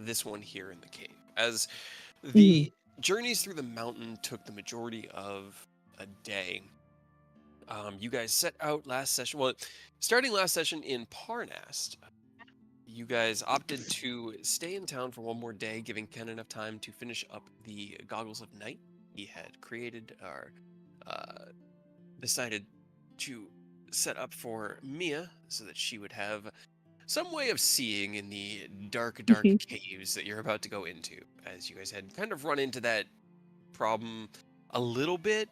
this one here in the cave. As Mm-hmm. the journeys through the mountain took the majority of a day, you guys set out last session. Well, starting last session in Parnast, you guys opted to stay in town for one more day, giving Ken enough time to finish up the goggles of night he had created or uh, decided to set up for Mia so that she would have some way of seeing in the dark, dark caves that you're about to go into, as you guys had kind of run into that problem a little bit,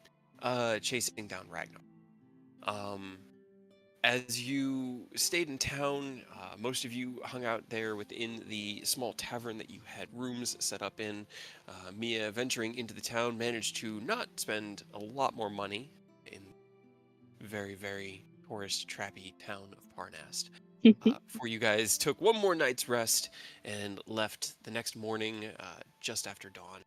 chasing down Ragnar. Um, as you stayed in town, most of you hung out there within the small tavern that you had rooms set up in. Mia, venturing into the town, managed to not spend a lot more money in very, very tourist trappy town of Parnast. Before you guys took one more night's rest and left the next morning just after dawn,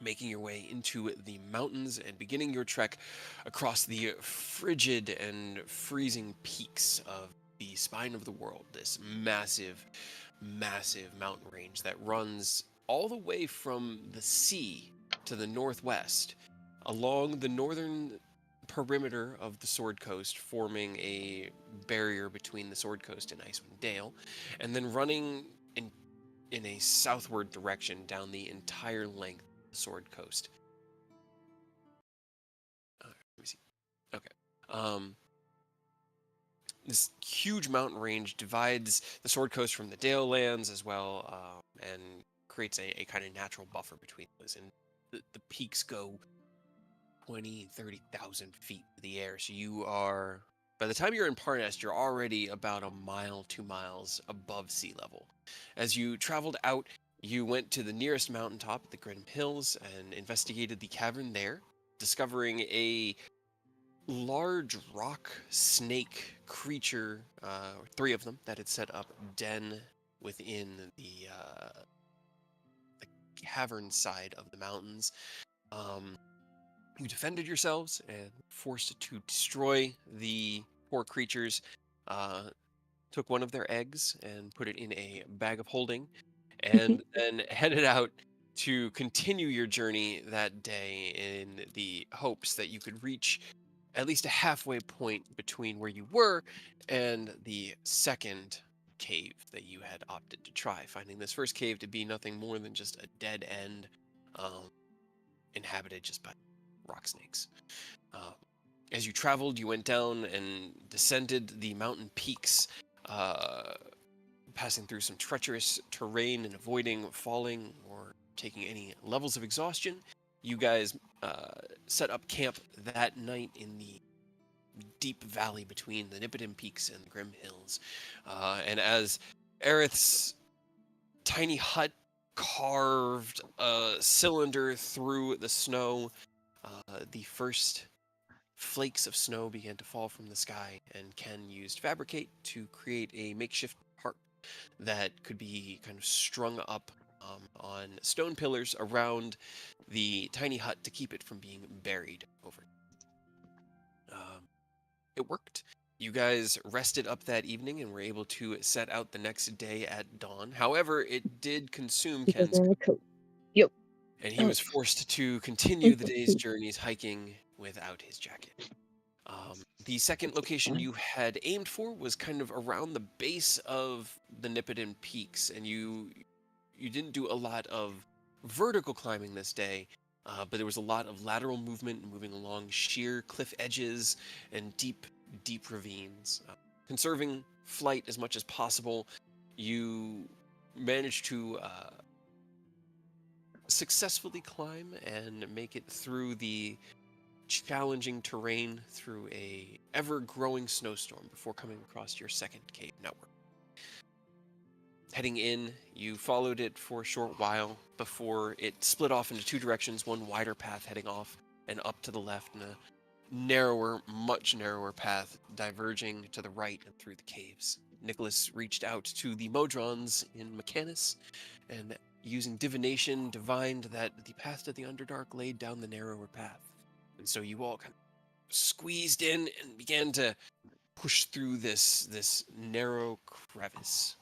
making your way into the mountains and beginning your trek across the frigid and freezing peaks of the spine of the world, this massive, massive mountain range that runs all the way from the sea to the northwest along the northern perimeter of the Sword Coast, forming a barrier between the Sword Coast and Icewind Dale, and then running in a southward direction down the entire length of the Sword Coast. Let me see. Okay. Um, this huge mountain range divides the Sword Coast from the Dale lands as well, and creates a kind of natural buffer between those. And the peaks go 20, 30,000 feet in the air. So you are, by the time you're in Parnast, you're already about a mile, 2 miles above sea level. As you traveled out, you went to the nearest mountaintop, the Grim Hills, and investigated the cavern there, discovering a large rock snake creature, three of them, that had set up den within the cavern side of the mountains. You defended yourselves and forced to destroy the poor creatures. Uh, took one of their eggs and put it in a bag of holding, and then headed out to continue your journey that day in the hopes that you could reach at least a halfway point between where you were and the second cave that you had opted to try, finding this first cave to be nothing more than just a dead end, um, inhabited just by rock snakes. Uh, as you traveled, you went down and descended the mountain peaks, uh, passing through some treacherous terrain and avoiding falling or taking any levels of exhaustion. You guys set up camp that night in the deep valley between the Nipidim Peaks and the Grim Hills. And as Aerith's tiny hut carved a cylinder through the snow, the first flakes of snow began to fall from the sky, and Ken used Fabricate to create a makeshift harp that could be kind of strung up on stone pillars around the tiny hut to keep it from being buried over. Um, it worked. You guys rested up that evening and were able to set out the next day at dawn. However, it did consume Because Ken's I'm a coat, coat. Yep. and he Oh. was forced to continue the day's journeys hiking without his jacket. The second location you had aimed for was kind of around the base of the Nipidan Peaks, and you didn't do a lot of vertical climbing this day, but there was a lot of lateral movement, moving along sheer cliff edges and deep, deep ravines. Conserving flight as much as possible, you managed to successfully climb and make it through the challenging terrain through a ever-growing snowstorm before coming across your second cave network. Heading in, you followed it for a short while before it split off into two directions, one wider path heading off and up to the left, and a narrower, much narrower path diverging to the right and through the caves. Nicholas reached out to the Modrons in Mechanus and, using divination, divined that the path to the Underdark laid down the narrower path. And so you all kind of squeezed in and began to push through this narrow crevice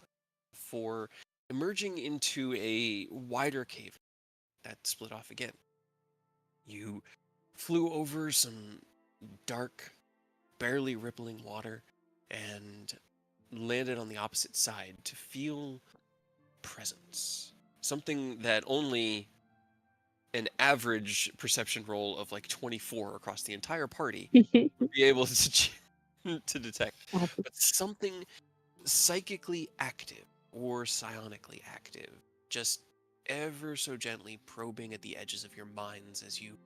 before emerging into a wider cave that split off again. You flew over some dark, barely rippling water and landed on the opposite side to feel presence. Something that only an average perception roll of like 24 across the entire party would be able to detect. But something psychically active or psionically active, just ever so gently probing at the edges of your minds as you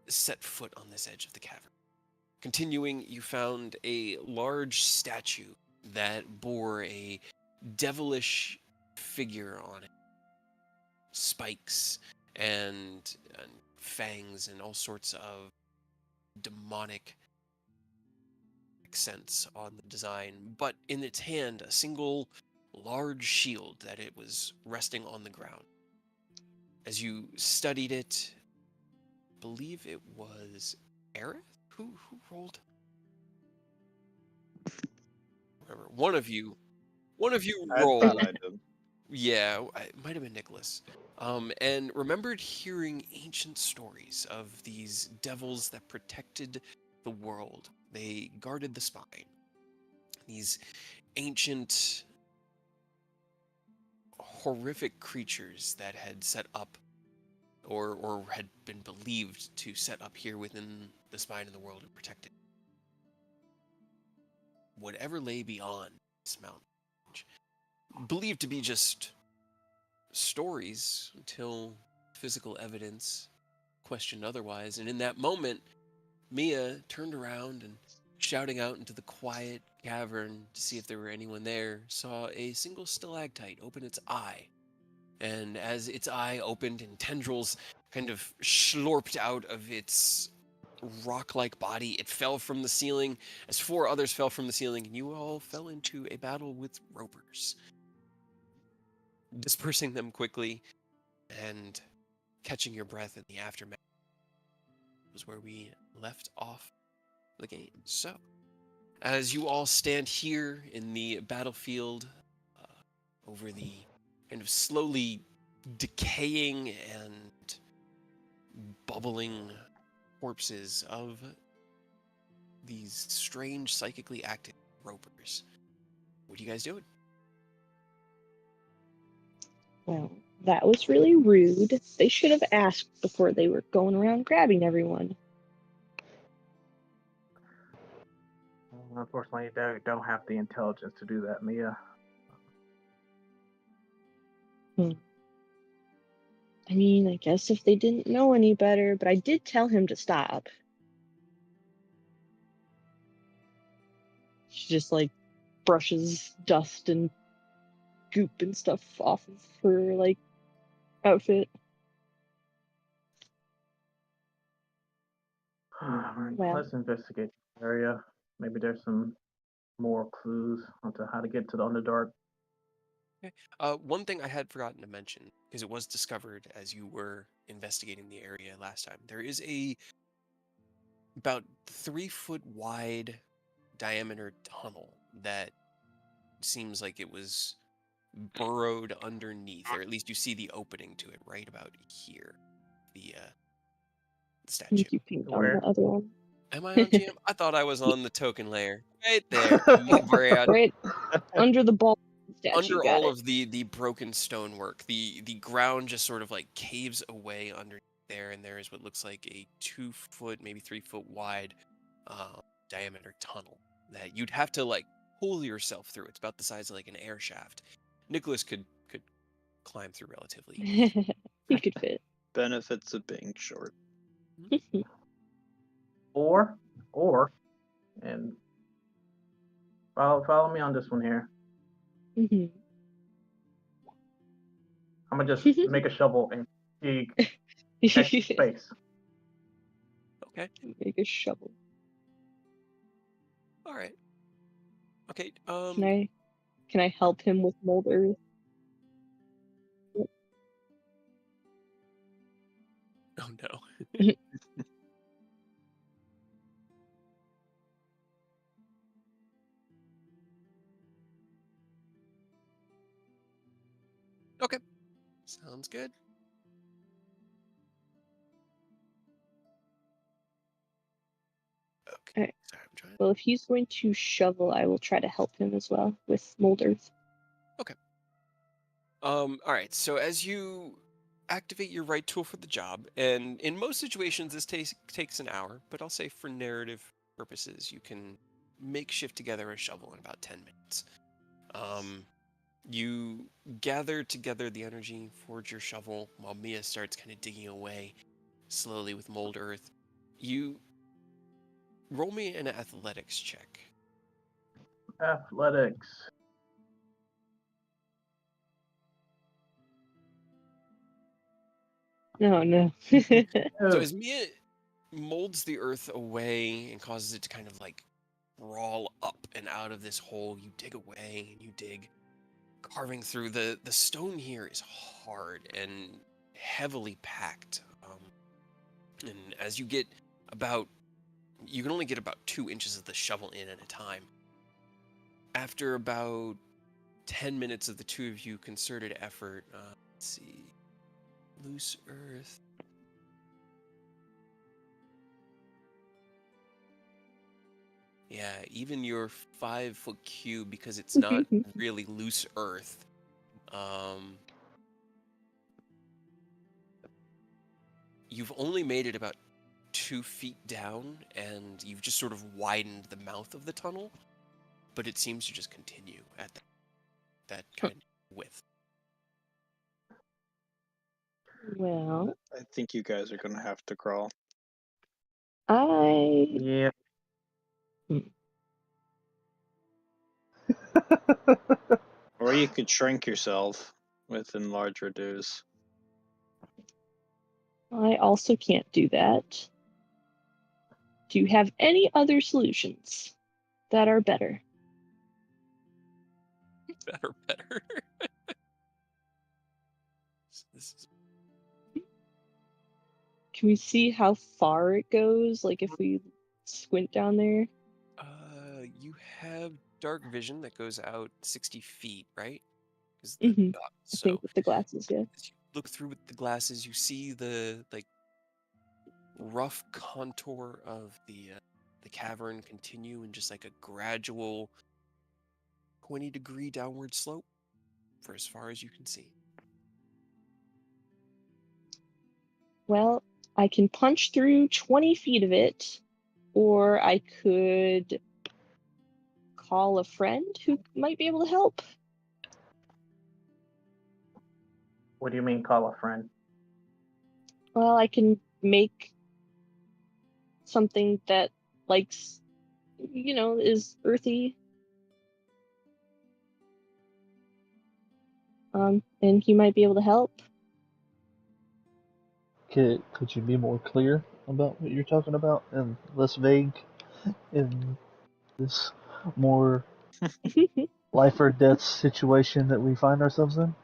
set foot on this edge of the cavern. Continuing, you found a large statue that bore a devilish figure on it. Spikes and fangs and all sorts of demonic accents on the design, but in its hand, a single large shield that it was resting on the ground. As you studied it, I believe it was Aerith who rolled. Remember, one of you I rolled. thought I did. Yeah, it might have been Nicholas. And remembered hearing ancient stories of these devils that protected the world. They guarded the spine. These ancient, horrific creatures that had set up, or had been believed to set up here within the spine of the world and protect it. Whatever lay beyond this mountain, believed to be just stories until physical evidence questioned otherwise. And in that moment, Mia turned around and, shouting out into the quiet cavern to see if there were anyone there, saw a single stalactite open its eye. And as its eye opened and tendrils kind of slurped out of its rock-like body, it fell from the ceiling as four others fell from the ceiling, and you all fell into a battle with ropers. Dispersing them quickly and catching your breath in the aftermath was where we left off the game. So, as you all stand here in the battlefield, over the kind of slowly decaying and bubbling corpses of these strange psychically active ropers, what are you guys doing? Well, that was really rude. They should have asked before they were going around grabbing everyone. Unfortunately, they don't have the intelligence to do that, Mia. I mean, I guess if they didn't know any better, but I did tell him to stop. She just, like, brushes dust and goop and stuff off of her, like, outfit. Well. Let's investigate the area. Maybe there's some more clues onto how to get to the Underdark. Okay. One thing I had forgotten to mention, because it was discovered as you were investigating the area last time, there is a about 3-foot wide diameter tunnel that seems like it was burrowed underneath, or at least you see the opening to it right about here. The I statue. think you pinged on Where? the other one. Am I on GM? I thought I was on the token layer. Right there. My bad. Right under the ball statue. Under got all it. of the broken stonework, the ground just sort of like caves away underneath there, and there is what looks like a 2-foot, maybe 3-foot wide diameter tunnel that you'd have to like pull yourself through. It's about the size of like an air shaft. Nicholas could climb through relatively easily. You could fit. Benefits of being short. Or, and follow me on this one here. Mhm. I'm gonna just make a shovel and dig extra space. Okay. Make a shovel. All right. Okay. Can I help him with mold earth? Oh no. Sounds good. Okay. Alright. Sorry, I'm trying. Well, if he's going to shovel, I will try to help him as well with mold earth. All right. So as you activate your right tool for the job, and in most situations this takes an hour, but I'll say for narrative purposes, you can makeshift together a shovel in about 10 minutes. You gather together the energy, forge your shovel, while Mia starts kind of digging away slowly with mold earth. You roll me an athletics check. Athletics. Oh no. So as Mia molds the earth away and causes it to kind of like crawl up and out of this hole, you dig away and you dig, carving through. The stone here is hard and heavily packed. And as you get about, you can only get about 2 inches of the shovel in at a time. After about 10 minutes of the two of you concerted effort, let's see, loose earth. Yeah, even your 5-foot cube, because it's not really loose earth. You've only made it about 2 feet down, and you've just sort of widened the mouth of the tunnel, but it seems to just continue at that kind of width. Well, I think you guys are gonna have to crawl. Yeah. Or you could shrink yourself with enlarge reduce. I also can't do that. Do you have any other solutions that are better? Better. So this is, Can we see how far it goes? Like if we squint down there? you have dark vision that goes out 60 feet, right? Is Mm-hmm. I so think with the glasses, yeah. as you look through with the glasses, you see the like rough contour of the cavern continue in just like a gradual 20-degree downward slope for as far as you can see. Well, I can punch through 20 feet of it, or I could call a friend who might be able to help. What do you mean, call a friend? Well, I can make something that likes, is earthy. And he might be able to help. Could you be more clear about what you're talking about and less vague in this more life or death situation that we find ourselves in?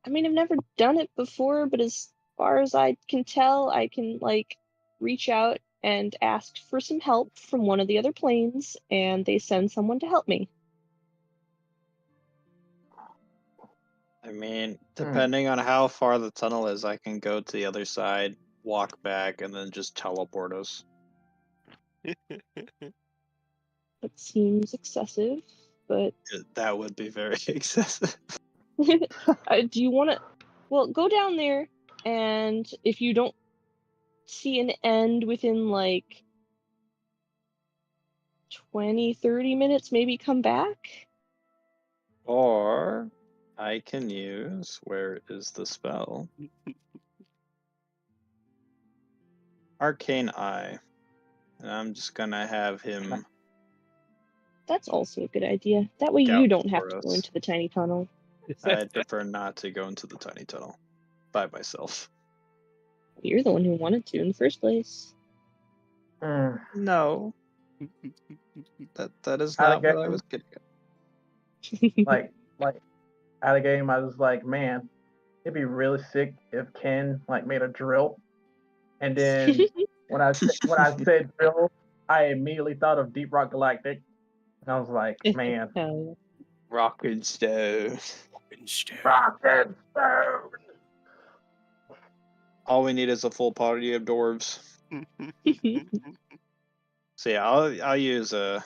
I mean, I've never done it before, but as far as I can tell, I can reach out and ask for some help from one of the other planes, and they send someone to help me. I mean, depending on how far the tunnel is, I can go to the other side, walk back, and then just teleport us. That seems excessive, but That would be very excessive. do you want to? Well, go down there, and if you don't see an end within 20, 30 minutes, maybe come back. Or I can use, where is the spell? Arcane Eye. And I'm just gonna have him. That's also a good idea. That way Scout you don't have for to go us. into the tiny tunnel. I'd prefer not to go into the tiny tunnel by myself. You're the one who wanted to in the first place. No. That is not what I was getting at. like out of game, I was like, man, it'd be really sick if Ken made a drill, and then when I said drill, I immediately thought of Deep Rock Galactic, and I was like, man, Rock and stone. Rock and stone. All we need is a full party of dwarves. So yeah, I'll use a.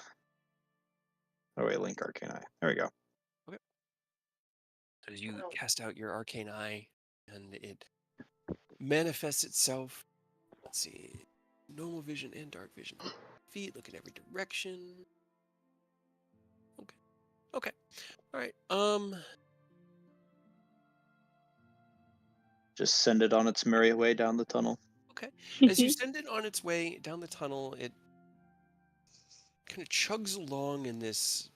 Oh wait, Link Arcane Eye. There we go. As you cast out your arcane eye, and it manifests itself. Let's see, normal vision and dark vision. Feet, look in every direction. Okay. All right. Just send it on its merry way down the tunnel. Okay. As you send it on its way down the tunnel, it kind of chugs along in this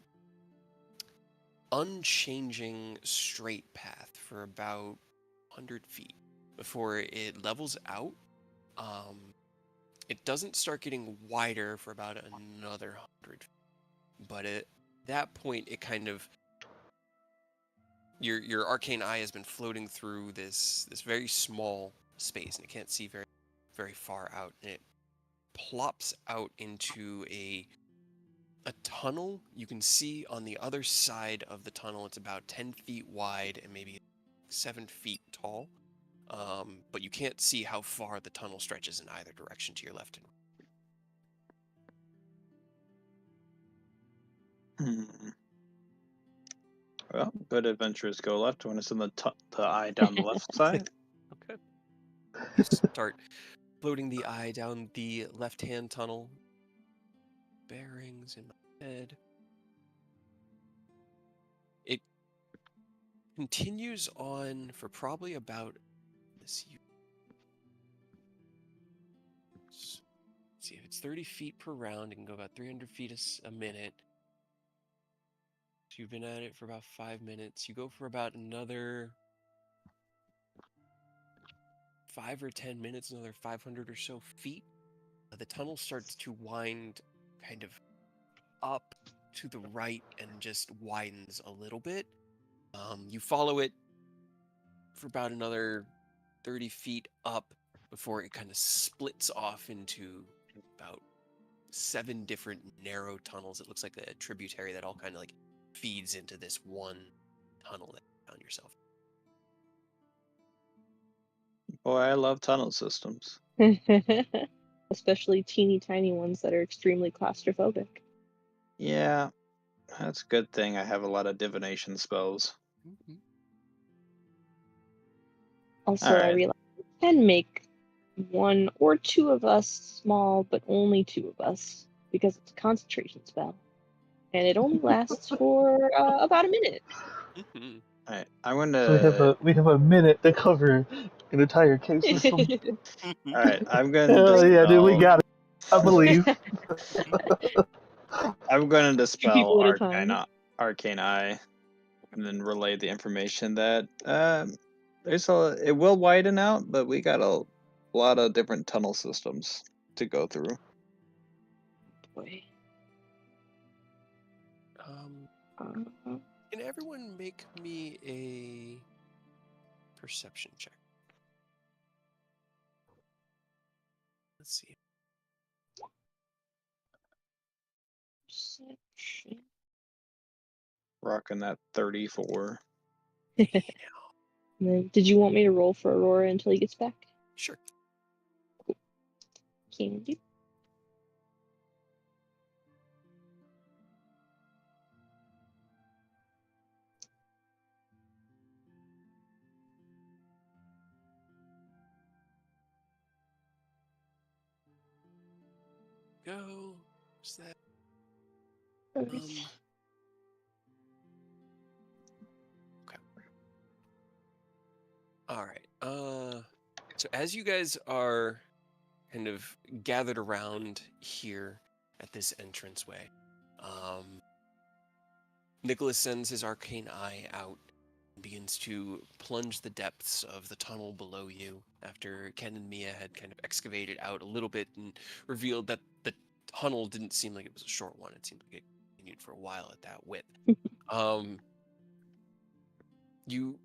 unchanging straight path for about 100 feet before it levels out. It doesn't start getting wider for about another 100 feet. But at that point, it kind of your arcane eye has been floating through this very small space, and it can't see very far out, and it plops out into a tunnel. You can see on the other side of the tunnel, it's about 10 feet wide and maybe 7 feet tall. But you can't see how far the tunnel stretches in either direction to your left and right. Well, good adventurers go left when it's in the eye down the left side. Okay. You start floating the eye down the left-hand tunnel. Bearings in my head. It continues on for probably about this. Let's see if it's 30 feet per round. It can go about 300 feet a minute. So you've been at it for about 5 minutes. You go for about another 5 or 10 minutes, another 500 or so feet. The tunnel starts to wind kind of up to the right and just widens a little bit. You follow it for about another 30 feet up before it kind of splits off into about 7 different narrow tunnels. It looks like a tributary that all kind of like feeds into this one tunnel that you found yourself. Boy, I love tunnel systems. Especially teeny tiny ones that are extremely claustrophobic. Yeah, that's a good thing I have a lot of divination spells. Mm-hmm. Also, I Alright. realize we can make 1 or 2 of us small, but only 2 of us, because it's a concentration spell. And it only lasts for about a minute. Mm-hmm. Alright, I'm So gonna. we have a minute to cover an entire cave system. Alright, I'm going to Hell yeah, dude, we dispel. got it. I believe. I'm going to 2 dispel people at a time. Arcane Eye, and then relay the information that it will widen out, but we got a lot of different tunnel systems to go through. Boy. Can everyone make me a perception check? Let's see. Perception. Rocking that 34. Did you want me to roll for Aurora until he gets back? Sure. Can do. Go. What's that? Alright. Okay. All right. So as you guys are kind of gathered around here at this entranceway, Nicholas sends his arcane eye out and begins to plunge the depths of the tunnel below you after Ken and Mia had kind of excavated out a little bit and revealed that the tunnel didn't seem like it was a short one. It seemed like it continued for a while at that width. You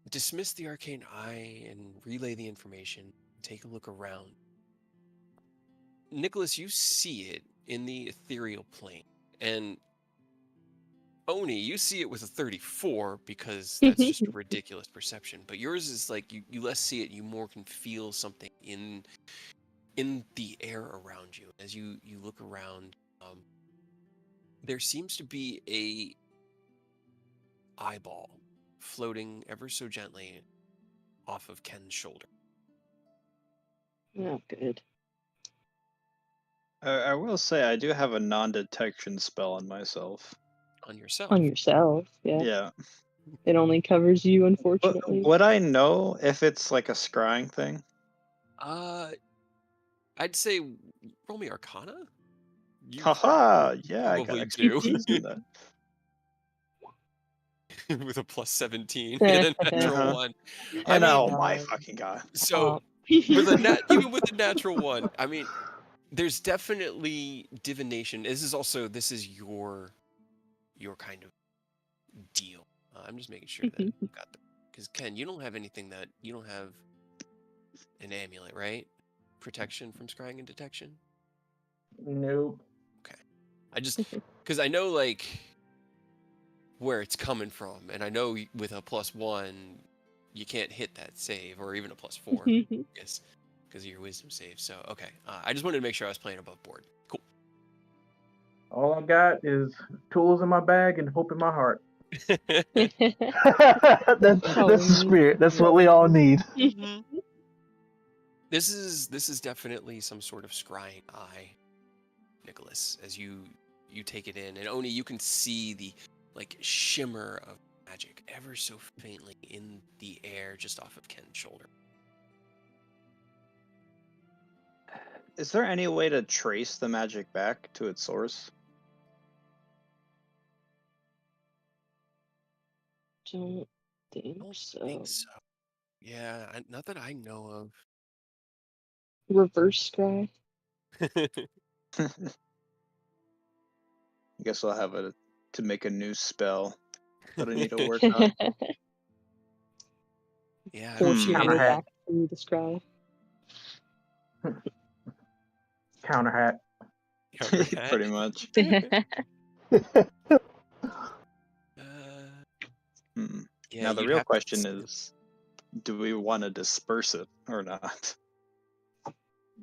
dismiss the arcane eye and relay the information. Take a look around. Nicholas, you see it in the ethereal plane, and Oni, you see it with a 34 because that's just a ridiculous perception. But yours is like you less see it, you more can feel something in the air around you. As you look around, there seems to be a eyeball floating ever so gently off of Ken's shoulder. Oh, good. I will say I do have a non-detection spell on myself. On yourself. On yourself, yeah. Yeah. It only covers you, But unfortunately. would I know if it's like a scrying thing? I'd say roll me Arcana. You Haha! Yeah, I got probably expertise in that. with a plus 17 and a natural Uh-huh. 1. And I mean, oh my fucking god. so with even with a natural 1, I mean, there's definitely divination. This is your kind of deal. I'm just making sure that I've got because Ken, you don't have an amulet, right? Protection from scrying and detection. Nope. Okay, I just because I know like where it's coming from, and I know with a +1 you can't hit that save, or even a +4, I guess, because of your wisdom save. So okay, I just wanted to make sure I was playing above board. Cool. All I got is tools in my bag and hope in my heart. That's the spirit. That's what we all need. Mhm. This is definitely some sort of scrying eye, Nicholas, as you take it in, and Oni, you can see the like shimmer of magic ever so faintly in the air just off of Ken's shoulder. Is there any way to trace the magic back to its source? Don't think I don't so. think so. Yeah, not that I know Reverse scry. of. I guess I'll have to make a new spell that I need to work on. Yeah, I don't Force see Counter your way hack. back through the scry. Counter hat. counter hat. Pretty much. Yeah, Now the you'd real have to question see is, do we want to disperse it or not?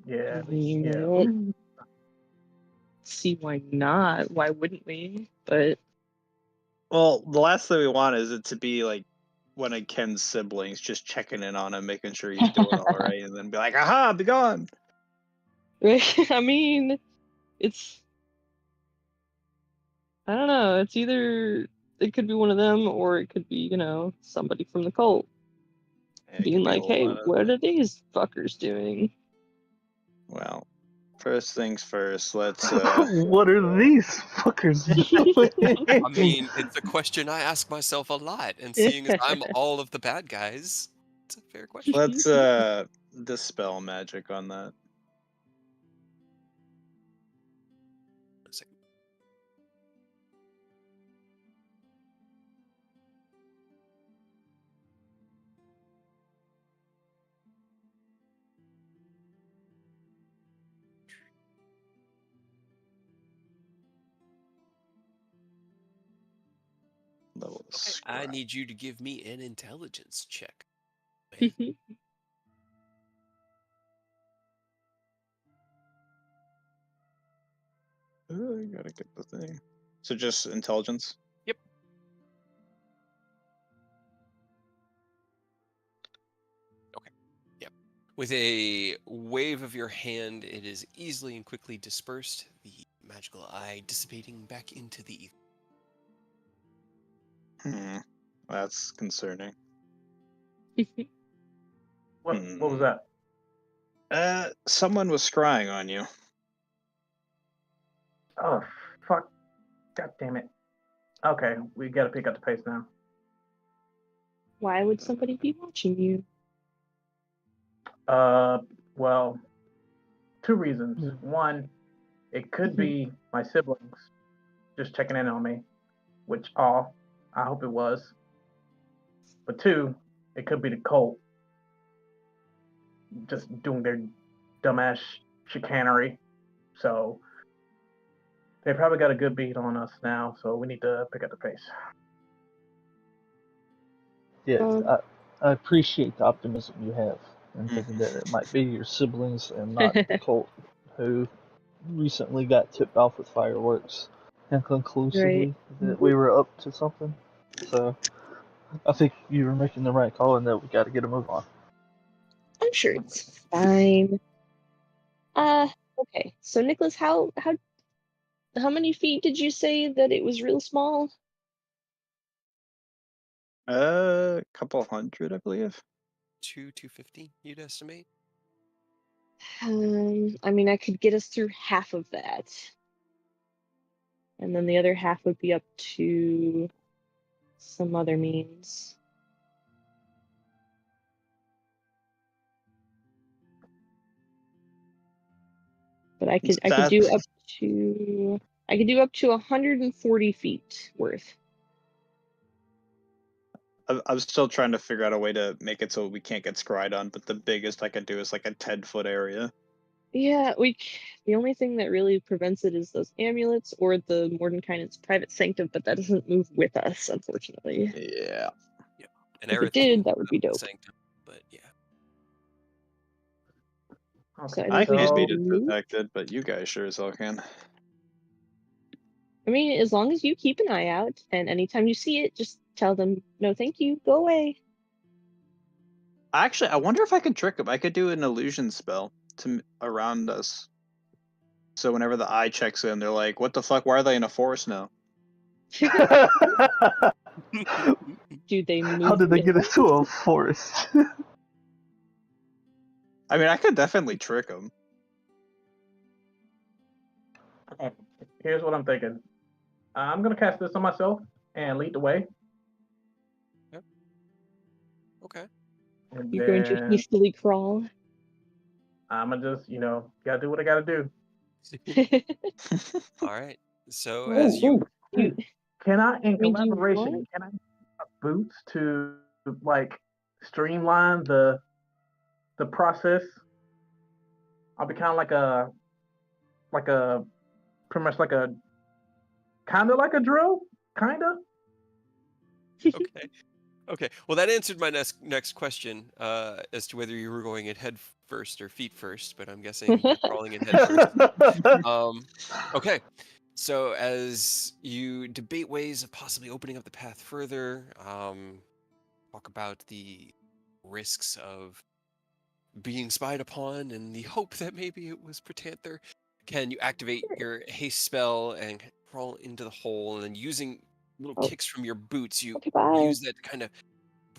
Yeah. I mean, I Yeah. don't see why not. Why wouldn't we? But Well, the last thing we want is it to be like one of Ken's siblings just checking in on him, making sure he's doing all right, and then be like, "Aha, be gone!" I mean, it's I don't know. It's either it could be one of them, or it could be somebody from the cult And it being could be a like, "Hey, lot of. what are these fuckers doing?" Well, first things first. Let's. What are these fuckers doing? I mean, it's a question I ask myself a lot, and seeing as I'm all of the bad guys, it's a fair question. Let's dispel magic on that. A second. Level Okay, I scry. need you to give me an intelligence check. I gotta get the thing. So just intelligence. Yep. Okay. Yep. With a wave of your hand, it is easily and quickly dispersed, the magical eye dissipating back into the ether. That's concerning. What was that? Someone was scrying on you. Oh, fuck. God damn it. Okay, we gotta pick up the pace now. Why would somebody be watching you? Well, two reasons. One, it could be my siblings just checking in on me, which I hope it was. But two, it could be the cult just doing their dumbass chicanery. So They probably got a good beat on us now, so we need to pick up the pace. Yeah, Um, I appreciate the optimism you have and thinking that it might be your siblings and not the cult who recently got tipped off with fireworks and conclusively that we were up to something. So I think you were making the right call and that we got to get a move on. I'm sure it's fine. Okay. So Nicholas, how many feet did you say that it was real small? A couple hundred, I believe. 250, you'd estimate. I mean, I could get us through half of that. And then the other half would be up to some other means. But I could do up to 140 feet worth. I'm still trying to figure out a way to make it so we can't get scryed on, but the biggest I could do is like a 10-foot area. Yeah, the only thing that really prevents it is those amulets or the Mordenkainen's private sanctum, but that doesn't move with us, unfortunately. Yeah. Yep. And If Aerith it did, can that would be put up dope. the sanctum, but yeah. So Okay. I can just be so- detected, but you guys sure as hell can. I mean, as long as you keep an eye out, and anytime you see it, just tell them, no thank you, go away. Actually, I wonder if I could trick them. I could do an illusion spell to around us. So whenever the eye checks in, they're like, "What the fuck? Why are they in a forest now?" Do they move How did they with get us? into a forest? I mean, I could definitely trick them. Okay. Here's what I'm thinking. I'm gonna cast this on myself and lead the way. Okay. And You're going to then hastily crawl. I'm gonna just, gotta do what I gotta do. All right. So Ooh, as you You- Can I, in I mean, do you collaboration, what? can I use boots to like streamline the process? I'll be kind of like a pretty much like a kind of like a drill, kind of. okay. Okay. Well, that answered my next question as to whether you were going in head first or feet first, but I'm guessing you're crawling in head first. Okay. So as you debate ways of possibly opening up the path further, talk about the risks of being spied upon and the hope that maybe it was Protanther, can you activate your haste spell and crawl into the hole, and then using little Oh. kicks from your boots, you Okay, bye. use that to kind of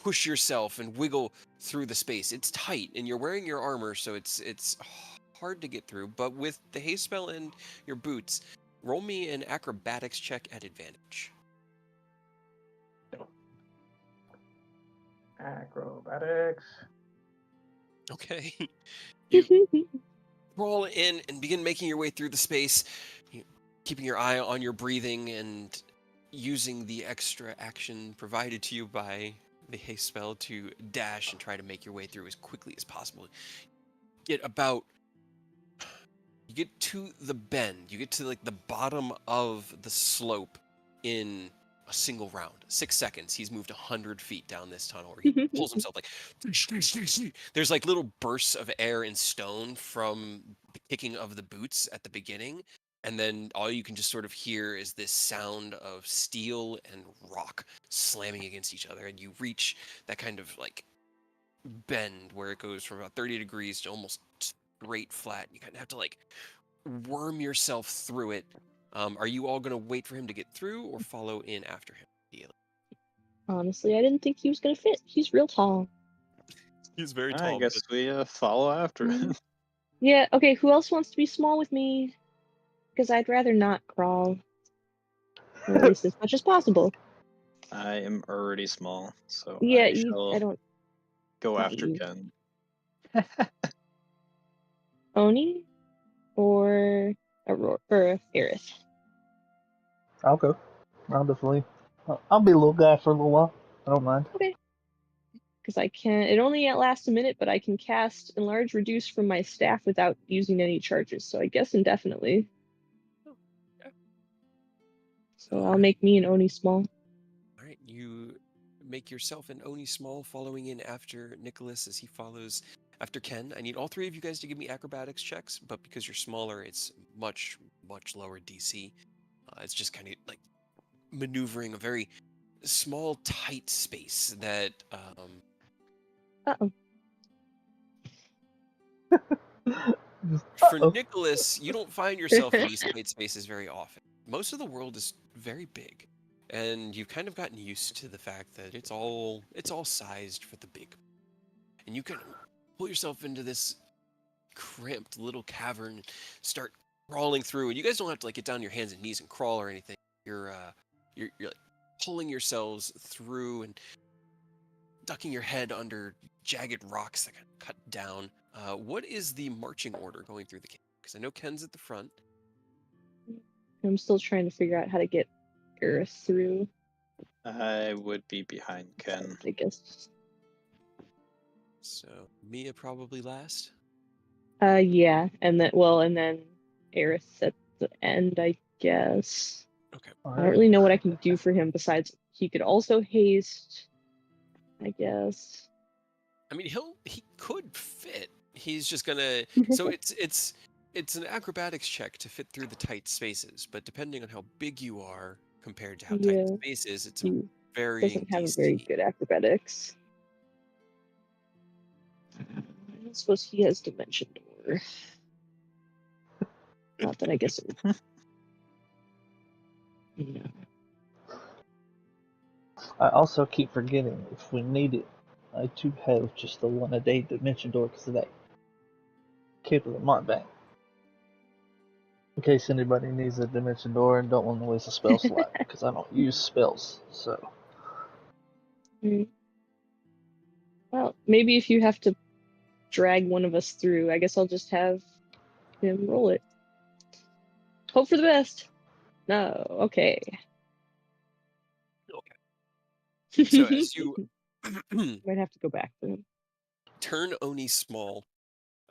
push yourself and wiggle through the space. It's tight, and you're wearing your armor, so it's hard to get through. But with the haste spell and your boots, roll me an acrobatics check at advantage. Acrobatics. Okay. You crawl in and begin making your way through the space, keeping your eye on your breathing and using the extra action provided to you by the haste spell to dash and try to make your way through as quickly as possible. You get to the bend. You get to like the bottom of the slope in a single round. 6 seconds. He's moved 100 feet down this tunnel where he pulls himself like there's like little bursts of air and stone from the kicking of the boots at the beginning. And then all you can just sort of hear is this sound of steel and rock slamming against each other. And you reach that kind of like bend where it goes from about 30 degrees to almost straight flat. You kind of have to like worm yourself through it. Are you all going to wait for him to get through or follow in after him? Honestly, I didn't think he was gonna fit. He's real tall. He's very I tall. guess we follow after him. Yeah, okay, who else wants to be small with me? Because I'd rather not crawl. Or at least as much as possible. I am already small, so Yeah, I shall I don't go after believe. Ken. Oni or Aurora or Aerith. I'll go. I'll definitely. I'll be a little guy for a little while. I don't mind. Okay. Because I can. It only lasts a minute, but I can cast Enlarge Reduce from my staff without using any charges. So I guess indefinitely. So I'll make me an Oni small. All right, you make yourself an Oni small, following in after Nicholas as he follows after Ken. I need all three of you guys to give me acrobatics checks, but because you're smaller, it's much, much lower DC. It's just kind of like maneuvering a very small, tight space that Uh-oh. for Uh-oh. Nicholas, you don't find yourself in these tight spaces very often. Most of the world is very big, and you've kind of gotten used to the fact that it's all sized for the big. And you can pull yourself into this cramped little cavern, start crawling through, and you guys don't have to like get down on your hands and knees and crawl or anything. You're like pulling yourselves through and ducking your head under jagged rocks that kind of cut down. What is the marching order going through the cave? Because I know Ken's at the front. I'm still trying to figure out how to get Earth through, I would be behind Ken. I guess. So Mia probably last. Yeah, and then Aerith at the end, I guess. Okay. I don't really know what I can do for him besides he could also haste, I guess. I mean, he could fit. He's just gonna. So it's an acrobatics check to fit through the tight spaces, but depending on how big you are compared to how tight the space is, it's a He varying doesn't have DC. very good acrobatics. I don't suppose he has dimension door. Not that I guess it would. No. I also keep forgetting if we need it, I too have just the 1 a day dimension door because of that Cape of the Mont Bank. In case anybody needs a dimension door and don't want to waste a spell slot, because I don't use spells, so. Well, maybe if you have to drag one of us through, I guess I'll just have him roll it. Hope for the best. No, okay. So as you Might have to go back for him. turn Oni small,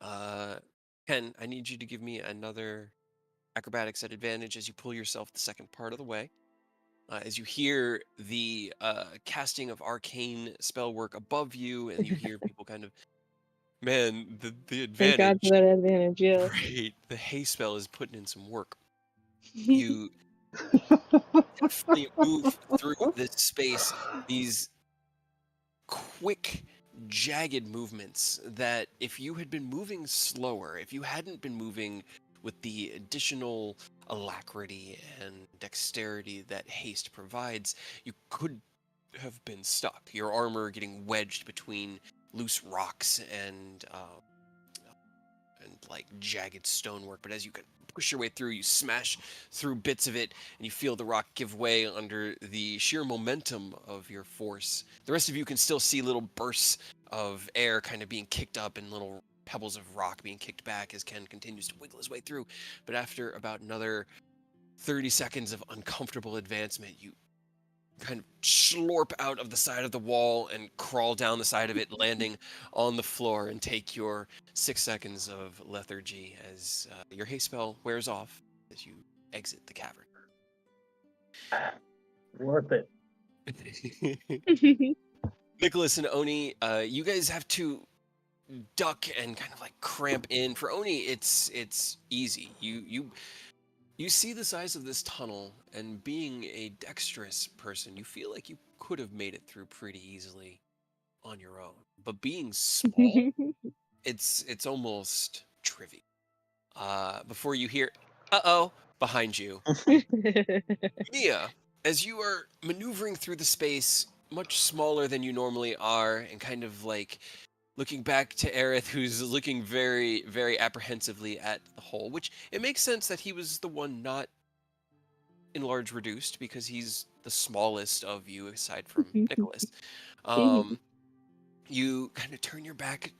Ken, I need you to give me another acrobatics at advantage as you pull yourself the second part of the way. As you hear the casting of arcane spell work above you, and you hear people kind of, man, the advantage. Thank God for that advantage, yeah. Great, the hay spell is putting in some work. You definitely move through this space, these quick, jagged movements that if you had been moving slower, if you hadn't been moving with the additional alacrity and dexterity that haste provides, you could have been stuck. Your armor getting wedged between loose rocks and like jagged stonework. But as you can push your way through, you smash through bits of it, and you feel the rock give way under the sheer momentum of your force. The rest of you can still see little bursts of air kind of being kicked up and little pebbles of rock being kicked back as Ken continues to wiggle his way through. But after about another 30 seconds of uncomfortable advancement, you kind of slurp out of the side of the wall and crawl down the side of it, landing on the floor, and take your 6 seconds of lethargy as your haste spell wears off as you exit the cavern. Worth it. Nicholas and Oni, you guys have to duck and kind of like cramp in. For Oni, it's easy. You see the size of this tunnel, and being a dexterous person, you feel like you could have made it through pretty easily on your own. But being small, it's almost trivial. Before you hear, uh-oh, behind you. Mia, as you are maneuvering through the space, much smaller than you normally are, and kind of like looking back to Aerith, who's looking very, very apprehensively at the hole, which it makes sense that he was the one not enlarged reduced, because he's the smallest of you aside from Nicholas. You kind of turn your back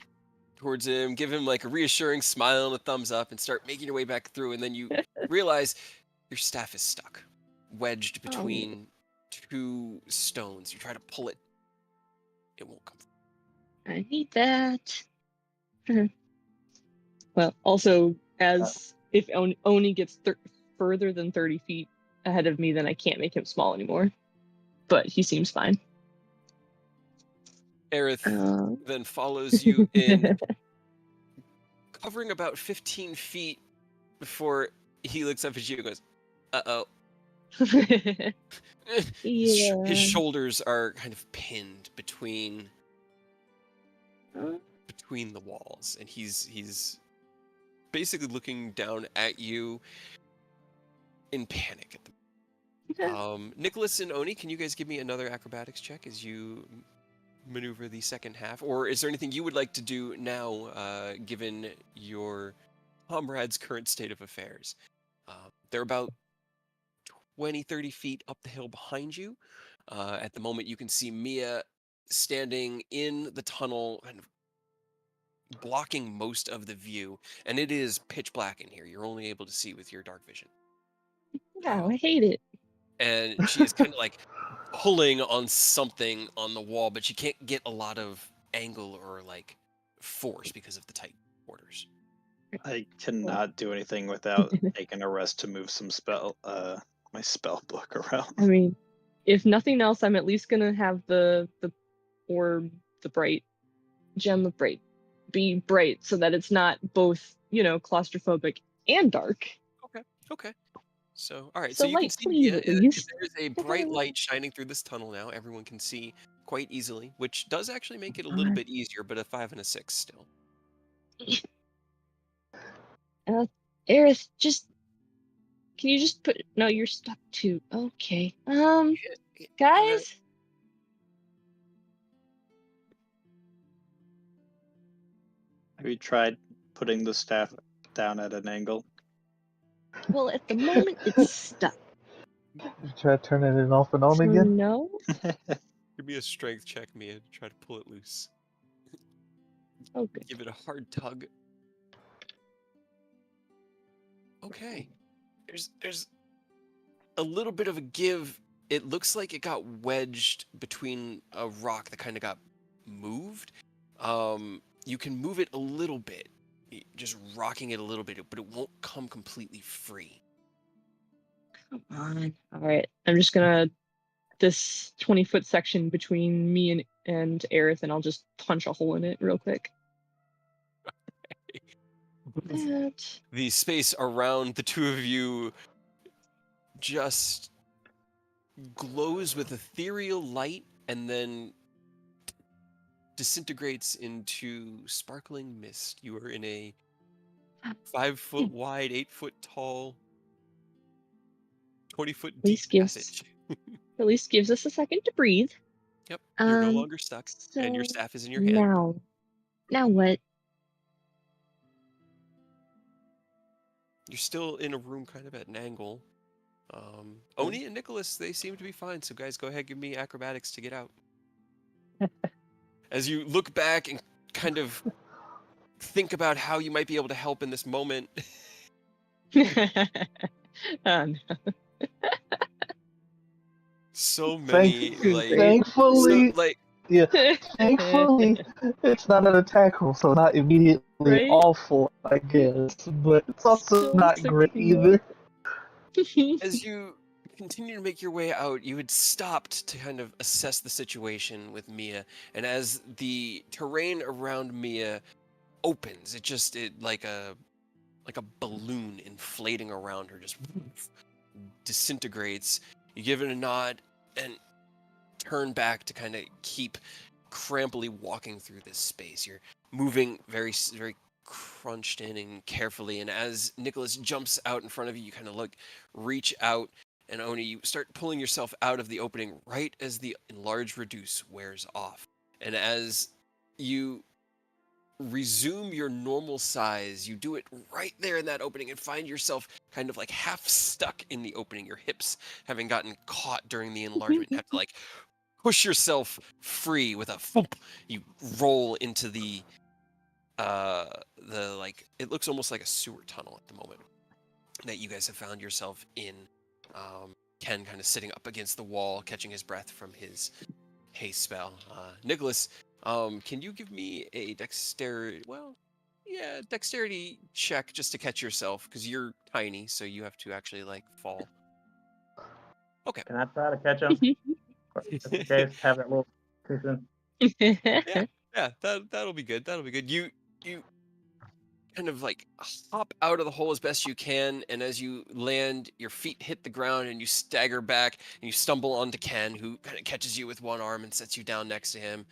towards him, give him like a reassuring smile and a thumbs up, and start making your way back through, and then you realize your staff is stuck, wedged between two stones. You try to pull it, it won't come through. I need that. Well, also, as if Oni gets further than 30 feet, ahead of me, then I can't make him small anymore. But he seems fine. Aerith then follows you in, covering about 15 feet before he looks up at you and goes, "Uh-oh." His shoulders are kind of pinned between the walls, and he's basically looking down at you in panic at the Nicholas and Oni, can you guys give me another acrobatics check as you maneuver the second half? Or is there anything you would like to do now, given your comrade's current state of affairs? They're about 20, 30 feet up the hill behind you. At the moment, you can see Mia standing in the tunnel, kind of blocking most of the view, and it is pitch black in here. You're only able to see with your dark vision. Wow, I hate it. And she is kind of like pulling on something on the wall, but she can't get a lot of angle or like force because of the tight quarters. I cannot do anything without taking a rest to move some my spell book around. I mean, if nothing else, I'm at least gonna have the orb, the bright gem of bright, be bright so that it's not both, claustrophobic and dark. Okay. So, all right. So So you light, can see please, at there's least. a bright light shining through this tunnel now. Everyone can see quite easily, which does actually make it a little bit easier, but a 5 and a 6 still. Aerith, can you just put? No, you're stuck too. Okay. Guys. Have you tried putting the staff down at an angle? Well, at the moment it's stuck. You try turning it off and on So again? no. Give me a strength check, Mia, to try to pull it loose. Oh, good. Give it a hard tug. Okay. There's a little bit of a give. It looks like it got wedged between a rock that kind of got moved. You can move it a little bit, just rocking it a little bit, but it won't come completely free. Come on. All right. I'm just gonna this 20-foot section between me and Aerith, and I'll just punch a hole in it real quick. The space around the two of you just glows with ethereal light and then disintegrates into sparkling mist. You are in a 5-foot wide, 8-foot tall, 20-foot deep passage. At least gives us a second to breathe. Yep, you're no longer stuck, and your staff is in your hand. Now what? You're still in a room kind of at an angle. Oni and Nicholas, they seem to be fine, so guys, go ahead, give me acrobatics to get out. As you look back and kind of think about how you might be able to help in this moment. No. So many, thankfully, thankfully, it's not an attack roll, so not immediately awful, I guess, but it's also Still not great either. As you continue to make your way out, you had stopped to kind of assess the situation with Mia, and as the terrain around Mia opens, it like a balloon inflating around her just disintegrates. You give it a nod and turn back to kind of keep crampily walking through this space. You're moving very, very crunched in and carefully, and as Nicholas jumps out in front of you, you kind of reach out, and Oni, you start pulling yourself out of the opening right as the enlarge reduce wears off. And as you resume your normal size, you do it right there in that opening and find yourself kind of like half stuck in the opening, your hips having gotten caught during the enlargement. You have to push yourself free with a thump. You roll into the it looks almost like a sewer tunnel at the moment that you guys have found yourself in. Ken kind of sitting up against the wall, catching his breath from his haste spell. Nicholas, can you give me a dexterity check just to catch yourself, because you're tiny, so you have to actually fall. Okay. Can I try to catch him? Just in case, have that little competition. Yeah, that'll be good. That'll be good. You kind of like hop out of the hole as best you can, and as you land, your feet hit the ground and you stagger back and you stumble onto Ken, who kind of catches you with one arm and sets you down next to him.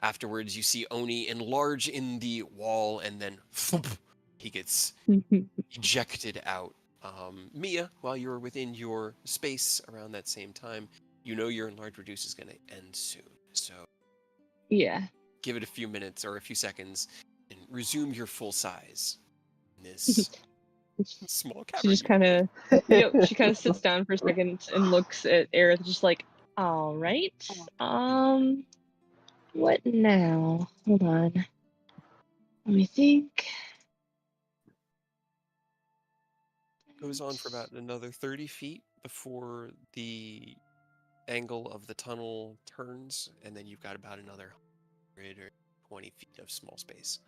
Afterwards, you see Oni enlarge in the wall, and then he gets ejected out. Mia, while you're within your space around that same time, you know your enlarge reduce is going to end soon. So Yeah. give it a few minutes or a few seconds and resume your full size in this small She cavern. just kind of, she kind of sits down for a second and looks at Aerith, just like, all right, what now? Hold on. Let me think. Goes on for about another 30 feet before the angle of the tunnel turns, and then you've got about another 100 or 20 feet of small space.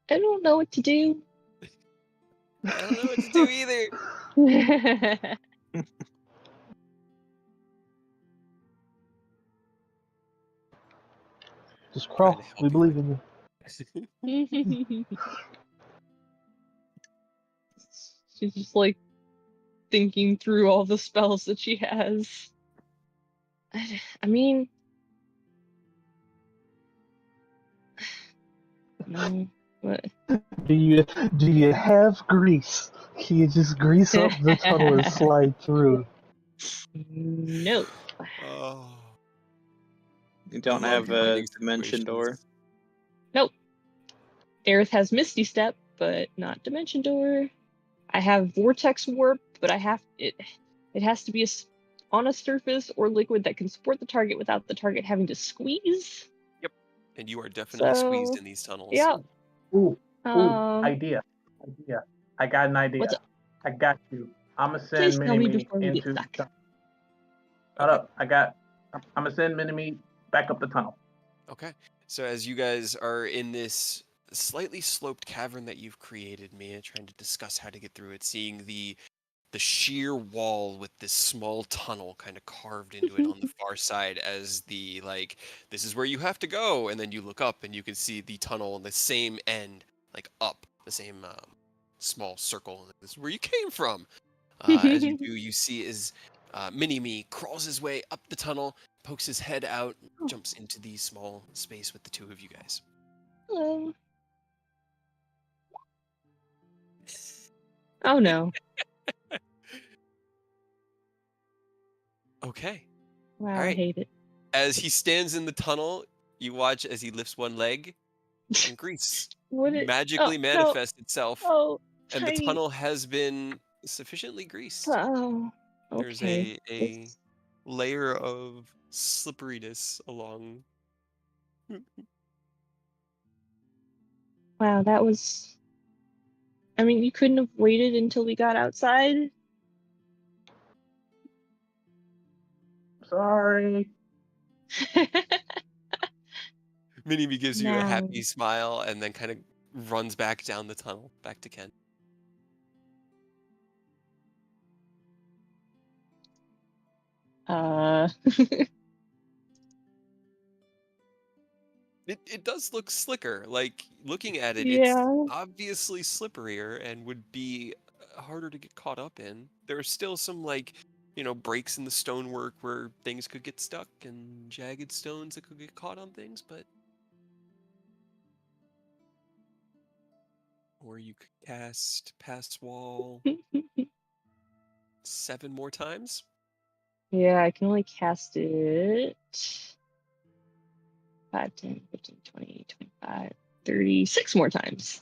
I don't know what to do. I don't know what to do either. Just Trying crawl. to help We you believe with in you. She's just like thinking through all the spells that she has. I mean, no. What? Do you have grease? Can you just grease up the tunnel and slide through? No. Oh, You I don't love have a finding dimension door. situations. Nope. Aerith has Misty Step, but not Dimension Door. I have Vortex Warp, but I have it. It has to be on a surface or liquid that can support the target without the target having to squeeze. Yep, and you are definitely squeezed So, in these tunnels. yeah. Ooh, Um, idea. I got an idea. what's up? I got you. I'ma Please send tell me Mini-Me before we get into the stuck. tunnel. Hold up. I'm gonna send Mini-Me back up the tunnel. Okay, so as you guys are in this slightly sloped cavern that you've created, Mia, trying to discuss how to get through it, seeing the sheer wall with this small tunnel kind of carved into it on the far side as the like this is where you have to go, and then you look up and you can see the tunnel on the same end, like up the same small circle. This is where you came from. As you do, you see is Mini-Me crawls his way up the tunnel, pokes his head out, jumps into the small space with the two of you guys. Hello. Oh no. Okay. Wow, All I right. hate it. As he stands in the tunnel, you watch as he lifts one leg and grease What it? Oh magically no. manifests itself, Oh, and the tiny. tunnel has been sufficiently greased. Oh. There's Okay. a layer of slipperiness along. Wow, that was. I mean, you couldn't have waited until we got outside. Sorry. Mini-Me gives you a Now. happy smile and then kind of runs back down the tunnel, back to Ken. It does look slicker. Like, looking at it, it's Yeah. obviously slipperier and would be harder to get caught up in. There are still some, like, breaks in the stonework where things could get stuck and jagged stones that could get caught on things, but. Or you could cast Pass Wall 7 more times. Yeah, I can only cast it 5, 10, 15, 20, 25, 36 more times.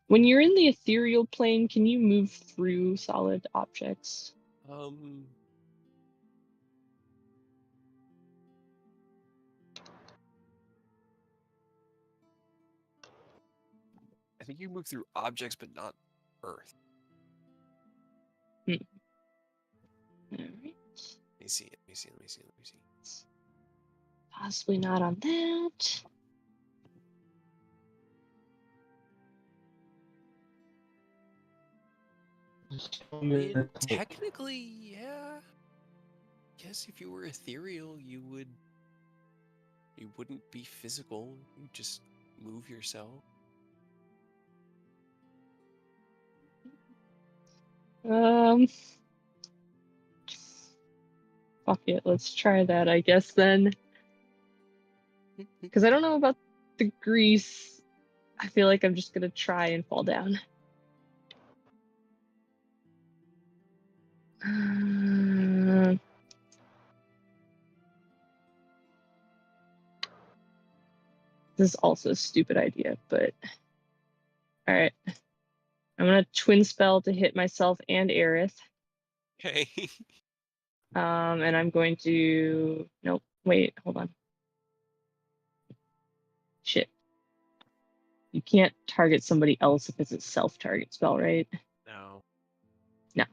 When you're in the ethereal plane, can you move through solid objects? I think you move through objects, but not Earth. me see. Possibly not on that. I mean, technically, yeah. Guess if you were ethereal, you wouldn't be physical. You just move yourself. Fuck it, let's try that, I guess, then. Because I don't know about the grease. I feel like I'm just gonna try and fall down. This is also a stupid idea, but alright. I'm gonna twin spell to hit myself and Aerith. Okay. And I'm going to... Nope, wait, hold on. Shit. You can't target somebody else if it's a self-target spell, right? No. No.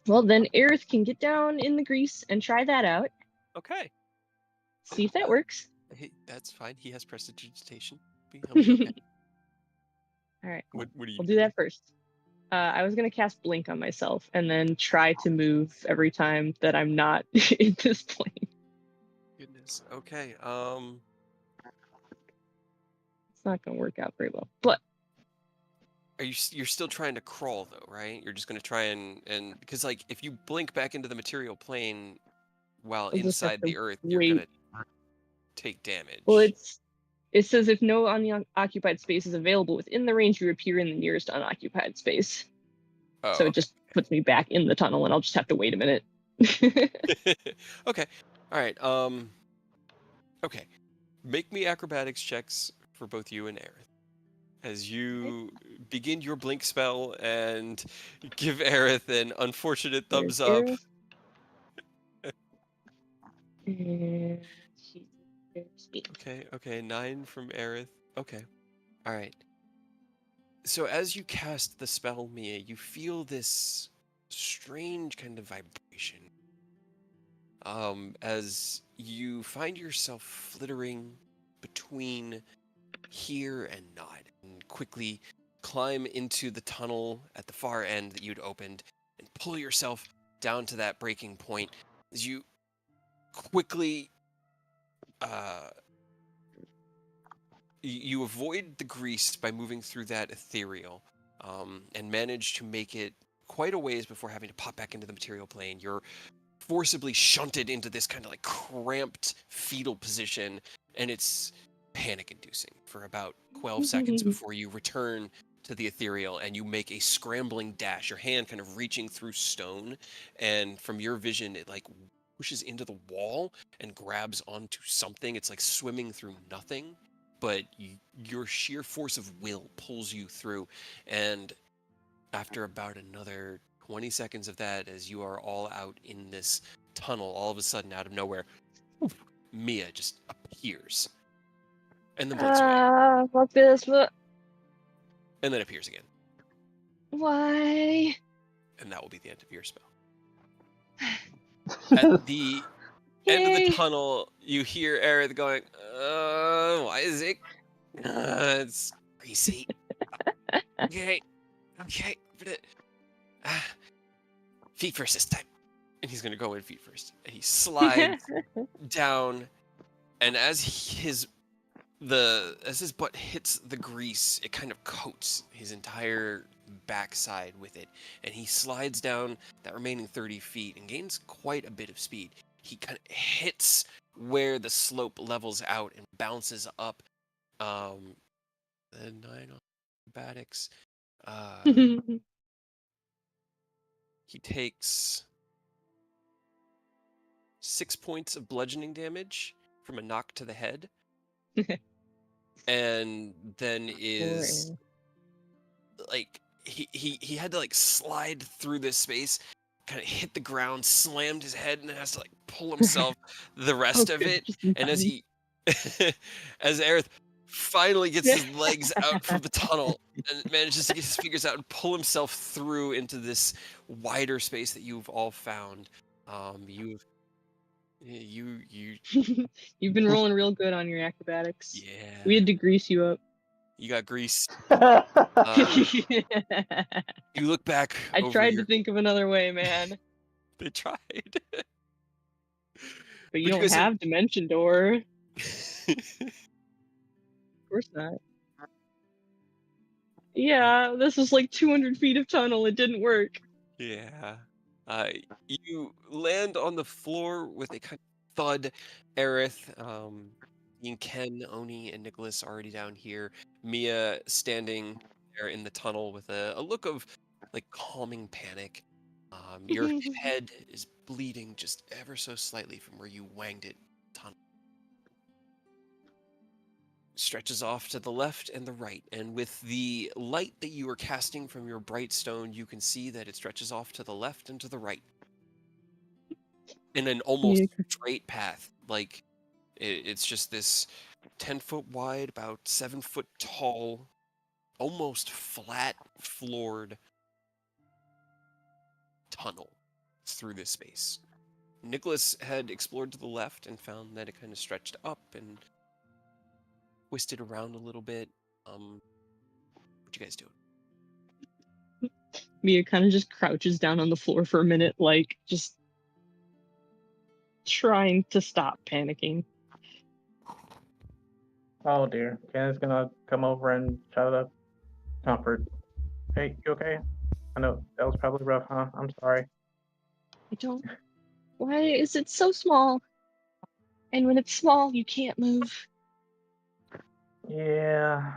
Well, then Aerith can get down in the grease and try that out. Okay. See if that works. Hey, that's fine. He has prestidigitation. He'll be okay. Alright, What are you we'll do that first. I was going to cast Blink on myself and then try to move every time that I'm not in this plane. Goodness. Okay. It's not going to work out very well. But you're still trying to crawl though, right? You're just going to try and because like if you blink back into the material plane while I'll just have inside to the earth, you're wait. going to take damage. Well, it says if no unoccupied space is available within the range, you appear in the nearest unoccupied space. Oh, So okay. it just puts me back in the tunnel, and I'll just have to wait a minute. Okay. All right. Okay. Make me acrobatics checks for both you and Aerith as you begin your blink spell and give Aerith an unfortunate thumbs There's up. Aerith. And there's me. Okay. 9 from Aerith. Okay. All right. So as you cast the spell, Mia, you feel this strange kind of vibration. As you find yourself flittering between here and not, and quickly climb into the tunnel at the far end that you'd opened, and pull yourself down to that breaking point. As you quickly, you avoid the grease by moving through that ethereal, and manage to make it quite a ways before having to pop back into the material plane. You're forcibly shunted into this kind of like cramped fetal position, and it's panic-inducing for about 12 seconds before you return to the ethereal and you make a scrambling dash, your hand kind of reaching through stone, and from your vision it like pushes into the wall and grabs onto something. It's like swimming through nothing, but your sheer force of will pulls you through. And after about another 20 seconds of that, as you are all out in this tunnel, all of a sudden, out of nowhere, Mia just appears. And then blinks away. Fuck this. What? And then appears again. Why? And that will be the end of your spell. At the end of the Yay. tunnel, you hear Aerith going, why is it? It's greasy. Okay. Feet first this time. And he's going to go in feet first. And he slides down, and as his butt hits the grease, it kind of coats his entire backside with it, and he slides down that remaining 30 feet and gains quite a bit of speed. He kind of hits where the slope levels out and bounces up. The 9 on acrobatics. He takes 6 points of bludgeoning damage from a knock to the head. And then is like he had to like slide through this space, kind of hit the ground, slammed his head, and then has to like pull himself the rest of it. And as he as Aerith finally gets his legs out from the tunnel and manages to get his fingers out and pull himself through into this wider space that you've all found. You You've been rolling real good on your acrobatics. yeah. We had to grease you up. You got grease. I You look back over tried your... to think of another way, man. They tried. But you you don't guys have Dimension Door. Of course not. Yeah, this was like 200 feet of tunnel. It didn't work. Yeah. You land on the floor with a kind of thud. Aerith, seeing Ken, Oni, and Nicholas already down here. Mia standing there in the tunnel with a look of like calming panic. Your head is bleeding just ever so slightly from where you wanged it. Tunnel stretches off to the left and the right, and with the light that you are casting from your bright stone, you can see that it stretches off to the left and to the right in an almost straight path. Like it's just this 10-foot wide, about 7-foot tall, almost flat floored tunnel through this space. Nicholas had explored to the left and found that it kind of stretched up and twisted around a little bit. What you guys doing? Mia kind of just crouches down on the floor for a minute, like just trying to stop panicking. Oh dear. Ken is gonna come over and try to comfort. Hey, you okay? I know that was probably rough, huh? I'm sorry. I don't. Why is it so small? And when it's small, you can't move. Yeah.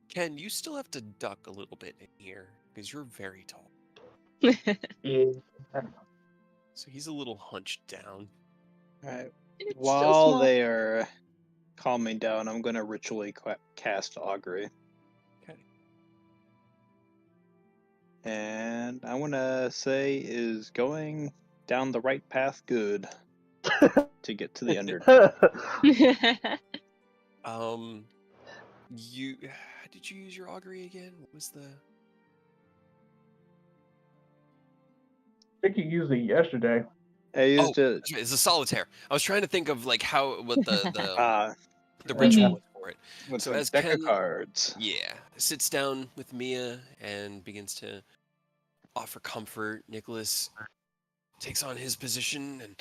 Ken, you still have to duck a little bit in here because you're very tall. Yeah. So he's a little hunched down. Alright. It's still While small. they are calming down, I'm gonna ritually cast Augury. Okay. And I wanna say, is going down the right path good to get to the UnderDark? You did you use your augury again? What was the... I think you used it yesterday. I used it. That's right, it's a solitaire. I was trying to think of like what the The ritual was for it. with So a as deck Ken, of cards. yeah, sits down with Mia and begins to offer comfort, Nicholas takes on his position and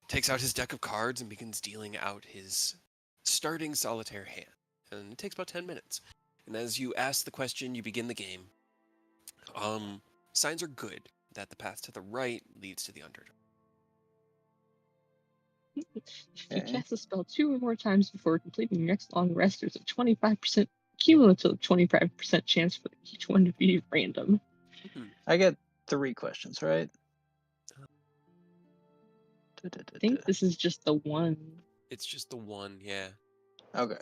takes out his deck of cards and begins dealing out his starting solitaire hand. And it takes about 10 minutes. And as you ask the question, you begin the game. Signs are good that the path to the right leads to the Underdark. If you cast the spell 2 or more times before completing your next long rest, there's a 25% cumulative 25% chance for each one to be random. I get 3 questions, right? I think this is just the one. It's just the one, yeah. Okay.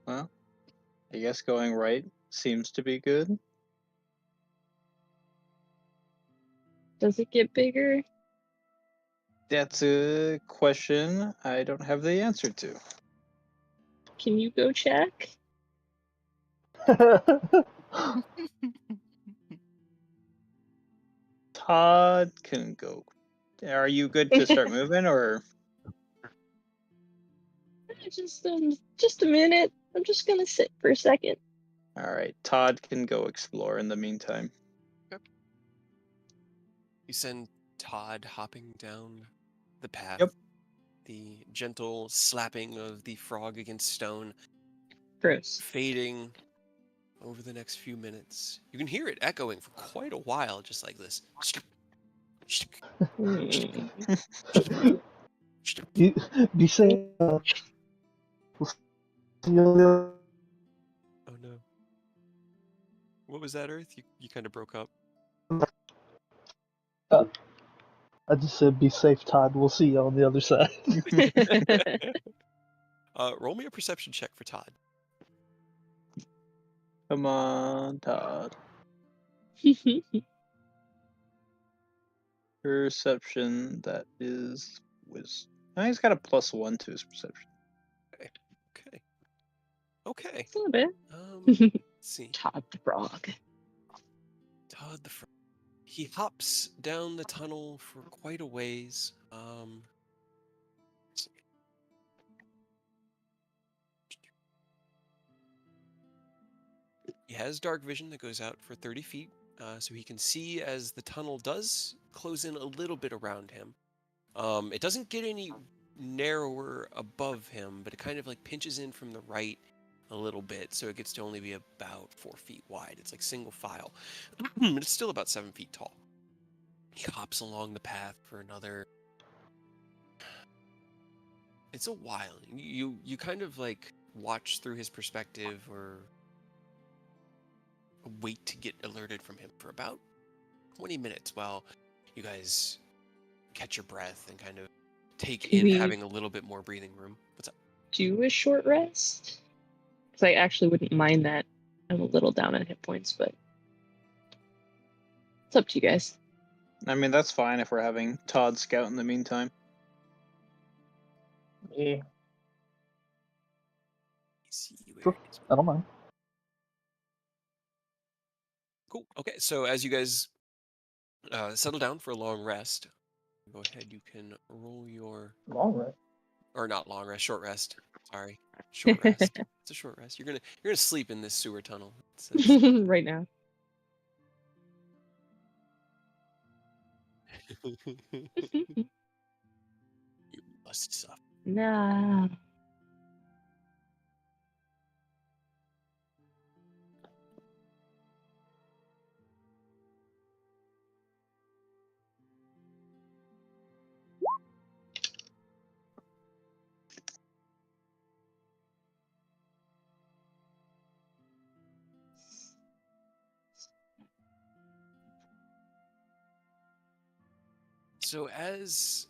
Well, I guess going right seems to be good. Does it get bigger? That's a question I don't have the answer to. Can you go check? Todd can go. Are you good to start moving, or? Just a minute. I'm just gonna sit for a second. All right, Todd can go explore in the meantime. Yep. You send Todd hopping down the path. Yep. The gentle slapping of the frog against stone Gross. fading over the next few minutes. You can hear it echoing for quite a while, just like this. You be safe. We'll see you. Oh no. What was that, Earth? You kind of broke up. I just said be safe, Todd. We'll see you on the other side. Roll me a perception check for Todd. Come on, Todd. Perception, that is He's got a +1 to his perception. Okay. A little bit. Let's see. Todd the Frog. Todd the Frog. He hops down the tunnel for quite a ways. Let's see. He has dark vision that goes out for 30 feet, so he can see as the tunnel does close in a little bit around him. It doesn't get any narrower above him, but it kind of like pinches in from the right a little bit, so it gets to only be about 4 feet wide. It's like single file, but it's still about 7 feet tall. He hops along the path for another. It's a while. You kind of like watch through his perspective or wait to get alerted from him for about 20 minutes while you guys catch your breath and kind of take in having a little bit more breathing room. What's up? Do a short rest? Because I actually wouldn't mind that. I'm a little down on hit points, but it's up to you guys. I mean, that's fine if we're having Todd scout in the meantime. Yeah. See where Sure. it is. I don't mind. Cool. Okay, so as you guys settle down for a long rest, go ahead. You can roll your Long rest. or not long rest, short rest. Sorry, short rest. It's a short rest. You're gonna sleep in this sewer tunnel. Right now. You must suffer. Nah. So as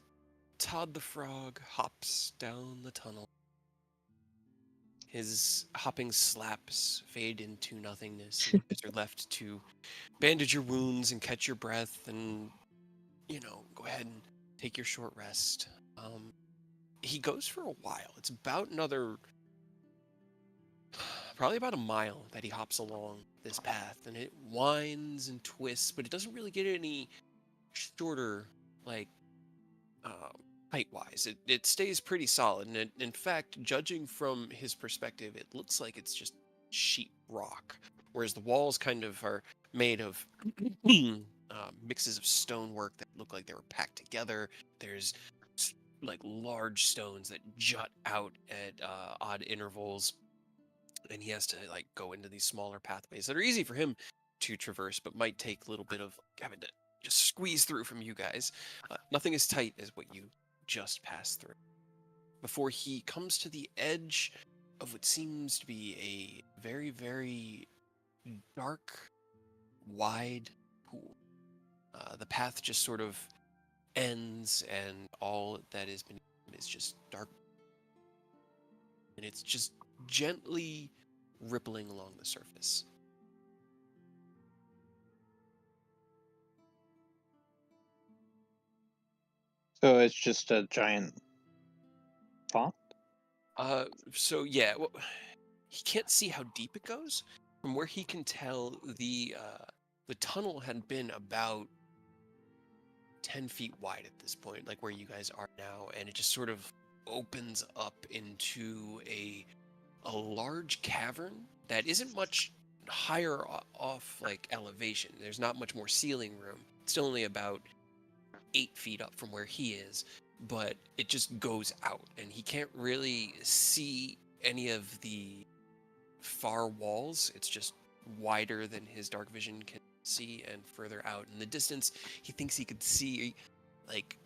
Todd the Frog hops down the tunnel, his hopping slaps fade into nothingness. And you guys are left to bandage your wounds and catch your breath and, go ahead and take your short rest. He goes for a while. It's about probably about a mile that he hops along this path, and it winds and twists, but it doesn't really get any shorter, like, height-wise. It stays pretty solid, and in fact, judging from his perspective, it looks like it's just sheet rock, whereas the walls kind of are made of mixes of stonework that look like they were packed together. There's like large stones that jut out at odd intervals, and he has to like go into these smaller pathways that are easy for him to traverse, but might take a little bit of having to just squeeze through from you guys. Nothing as tight as what you just passed through. Before he comes to the edge of what seems to be a very, very dark, wide pool. The path just sort of ends, and all that is beneath him is just dark. And it's just gently rippling along the surface. So it's just a giant font? So yeah, well, he can't see how deep it goes. From where he can tell, the tunnel had been about 10 feet wide at this point, like where you guys are now, and it just sort of opens up into a large cavern that isn't much higher off like elevation. There's not much more ceiling room. It's still only about 8 feet up from where he is, but it just goes out, and he can't really see any of the far walls. It's just wider than his dark vision can see, and further out in the distance he thinks he could see like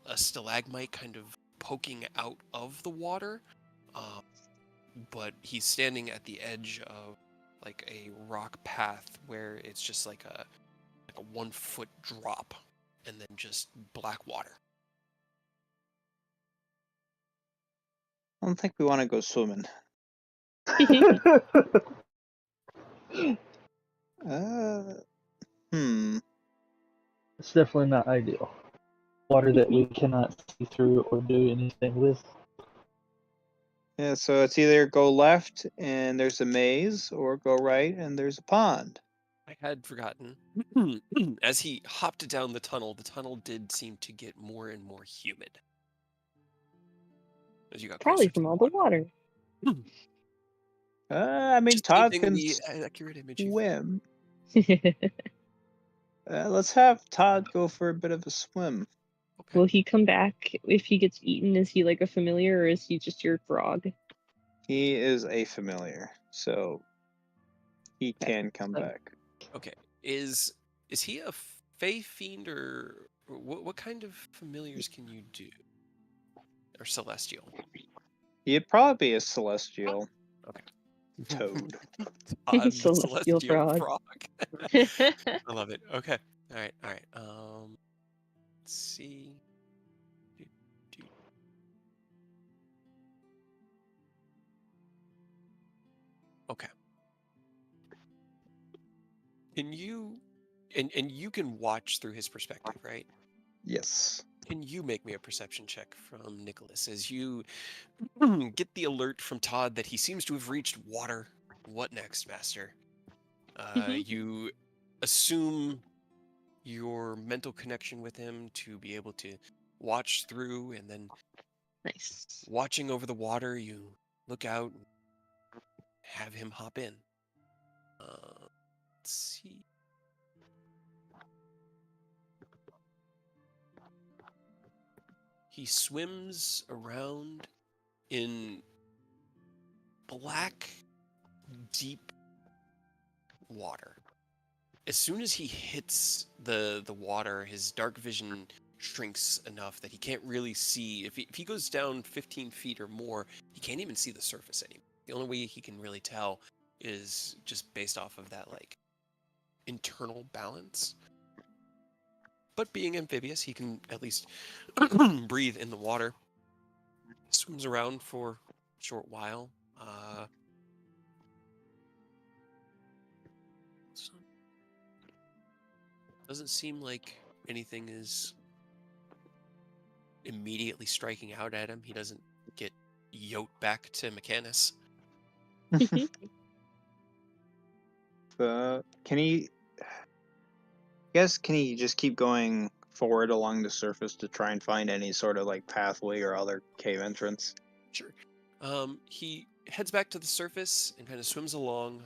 a stalagmite kind of poking out of the water, but he's standing at the edge of like a rock path where it's just like a 1 foot drop and then just black water. I don't think we want to go swimming. It's definitely not ideal. water that we cannot see through or do anything with. Yeah, so it's either go left and there's a maze, or go right and there's a pond. I had forgotten. As he hopped down the tunnel did seem to get more and more humid. As you got Probably closer to from all the water. I mean, Just Todd painting can the accurate image. swim. Let's have Todd go for a bit of a swim. Okay. Will he come back if he gets eaten? Is he like a familiar, or is he just your frog? He is a familiar, so he Okay, can come so- back. Okay. Is he a fey fiend or what kind of familiars can you do? Or celestial? He'd probably be a celestial Okay. toad. Todd, the Celestial frog. I love it. Okay. All right. Let's see. Okay. Can you and you can watch through his perspective, right? Yes. Can you make me a perception check from Nicholas as you get the alert from Todd that he seems to have reached water? What next, Master? You assume your mental connection with him to be able to watch through, and then Nice. watching over the water, you look out and have him hop in. Let's see. He swims around in black, deep water. As soon as he hits the water, his dark vision shrinks enough that he can't really see. If he goes down 15 feet or more, he can't even see the surface anymore. The only way he can really tell is just based off of that, like, internal balance. But being amphibious, he can at least breathe in the water. Swims around for a short while. Doesn't seem like anything is immediately striking out at him. He doesn't get yoked back to Mechanus. Can he? Can he just keep going forward along the surface to try and find any sort of like pathway or other cave entrance? Sure. He heads back to the surface and kind of swims along.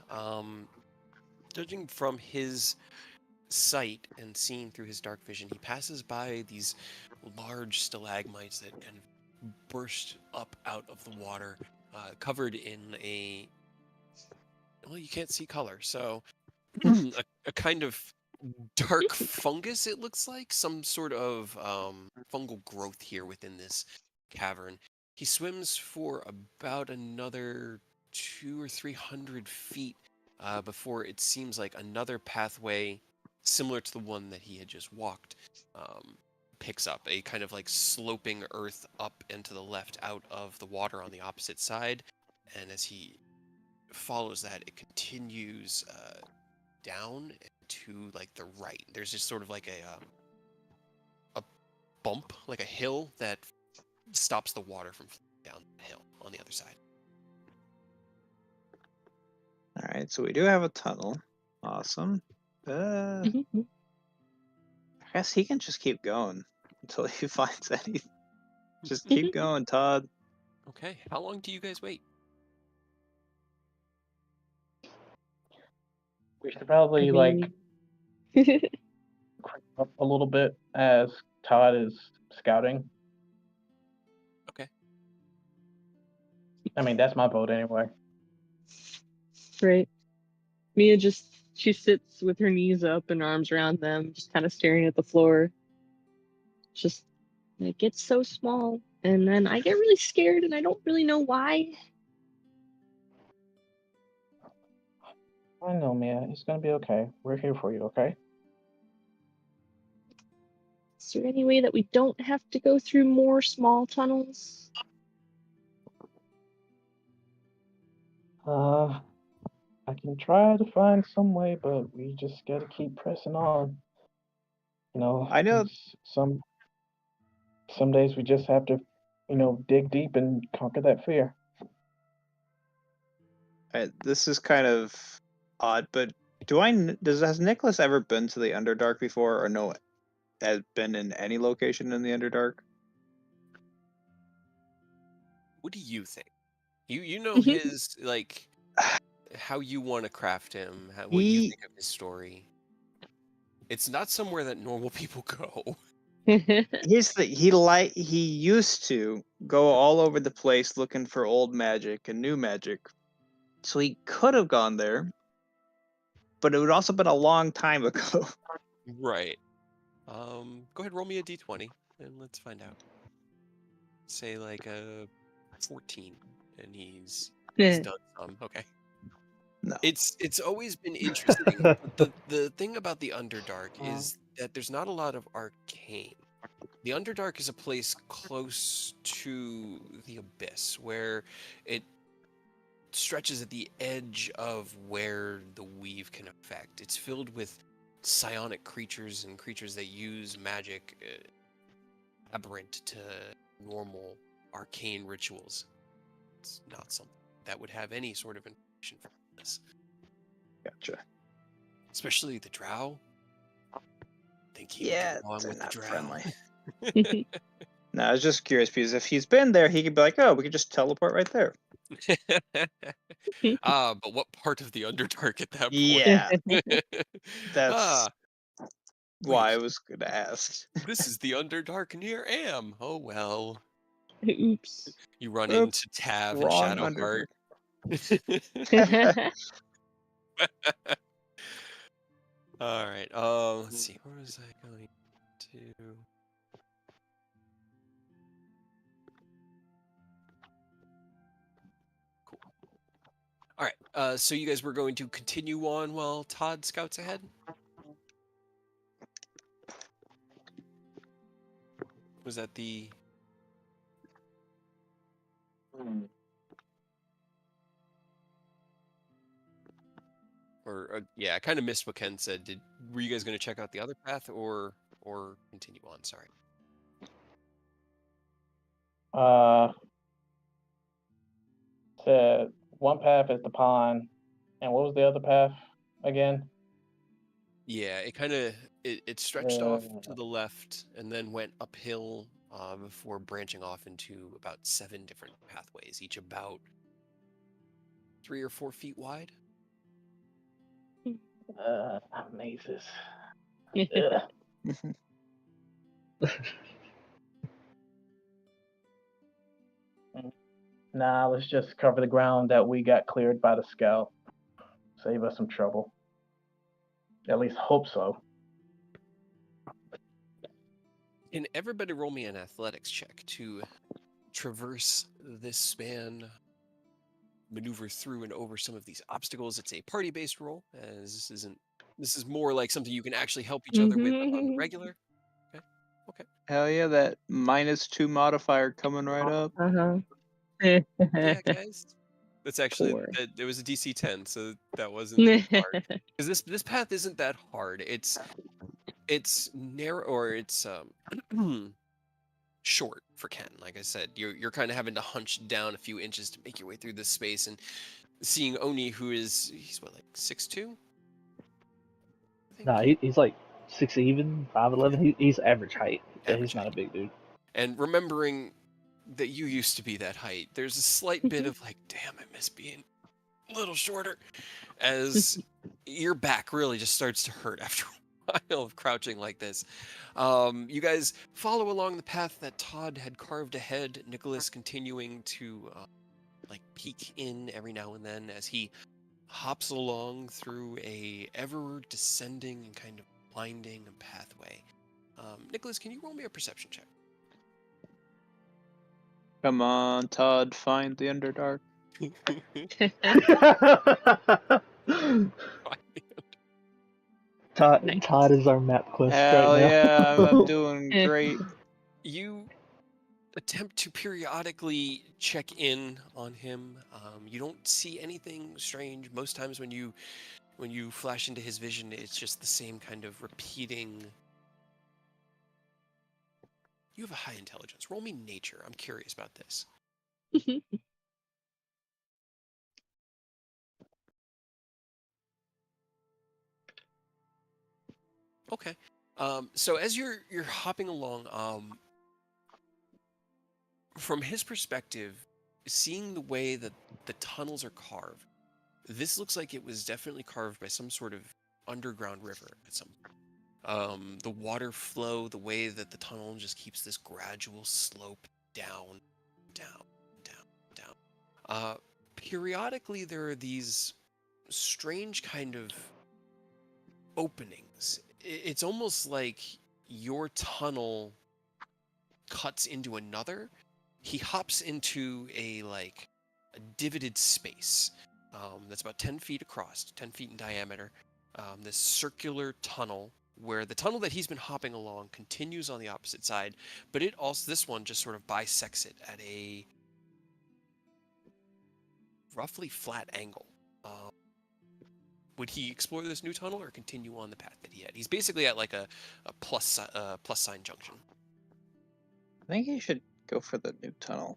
Judging from his sight and seeing through his dark vision, he passes by these large stalagmites that kind of burst up out of the water, covered in well, you can't see color, so a kind of dark fungus, it looks like. Some sort of fungal growth here within this cavern. He swims for about another 200 or 300 feet before it seems like another pathway similar to the one that he had just walked picks up, a kind of like sloping earth up and to the left out of the water on the opposite side. And as he follows that, it continues down to like the right. There's just sort of like a bump, like a hill that stops the water from flowing down the hill on the other side. All right, so we do have a tunnel. Awesome. I guess he can just keep going until he finds anything. Just keep going, Todd. Okay, how long do you guys wait? We should probably like crank up a little bit as Todd is scouting. Okay. I mean, that's my vote anyway. Right. Mia she sits with her knees up and arms around them, just kind of staring at the floor. Just, it gets so small. And then I get really scared and I don't really know why. I know, Mia. It's gonna be okay. We're here for you, okay? Is there any way that we don't have to go through more small tunnels? I can try to find some way, but we just gotta keep pressing on. You know, I know. some some days we just have to, dig deep and conquer that fear. This is kind of odd, but has Nicholas ever been to the Underdark before, or no, has been in any location in the Underdark? What do you think? You know Mhm. his like how you want to craft him, what you think of his story. It's not somewhere that normal people go. Here's the he used to go all over the place looking for old magic and new magic, so he could have gone there, but it would also been a long time ago. Right. Go ahead, roll me a d20 and let's find out. Say like a 14, and he's done some. Okay. No. It's always been interesting, but the thing about the Underdark is that there's not a lot of arcane. The Underdark is a place close to the abyss, where it stretches at the edge of where the weave can affect. It's filled with psionic creatures and creatures that use magic aberrant to normal arcane rituals. It's not something that would have any sort of information for this. Gotcha. Especially the drow. Think he would Yeah, get along they're with the not drow. friendly. No, I was just curious because if he's been there, he could be like, "Oh, we could just teleport right there." But what part of the Underdark at that point? Yeah, that's Ah, why I wait, was gonna ask. this is the Underdark near Am. Oh well. Oops. You run Oops, into Tav and wrong Shadowheart. Underdark. All right. Let's see. Where was I going to? Cool. All right. So you guys were going to continue on while Todd scouts ahead? Was that the? Or yeah, I kind of missed what Ken said. Were you guys going to check out the other path or continue on? Sorry. Said one path is the pond, and what was the other path again? Yeah, it kind of it stretched off to the left and then went uphill before branching off into about 7 different pathways, each about 3 or 4 feet wide. Mazes. Nah, let's just cover the ground that we got cleared by the scout. Save us some trouble. At least hope so. Can everybody roll me an athletics check to traverse this span, maneuver through and over some of these obstacles? It's a party-based roll, as this is more like something you can actually help each other with on the regular. Okay. Hell yeah, that -2 modifier coming right up. Yeah, guys. That's actually Four. it was a DC 10, so that wasn't hard. Because this path isn't that hard. It's narrow, or it's short for Ken. Like I said, you're kind of having to hunch down a few inches to make your way through this space, and seeing Oni, he's what, like 6'2"? I think. Nah, he's like 6 even, 5'11". He's average height. Yeah, Average he's not height. a big dude. And remembering that you used to be that height, there's a slight bit of like, damn, I miss being a little shorter, as your back really just starts to hurt after a while of crouching like this. You guys follow along the path that Todd had carved ahead, Nicholas continuing to like peek in every now and then as he hops along through a ever descending and kind of winding pathway. Nicholas, can you roll me a perception check? Come on, Todd, find the Underdark. Todd is our map quest Hell right now. yeah, I'm doing great. You attempt to periodically check in on him. You don't see anything strange. Most times when you flash into his vision, it's just the same kind of repeating You have a high intelligence. Roll me nature. I'm curious about this. Okay. So as you're hopping along, from his perspective, seeing the way that the tunnels are carved, this looks like it was definitely carved by some sort of underground river at some point. The water flow, the way that the tunnel just keeps this gradual slope down, down, down, down. Periodically, there are these strange kind of openings. It's almost like your tunnel cuts into another. He hops into a divoted space that's about 10 feet across, 10 feet in diameter. This circular tunnel where the tunnel that he's been hopping along continues on the opposite side, but this one just sort of bisects it at a roughly flat angle. Would he explore this new tunnel or continue on the path that he had? He's basically at like a plus sign junction. I think he should go for the new tunnel.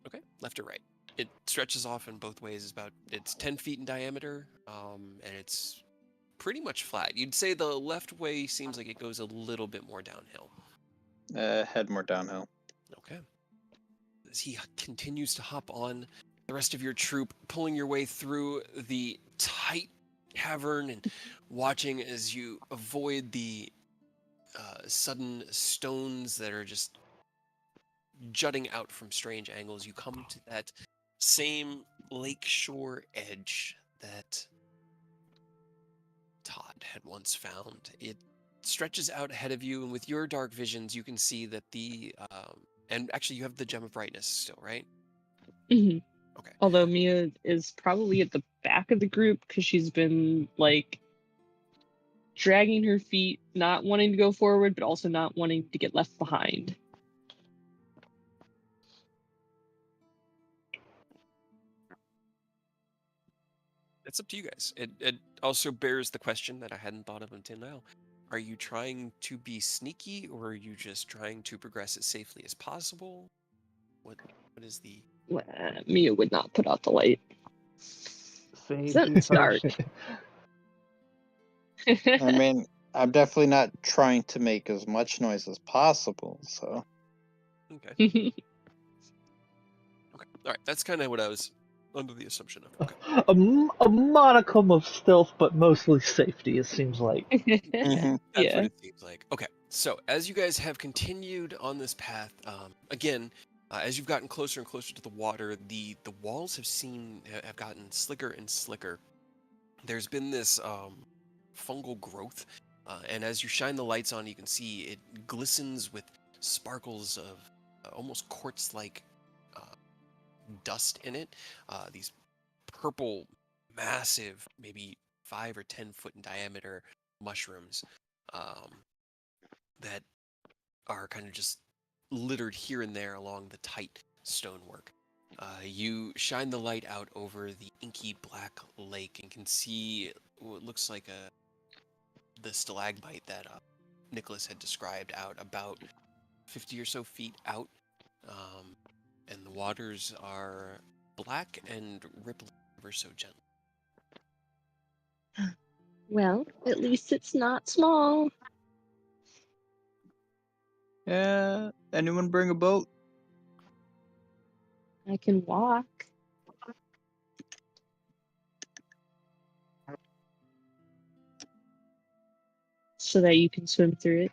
Okay, left or right? It stretches off in both ways. It's 10 feet in diameter, and it's pretty much flat. You'd say the left way seems like it goes a little bit more downhill. Head more downhill. Okay. As he continues to hop on, the rest of your troop pulling your way through the tight cavern and watching as you avoid the sudden stones that are just jutting out from strange angles. You come to that same lakeshore edge that Todd had once found. It stretches out ahead of you, and with your dark visions, you can see that and actually you have the gem of brightness still, right? Mhm. Okay. Although Mia is probably at the back of the group because she's been dragging her feet, not wanting to go forward, but also not wanting to get left behind. It's up to you guys. It also bears the question that I hadn't thought of until now. Are you trying to be sneaky, or are you just trying to progress as safely as possible? What is the... Mia would not put out the light. Safety Something's dark. first. I mean, I'm definitely not trying to make as much noise as possible, so. Okay. Okay. All right. That's kind of what I was under the assumption of. Okay. A modicum of stealth, but mostly safety, it seems like. Mhm. That's Yeah. what it seems like. Okay, so as you guys have continued on this path, again, as you've gotten closer and closer to the water, the walls have gotten slicker and slicker. There's been this fungal growth, and as you shine the lights on, you can see it glistens with sparkles of almost quartz-like dust in it. These purple, massive, maybe 5 or 10 foot in diameter mushrooms that are kind of just littered here and there along the tight stonework. You shine the light out over the inky black lake and can see what looks like the stalagmite that Nicholas had described out about 50 or so feet out. And the waters are black and rippling ever so gently. Well, at least it's not small. Yeah. Anyone bring a boat? I can walk. So that you can swim through it.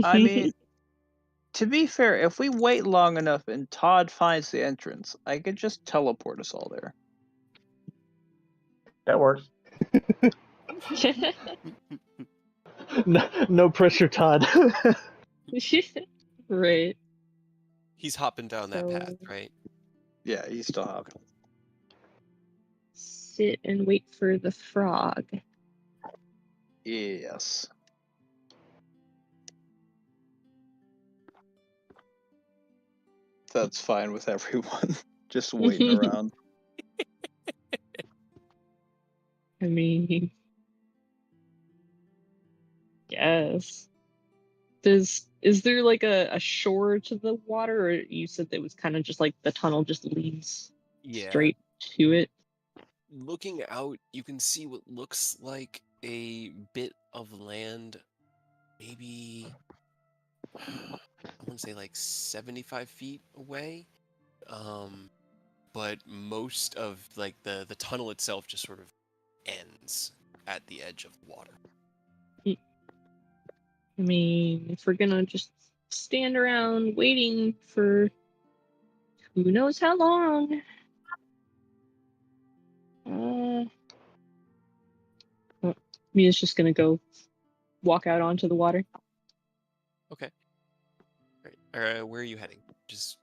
I mean, to be fair, if we wait long enough and Todd finds the entrance, I could just teleport us all there. That works. No pressure, Todd. Right. He's hopping down that path, So- right? Yeah, he's still hopping. Sit and wait for the frog. Yes. That's fine with everyone. Just waiting around. I mean, guess. Is there like a shore to the water, or you said that it was kind of just like the tunnel just leads Yeah. straight to it? Looking out, you can see what looks like a bit of land, maybe I want to say like 75 feet away. But most of like the tunnel itself just sort of ends at the edge of the water. I mean, if we're gonna just stand around waiting for who knows how long, well, Mia's just gonna go walk out onto the water. Okay. Right. Where are you heading? Just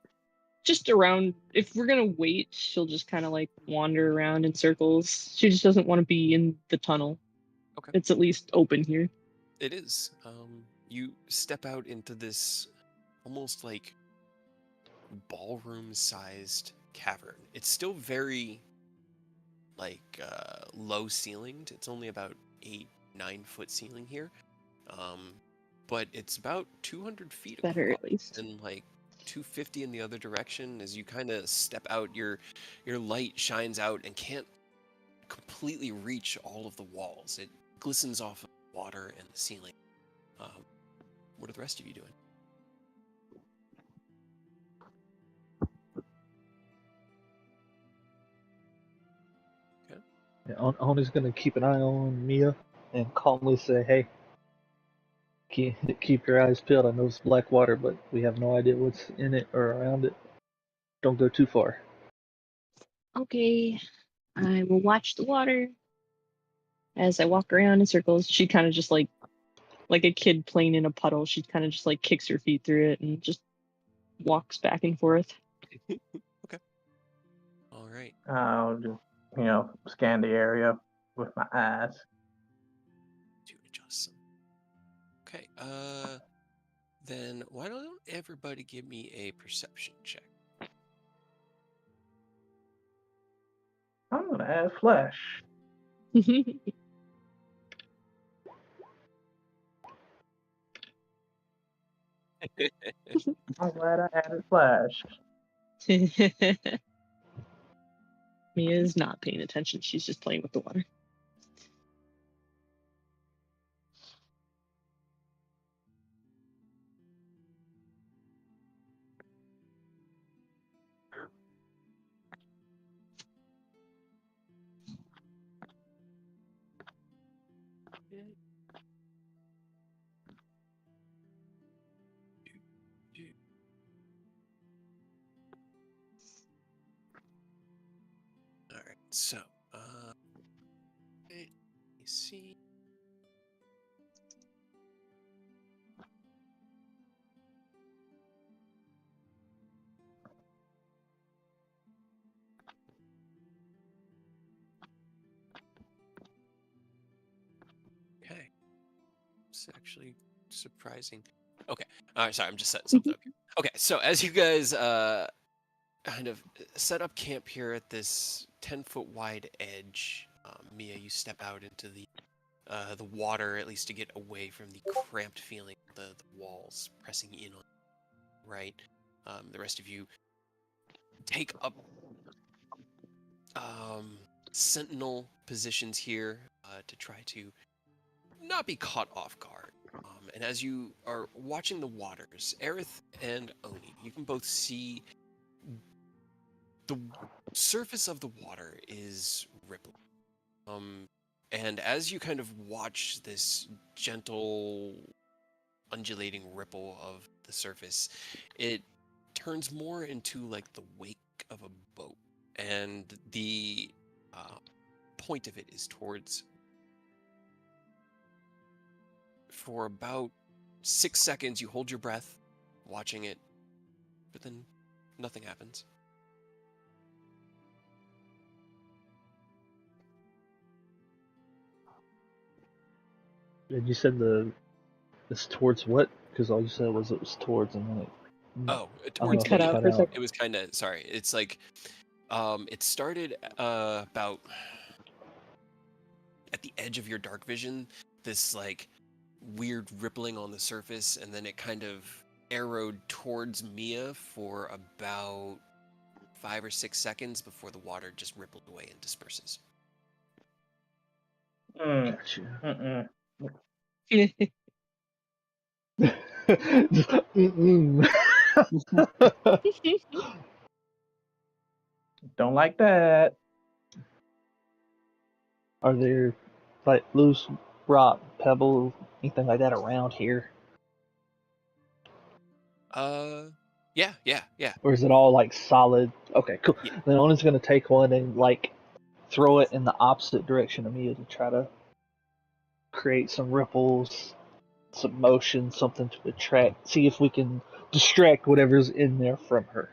around. If we're gonna wait, she'll just kind of like wander around in circles. She just doesn't want to be in the tunnel. Okay. It's at least open here. It is. You step out into this almost like ballroom-sized cavern. It's still very like low ceilinged. It's only about 8-9 foot ceiling here. But it's about 200 feet Better across at least. and like 250 in the other direction. As you kind of step out, your light shines out and can't completely reach all of the walls. It glistens off of the water and the ceiling. What are the rest of you doing? Yeah, Oni's gonna keep an eye on Mia and calmly say, "Hey, keep your eyes peeled. I know it's black water, but we have no idea what's in it or around it. Don't go too far." Okay, I will watch the water as I walk around in circles. She kind of just like a kid playing in a puddle. She kind of just like kicks her feet through it and just walks back and forth. Okay. All right. I'll just, scan the area with my eyes. To adjust some. Okay. Then why don't everybody give me a perception check? I'm gonna add flesh. I'm glad I added flesh. Mia's not paying attention. She's just playing with the water. All right. So, let me see. Okay. It's actually surprising. Okay. All right. Sorry, I'm just setting something up here. Okay. So as you guys kind of set up camp here at this 10-foot wide edge, Mia, you step out into the water, at least to get away from the cramped feeling of the walls pressing in on you, right? The rest of you take up sentinel positions here to try to not be caught off guard. And as you are watching the waters, Aerith and Oni, you can both see the surface of the water is rippling. And as you kind of watch this gentle, undulating ripple of the surface, it turns more into like the wake of a boat. And the point of it is towards, for about 6 seconds, you hold your breath, watching it, but then nothing happens. And you said it's towards what? Because all you said was it was towards, and then it. Oh, I don't towards know if cut it out cut for a out. second. It was kind of, sorry. It's like, it started about edge of your dark vision, this like weird rippling on the surface, and then it kind of arrowed towards Mia for about 5 or 6 seconds before the water just rippled away and disperses. Gotcha. Just, Don't like that. Are there like loose rock, pebbles, anything like that around here? Yeah. Or is it all like solid? Okay, cool. Yeah. Then I'm just gonna take one and like throw it in the opposite direction of me to try to create some ripples, some motion, something to attract. See if we can distract whatever's in there from her.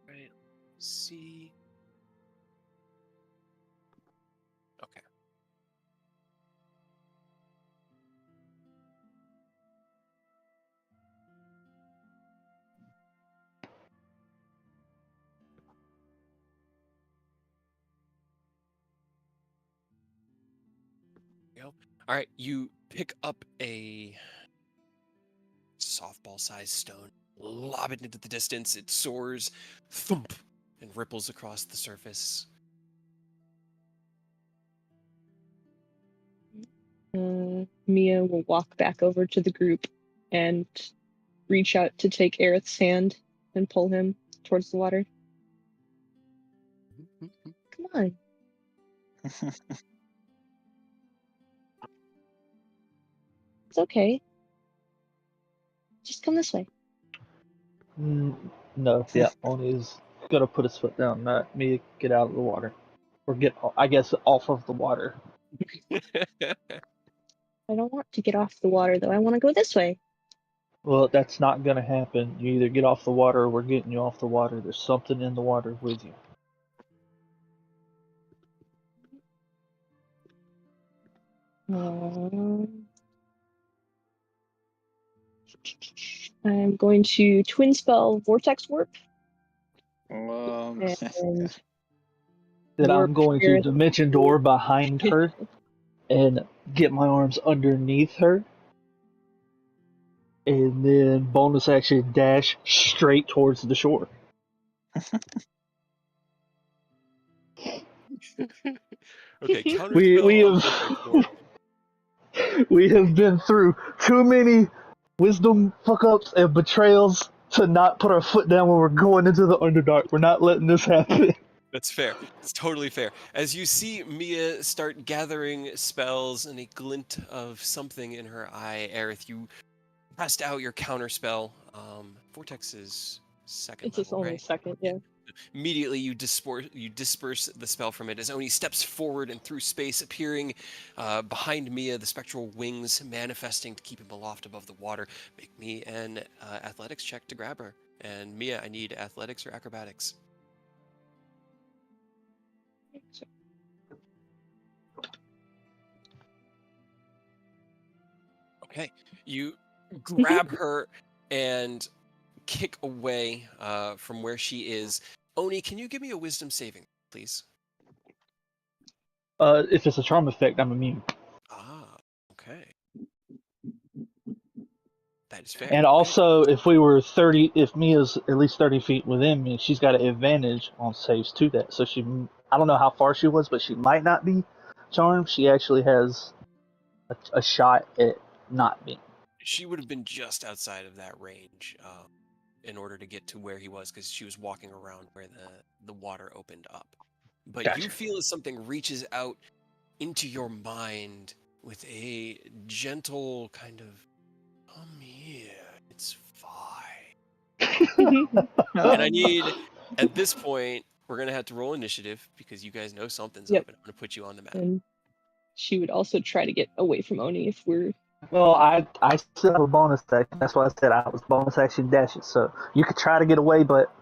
Right. See. Okay. Go. All right, you pick up a softball-sized stone, lob it into the distance. It soars, thump, and ripples across the surface. Mia will walk back over to the group and reach out to take Aerith's hand and pull him towards the water. Come on. It's okay. Just come this way. No, yeah, Oni's gonna put his foot down, not me get out of the water. Or get, I guess, off of the water. I don't want to get off the water, though. I want to go this way. Well, that's not gonna happen. You either get off the water or we're getting you off the water. There's something in the water with you. I'm going to twin spell Vortex Warp. Um, And Then warp I'm going to Aerith. dimension door behind her and get my arms underneath her. And then bonus action dash straight towards the shore. Okay, counter We spell on have Vortex Warp. we have been through too many wisdom fuck ups and betrayals to not put our foot down when we're going into the Underdark. We're not letting this happen. That's fair. It's totally fair. As you see Mia start gathering spells and a glint of something in her eye, Aerith, you cast out your counter spell. Vortex is second It's just level, only right? second, yeah. Immediately, you disperse the spell from it as Oni steps forward and through space, appearing behind Mia, the spectral wings manifesting to keep him aloft above the water. Make me an athletics check to grab her. And Mia, I need athletics or acrobatics. Okay, you grab her and kick away from where she is. Oni, can you give me a wisdom saving, please? If it's a charm effect, I'm immune. Ah, okay. That is fair. And also, if we were 30, if Mia's at least 30 feet within me, she's got an advantage on saves to that. So I don't know how far she was, but she might not be charmed. She actually has a shot at not being. She would have been just outside of that range in order to get to where he was, because she was walking around where the water opened up. But Gotcha. you feel as something reaches out into your mind with a gentle kind of, come here, it's fine. And I need, at this point, we're going to have to roll initiative because you guys know something's Yep. up and I'm going to put you on the map. And she would also try to get away from Oni if we're... Well, I still have a bonus action. That's why I said I was bonus action dashes. So you could try to get away, but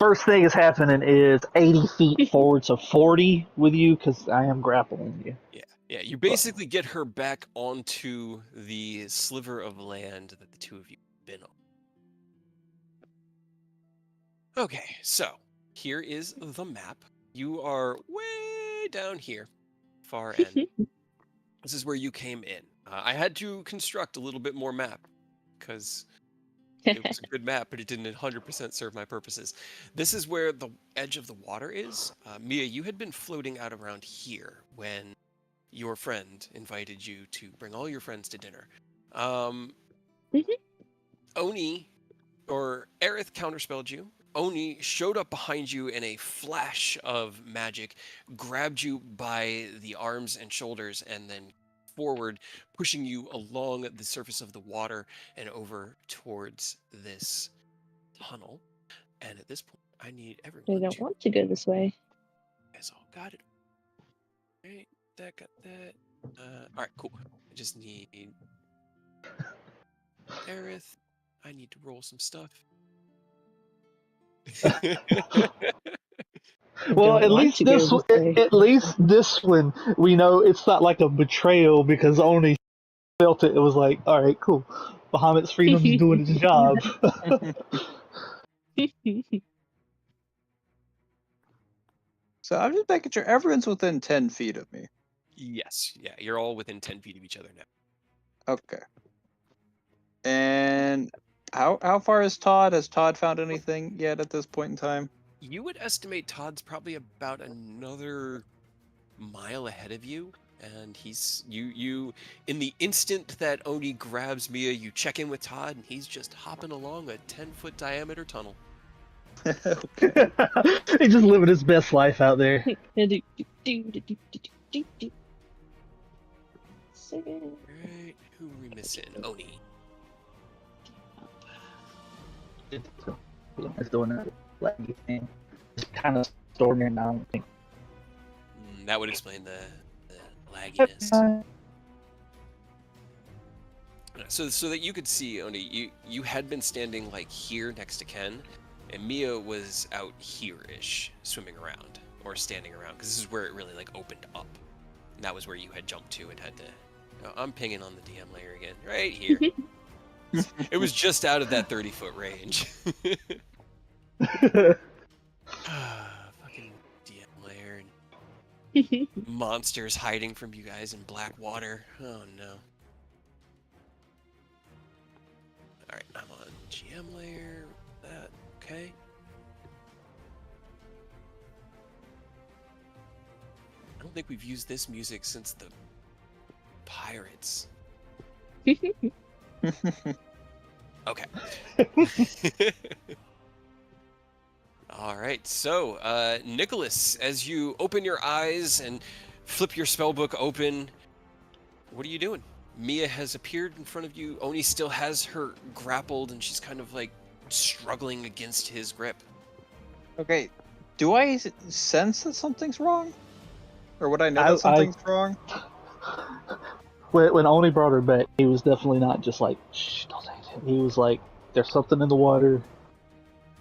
first thing is happening is 80 feet forward, so 40 with you because I am grappling you. Yeah. You basically get her back onto the sliver of land that the two of you have been on. Okay, so here is the map. You are way down here, far end. This is where you came in. I had to construct a little bit more map because it was a good map, but it didn't 100% serve my purposes. This is where the edge of the water is. Mia, you had been floating out around here when your friend invited you to bring all your friends to dinner. Oni, or Aerith, counterspelled you. Oni showed up behind you in a flash of magic, grabbed you by the arms and shoulders, and then forward, pushing you along the surface of the water and over towards this tunnel. And at this point, I need I everyone don't to. want to go this way. You guys all got it. Right, that got that. All right, cool. I just need Aerith. I need to roll some stuff. I Well, don't at want least to go this this way. at least this one we know it's not like a betrayal because Oni felt it. It was like, all right, cool. Bahamut's freedom's doing its job. So I'm just making sure everyone's within 10 feet of me. Yes, yeah, you're all within 10 feet of each other now. Okay. And how far is Todd? Has Todd found anything yet at this point in time? You would estimate Todd's probably about another mile ahead of you, and he's you in the instant that Oni grabs Mia, you check in with Todd, and he's just hopping along a 10-foot diameter tunnel. Okay. He's just living his best life out there. Right, who are we missing? Oni. It's doing a laggy thing. It's kind of storing it now. I think. That would explain the lagginess. So that you could see, Oni, you had been standing like here next to Ken, and Mia was out here-ish, swimming around or standing around, because this is where it really like opened up. And that was where you had jumped to and had to. Oh, I'm pinging on the DM layer again, right here. It was just out of that 30-foot range. Fucking DM layer and monsters hiding from you guys in black water. Oh no. Alright, I'm on GM layer. That okay. I don't think we've used this music since the Pirates. Okay. All right. So, Nicholas, as you open your eyes and flip your spellbook open, what are you doing? Mia has appeared in front of you. Oni still has her grappled, and she's kind of like struggling against his grip. Okay. Do I sense that something's wrong? Or would I know that something's wrong? When Oni brought her back, he was definitely not just like, shh, don't say it. He was like, there's something in the water.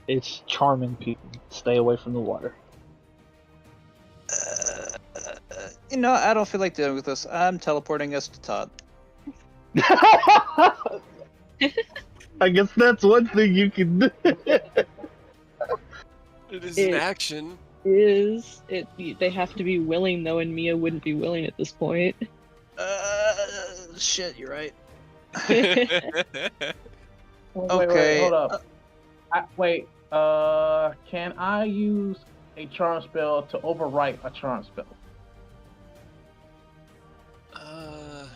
It's charming people. Stay away from the water. You know, I don't feel like dealing with this. I'm teleporting us to Todd. I guess that's one thing you can do. It is an action. They have to be willing though, and Mia wouldn't be willing at this point. Shit, you're right. Wait, hold up. Can I use a charm spell to overwrite a charm spell? I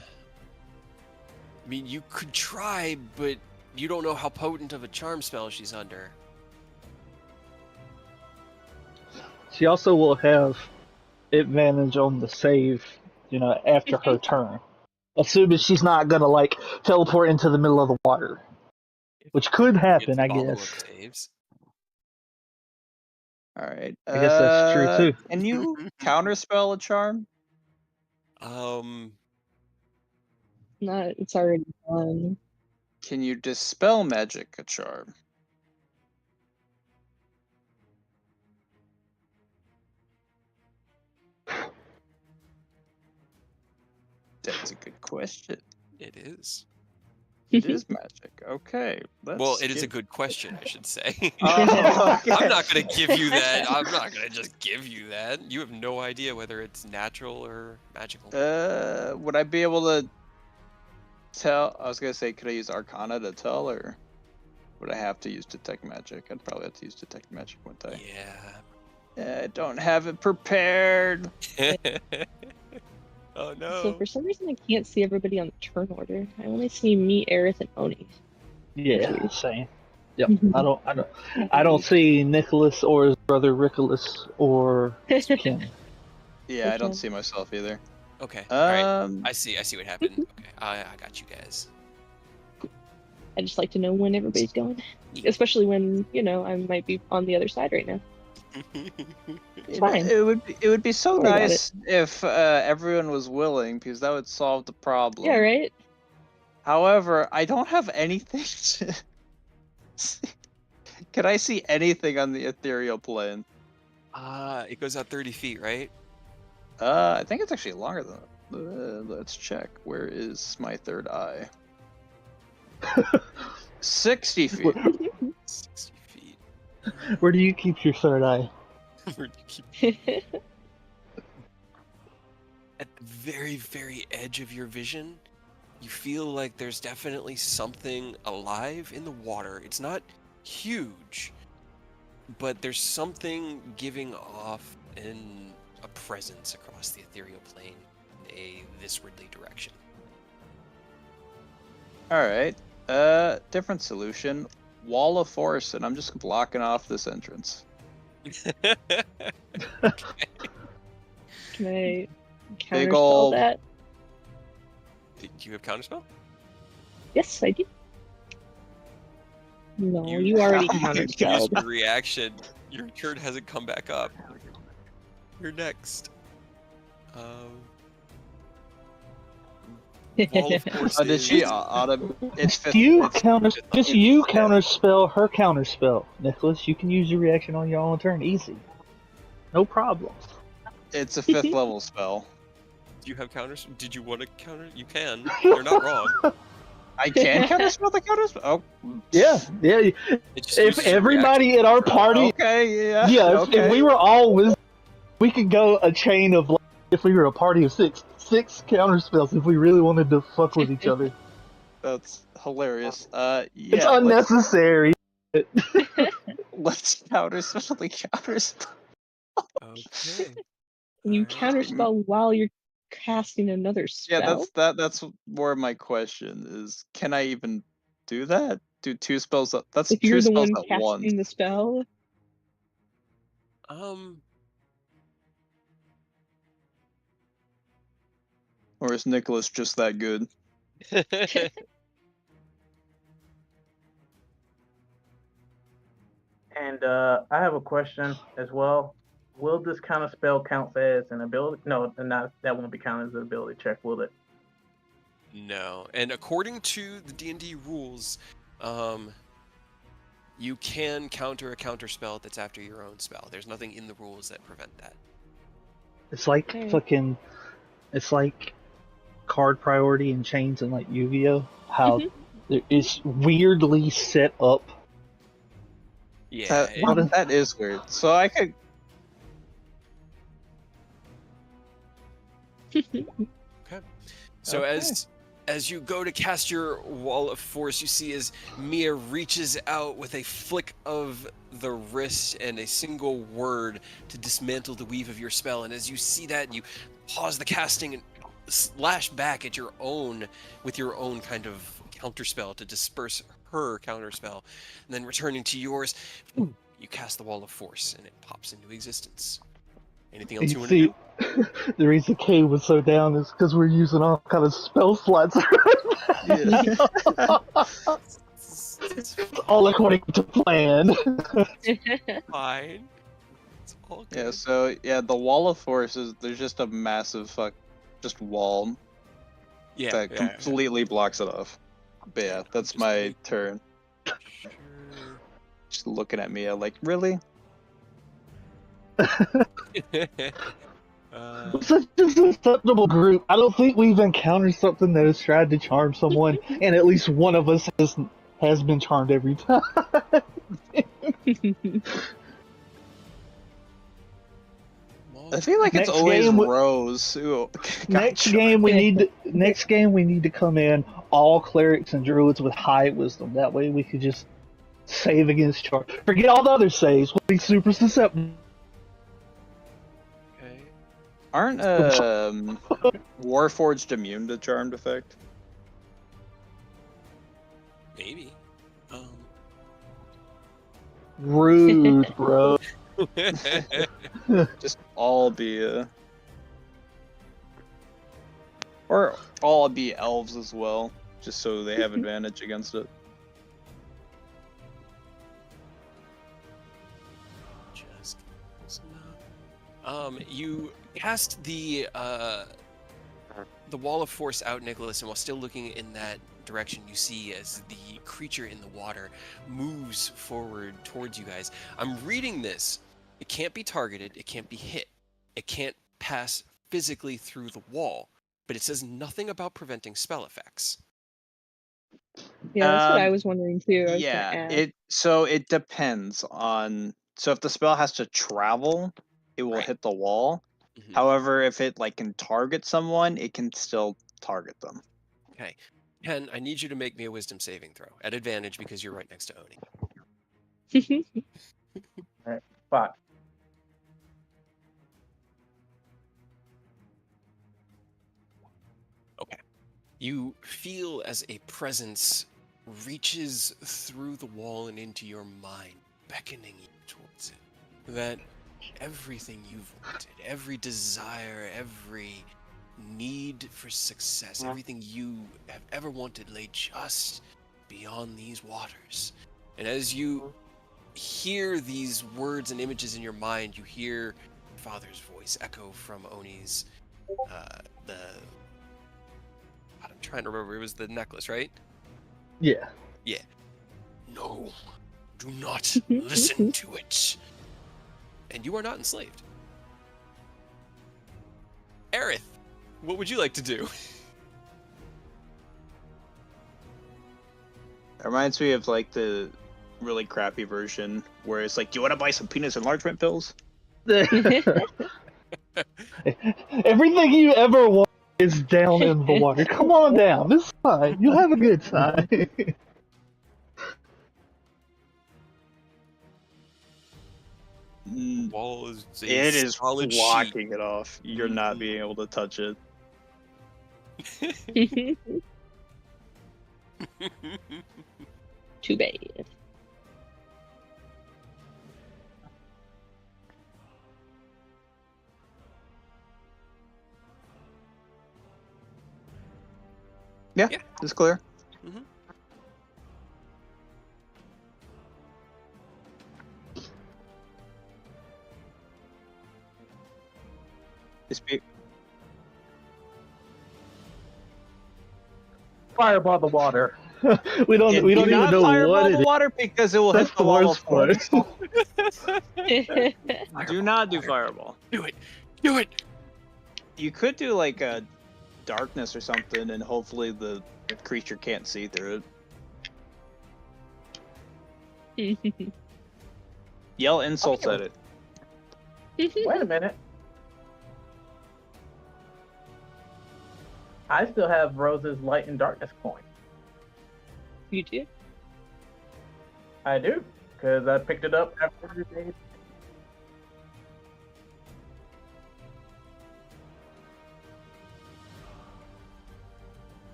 mean, you could try, but you don't know how potent of a charm spell she's under. She also will have advantage on the save, after her turn. Assuming she's not gonna like teleport into the middle of the water. Which could happen, I guess. Saves. Alright. I guess that's true too. Can you counterspell a charm? No, it's already done. Can you dispel magic a charm? That's a good question. It is. It is magic. Okay. Well, it is a good question, I should say. Oh, okay. I'm not going to give you that. I'm not going to just give you that. You have no idea whether it's natural or magical. Would I be able to tell? I was gonna say, could I use Arcana to tell, or would I have to use Detect Magic? I'd probably have to use Detect Magic, wouldn't I? Yeah. I don't have it prepared. Oh no. So for some reason I can't see everybody on the turn order. I only see me, Aerith, and Oni. Yeah, same. Yep. I don't see Nicholas or his brother Richolas or Kim. Yeah, I don't Okay. see myself either. Okay. All right. Um, I see what happened. Okay. I got you guys. I just like to know when everybody's going, especially when I might be on the other side right now. It's fine. it would be so Don't worry about nice if everyone was willing, because that would solve the problem. Yeah, right? However, I don't have anything to see. Can I see anything on the ethereal plane? It goes out 30 feet, right? I think it's actually longer than that. Let's check. Where is my third eye? 60 feet. 60 feet. Where do you keep your third eye? Where do you keep at the very, very edge of your vision, you feel like there's definitely something alive in the water. It's not huge, but there's something giving off a presence across the ethereal plane in a this-wardly direction. Alright. Different solution. Wall of force, and I'm just blocking off this entrance. Can I Big counterspell ol' that? Do you have counterspell? Yes, I do. No, You- you already Oh my You used counterspelled. your reaction. Your turn hasn't come back up. You're next. Wall of force Oh, did she is- auto? It's fifth. You it's- counterspell her counterspell, Nicholas. You can use your reaction on your own turn, easy. No problem. It's a 5th level spell. Do you have counters? Did you want to counter? You can. You're not wrong. I can counterspell the counterspell. Oh, Yeah. It just If uses your everybody reaction. in our party, okay, yeah. yeah, okay. if we were all with, we could go a chain of, like, if we were a party of six counterspells if we really wanted to fuck with each other. That's hilarious. It's Yeah. unnecessary. Let's counterspell the counterspell. Okay. You Alright. counterspell while you're casting another spell. Yeah, that's more of my question is, can I even do that? Do 2 spells at, that's if 2 you're the spells one at casting once. the spell. Or is Nicholas just that good? And I have a question as well. Will this kind of spell count as an ability? No, not that won't be counted as an ability check, will it? No, and according to the D&D rules, you can counter a counter spell that's after your own spell. There's nothing in the rules that prevent that. It's like Okay. it's like card priority and chains and like Yu-Gi-Oh! How it's weirdly set up. Yeah. That is weird. So I could. So Okay. as you go to cast your wall of force, you see as Mia reaches out with a flick of the wrist and a single word to dismantle the weave of your spell. And as you see that, you pause the casting and slash back at your own with your own kind of counterspell to disperse her counterspell. And then returning to yours, you cast the wall of force and it pops into existence. Anything else you want to See, do? the reason K was so down is because we're using all kind of spell slots. All according to plan. Fine. It's all good. Yeah. So yeah, the wall of force is there's just a massive just wall Yeah, that yeah, completely blocks it off. But yeah, that's Just my make turn. sure. Just looking at me, like, really? We're such a susceptible group. I don't think we've encountered something that has tried to charm someone, and at least one of us has been charmed every time. I feel like it's Next always game, Rose who got next charmed. game we need to come in all clerics and druids with high wisdom. That way we could just save against charm. Forget all the other saves. We'll be super susceptible. Okay. Aren't Warforged immune to charmed effect? Maybe. Rude, bro. Just all be or all be elves as well, just so they have advantage against it. Just you cast the wall of force out, Nicholas, and while still looking in that direction, you see as the creature in the water moves forward towards you guys. I'm reading this. It can't be targeted. It can't be hit. It can't pass physically through the wall. But it says nothing about preventing spell effects. Yeah, that's what I was wondering too. I was gonna add. It depends on. So if the spell has to travel, it will Right. hit the wall. Mhm. However, if it can target someone, it can still target them. Okay. Ken, I need you to make me a wisdom saving throw at advantage because you're right next to Oni. Alright, 5. You feel as a presence reaches through the wall and into your mind, beckoning you towards it. That everything you've wanted, every desire, every need for success, everything you have ever wanted lay just beyond these waters. And as you hear these words and images in your mind, you hear Father's voice echo from Oni's, I'm trying to remember, it was the necklace, right? Yeah. Yeah. No, do not listen to it. And you are not enslaved. Aerith, what would you like to do? It reminds me of like the really crappy version where it's like, "Do you want to buy some penis enlargement pills?" Everything you ever want is down in the water. Come on down. This is fine. You'll have a good time. Wall is It is solid blocking it off. You're not Mhm. being able to touch it. Too bad. Yeah, it's clear. Mhm. Fireball the water. we don't Do even not know fireball what the it is. water because it will That's hit the the wall of worst part. force. Do not do fireball. Do it. Do it. You could do like a darkness or something, and hopefully the creature can't see through it. Yell insults at it. Wait a minute. I still have Rose's light and darkness coin. You do? I do, because I picked it up after they.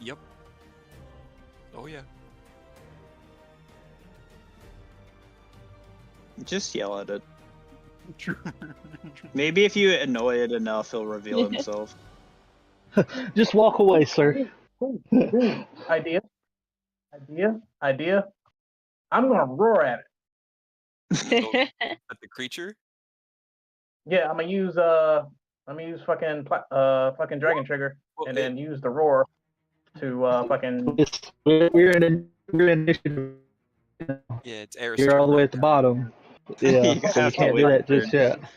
Yep. Oh yeah. Just yell at it. Maybe if you annoy it enough, he'll reveal himself. Just walk away, sir. Idea. I'm gonna roar at it. At the creature? Yeah, I'm gonna use fucking dragon trigger, Well, and then use the roar to fucking. We're in initiative. Yeah, it's Aerith's You're turn. all the way right at the now. bottom. Yeah, You so you have to can't wait do that your just turn. yet.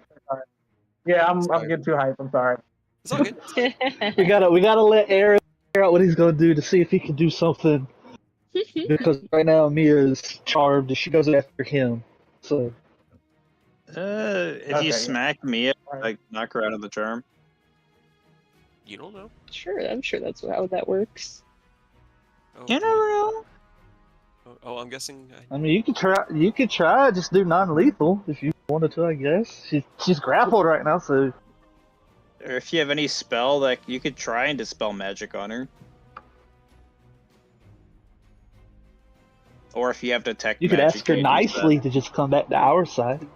Yeah, I'm Sorry. getting too hyped. I'm sorry. It's all good. We gotta let Aaron figure out what he's gonna do to see if he can do something. Because right now Mia is charmed and she goes after him. So If Okay, you yeah. smack Mia, Alright. like knock her out of the charm. You don't know. Sure, I'm sure that's how that works. Oh, You boy. never know. Oh, I'm guessing. I mean, you could try. You could try. Just do non-lethal if you wanted to. I guess she's grappled right now, so Or if you have any spell that you could try and dispel magic on her. Or if you have detect you could magic, ask her you could use that. nicely to just come back to our side.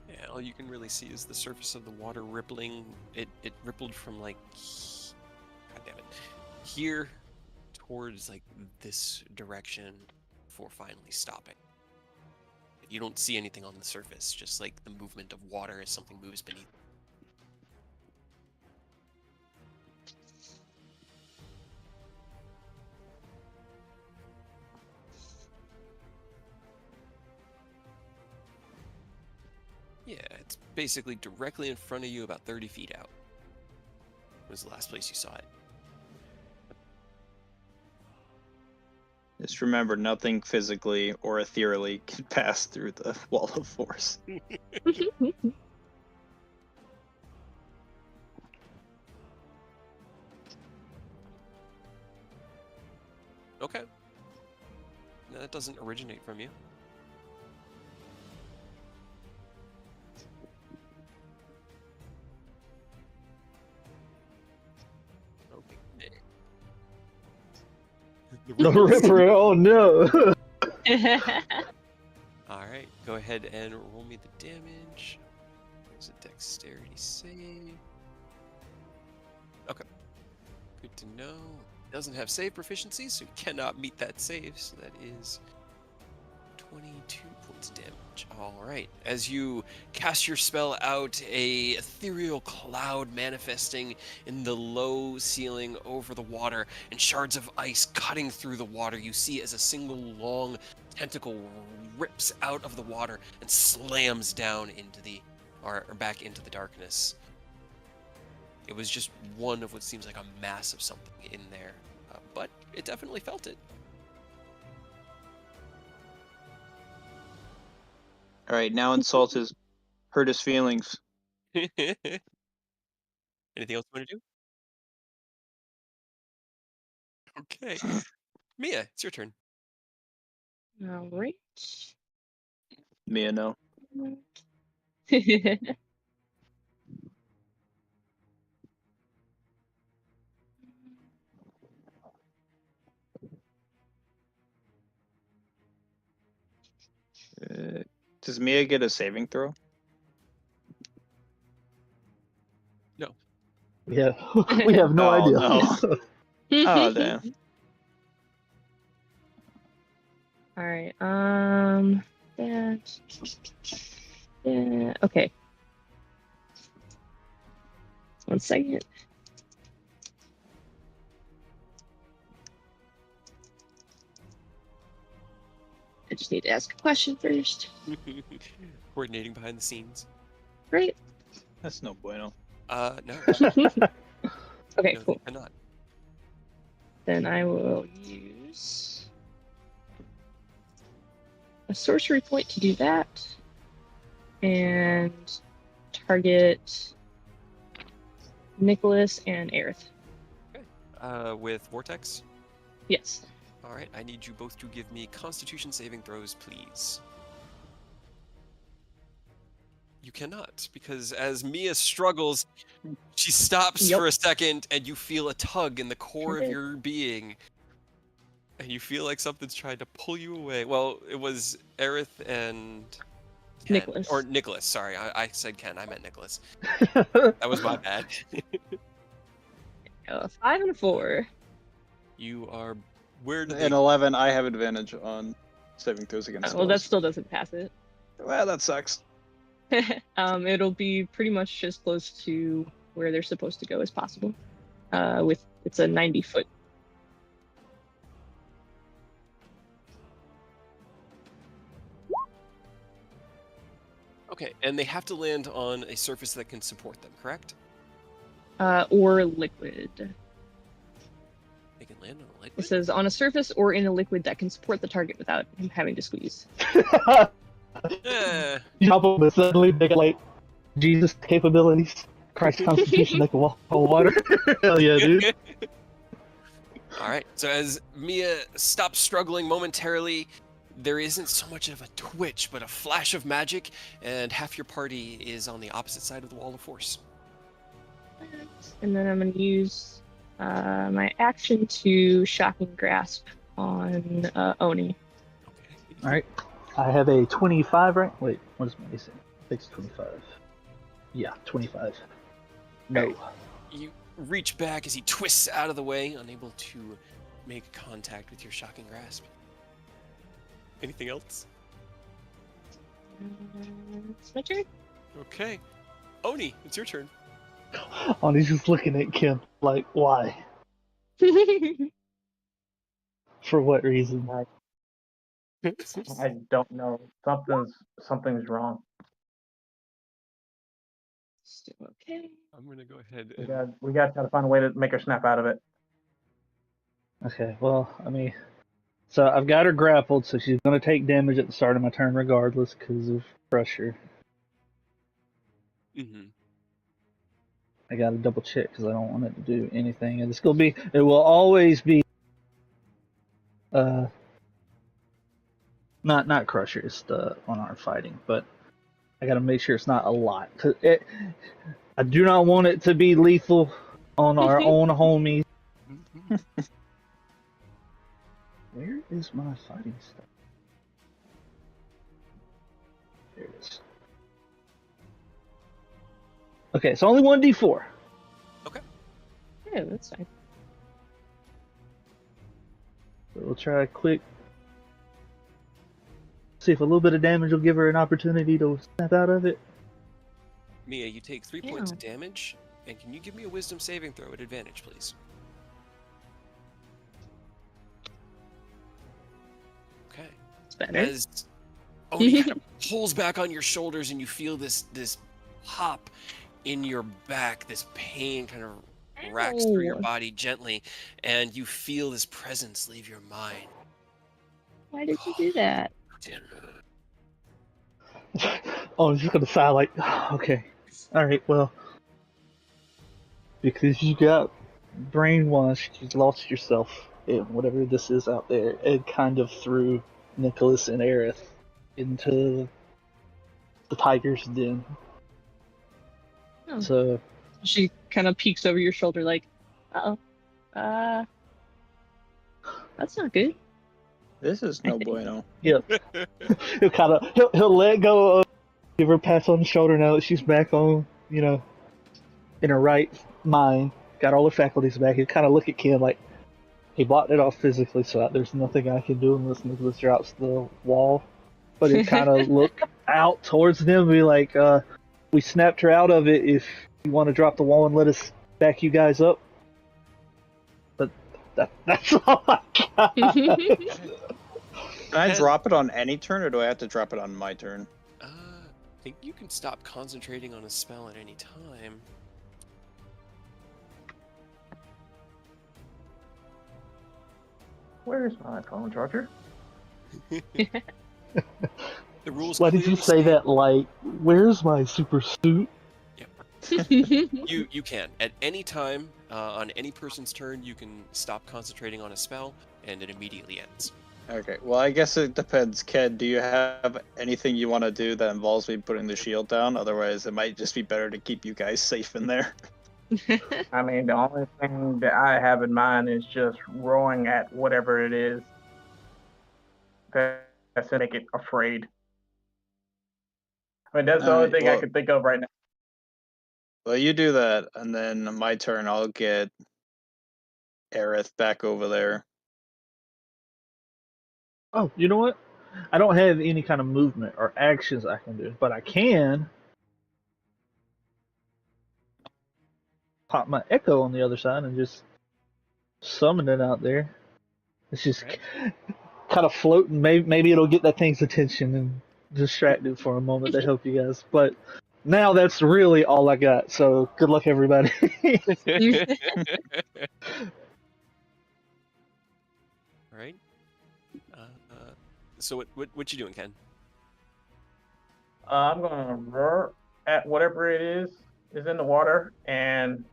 Yeah, all you can really see is the surface of the water rippling. It rippled from like, god damn it, here towards like this direction before finally stopping. You don't see anything on the surface, just like the movement of water as something moves beneath. Yeah, it's basically directly in front of you, about 30 feet out. Was the last place you saw it. Just remember, nothing physically or ethereally can pass through the wall of force. Okay. No, that doesn't originate from you. Okay. The Ripper. Oh no! Alright, go ahead and roll me the damage. There's a dexterity save. Okay. Good to know. Doesn't have save proficiency, so cannot meet that save, so that is 22 points of damage. Alright. As you cast your spell out, a ethereal cloud manifesting in the low ceiling over the water, and shards of ice cutting through the water, you see as a single long tentacle rips out of the water and slams down into the or back into the darkness. It was just one of what seems like a mass of something in there, but it definitely felt it. All right, now insult his, hurt his feelings. Anything else you want to do? Okay. Mia, it's your turn. All right. Mia, no. Does Mia get a saving throw? Yeah, we have no Oh, idea. no. Oh, damn. All right. That. Yeah. Okay. 1 second. I just need to ask a question first. Coordinating behind the scenes. Great. That's no bueno. No. Okay, No, cool. they cannot. Then I will use a sorcery point to do that. And target Nicholas and Aerith. With Vortex? Yes. Alright, I need you both to give me Constitution saving throws, please. You cannot, because as Mia struggles, she stops Yep. for a second, and you feel a tug in the core of Okay. your being. And you feel like something's trying to pull you away. Well, it was Aerith and Ken. Nicholas. Or Nicholas, sorry. I said Ken, I meant Nicholas. That was my bad. 5 and a 4. You are... Where did An they... 11, I have advantage on saving throws against Well, that spells. still doesn't pass it. Well, that sucks. It'll be pretty much just close to where they're supposed to go as possible. It's a 90-foot. Okay, and they have to land on a surface that can support them, correct? Or liquid. They can land on a It liquid? says on a surface or in a liquid that can support the target without him having to squeeze. Eh, You hop on, but suddenly they get like Jesus capabilities, Christ constitution, they can walk on water. Hell yeah, dude. All right, so as Mia stops struggling momentarily, there isn't so much of a twitch, but a flash of magic, and half your party is on the opposite side of the wall of force. And then I'm going to use my action to shocking grasp on Oni. Okay. All right, I have a 25, right? Wait, what is my AC? I think it's 25. Yeah, 25. No. You reach back as he twists out of the way, unable to make contact with your shocking grasp. Anything else? It's my turn. Okay. Oni, it's your turn. Oh, he's just looking at Kim like, why? For what reason? I don't know. Something's wrong. Still okay. I'm gonna go ahead We and got to try to find a way to make her snap out of it. Okay, well, I mean, so I've got her grappled, so she's going to take damage at the start of my turn regardless because of pressure. I got to double check because I don't want it to do anything. And it will always be, not crusher, it's the unarmed fighting, but I got to make sure it's not a lot. I do not want it to be lethal on our own homies. Where is my fighting stuff? There it is. Okay, it's only 1d4. Yeah, that's fine. So we'll try a quick. See if a little bit of damage will give her an opportunity to snap out of it. Mia, you take 3 points of damage, and can you give me a wisdom saving throw at advantage, please? Okay. It's better. As Oni kind of pulls back on your shoulders and you feel this pop in your back, this pain kind of racks through your body gently, and you feel this presence leave your mind. Why did you do that? Oh, I'm just gonna sigh like, okay, alright, well, because you got brainwashed, you lost yourself in whatever this is out there, and kind of threw Nicholas and Aerith into the tiger's den. Oh. So She kind of peeks over your shoulder like, uh-oh. That's not good. This is no bueno. yeah, he'll let go of, give her a pat on the shoulder now that she's back on, in her right mind, got all her faculties back. He'll kind of look at Kim like he blocked it off physically, so there's nothing I can do unless Nicholas drops the wall. But he'll kind of look out towards them and be like, we snapped her out of it if you want to drop the wall and let us back you guys up. But that's all I got. Can I drop it on any turn, or do I have to drop it on my turn? I think you can stop concentrating on a spell at any time. Where's my phone charger? The rules. Why did you say that like, where's my super suit? You can at any time on any person's turn you can stop concentrating on a spell and it immediately ends. Okay, well, I guess it depends. Ken, do you have anything you want to do that involves me putting the shield down? Otherwise, it might just be better to keep you guys safe in there. I mean, the only thing that I have in mind is just roaring at whatever it is that's to make it afraid. I mean, that's the only thing I can think of right now. Well, you do that, and then on my turn, I'll get Aerith back over there. Oh, you know what? I don't have any kind of movement or actions I can do, but I can pop my echo on the other side and just summon it out there. It's just Right. kind of floating. Maybe it'll get that thing's attention and distract it for a moment to help you guys. But now that's really all I got. So good luck, everybody. Right. So what you doing, Ken? I'm gonna roar at whatever it is in the water, and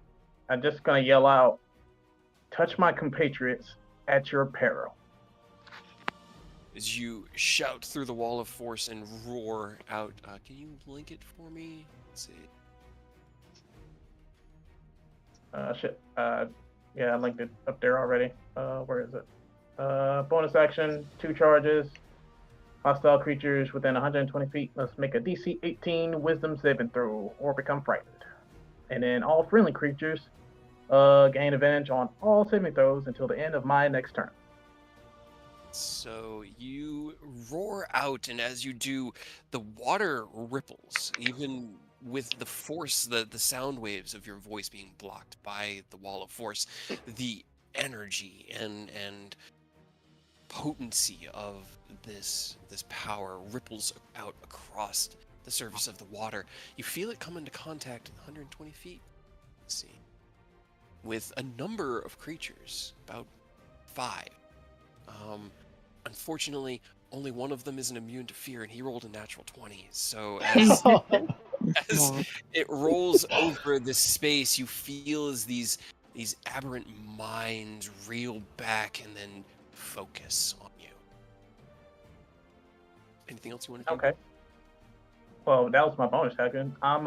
I'm just gonna yell out, "Touch my compatriots at your peril." As you shout through the wall of force and roar out, can you link it for me? Let's see. Shit. Yeah, I linked it up there already. Where is it? Bonus action, 2 charges. Hostile creatures within 120 feet must make a DC 18 Wisdom saving throw or become frightened. And then all friendly creatures gain advantage on all saving throws until the end of my next turn. So you roar out, and as you do, the water ripples, even with the force, the sound waves of your voice being blocked by the wall of force. The energy and potency of this power ripples out across the surface of the water. You feel it come into contact 120 feet. Let's see. With a number of creatures, about 5. Unfortunately, only one of them isn't immune to fear, and he rolled a natural 20. So as it rolls over this space, you feel as these aberrant minds reel back and then focus on you. Anything else you want to do? Okay. Well, that was my bonus action. I'm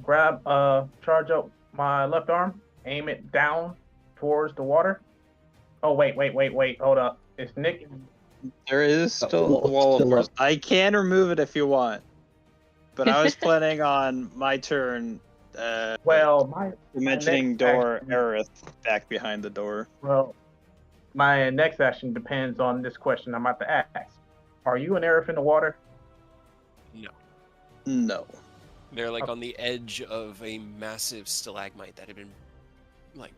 charge up my left arm, aim it down towards the water. Oh wait, hold up. It's Nick. There is still wall's the wall of still force. up. I can remove it if you want, but I was planning on my turn. Well, my Mentioning next door action- Aerith back behind the door. Well, my next action depends on this question I'm about to ask. Are you an Aerith in the water? No. No. They're like on the edge of a massive stalagmite that had been like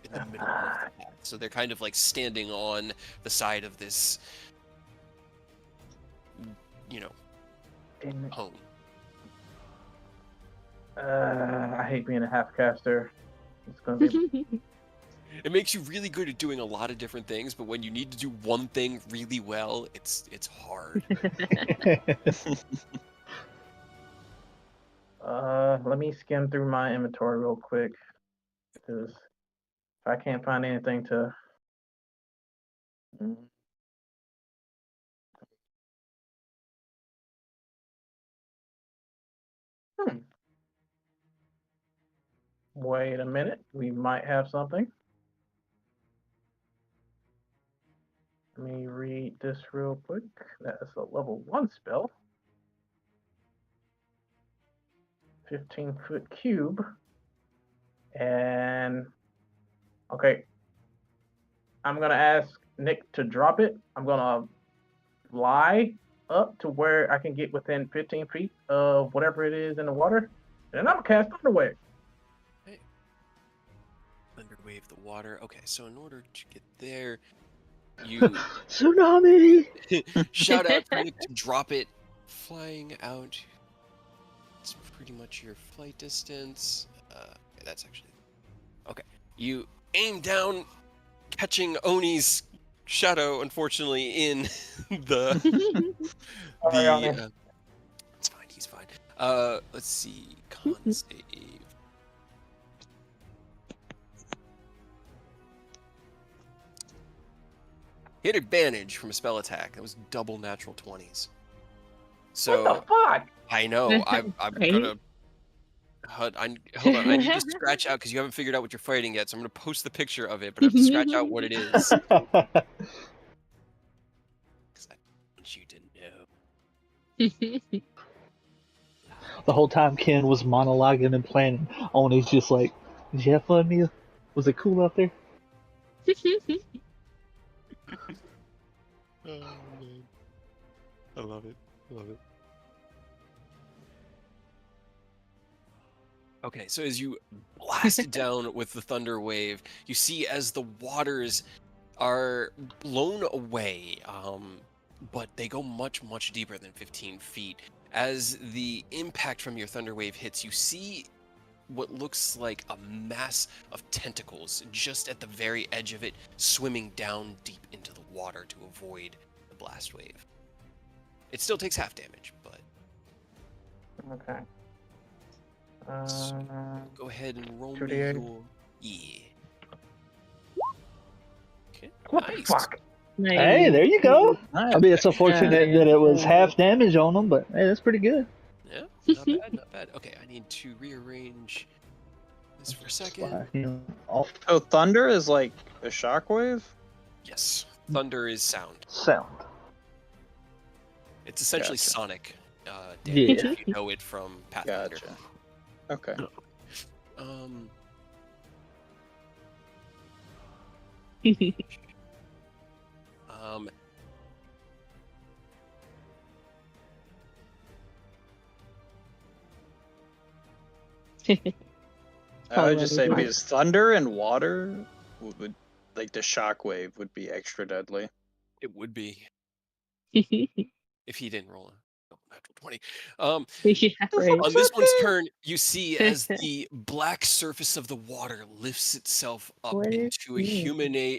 in the middle of the path. So they're kind of like standing on the side of this, Damn it. cone. I hate being a half caster. It's gonna be It makes you really good at doing a lot of different things, but when you need to do one thing really well, it's hard. let me skim through my inventory real quick. Because if I can't find anything to Wait a minute, we might have something. Let me read this real quick. That's a level 1 spell. 15-foot cube. And okay. I'm gonna ask Nick to drop it. I'm gonna fly up to where I can get within 15 feet of whatever it is in the water. And I'm gonna cast Thunderwave. Underwave the water. Okay, so in order to get there, you Tsunami! shout out for Nick to drop it, flying out. It's pretty much your flight distance. Okay, that's actually okay. You aim down, catching Oni's shadow. Unfortunately, in the Sorry, Oni. it's fine. He's fine. Let's see. Con save. Hit advantage from a spell attack. That was double natural 20s. So What the fuck? I know. I'm Right? gonna. Hold on. I need to scratch out because you haven't figured out what you're fighting yet. So I'm gonna post the picture of it, but I have to scratch out what it is because I want you to know. The whole time Ken was monologuing and planning, Oni's just like, "Did you have fun, Mia? Was it cool out there?" Oh man, I love it. I love it. Okay, so as you blast it down with the thunder wave, you see as the waters are blown away, but they go much, much deeper than 15 feet. As the impact from your thunder wave hits, you see what looks like a mass of tentacles just at the very edge of it, swimming down deep into the water to avoid the blast wave. It still takes half damage, but Okay. go ahead and roll me 2d8. your... Yeah. Okay, What the nice. fuck? Hey, there you go. I mean, it's unfortunate that it was half damage on them, but hey, that's pretty good. Yeah, not bad, not bad. Okay, I need to rearrange this for a second. Off So thunder is like a shockwave? Yes, thunder is sound. sound. It's essentially Gotcha. sonic Yeah. damage if you know it from Pathfinder. Gotcha. Okay. Um, I would just say Colorado. because thunder and water would like the shockwave would be extra deadly. it would be if he didn't roll a natural 20. Yeah, right. On this one's turn, you see as the black surface of the water lifts itself up What is into a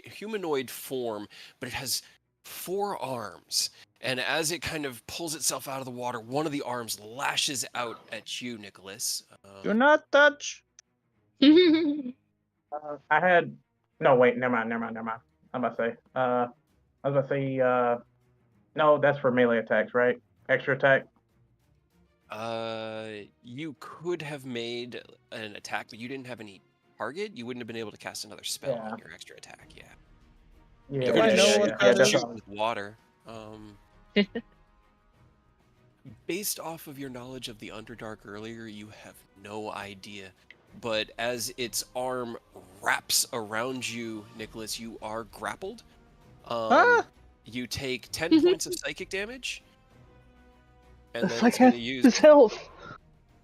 this? humanoid form, but it has 4 arms. And as it kind of pulls itself out of the water, one of the arms lashes out at you, Nicholas. Do not touch. I had no wait, never mind. I'm about to say. I was about to say. No, that's for melee attacks, right? Extra attack. You could have made an attack, but you didn't have any target. You wouldn't have been able to cast another spell Yeah. on your extra attack. Yeah. Yeah, You Do I could've know just what shoot- that just is? shoot with water. Based off of your knowledge of the Underdark earlier, you have no idea. But as its arm wraps around you, Nicholas, you are grappled. You take 10 points of psychic damage. And That's then like it's going half to use... his health.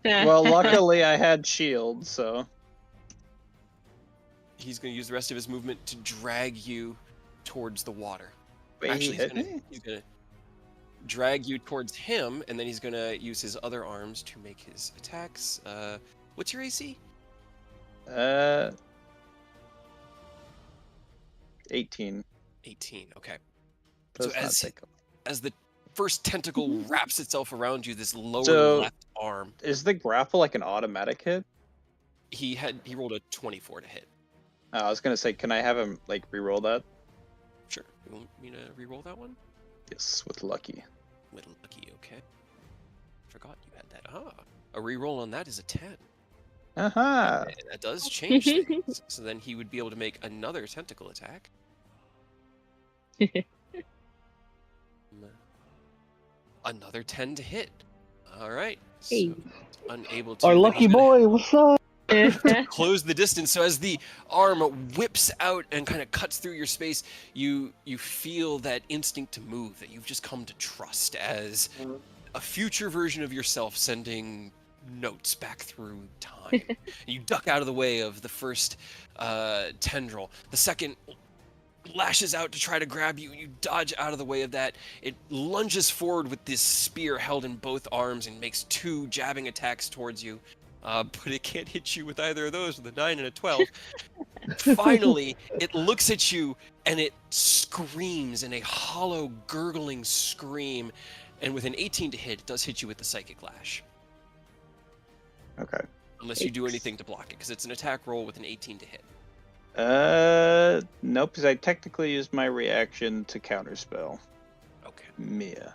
Well, luckily I had shield, so He's going to use the rest of his movement to drag you towards the water. wait, Actually, he hit me? he's gonna drag you towards him, and then he's gonna use his other arms to make his attacks. What's your AC? 18. 18. Okay. Does So not take as the first tentacle wraps itself around you, this lower So- left arm, Is the grapple like an automatic hit? he rolled a 24 to hit. I was gonna say, can I have him like re-roll that? Sure. You want me to re-roll that one? Yes, with lucky. With lucky, okay. Forgot you had that. A re-roll on that is a 10. Aha! That does change things. So then he would be able to make another tentacle attack. Another 10 to hit. All right. So Hey. unable to. Our then lucky he's gonna boy, what's up? close the distance. So as the arm whips out and kind of cuts through your space, you feel that instinct to move that you've just come to trust as a future version of yourself sending notes back through time. You duck out of the way of the first tendril. The second lashes out to try to grab you. You dodge out of the way of that. It lunges forward with this spear held in both arms and makes 2 jabbing attacks towards you. But it can't hit you with either of those with a 9 and a 12. Finally, it looks at you and it screams in a hollow, gurgling scream. And with an 18 to hit, it does hit you with the Psychic Lash. Okay. Unless you do anything to block it, because it's an attack roll with an 18 to hit. Nope, because I technically used my reaction to counterspell. Okay. Mia.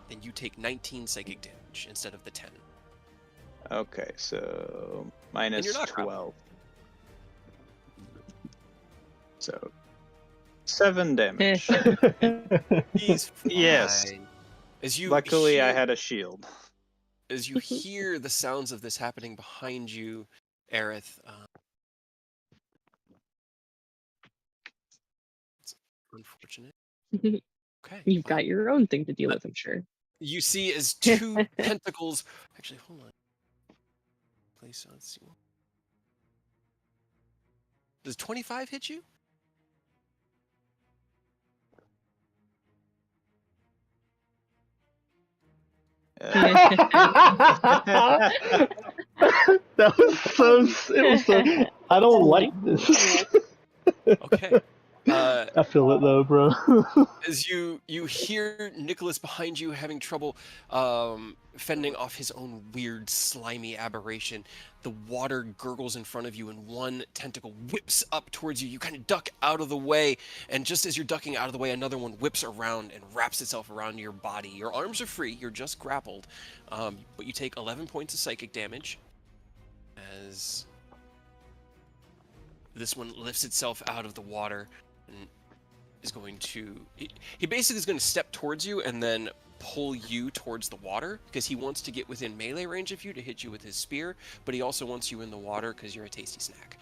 Then you take 19 psychic damage instead of the 10. Okay, so minus you're not 12. So 7 damage. He's fine. Yes. As you Luckily, I hear- had a shield. As you hear the sounds of this happening behind you, Aerith, it's unfortunate. Okay. You've got your own thing to deal with, I'm sure. You see as 2 tentacles. Actually, hold on. exactly. So let's see. Does 25 hit you? That was so. It was so. I don't like this. Okay. I feel it though, bro. As you hear Nicholas behind you having trouble fending off his own weird slimy aberration, the water gurgles in front of you and one tentacle whips up towards you. You kind of duck out of the way, and just as you're ducking out of the way, another one whips around and wraps itself around your body. Your arms are free, you're just grappled, but you take 11 points of psychic damage as this one lifts itself out of the water and is going to... He basically is going to step towards you and then pull you towards the water because he wants to get within melee range of you to hit you with his spear, but he also wants you in the water because you're a tasty snack.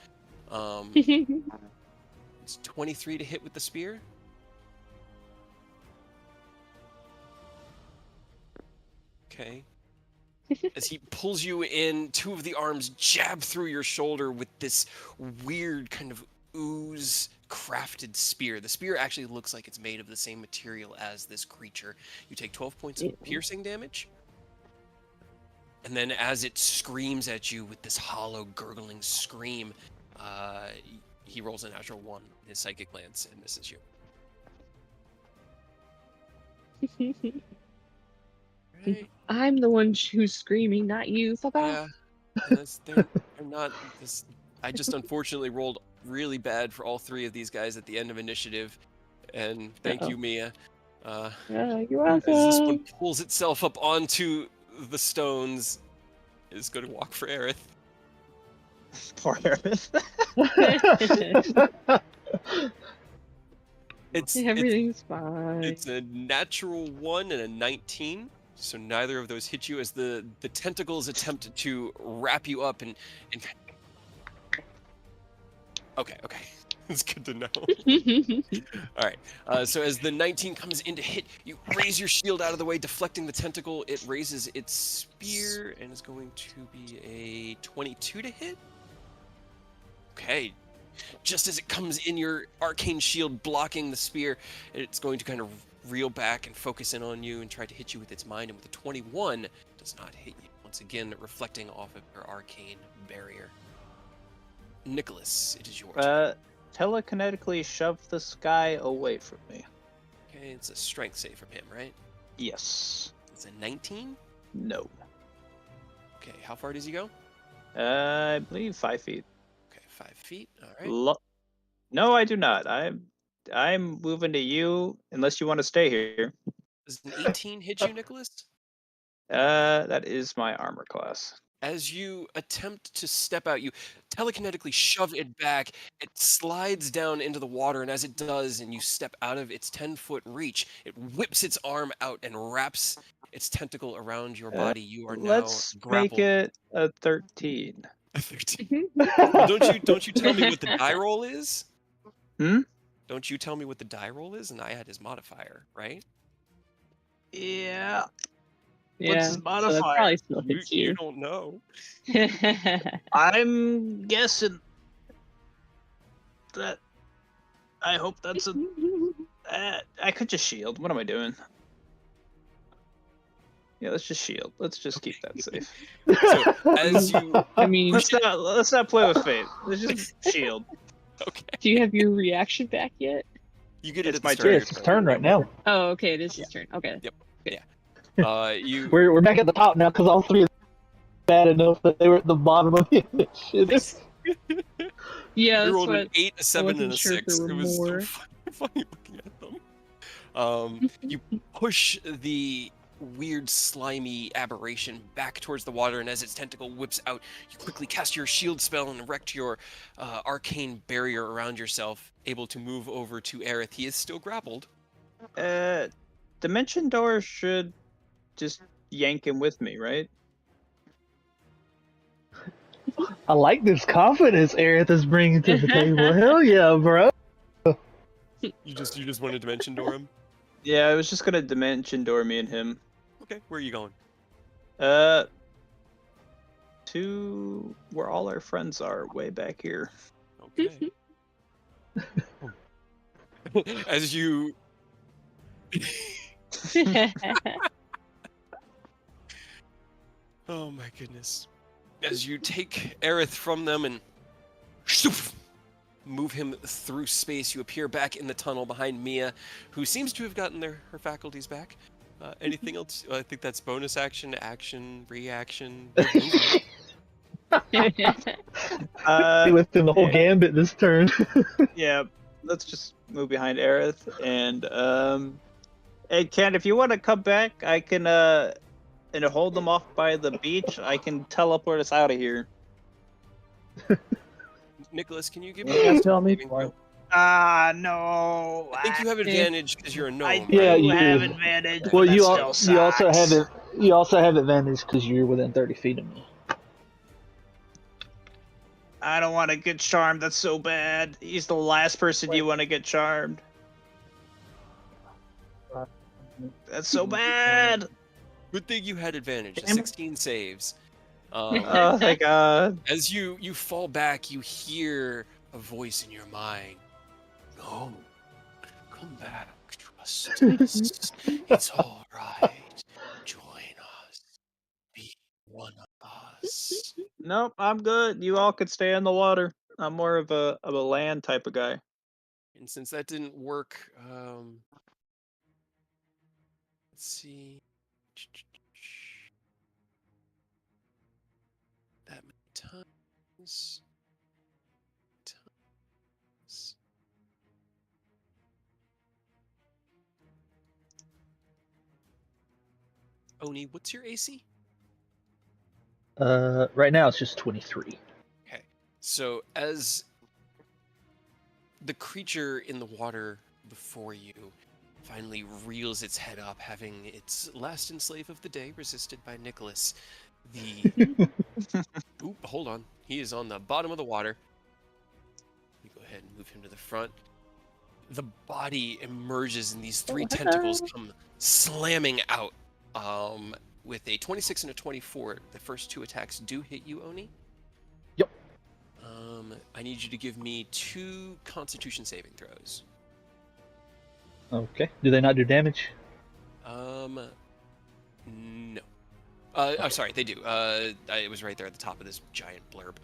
It's 23 to hit with the spear. Okay. As he pulls you in, two of the arms jab through your shoulder with this weird kind of ooze crafted spear. The spear actually looks like it's made of the same material as this creature. You take 12 points of piercing damage. And then as it screams at you with this hollow, gurgling scream, he rolls a natural 1 in his psychic glance and misses you. Right. I'm the one who's screaming, not you. Fuck off. Yeah, they're not. I just unfortunately rolled really bad for all three of these guys at the end of initiative, and thank you, Mia. You're As this one welcome. pulls itself up onto the stones, is going to walk for Aerith. Poor Aerith. Everything's fine. It's a natural 1 and a 19. So neither of those hit you as the tentacles attempt to wrap you up and okay. It's good to know. All right. So as the 19 comes in to hit, you raise your shield out of the way, deflecting the tentacle. It raises its spear and is going to be a 22 to hit. Okay. Just as it comes in, your arcane shield blocking the spear, it's going to kind of reel back and focus in on you and try to hit you with its mind, and with a 21 does not hit you. Once again, reflecting off of your arcane barrier. Nicholas, it is your turn. Telekinetically shove this guy away from me. Okay, it's a strength save from him, right? Yes. It's a 19? No. Okay, how far does he go? I believe 5 feet. Okay, 5 feet. All right. No, I do not. I'm moving to you unless you want to stay here. Does an 18 hit you, Nicholas? That is my armor class. As you attempt to step out, you telekinetically shove it back. It slides down into the water, and as it does, and you step out of its 10-foot reach, it whips its arm out and wraps its tentacle around your body. You are now Let's grappled. make it a 13. A 13. Well, don't you tell me what the die roll is? Don't you tell me what the die roll is? And I had his modifier, right? Yeah. Yeah, What's his so that modifier? probably still hits You you. don't know. I'm guessing that. I hope that's a. I could just shield. What am I doing? Yeah, let's just shield. Let's just keep that safe. So as you, I mean, Let's not play with fate. Let's just shield. okay, do you have your reaction back yet? you get it It's at the my start of Yeah, your it's his turn right Yep. now. Oh, okay, it is his turn. Okay. You We're back at the top now because all three are bad enough that they were at the bottom of the initiative. Yeah, you that's rolled what. an 8, a 7, and wasn't a sure if 6. there It were was more. so funny looking at them. You push the weird slimy aberration back towards the water, and as its tentacle whips out, you quickly cast your shield spell and erect your arcane barrier around yourself, able to move over to Aerith. He is still grappled. Dimension Door should just yank him with me, right? I like this confidence Aerith is bringing to the table. Hell yeah, bro. You just want to dimension door him? Yeah, I was just gonna Dimension Door me and him. Okay, where are you going? to where all our friends are, way back here. Okay. As you Oh my goodness. As you take Aerith from them and move him through space, you appear back in the tunnel behind Mia, who seems to have gotten her faculties back. Anything else? I think that's bonus action, reaction. movement. He within the whole gambit this turn. Yeah, let's just move behind Aerith and hey Ken, if you want to come back, I can and hold them off by the beach. I can teleport us out of here. Nicholas, can you give You me a guys tell me saving twice. throw? Ah, no. I think you have advantage because you're a gnome. I Yeah, do you have do. advantage. Well, but you that still you also sucks. have it. You also have advantage because you're within 30 feet of me. I don't want to get charmed. That's so bad. He's the last person you want to get charmed. That's so bad. Good thing you had advantage. Damn it. 16 saves. Oh, thank God. As you fall back, you hear a voice in your mind. No, come back. Trust us. It's all right. Join us. Be one of us. Nope, I'm good. You all could stay in the water. I'm more of a land type of guy. And since that didn't work, let's see. That many times. Oni, what's your AC? Right now it's just 23. Okay. So as the creature in the water before you finally reels its head up, having its last enslave of the day resisted by Nicholas, the Oop, hold on. He is on the bottom of the water. Let me go ahead and move him to the front. The body emerges and these three tentacles come slamming out. With a 26 and a 24, the first two attacks do hit you, Oni. Yep. I need you to give me 2 Constitution saving throws. Okay. Do they not do damage? No. I'm sorry, they do. It was right there at the top of this giant blurb.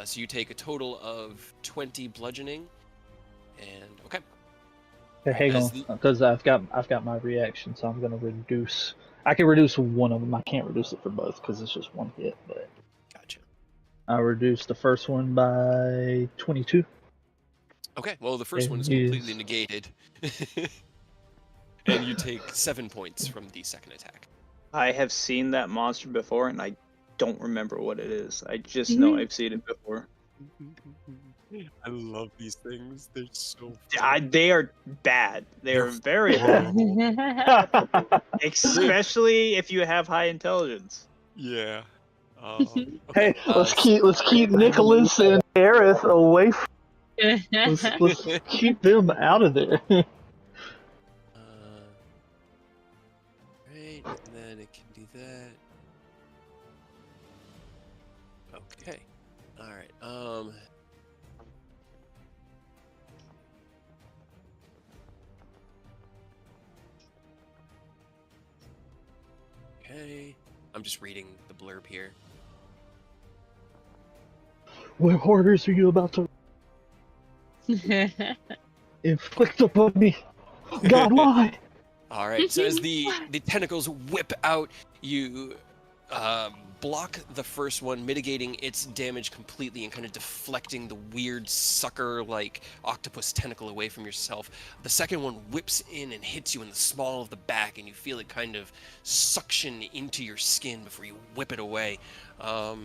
So you take a total of 20 bludgeoning, and okay. Okay, hang As on, because I've got my reaction, so I'm gonna reduce. I can reduce one of them. I can't reduce it for both because it's just one hit. But Gotcha. I reduced the first one by 22. Okay, well the first one is And completely negated, and you take 7 points from the second attack. I have seen that monster before, and I don't remember what it is. I just know I've seen it before. I love these things. They're so They are bad. They are They're very bad. horrible. Especially if you have high intelligence. Yeah. Hey, Okay. let's keep Nicholas and Aerith away. Let's keep them out of there. Right, and then it can do that. Okay. All right. Okay. I'm just reading the blurb here. What horrors are you about to inflict upon me? God, why? All right. So as the tentacles whip out, you block the first one, mitigating its damage completely and kind of deflecting the weird sucker-like octopus tentacle away from yourself. The second one whips in and hits you in the small of the back, and you feel it kind of suction into your skin before you whip it away. You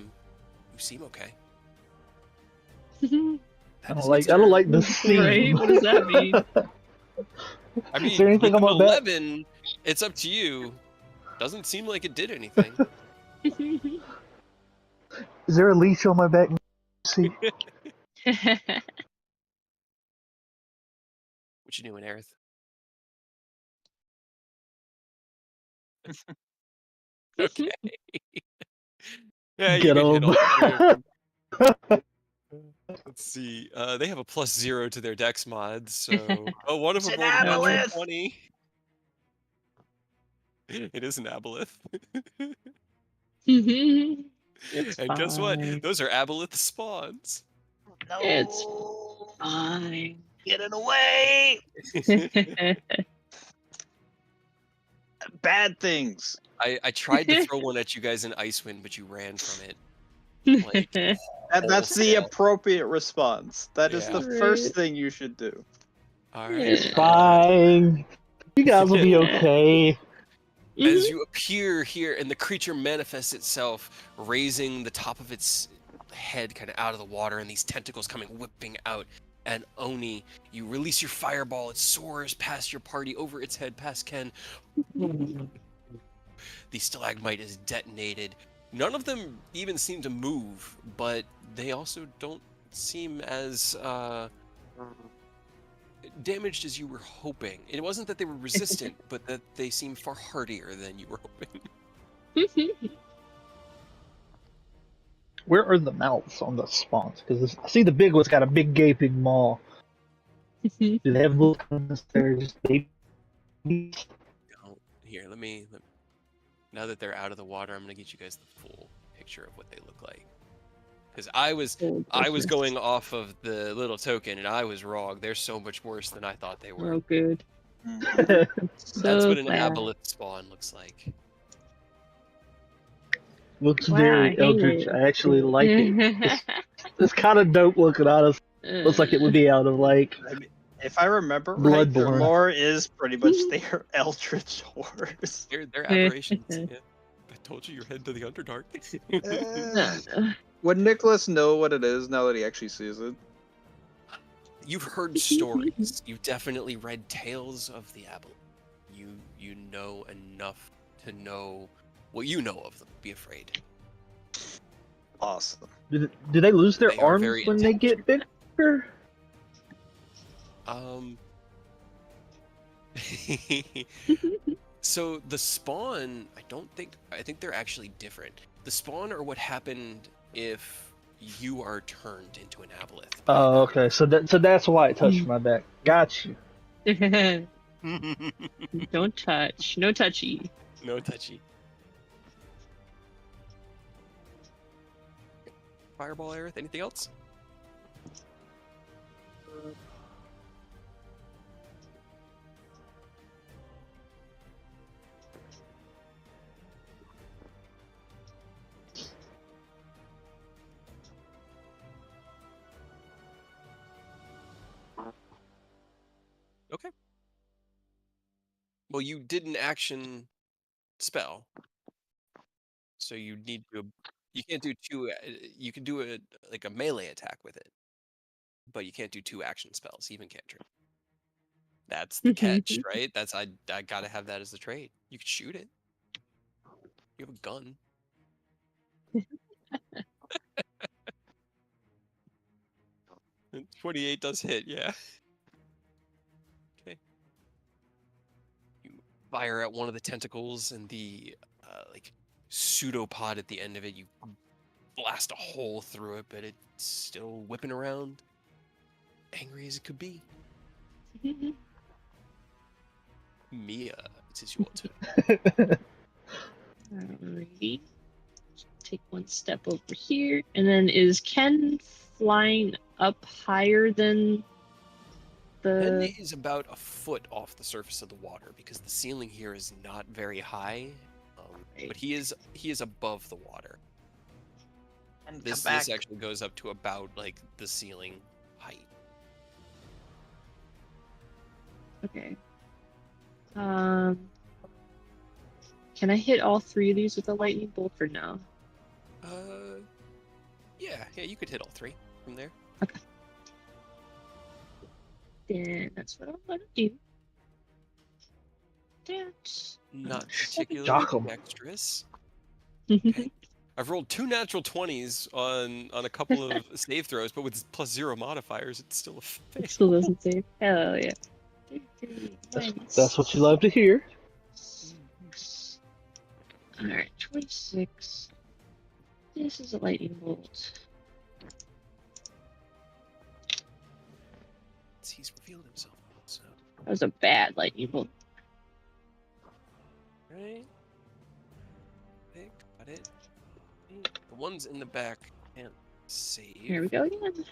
seem okay. I don't like the scene. Right? What does that mean? I mean, Is there anything with on an my back? 11, it's up to you. Doesn't seem like it did anything. Is there a leash on my back? See? What you doing, Aerith? Okay. Yeah, you Get could hit all three of them. Let's see. They have a +0 to their dex mods, so one of It's them an rolled a natural aboleth! 20. It is an aboleth. It's And guess what? fine. Those are aboleth spawns. No. It's fine. Get it away! Bad things. I tried to throw one at you guys in Icewind, but you ran from it. Like, That's the wholesale. appropriate response. That is Yeah. the Right. first thing you should do. All right. It's fine. You guys will be okay. As you appear here, and the creature manifests itself, raising the top of its head kind of out of the water, and these tentacles coming whipping out. And Oni, you release your fireball. It soars past your party, over its head, past Ken. The stalagmite is detonated. None of them even seem to move, but they also don't seem as damaged as you were hoping. It wasn't that they were resistant, but that they seem far hardier than you were hoping. Where are the mouths on the spawns? Because I see the big one's got a big gaping maw. Do they have little ones that are just babies? Oh, here, let me. Now that they're out of the water, I'm gonna get you guys the full picture of what they look like. Because I was going off of the little token, and I was wrong. They're so much worse than I thought they were. Oh, good. That's So what an bad. aboleth spawn looks like. Looks Wow, very I hate eldritch. it. I actually like it. It's kind of dope looking, honestly. Looks like it would be out of like I mean, if I remember right, their Bloodborne. lore is pretty much they are eldritch horrors. They're aberrations. Yeah. I told you you're heading to the Underdark. Would Nicholas know what it is now that he actually sees it? You've heard stories. You've definitely read tales of the aboleth. You know enough to know what you know of them. Be afraid. Awesome. Do they lose their They are arms very when they get bigger? So the spawn, I think they're actually different. The spawn are what happened if you are turned into an aboleth. Oh, okay. So that's why it touched my back. Got you. Don't touch. No touchy. No touchy. Fireball, Aerith, anything else? Okay. Well, you did an action spell, so you need to. You can't do two. You can do a melee attack with it, but you can't do two action spells, even cantrip. That's the catch, right? That's I gotta have that as the trait. You can shoot it. You have a gun. 28 does hit, yeah. Okay. You fire at one of the tentacles, and the pseudopod at the end of it. You blast a hole through it, but it's still whipping around, angry as it could be. Mia, it is your turn. Alrighty. Take one step over here, and then is Ken flying up higher than Ken the? is about a foot off the surface of the water because the ceiling here is not very high, but he is above the water. And This actually goes up to about like the ceiling height. Okay. Can I hit all three of these with a lightning bolt or no? Yeah, you could hit all three from there. Okay. Then that's what I'm gonna do. That's Not particularly Jock 'em. dexterous. Okay. I've rolled 2 natural 20s on a couple of save throws, but with +0 modifiers, it's still a fail. It still doesn't save. Hell yeah. That's what you love to hear. Alright, 26. This is a lightning bolt. He's revealed himself. So, That was a bad lightning bolt. right. Okay, got it. The ones in the back can't save. Here we go again.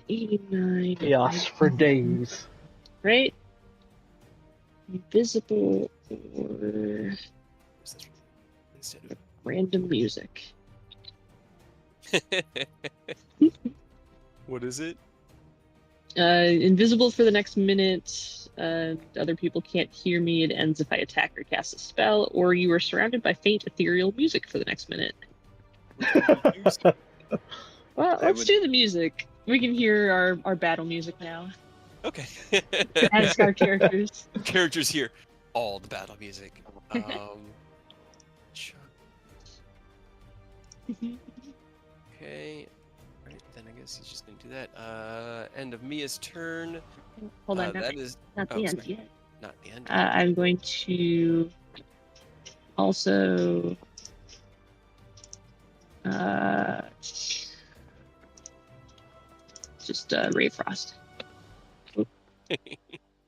89. Chaos for days. Right? Invisible or What's this? Instead random music. of... What is it? Invisible for the next minute. Other people can't hear me. It ends if I attack or cast a spell, or you are surrounded by faint ethereal music for the next minute. Well, let's do the music. We can hear our battle music now. Okay. As our characters. Characters here. All the battle music. Sure. Okay. Right, then I guess he's just gonna do that. End of Mia's turn. Hold on, That is not the end sorry. yet. Not the end. I'm going to also just Ray Frost.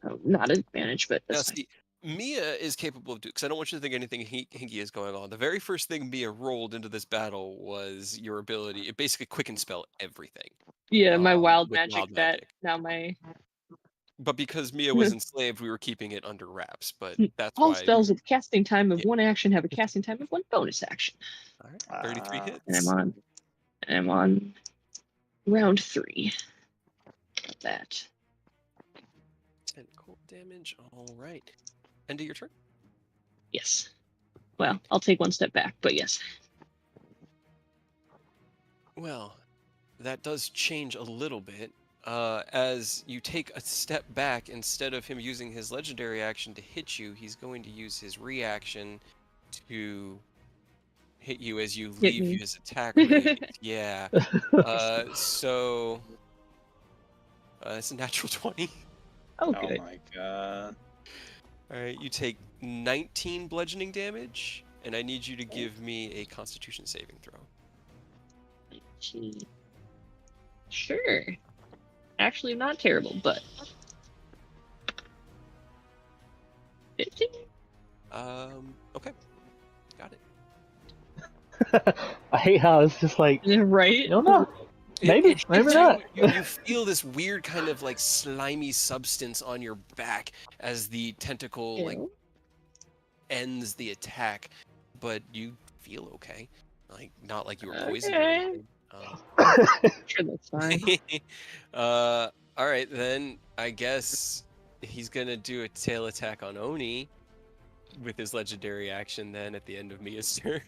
Oh, not an advantage, but Now that's fine. see, Mia is capable of doing, because I don't want you to think anything hinky is going on. The very first thing Mia rolled into this battle was your ability. It basically quicken spell everything. Yeah, my wild with magic wild that magic. now my But because Mia was enslaved, we were keeping it under wraps. But that's all why. spells with casting time of Yeah. one action have a casting time of one bonus action. All right, 33 hits. And I'm on round 3. Got that. 10 cold damage. All right. End of your turn. Yes. Well, I'll take one step back, but yes. Well, that does change a little bit. As you take a step back, instead of him using his legendary action to hit you, he's going to use his reaction to hit you as you Hit leave me. his attack radius. Yeah. So it's a natural 20. Oh, Oh good. my god. All right, you take 19 bludgeoning damage, and I need you to give me a Constitution saving throw. Sure. Actually, not terrible, but 15. Okay, got it. I hate how it's just like, Right? no, no. Maybe, maybe not. You feel this weird kind of like slimy substance on your back as the tentacle like Ew. ends the attack, but you feel okay. Like not like you were poisoned or Okay. anything. Sure, that's fine. All right, then I guess he's gonna do a tail attack on Oni with his legendary action. Then at the end of Mia's turn.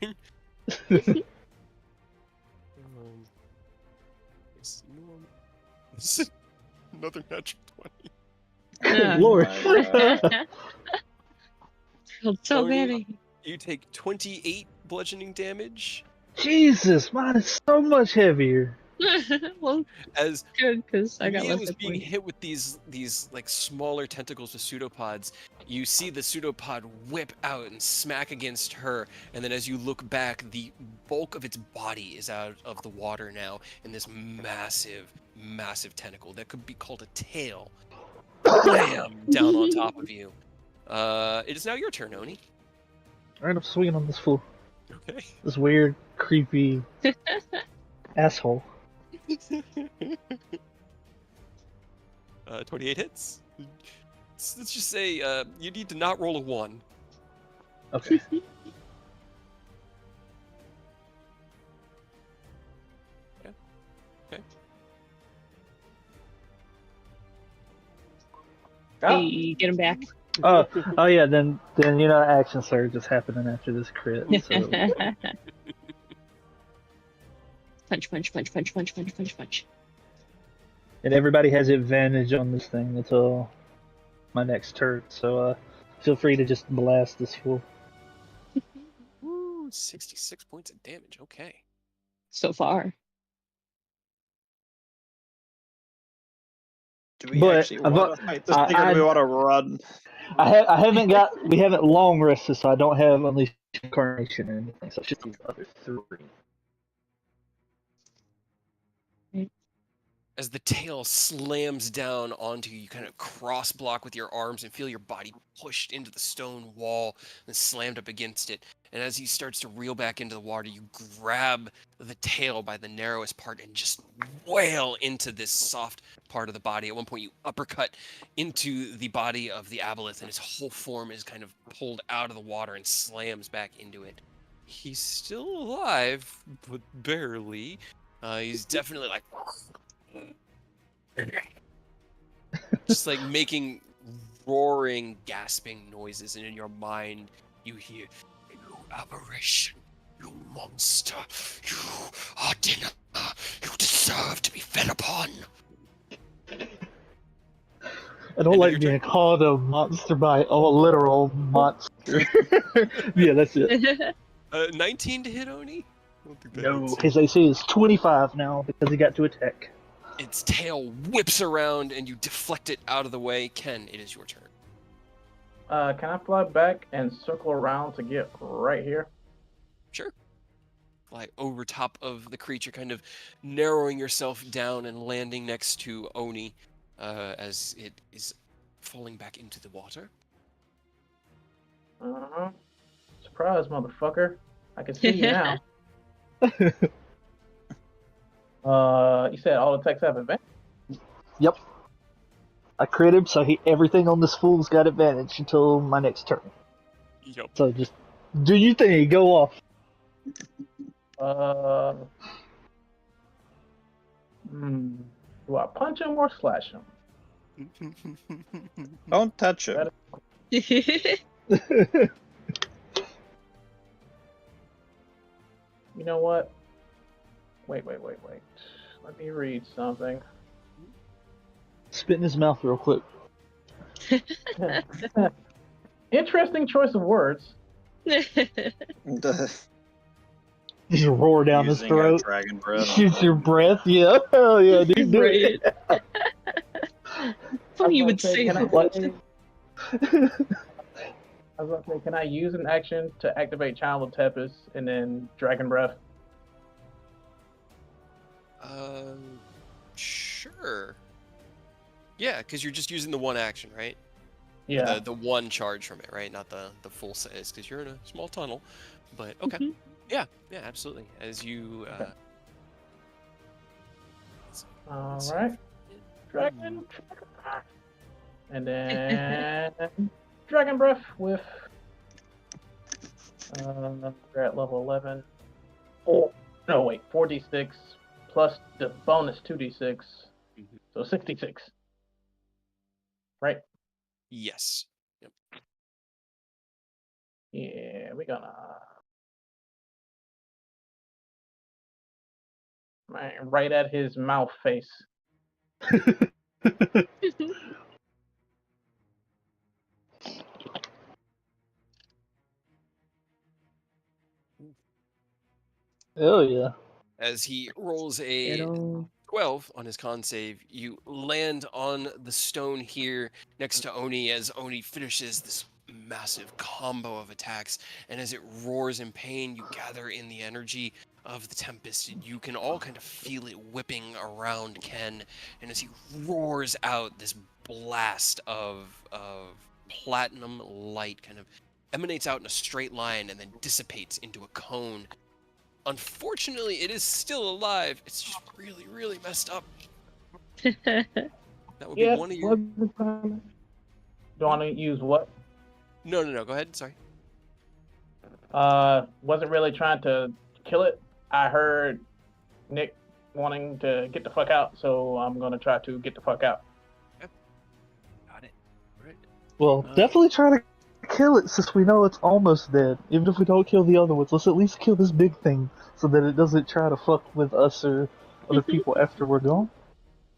Another natural 20. Lord. Felt so Oni, bad. You take 28 bludgeoning damage Jesus, mine is so much heavier. Well, as good, because I got Mia less was hit being points. hit with these like smaller tentacles with pseudopods. You see the pseudopod whip out and smack against her, and then as you look back, the bulk of its body is out of the water now in this massive tentacle that could be called a tail. Bam! Down on top of you. It is now your turn, Oni. Alright, I'm swinging on this fool. Okay. This weird, creepy asshole. 28 hits. Let's just say you need to not roll a 1. Okay. Okay. Hey, get him back. Oh yeah. Then action surge is happening after this crit. So. Punch, punch, punch, punch, punch, punch, punch, punch. And everybody has advantage on this thing until my next turn. So feel free to just blast this fool. Woo, 66 points of damage. Okay. So far. Do we But actually want to fight this thing, or do we want to run? I haven't got. We haven't long rested, so I don't have Unleash Incarnation or anything. So it's just these other three. As the tail slams down onto you, you kind of cross block with your arms and feel your body pushed into the stone wall and slammed up against it. And as he starts to reel back into the water, you grab the tail by the narrowest part and just wail into this soft part of the body. At one point, you uppercut into the body of the aboleth, and his whole form is kind of pulled out of the water and slams back into it. He's still alive, but barely. He's definitely like... just like making roaring, gasping noises, and in your mind you hear, "You aberration, you monster, you are dinner, you deserve to be fed upon." I don't End of like your being turn. called a monster by a literal monster. Yeah, that's it. 19 to hit Oni? I don't think that No, hits. his AC is 25 now because he got to attack. Its tail whips around and you deflect it out of the way. Ken, it is your turn. Can I fly back and circle around to get right here? Sure. Fly over top of the creature, kind of narrowing yourself down and landing next to Oni as it is falling back into the water. Uh-huh. Surprise, motherfucker. I can see you now. You said all attacks have advantage? Yep. I crit him, so everything on this fool's got advantage until my next turn. Yep. So just do your thing, go off. Do I punch him or slash him? Don't touch him. You know what? Wait. Let me read something. Spit in his mouth real quick. Interesting choice of words. Just roar down his Using throat. dragon breath. Shoot your breath. Yeah, hell yeah, dude, do it. Funny you would say that. I was about to say, can I use an action to activate Child of Tempest and then Dragon Breath? Sure. Yeah, because you're just using the one action, right? Yeah. The one charge from it, right? Not the full size, because you're in a small tunnel. But okay. Mhm. Yeah, absolutely. As you. Okay. All right. Dragon. And then Dragon Breath with. We're at level 11. Oh, no, wait. 4d6 plus the bonus 2d6. So 66. Right? Yes. Yep. Yeah, we're gonna. Right at his mouth face. Hell yeah. As he rolls a Ghetto. 12 on his con save, you land on the stone here next to Oni as Oni finishes this massive combo of attacks. And as it roars in pain, you gather in the energy of the Tempest. And you can all kind of feel it whipping around Ken. And as he roars out, this blast of platinum light kind of emanates out in a straight line and then dissipates into a cone. Unfortunately, it is still alive. It's just really, really messed up. That would be one of your... Do you want to use what? No. Go ahead. Sorry. Wasn't really trying to kill it. I heard Nick wanting to get the fuck out, so I'm gonna try to get the fuck out. Yep. Got it. Right. Well, definitely try to kill it since we know it's almost dead. Even if we don't kill the other ones, let's at least kill this big thing so that it doesn't try to fuck with us or other people after we're gone.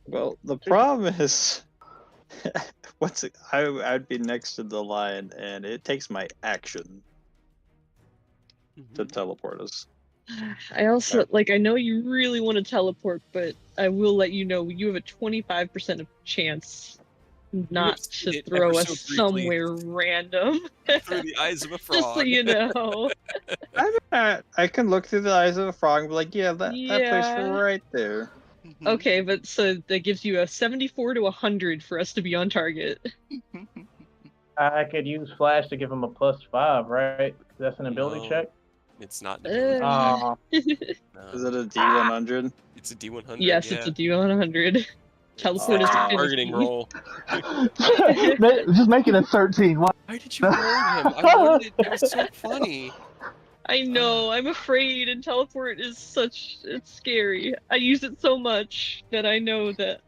Well, the problem is, I'd be next to the lion, and it takes my action to teleport us. I also, I know you really want to teleport, but I will let you know you have a 25% of chance not have seen to it throw ever us so briefly. somewhere random. Through the eyes of a frog. Just so you know. I can look through the eyes of a frog and be like, yeah, that place Yeah. right there. Mhm. Okay, but so that gives you a 74 to 100 for us to be on target. I could use Flash to give him a +5, right? That's an ability No. check. It's not an ability. Uh, No. Is it a D100? It's a D100. Yes, yeah. it's a D100. Teleport is Oh. Targeting finicky. roll. Just make it a 13. Why? Why did you warn him? I wanted it. It was so funny. I know, I'm afraid, and teleport is it's scary. I use it so much that I know that,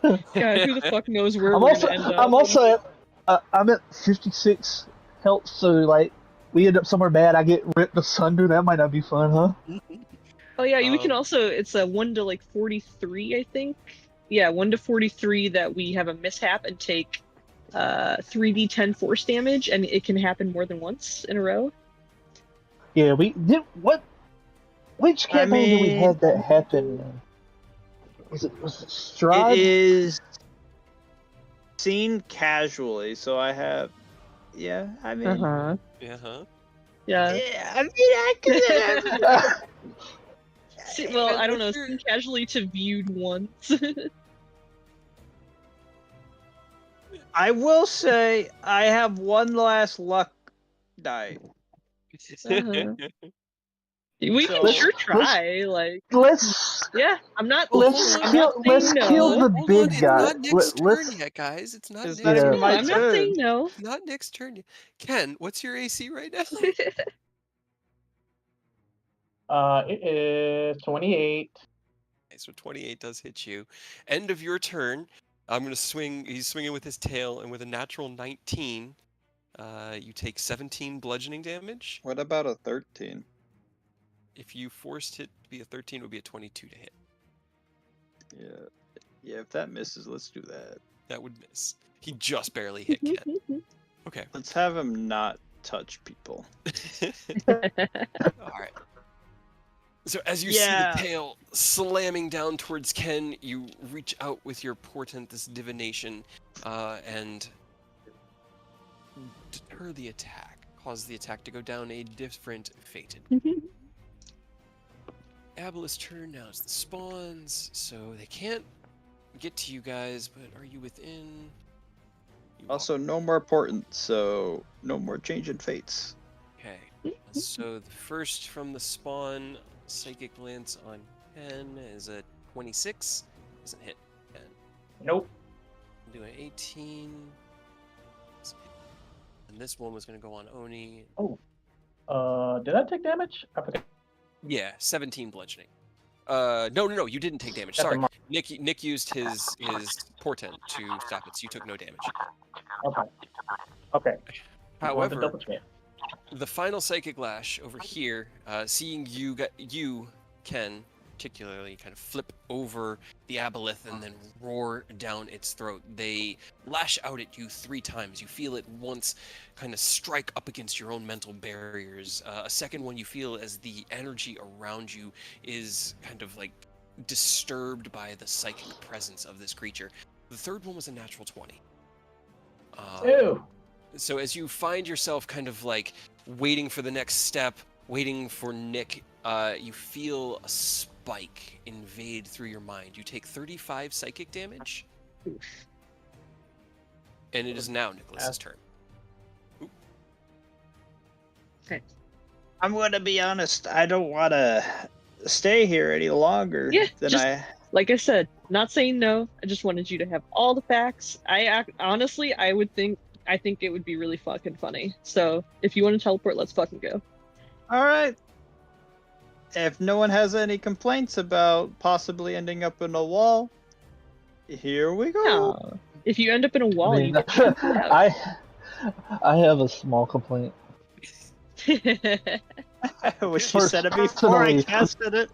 God, who the fuck knows where we're gonna end up. I'm also at, I'm at 56 health, so like we end up somewhere bad. I get ripped asunder. That might not be fun, huh? Oh yeah, we can Um, also, it's a 1 to like 43, I think. Yeah, 1 to 43 that we have a mishap and take 3d10 force damage, and it can happen more than once in a row. Yeah, we did what? Which campaign did we have that happen? Was it Stride? It is seen casually, so I have. Yeah, I mean. Uh-huh. yeah. Yeah. Yeah, I mean, I could have. See, well, I don't know, what's your- seen casually to viewed once. I will say I have one last luck die. Uh-huh. We So- can sure try, like, Let's yeah, I'm not let's I'm kill not saying kill no. the Hold big on, it's guy. not Nick's Let's turn yet, guys. It's not It's Nick's not even turn. No, my I'm not turn. saying no. It's not Nick's turn yet. Ken, what's your AC right now? it is 28. Okay, so 28 does hit you. End of your turn. I'm gonna swing. He's swinging with his tail, and with a natural 19, you take 17 bludgeoning damage. What about a 13? If you forced it to be a 13, it would be a 22 to hit. Yeah. Yeah, if that misses, let's do that. That would miss. He just barely hit Ken. Okay. Let's have him not touch people. All right. So as you Yeah. see the tail slamming down towards Ken, you reach out with your portent, this divination, and deter the attack. Cause the attack to go down a different fated. Abelis' turn now is the spawns, so they can't get to you guys, but are you within? You Also, no more portent, so no more changing fates. Okay. So the first from the spawn, Psychic Lance on Ken is a 26. Doesn't hit Ken. Nope. Do an 18. And this one was going to go on Oni. Did I take damage? I forgot. Yeah, 17 bludgeoning. No, you didn't take damage. That's a Sorry. mark. Nick used his portent to stop it, so you took no damage. Okay. I wanted to However, double check. the final Psychic Lash over here, seeing you, Ken, particularly kind of flip over the aboleth and then roar down its throat. They lash out at you 3 times. You feel it once kind of strike up against your own mental barriers. A second one you feel as the energy around you is kind of like disturbed by the psychic presence of this creature. The third one was a natural 20. Ew. So as you find yourself kind of like waiting for the next step, waiting for Nick, you feel a spike invade through your mind. You take 35 psychic damage. And it is now Nicholas's turn. I'm gonna be honest. I don't want to stay here any longer Yeah, than just- Like I said, not saying no. I just wanted you to have all the facts. Honestly, I think it would be really fucking funny. So if you want to teleport, let's fucking go. All right. If no one has any complaints about possibly ending up in a wall, here we go. No. If you end up in a wall, you get I have a small complaint. I wish you said it before I Personally. casted it.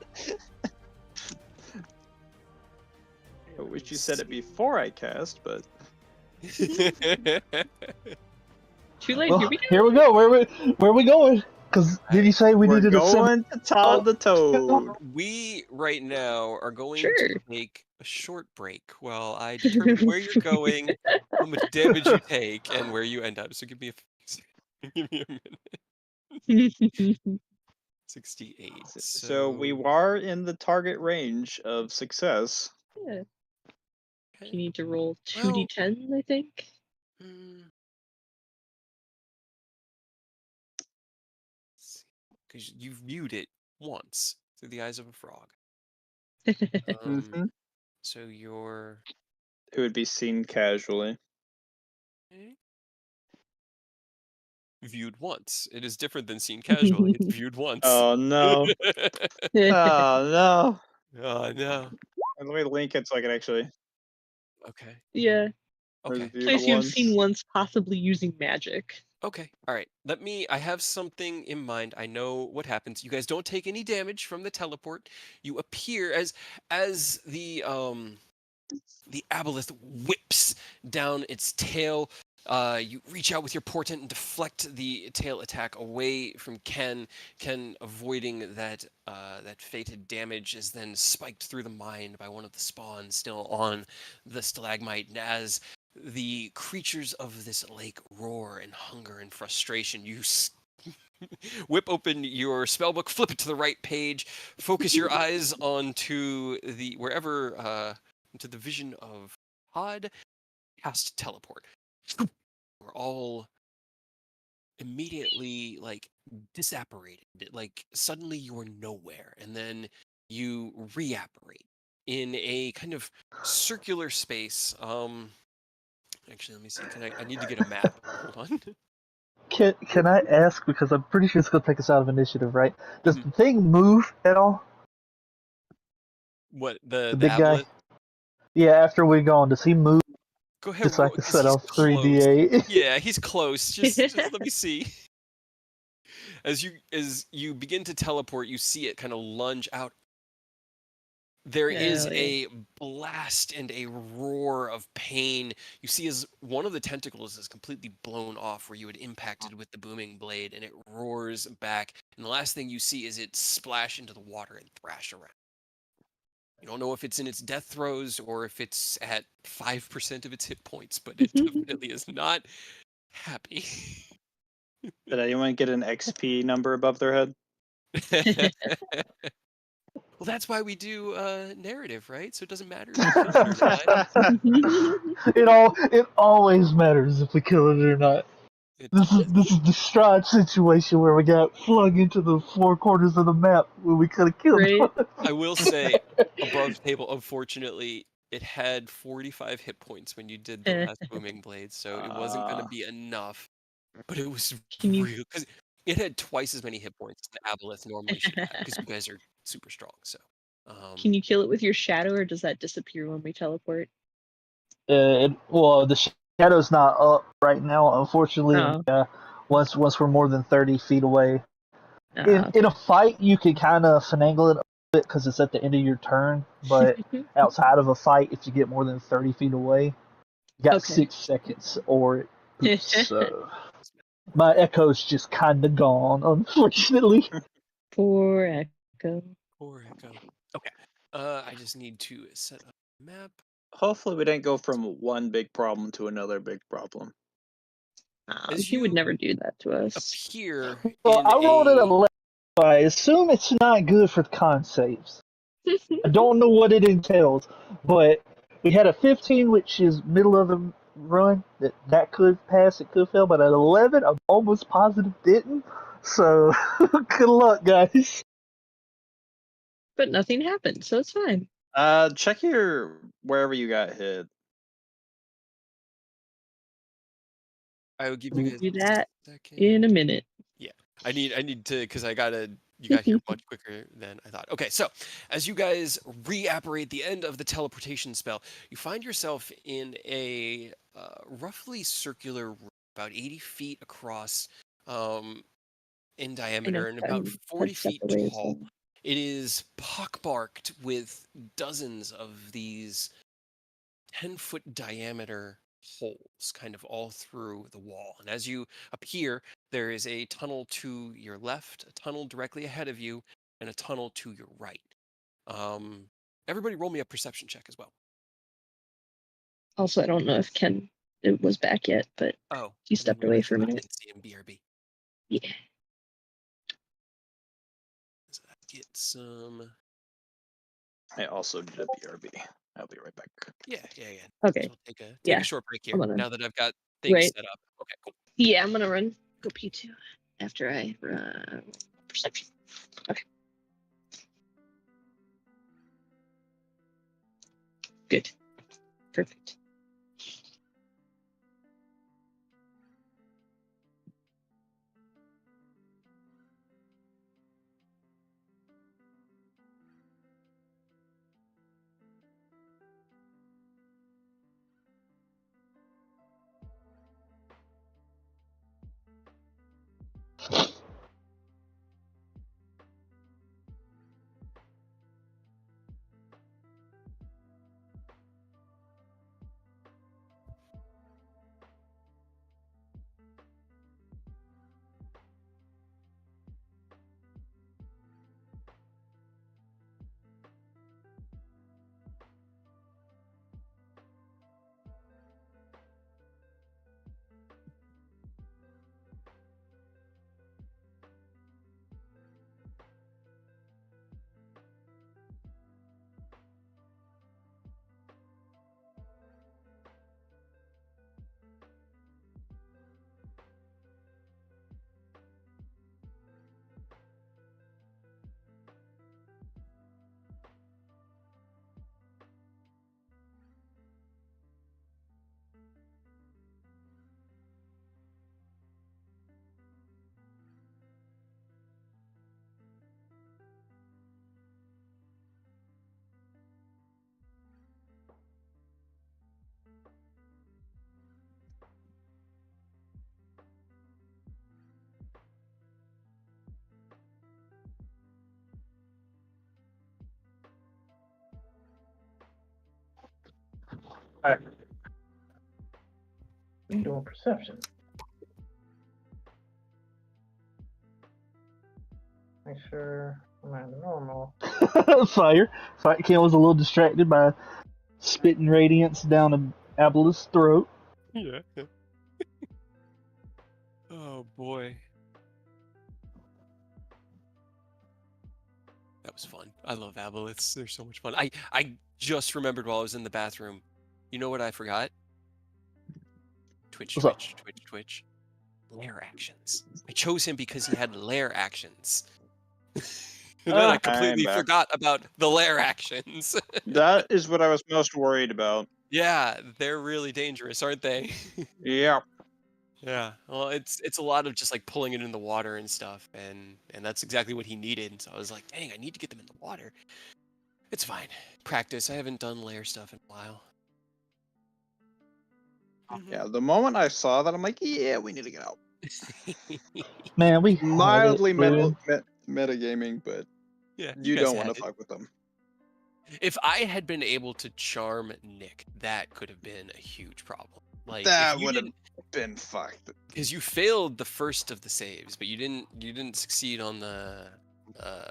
I wish you said it before I cast, but Too late. Well, Here we go. here we go. Where we going? Because did you say we We're needed a going to Todd the Toad. We right now are going Sure. to take a short break while I determine where you're going, how much damage you take, and where you end up. So give me give me a minute. 68. So we are in the target range of success. Yeah. Okay. You need to roll Well, 2d10, I think. Because you've viewed it once through the eyes of a frog. Mhm. So you're It would be seen casually. viewed once. It is different than seen casually. It's viewed once. Oh no! Oh no! Oh no. Let me link it so I can actually. Okay. Yeah. Okay. Viewed Place you have seen once. once, possibly using magic. Okay. All right. I have something in mind. I know what happens. You guys don't take any damage from the teleport. You appear as the aboleth whips down its tail. You reach out with your portent and deflect the tail attack away from Ken. Ken, avoiding that fated damage, is then spiked through the mind by one of the spawns still on the stalagmite. And as the creatures of this lake roar in hunger and frustration, you whip open your spellbook, flip it to the right page, focus your eyes onto the into the vision of Pod, cast teleport. We're all immediately disapparated. Like suddenly you are nowhere, and then you reapparate in a kind of circular space. Actually, let me see. I need to get a map. Hold on. Can I ask, because I'm pretty sure it's going to take us out of initiative, right? Does Mhm. the thing move at all? What The the big guy? aboleth? Yeah, after we're gone, does he move? Go ahead, Just so I roll, can because set he's off close. 3d8. Yeah, he's close. Just let me see. As you begin to teleport, you see it kind of lunge out. There is Oh, yeah. a blast and a roar of pain. You see as one of the tentacles is completely blown off where you had impacted with the booming blade, and it roars back. And the last thing you see is it splash into the water and thrash around. You don't know if it's in its death throes or if it's at 5% of its hit points, but it definitely is not happy. Did anyone get an XP number above their head? Well, that's why we do narrative, right? So it doesn't matter if you kill it or not. It always matters if we kill it or not. It This does. is the Strahd situation where we got flung into the four corners of the map where we could have killed Right. one. I will say, above table, unfortunately, it had 45 hit points when you did the last booming blade, so it wasn't going to be enough. But it was Can you- real because it had twice as many hit points as the aboleth normally should have, because you guys are super strong. So, Can you kill it with your shadow, or does that disappear when we teleport? Well, the shadow's not up right now, unfortunately. Oh. Once we're more than 30 feet away, in Okay. a fight you can kind of finagle it a bit because it's at the end of your turn. But outside of a fight, if you get more than 30 feet away, you got Okay. 6 seconds or it poops. So my echo's just kind of gone, unfortunately. Poor Echo. Poor Echo. Okay. I just need to set up a map. Hopefully, we didn't go from one big problem to another big problem. As He would you never do that to us. appear Well, in I rolled an a 11. I assume it's not good for con saves. I don't know what it entails, but we had a 15, which is middle of the run. That could pass, it could fail, but at 11, I'm almost positive didn't. So, good luck, guys. But nothing happened, so it's fine. Check your wherever you got hit. I will give you We'll guys do a that second. in a minute. Yeah, I need to, because you got here much quicker than I thought. Okay, so as you guys reapparate the end of the teleportation spell, you find yourself in a roughly circular room, about 80 feet across, in diameter, and about 40 feet tall. It is pockmarked with dozens of these 10-foot diameter holes kind of all through the wall. And as you appear, there is a tunnel to your left, a tunnel directly ahead of you, and a tunnel to your right. Everybody roll me a perception check as well. Also, I don't know if Ken was back yet, but Oh, he then stepped we away might for a have minute. didn't see him, BRB. Yeah. So I get some... I also did a BRB. I'll be right back. Yeah. Okay. So we'll take a Yeah, short break here I'm gonna- now that I've got things Right. set up. Okay, cool. Yeah, I'm gonna go pee too after I perception. Okay. Good. Perfect. Alright. I'm doing perception. Make sure I'm at normal. Fire. Ken was a little distracted by spitting radiance down Abila's throat. Yeah. Oh boy. That was fun. I love aboliths. They're so much fun. I just remembered while I was in the bathroom. You know what I forgot? Twitch. Lair actions. I chose him because he had lair actions. And then I completely back. forgot about the lair actions. That is what I was most worried about. Yeah, they're really dangerous, aren't they? Yeah. Yeah. Well, it's a lot of just like pulling it in the water and stuff, and that's exactly what he needed. So I was like, dang, I need to get them in the water. It's fine. Practice. I haven't done lair stuff in a while. Yeah, the moment I saw that, I'm like, yeah, we need to get out. Man, we had Mildly it, dude. metagaming, but Yeah, you guys don't had want to it. fuck with them. If I had been able to charm Nick, that could have been a huge problem. Like That would have been fucked. because you failed the first of the saves, but you didn't succeed on the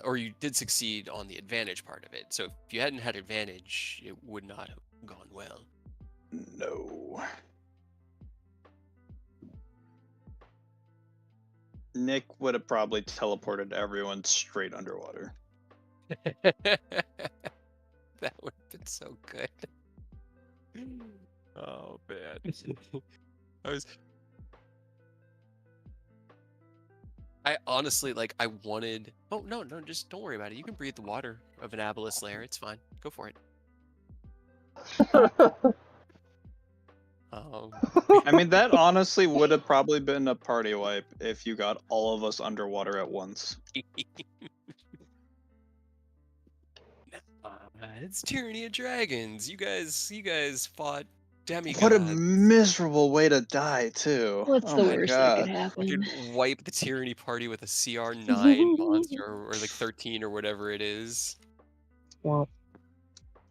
or you did succeed on the advantage part of it. So if you hadn't had advantage, it would not have gone well. No. Nick would have probably teleported everyone straight underwater. That would have been so good. Oh man. I honestly I wanted. Oh no, just don't worry about it. You can breathe the water of an aboleth lair. It's fine. Go for it. I mean, that honestly would have probably been a party wipe if you got all of us underwater at once. It's Tyranny of Dragons. You guys fought demigods. What a miserable way to die, too. What's oh the my worst God. that could happen? Fucking wipe the Tyranny party with a CR9 monster or 13 or whatever it is. Well,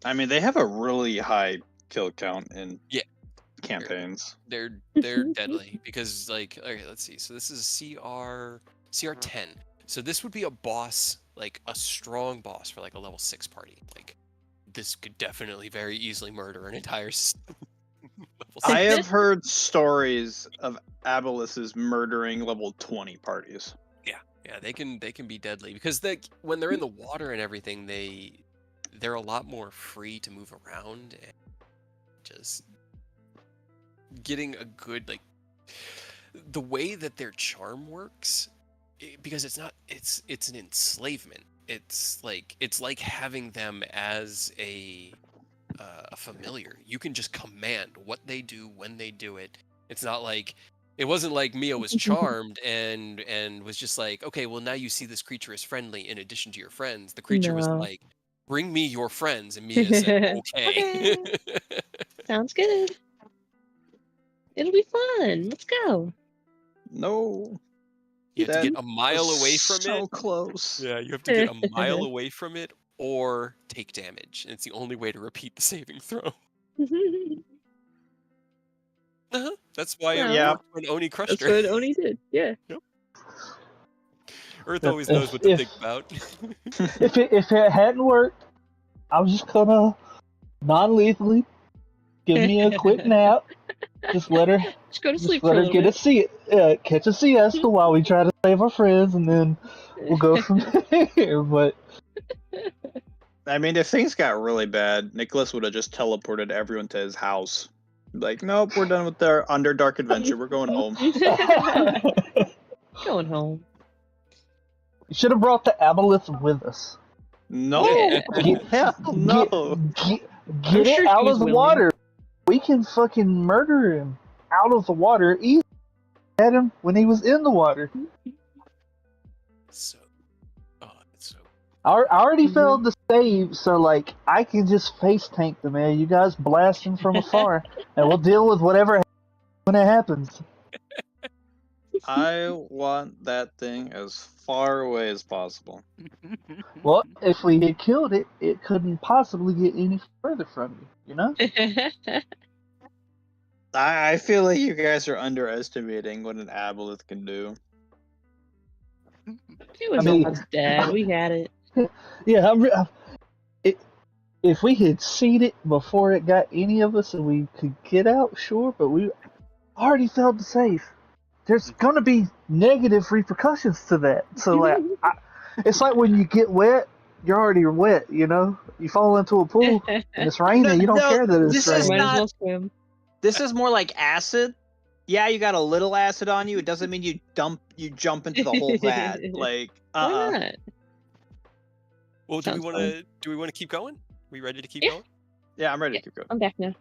I mean, they have a really high kill count in Yeah. campaigns. They're deadly because like, okay, let's see. So this is CR10. So this would be a boss, like a strong boss for like a level 6 party. Like this could definitely very easily murder an entire level I 6. have heard stories of abelisks murdering level 20 parties. Yeah, they can be deadly because when they're in the water and everything, they're a lot more free to move around and just getting a good like the way that their charm works because it's an enslavement. It's like having them as a familiar. You can just command what they do when they do it. It's not like it wasn't like Mia was charmed and was just like, okay, well now you see this creature is friendly in addition to your friends. The creature was No. like, bring me your friends, and Mia said, okay. Sounds good. It'll be fun. Let's go. No. You have to get That a mile was away from so it. close. Yeah, you have to get a mile away from it or take damage. And it's the only way to repeat the saving throw. That's why it Yeah. worked when Oni crushed That's her. what Oni did. Yeah. Earth always knows what to think about. If it hadn't worked, I was just gonna non-lethally give me a quick nap. Just let her Just go to sleep let for a her little get bit. catch a siesta while we try to save our friends, and then we'll go from there. But I mean, if things got really bad, Nicholas would have just teleported everyone to his house. Like, nope, we're done with our UnderDark adventure. We're going home. Going home. you should have brought the aboleth with us. No, Get, hell no. get sure it out he was of the willing. water. We can fucking murder him out of the water. Easy. Had him when he was in the water. So, it's so. I already Mhm. failed the save, so like I can just face tank the man. You guys blast him from afar, and we'll deal with whatever when it happens. I want that thing as far away as possible. Well, if we had killed it, it couldn't possibly get any further from you. You know? I feel like you guys are underestimating what an aboleth can do. It was I mean- almost dead. We had it. Yeah. If we had seen it before it got any of us and we could get out, sure. But we already failed the save. There's gonna be negative repercussions to that. So like, it's like when you get wet, you're already wet. You know, you fall into a pool and it's raining. You don't No, care that it's this is raining. Might as not- well swim. This is more like acid. Yeah, you got a little acid on you. It doesn't mean you jump into the whole vat. Like, Why not? Well, do we Sounds want to keep going? We ready to keep Yeah. going? Yeah, I'm ready to keep going. I'm back now.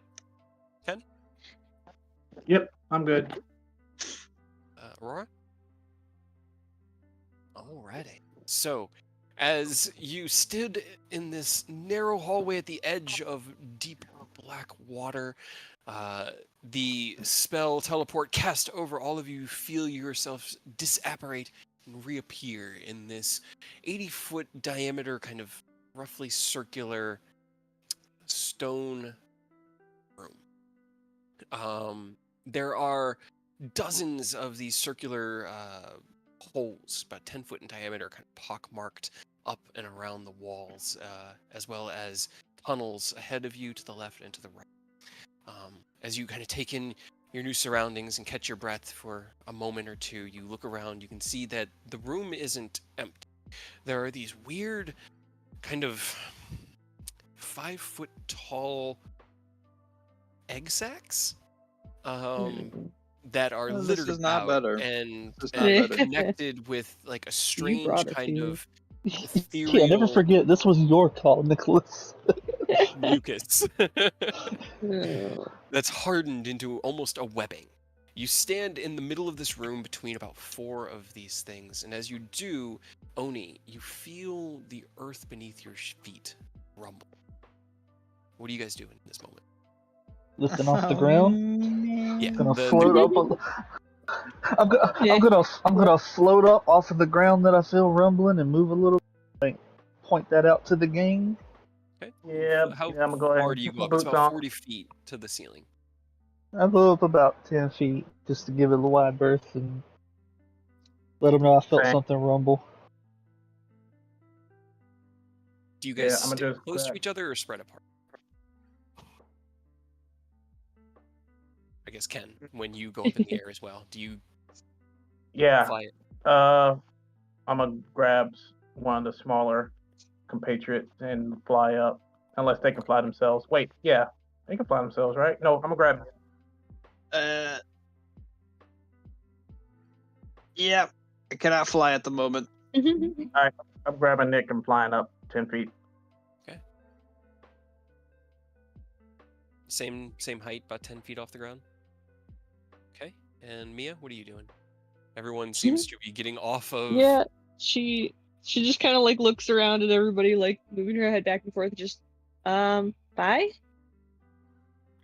Yep, I'm good. Aurora? Alrighty. So, as you stood in this narrow hallway at the edge of deep black water, the spell teleport cast over all of you feel yourselves disapparate and reappear in this 80-foot diameter, kind of roughly circular stone room. There are dozens of these circular holes, about 10 foot in diameter, kind of pockmarked up and around the walls, as well as tunnels ahead of you to the left and to the right. As you kind of take in your new surroundings and catch your breath for a moment or two, you look around, you can see that the room isn't empty. There are these weird, kind of 5 foot tall egg sacs. That are Oh, this littered is not about better. and, This is not and better. connected with like a strange brought a kind few. of Yeah, never ethereal forget this was your call, Nicholas. mucus Oh. that's hardened into almost a webbing. You stand in the middle of this room between about 4 of these things, and as you do, Oni, you feel the earth beneath your feet rumble. What do you guys do in this moment? Lifting off the ground. Yeah, Gonna the- float up. I'm gonna float up off of the ground that I feel rumbling and move a little. Like, point that out to the gang. Okay. Yeah, How I'm gonna go ahead far and do you put go my up? It's boots about on. 40 feet to the ceiling. I blew up about 10 feet just to give it a wide berth and let them know I felt Same. something rumble. Do you guys Yeah, I'ma stay just close to grab- each other or spread apart? I guess Ken, when you go up in the air as well, do you Yeah. fly it? I'm gonna grab one of the smaller compatriots and fly up, unless they can fly themselves. Wait, yeah, they can fly themselves, right? No, I'm gonna grab. Yeah, I cannot fly at the moment. I'm grabbing Nick and flying up 10 feet. Same height, about 10 feet off the ground. Okay. And Mia, what are you doing? Everyone seems to be getting off of. Yeah, she just kind of like looks around at everybody, like moving her head back and forth. Just, bye.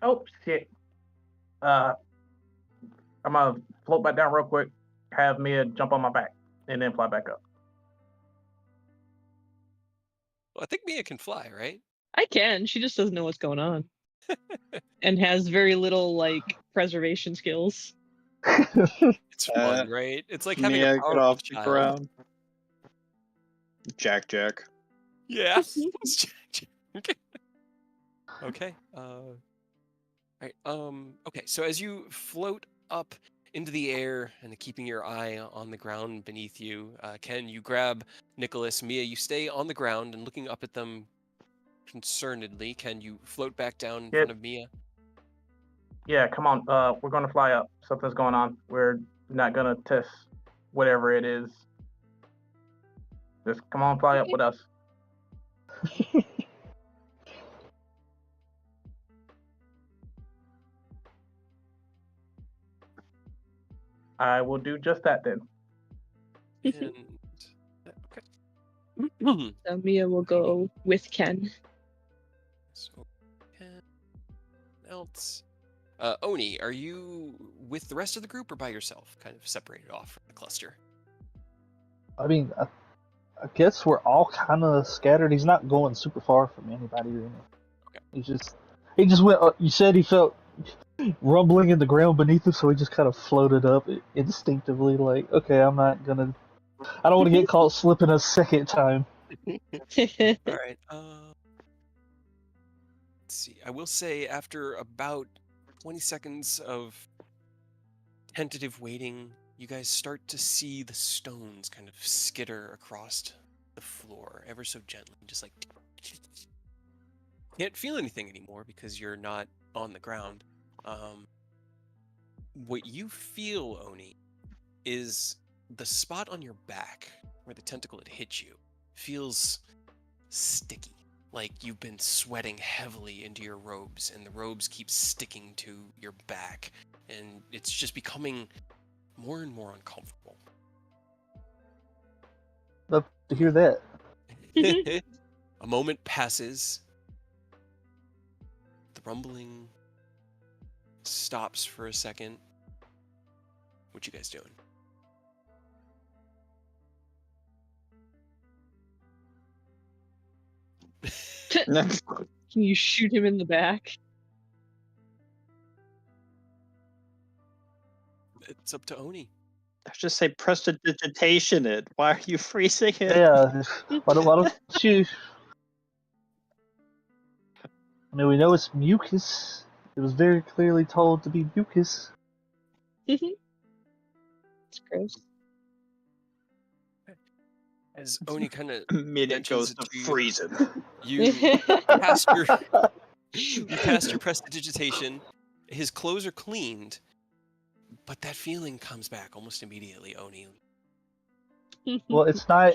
Oh shit. I'm gonna float back down real quick, have Mia jump on my back, and then fly back up. Well, I think Mia can fly, right? I can. She just doesn't know what's going on, and has very little like preservation skills. It's fun, right? It's like having Mia, a get powerful off the child. ground. Jack. Yeah. Okay. Okay. Right. Okay. So as you float up into the air and keeping your eye on the ground beneath you, Ken, you grab Nicholas. Mia, you stay on the ground and looking up at them concernedly. Can you float back down in front of Mia? Yeah, come on. We're gonna fly up. Something's going on. We're not gonna test whatever it is. Just come on, fly up with us. I will do just that then. And, okay. So Mia will go with Ken. So, Ken else. Oni, are you with the rest of the group or by yourself, kind of separated off from the cluster? I mean, I guess we're all kind of scattered. He's not going super far from anybody or anything. Okay. He just went. You said he felt rumbling in the ground beneath him, so he just kind of floated up instinctively. Like, okay, I don't want to get caught slipping a second time. All right. Let's see. I will say after about 20 seconds of tentative waiting, you guys start to see the stones kind of skitter across the floor ever so gently, just like can't feel anything anymore because you're not on the ground. What you feel, Oni, is the spot on your back where the tentacle had hit you feels sticky, like you've been sweating heavily into your robes and the robes keep sticking to your back, and it's just becoming more and more uncomfortable. Love to hear that. A moment passes. The rumbling stops for a second. What you guys doing? Can you shoot him in the back? It's up to Oni. I just say prestidigitation it. Why are you freezing it? Yeah, why don't you? I mean, we know it's mucus. It was very clearly told to be mucus. It's gross. As Oni kind of Minute goes to freezing. you cast your prestidigitation. His clothes are cleaned, but that feeling comes back almost immediately, Oni. Well, it's not.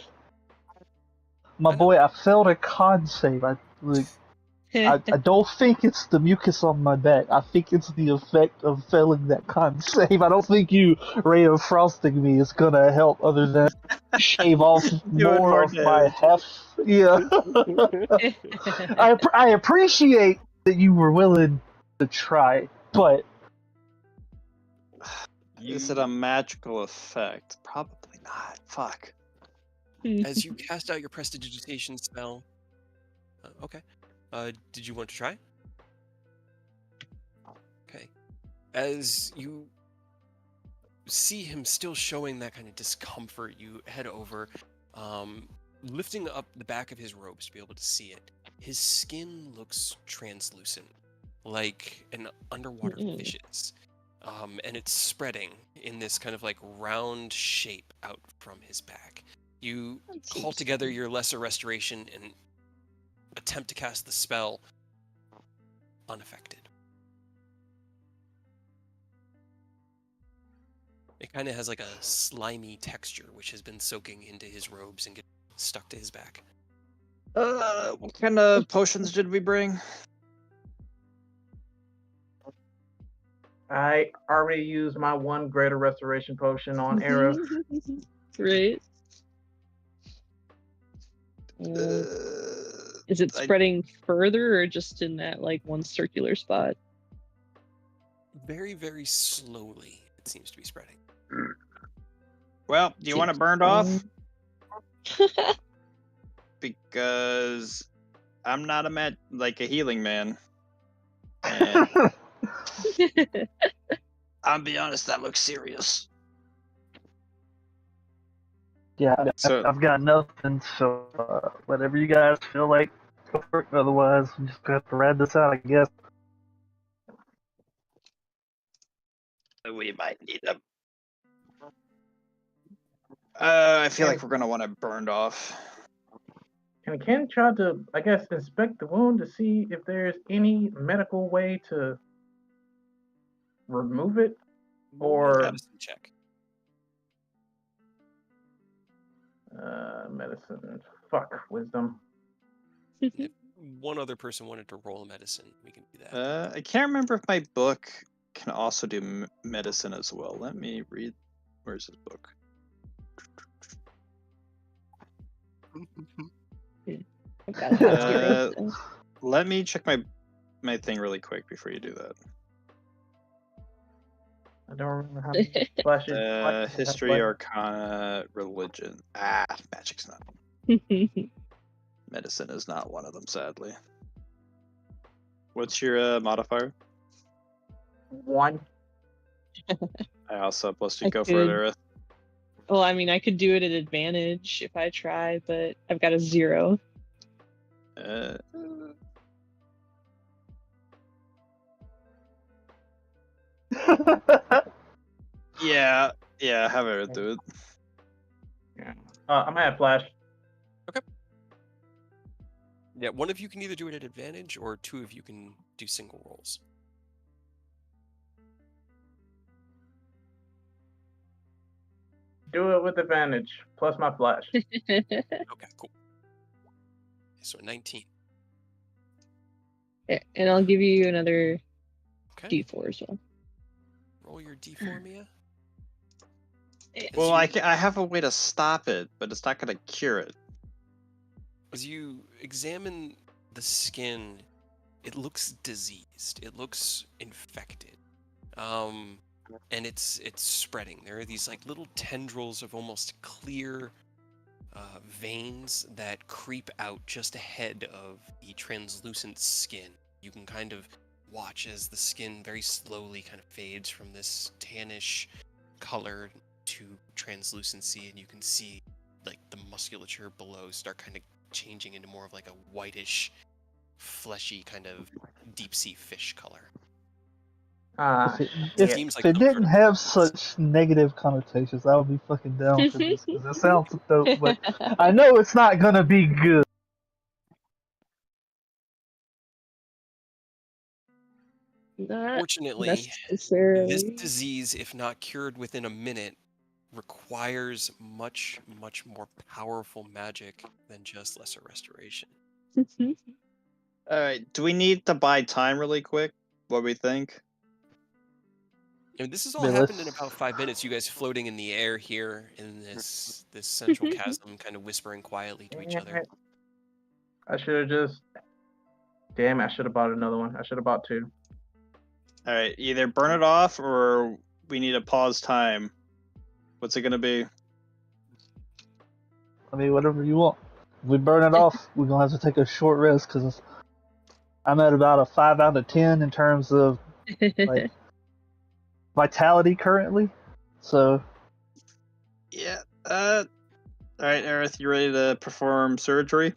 My boy, I failed a con save. I don't think it's the mucus on my back. I think it's the effect of failing that con save. I don't think you ray of frosting me is gonna help other than shave off more of my half. Yeah. I appreciate that you were willing to try, but Is it a magical effect? Probably not. Fuck. As you cast out your prestidigitation spell, okay. Did you want to try? Okay. As you see him still showing that kind of discomfort, you head over, lifting up the back of his robes to be able to see it. His skin looks translucent, like an underwater Mm-mm. fish's. And it's spreading in this kind of like round shape out from his back. You That call seems together fun. your lesser restoration and attempt to cast the spell, unaffected. It kind of has like a slimy texture, which has been soaking into his robes and getting stuck to his back. What kind of potions did we bring? I already used my one greater restoration potion on Era. Right. Is it I- spreading further or just in that like one circular spot? Very, very slowly, it seems to be spreading. Well, do you want it Seems burned off? fun. Because I'm not a healing man. And I'll be honest, that looks serious. Yeah, So- I've got nothing, so whatever you guys feel like, go for it. Otherwise, we just have to ride this out, I guess. We might need them. I feel like we're gonna want it burned off. Can Ken try to, I guess, inspect the wound to see if there's any medical way to remove it? Roll a Or medicine check. medicine. Fuck, wisdom. One other person wanted to roll a medicine. We can do that. I can't remember if my book can also do medicine as well. Let me read. Where's his book? I've got a hot zero, so. Let me check my thing really quick before you do that. I don't remember how many flashes. History, Arcana, religion. Magic's not. Medicine is not one of them, sadly. What's your modifier? 1. I also plus I you go for could. it, Aerith. Well, I mean, I could do it at advantage if I try, but I've got a 0. Yeah, have Aerith do it. Yeah. I'm gonna have flash. Yeah, one of you can either do it at advantage, or two of you can do single rolls. Do it with advantage, plus my flash. Okay, cool. So 19. Yeah, and I'll give you another Okay. D4 as well. Roll your D4, Mia. Well, I have a way to stop it, but it's not going to cure it. As you examine the skin, it looks diseased. It looks infected. And it's spreading. There are these like little tendrils of almost clear veins that creep out just ahead of the translucent skin. You can kind of watch as the skin very slowly kind of fades from this tannish color to translucency, and you can see like the musculature below start kind of changing into more of like a whitish, fleshy kind of deep sea fish color. If seems like it some didn't sort of have disease. such negative connotations, I would be fucking down for this because it sounds dope. But I know it's not gonna be good. Not Fortunately, this necessarily. disease, if not cured within a minute, requires much, much more powerful magic than just lesser restoration. Alright, do we need to buy time really quick? What do we think? And this has all Yeah, happened in let's- about 5 minutes. You guys floating in the air here in this central chasm, kind of whispering quietly to each other. I should have just. Damn, I should have bought another one. I should have bought 2. Alright, either burn it off or we need to pause time. What's it gonna be? I mean, whatever you want. If we burn it off, we're gonna have to take a short rest because I'm at about a 5 out of 10 in terms of like vitality currently. So Yeah. All right, Aerith, you ready to perform surgery?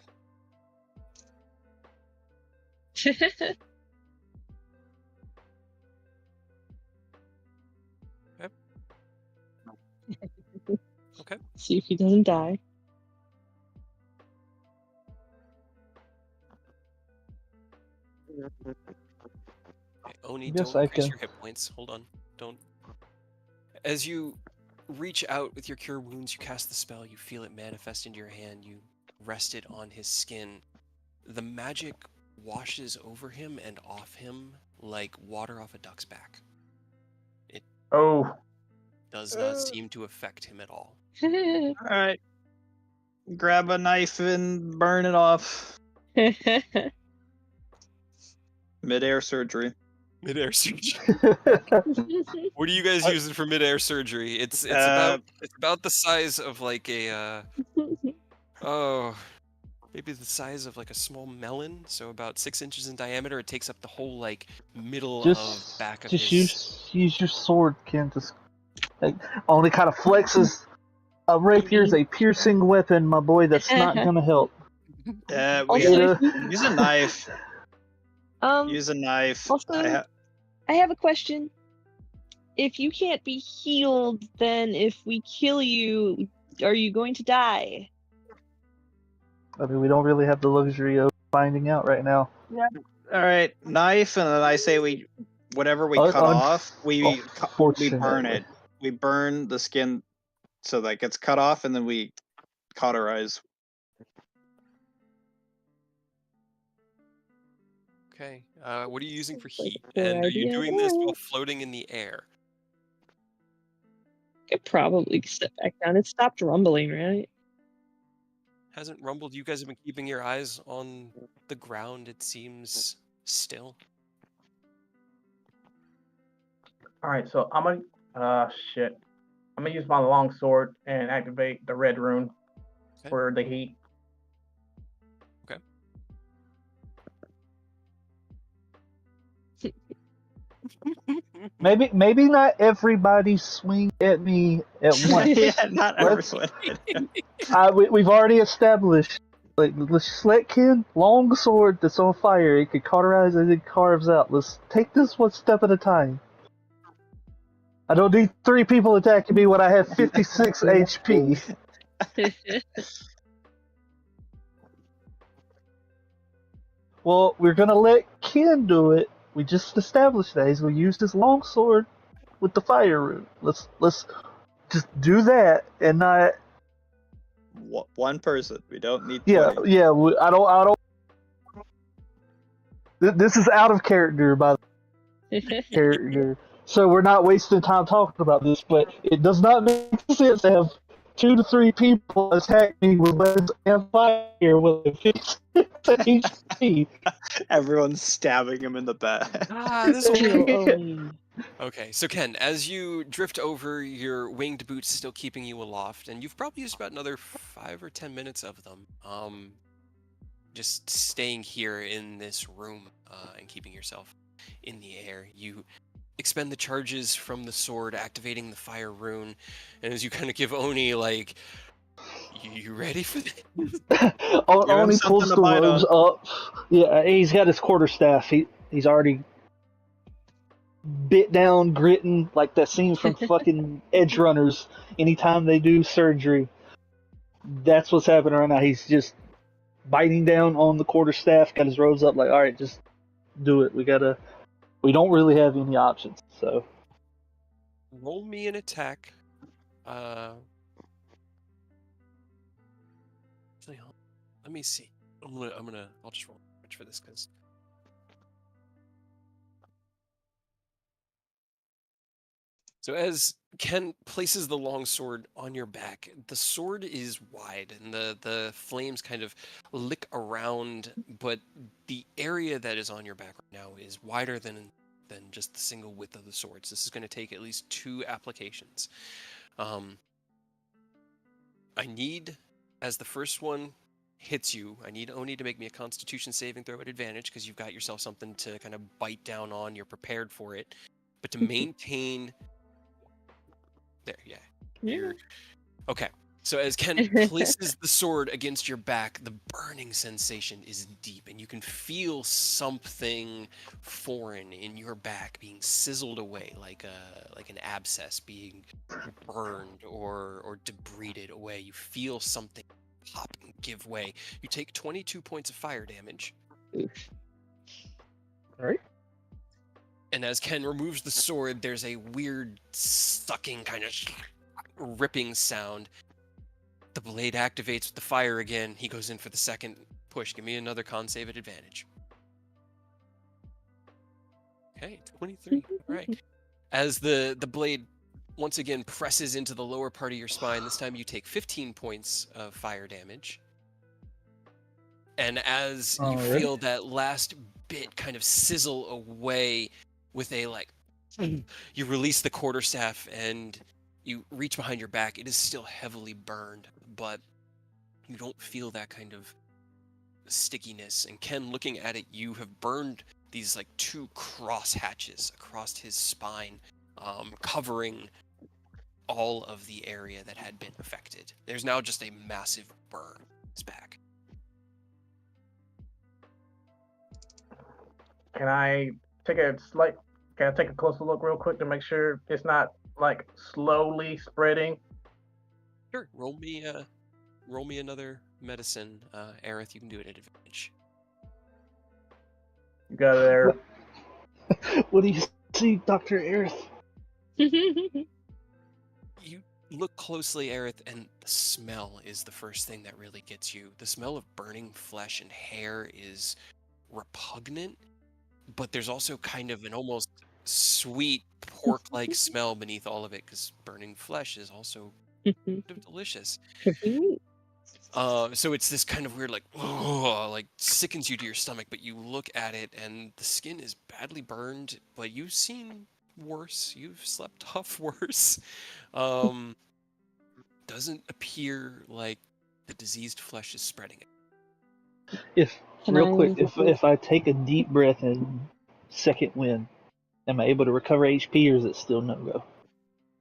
Okay. See if he doesn't die. Okay, Oni, Yes, don't I increase can. your hit points. Hold on. Don't. As you reach out with your cure wounds, you cast the spell, you feel it manifest into your hand, you rest it on his skin. The magic washes over him and off him like water off a duck's back. It Oh, does not seem to affect him at all. All right. Grab a knife and burn it off. Mid-air surgery. Midair surgery. What are you guys using for midair surgery? It's about the size of like a oh, maybe the size of like a small melon, so about 6 inches in diameter. It takes up the whole like middle of the back of his. use your sword, Ken. Just like, only kind of flexes. A rapier is a piercing weapon, my boy. That's not gonna help. Yeah, Also, use a knife. um, Use a knife. also, I have a question. If you can't be healed, then if we kill you, are you going to die? I mean, we don't really have the luxury of finding out right now. All right, knife, and then I say whatever we cut off, we burn Unfortunately. it. We burn the skin so that gets cut off, and then we cauterize. Okay. What are you using for Sounds like a heat? poor And are you idea, doing but this while alright. floating in the air? Could probably step back down. It stopped rumbling, right? Hasn't rumbled. You guys have been keeping your eyes on the ground. It seems still. all right. So I'm gonna shit. I'm gonna use my long sword and activate the red rune Okay. for the heat. Maybe not everybody swing at me at once. Yeah, not Let's- everyone. We've already established. Like, let's just let Ken, long sword that's on fire. It could cauterize as it carves out. Let's take this one step at a time. I don't need 3 people attacking me when I have 56 HP. Well, we're gonna let Ken do it. We just established that he's gonna use his long sword with the fire root. Let's just do that and not. One person. We don't need 20. Yeah. I don't. This is out of character by the character, so we're not wasting time talking about this. But it does not make sense to have 2 to 3 people attack me with weapons and fire with 56 HP. Everyone's stabbing him in the back. This will Kill work. Oni. Okay, so Ken, as you drift over, your winged boots still keeping you aloft, and you've probably used about another 5 or 10 minutes of them. Just staying here in this room and keeping yourself in the air. You expend the charges from the sword, activating the fire rune, and as you kind of give Oni like, you ready for this? Only pulls something to the bite robes up. Yeah, he's got his quarterstaff. He's already bit down, gritting like that scene from fucking Edge Runners. Anytime they do surgery, that's what's happening right now. He's just biting down on the quarterstaff, got his robes up, like, all right, just do it. We don't really have any options. So Roll me an attack. Actually, let me see. I'll just roll damage for this because. So as Ken places the long sword on your back, the sword is wide and the flames kind of lick around, but the area that is on your back right now is wider than just the single width of the sword. So this is going to take at least 2 applications. I need, as the first one hits you, I need Oni to make me a Constitution saving throw at advantage because you've got yourself something to kind of bite down on. You're prepared for it. But to maintain There, yeah. Yeah. You're okay. So as Ken places the sword against your back, the burning sensation is deep, and you can feel something foreign in your back being sizzled away, like an abscess being burned or debrided away. You feel something pop and give way. You take 22 points of fire damage. Oof. All right. And as Ken removes the sword, there's a weird sucking kind of ripping sound. The blade activates with the fire again. He goes in for the second push. Give me another con save at advantage. Okay, 23. All right. As the blade once again presses into the lower part of your spine, this time you take 15 points of fire damage. And as you Alright. feel that last bit kind of sizzle away with a you release the quarterstaff and you reach behind your back. It is still heavily burned, but you don't feel that kind of stickiness. And Ken, looking at it, you have burned these like 2 cross hatches across his spine, covering all of the area that had been affected. There's now just a massive burn on his back. Can I take a closer look real quick to make sure it's not like slowly spreading? Sure. Roll me another medicine. Aerith, you can do it at advantage. You got it there. What do you see, Dr. Aerith? You look closely, Aerith, and the smell is the first thing that really gets you. The smell of burning flesh and hair is repugnant, but there's also kind of an almost sweet pork-like smell beneath all of it, because burning flesh is also kind of delicious. So it's this kind of weird, like sickens you to your stomach, but you look at it and the skin is badly burned, but you've seen worse. You've slept off worse. Doesn't appear like the diseased flesh is spreading it. If Can real I- quick, if I take a deep breath and second wind, am I able to recover HP, or is it still no go?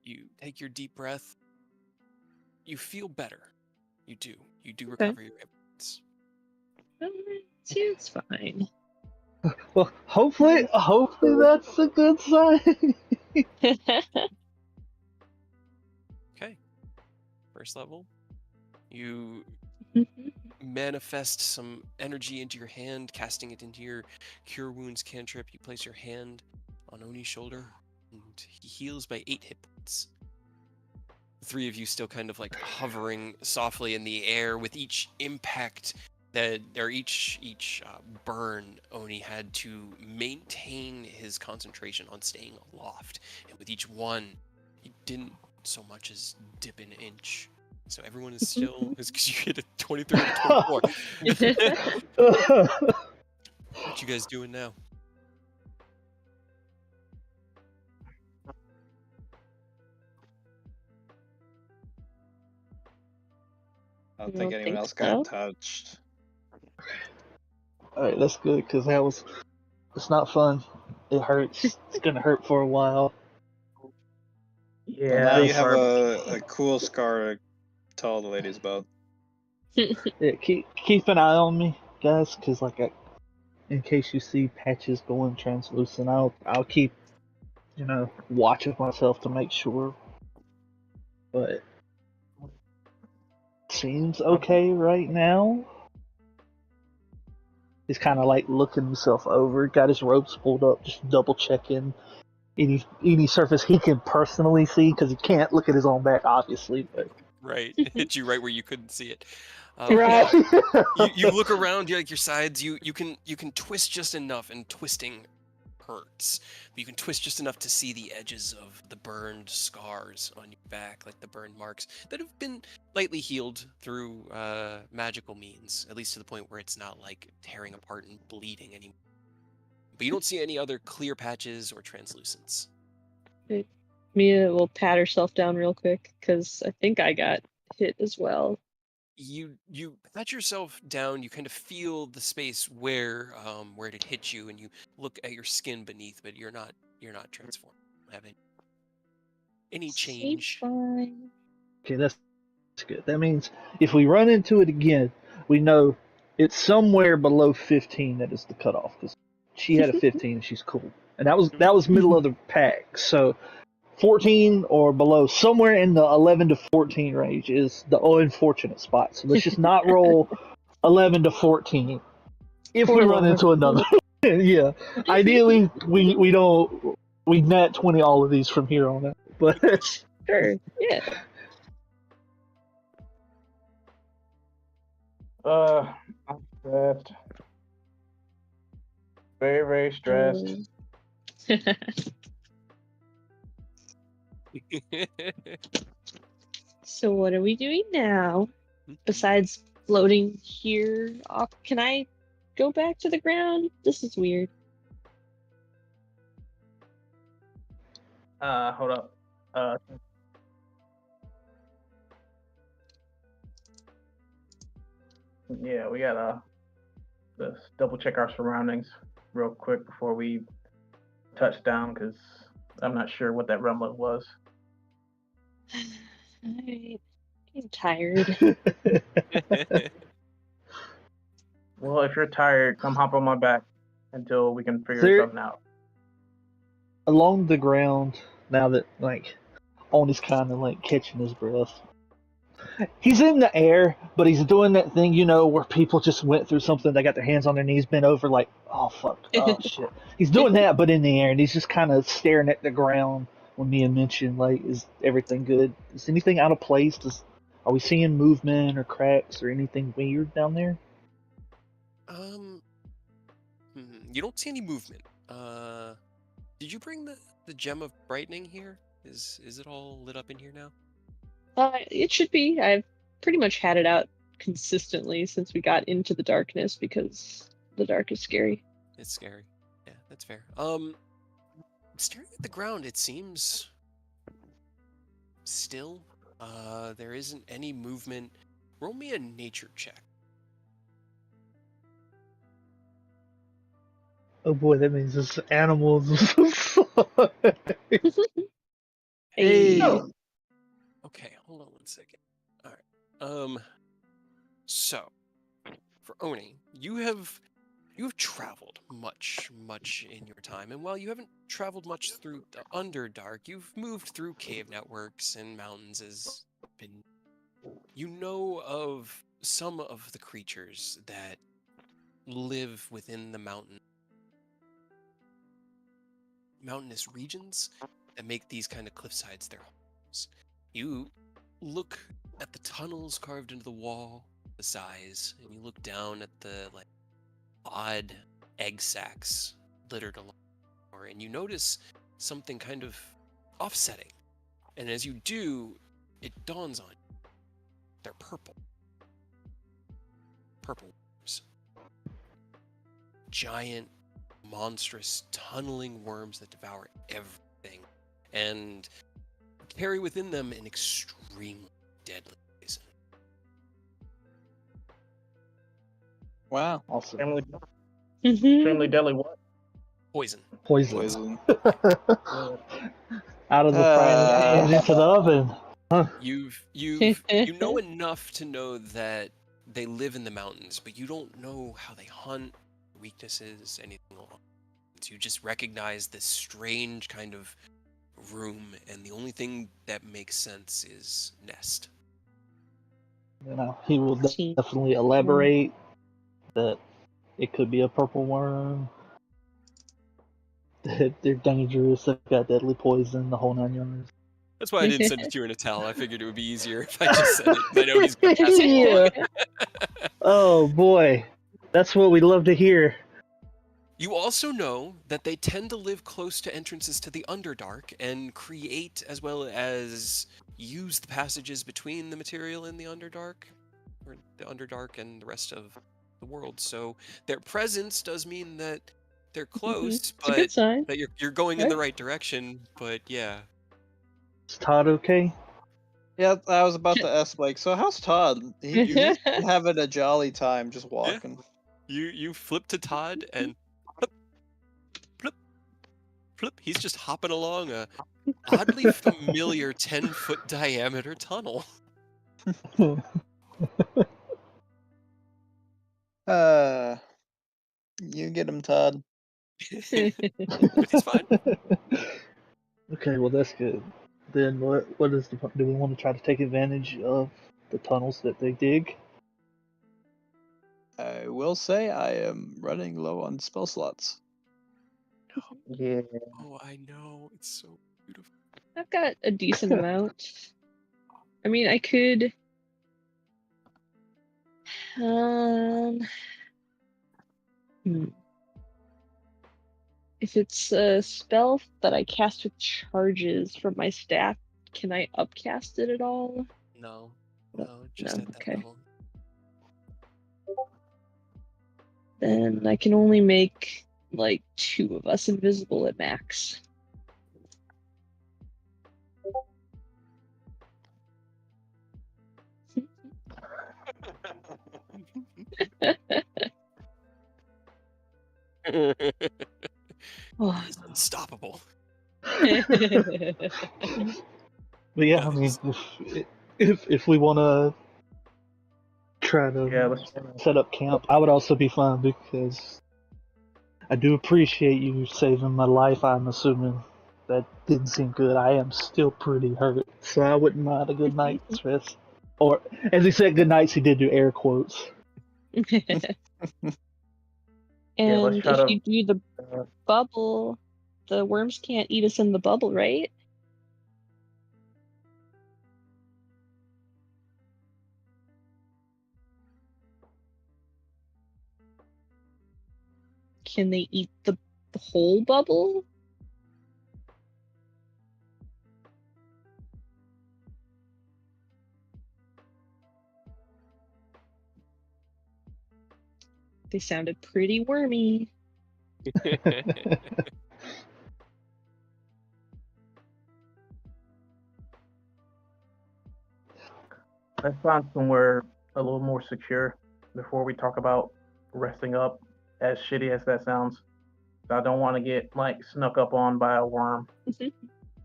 You take your deep breath. You feel better. You do. You do Okay. recover your hit points. It's fine. Well, hopefully that's a good sign. Okay. First level. You manifest some energy into your hand, casting it into your Cure Wounds cantrip. You place your hand on Oni's shoulder, and he heals by 8 hit points. The 3 of you still kind of like hovering softly in the air with each impact each burn. Oni had to maintain his concentration on staying aloft, and with each one, he didn't so much as dip an inch. So everyone is still, it's because you hit a 23 to 24. What you guys doing now? I don't think anyone else got touched. Alright, that's good, because it's not fun. It hurts. It's gonna hurt for a while. Yeah. Well, now you have for- a cool scar to tell the ladies about. Yeah, keep an eye on me, guys, because in case you see patches going translucent, I'll keep watch of myself to make sure. But seems okay right now. He's kind of like looking himself over, got his ropes pulled up, just double checking any surface he can personally see, because he can't look at his own back, obviously. But Right, it hit you right where you couldn't see it. Right. You look around, you like your sides. You can twist just enough, and twisting hurts. But you can twist just enough to see the edges of the burned scars on your back, like the burn marks that have been lightly healed through magical means, at least to the point where it's not like tearing apart and bleeding anymore. But you don't see any other clear patches or translucence. Mia will pat herself down real quick, because I think I got hit as well. You pat yourself down. You kind of feel the space where it had hit you, and you look at your skin beneath, but you're not transformed. You don't have any. any Seems change. fine. Okay, that's good. That means if we run into it again, we know it's somewhere below 15 that is the cutoff. Because she had a 15 and she's cool. And that was middle of the pack. So 14 or below, somewhere in the 11 to 14 range is the unfortunate spot. So let's just not roll 11 to 14 if we run into another. Yeah, ideally we don't we nat 20 all of these from here on out. But Sure. Yeah. I'm stressed. Very, very stressed. So what are we doing now? Besides floating here, can I go back to the ground? This is weird. Hold up. Yeah, we gotta just double check our surroundings real quick before we touch down, because I'm not sure what that rumbling was. Alright. I'm tired. Well, if you're tired, come hop on my back until we can figure There- something out. along the ground, now that like Oni's kind of like catching his breath. He's in the air, but he's doing that thing, where people just went through something. They got their hands on their knees, bent over, like, oh fuck, oh shit. He's doing that, but in the air, and he's just kind of staring at the ground. When Mia mentioned, like, is everything good? Is anything out of place? Are we seeing movement or cracks or anything weird down there? You don't see any movement. Did you bring the gem of brightening here? Is it all lit up in here now? It should be. I've pretty much had it out consistently since we got into the darkness because the dark is scary. It's scary. Yeah, that's fair. Staring at the ground, it seems still. There isn't any movement. Roll me a nature check. Oh boy, that means there's animals. Hey. Okay, hold on one second. All right. So for Oni, you have traveled much in your time, and while you haven't traveled much through the Underdark, you've moved through cave networks and mountains. You know of some of the creatures that live within the mountainous regions that make these kind of cliff sides their homes. You look at the tunnels carved into the wall, the size, and you look down at the odd egg sacs littered along the floor, and you notice something kind of offsetting. And as you do, it dawns on you. They're purple. Purple worms. Giant, monstrous, tunneling worms that devour everything and carry within them an extremely deadly poison. Wow. Awesome. Extremely deadly what? Poison. Poison. Out of the frying pan into the oven. Huh. You know enough to know that they live in the mountains, but you don't know how they hunt, weaknesses, anything along. So you just recognize this strange kind of room, and the only thing that makes sense is nest. He will definitely elaborate that it could be a purple worm. That they're dangerous. They've got deadly poison. The whole 9 yards. That's why I didn't send it to you in a towel. I figured it would be easier if I just said it. I know he's going to pass it along. Oh boy, that's what we love to hear. You also know that they tend to live close to entrances to the Underdark and create as well as use the passages between the material in the Underdark, or the Underdark and the rest of the world. So their presence does mean that they're close, It's a good sign. that you're going in the right direction. But yeah. Is Todd okay? Yeah, I was about to ask, like, so how's Todd? He's having a jolly time just walking. You flip to Todd and plip, he's just hopping along a oddly familiar 10-foot diameter tunnel. You get him, Todd. It's fine. Okay, well that's good. Then what is do we want to try to take advantage of the tunnels that they dig? I will say I am running low on spell slots. Yeah. Oh, I know. It's so beautiful. I've got a decent amount. I mean, I could. Hmm. If it's a spell that I cast with charges from my staff, can I upcast it at all? No, No, just no, at that okay. level. Then I can only make like 2 of us invisible at max. Oh. He's unstoppable. But yeah, I mean, if we want to try to Yeah, let's set up camp, I would also be fine because I do appreciate you saving my life. I'm assuming that didn't seem good. I am still pretty hurt, so I wouldn't mind a good night's rest. Or, as he said, good nights. He did do air quotes. Yeah, let's And try if to. you do the bubble, the worms can't eat us in the bubble, right? Can they eat the whole bubble? They sounded pretty wormy. Let's find somewhere a little more secure before we talk about resting up. As shitty as that sounds, I don't want to get like snuck up on by a worm.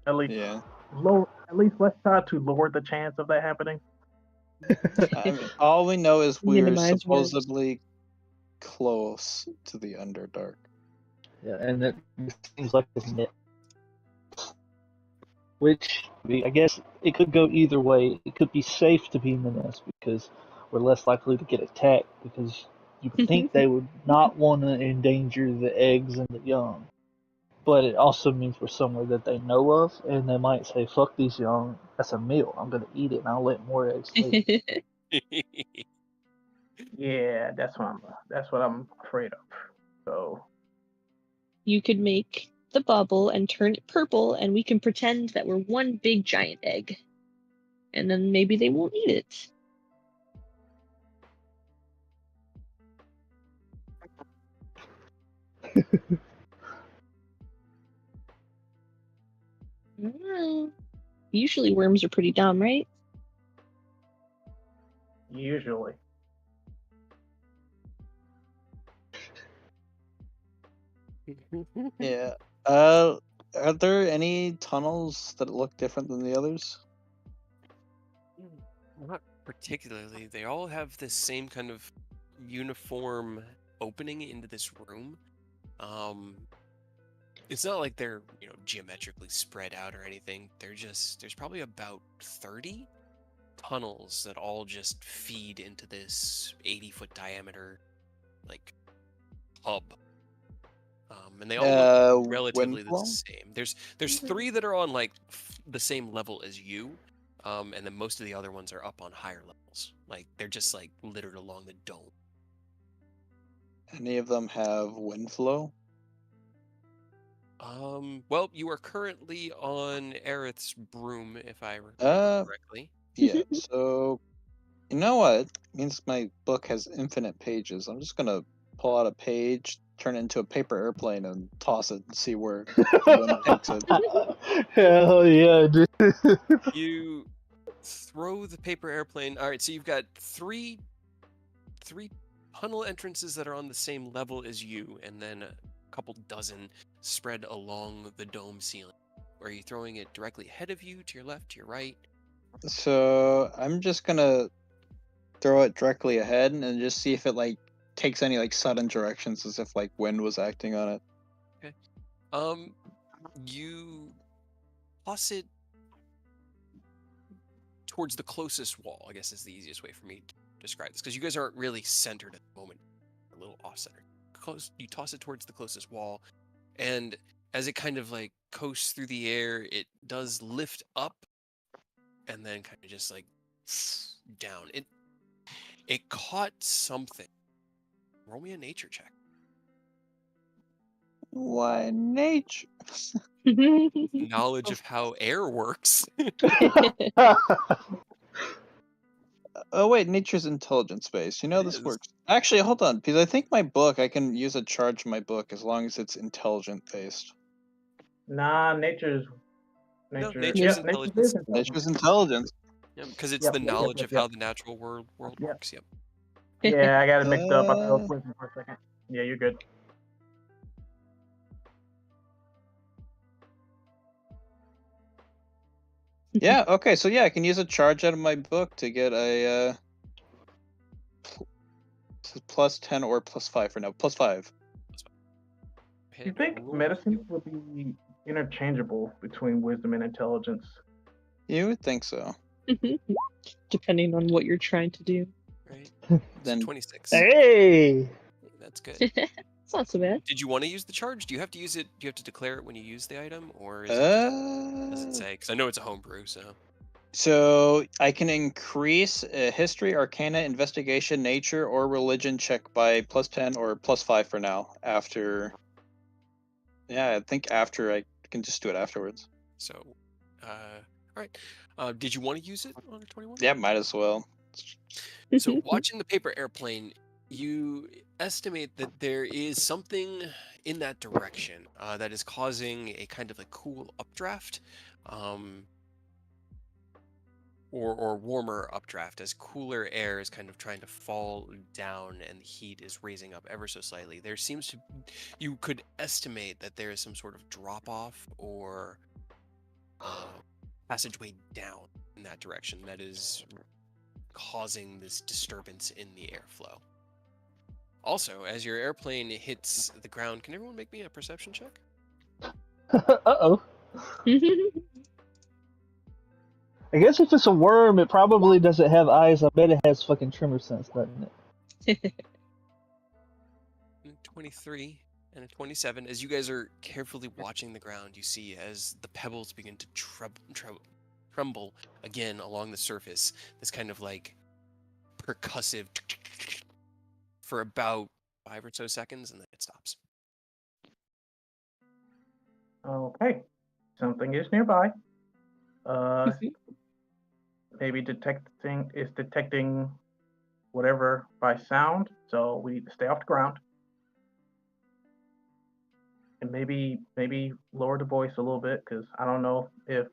At least, Yeah. At least let's try to lower the chance of that happening. I mean, all we know is we're Minimize worms. supposedly close to the Underdark. Yeah, and it seems like it's net. Which, I guess, it could go either way. It could be safe to be in the nest because we're less likely to get attacked because you would think they would not want to endanger the eggs and the young. But it also means we're somewhere that they know of, and they might say, fuck these young, that's a meal. I'm going to eat it, and I'll let more eggs live. Yeah, that's what I'm afraid of. So You could make the bubble and turn it purple, and we can pretend that we're one big giant egg. And then maybe they won't eat it. I don't know. Usually worms are pretty dumb, right? usually, Yeah. Are there any tunnels that look different than the others? Not particularly. They all have this same kind of uniform opening into this room. It's not like they're, geometrically spread out or anything. There's probably about 30 tunnels that all just feed into this 80-foot diameter, like, hub. And they all look relatively the Windflow? same. There's 3 that are on, like, the same level as you. And then most of the other ones are up on higher levels. Like, they're just, like, littered along the dome. Any of them have Windflow? Well, you are currently on Aerith's broom, if I remember correctly. Yeah, so you know what? Means my book has infinite pages. I'm just gonna pull out a page, turn it into a paper airplane, and toss it and see where one takes it. Hell yeah, dude. You throw the paper airplane. All right, so you've got three tunnel entrances that are on the same level as you, and then a couple dozen spread along the dome ceiling. Are you throwing it directly ahead of you, to your left, to your right? So I'm just gonna throw it directly ahead and just see if it like takes any like sudden directions, as if like wind was acting on it. You toss it towards the closest wall, I guess is the easiest way for me to describe this, because you guys aren't really centered at the moment. A little off-center. You toss it towards the closest wall, and as it kind of like coasts through the air, it does lift up and then kind of just like down. It caught something. Roll me a nature check. Why nature? Knowledge of how air works. Oh wait, nature's intelligence based. You know It this is. works. Actually, hold on, because I think my book, I can use a charge in my book as long as it's intelligent based. Nah, nature's No, nature. nature's Yep, intelligence. nature's intelligence. Nature's intelligence. Yeah, because it's Yep, the yep, yep, knowledge yep, of yep. how the natural world Yep. works. Yep. Yeah, I got it mixed up. I thought I was quizzing for a second. Yeah, you're good. Yeah. Okay. So yeah, I can use a charge out of my book to get a plus 10 or plus 5 for now. Plus 5. You think medicine would be interchangeable between wisdom and intelligence? You would think so. Depending on what you're trying to do. Right. Then 26. Hey! That's good. It's not so bad. Did you want to use the charge? Do you have to use it? Do you have to declare it when you use the item, or is it just, does it say? Because I know it's a homebrew, so. So I can increase a history, arcana, investigation, nature, or religion check by plus 10 or plus 5 for now. After, yeah, I think after I can just do it afterwards. So, all right. Did you want to use it on a 21? Yeah, might as well. So watching the paper airplane, you estimate that there is something in that direction that is causing a kind of a cool updraft, or warmer updraft, as cooler air is kind of trying to fall down and the heat is raising up ever so slightly. There seems to, you could estimate that there is some sort of drop off or passageway down in that direction that is causing this disturbance in the airflow. Also, as your airplane hits the ground, can everyone make me a perception check? Uh-oh. I guess if it's a worm, it probably doesn't have eyes. I bet it has fucking tremor sense, doesn't it? 23 and a 27. As you guys are carefully watching the ground, you see as the pebbles begin to tremble again along the surface, this kind of like percussive for about 5 or so seconds, and then it stops. Okay, something is nearby. Maybe detecting whatever by sound, so we need to stay off the ground. And maybe lower the voice a little bit, because I don't know if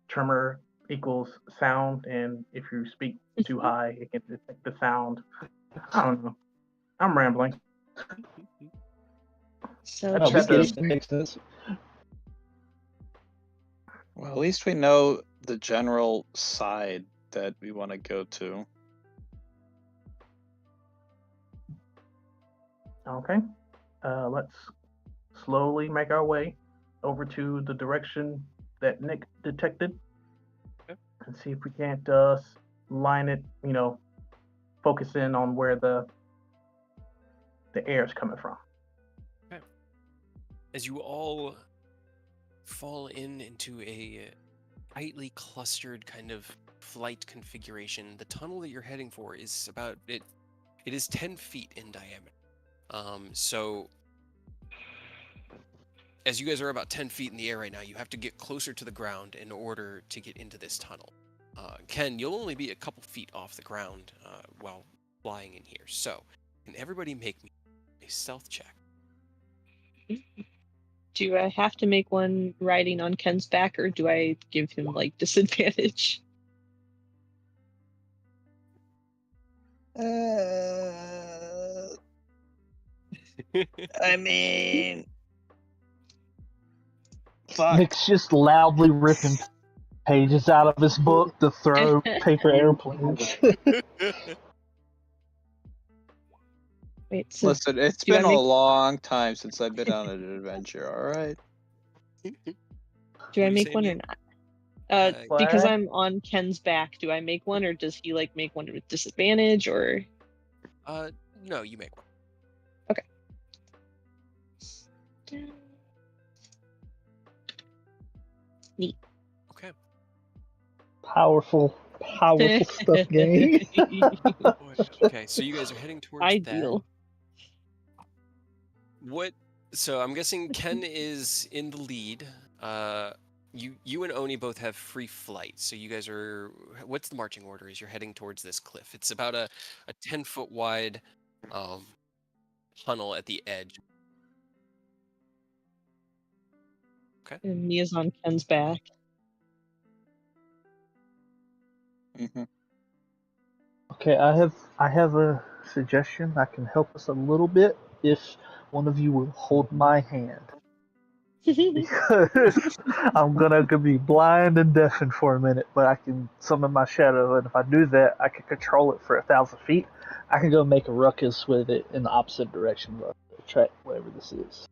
tremor equals sound, and if you speak too high, it can detect the sound. I don't know. I'm rambling. So I just we had get to- it. It makes sense. Well, at least we know the general side that we want to go to. Okay. Let's slowly make our way over to the direction that Nick detected. Okay. And see if we can't line it, focus in on where the air is coming from. Okay. As you all fall into a tightly clustered kind of flight configuration, the tunnel that you're heading for is about it. It is 10 feet in diameter. So as you guys are about 10 feet in the air right now, you have to get closer to the ground in order to get into this tunnel. Ken, you'll only be a couple feet off the ground while flying in here. So can everybody make me a stealth check? do I have to make one riding on Ken's back, or do I give him like disadvantage? I mean, fuck. Nick's just loudly ripping pages out of his book to throw paper airplanes. Wait, so Listen, it's do I been a make- long time since I've been on an adventure. All right. do What I are you make saying, one or Nick? not? What? Because I'm on Ken's back, do I make one, or does he like make one with disadvantage, or? No, you make one. Neat. Okay. Powerful stuff, gang. Okay, so you guys are heading towards Ideal. that. What? So I'm guessing Ken is in the lead. You and Oni both have free flight, so you guys are. What's the marching order? As you're heading towards this cliff, it's about a 10-foot wide tunnel at the edge. And Mia's on Ken's back. Mm-hmm. Okay, I have a suggestion. I can help us a little bit if one of you will hold my hand. Because I'm gonna be blind and deafened for a minute, but I can summon my shadow, and if I do that, I can control it for 1,000 feet. I can go make a ruckus with it in the opposite direction of the track, whatever this is.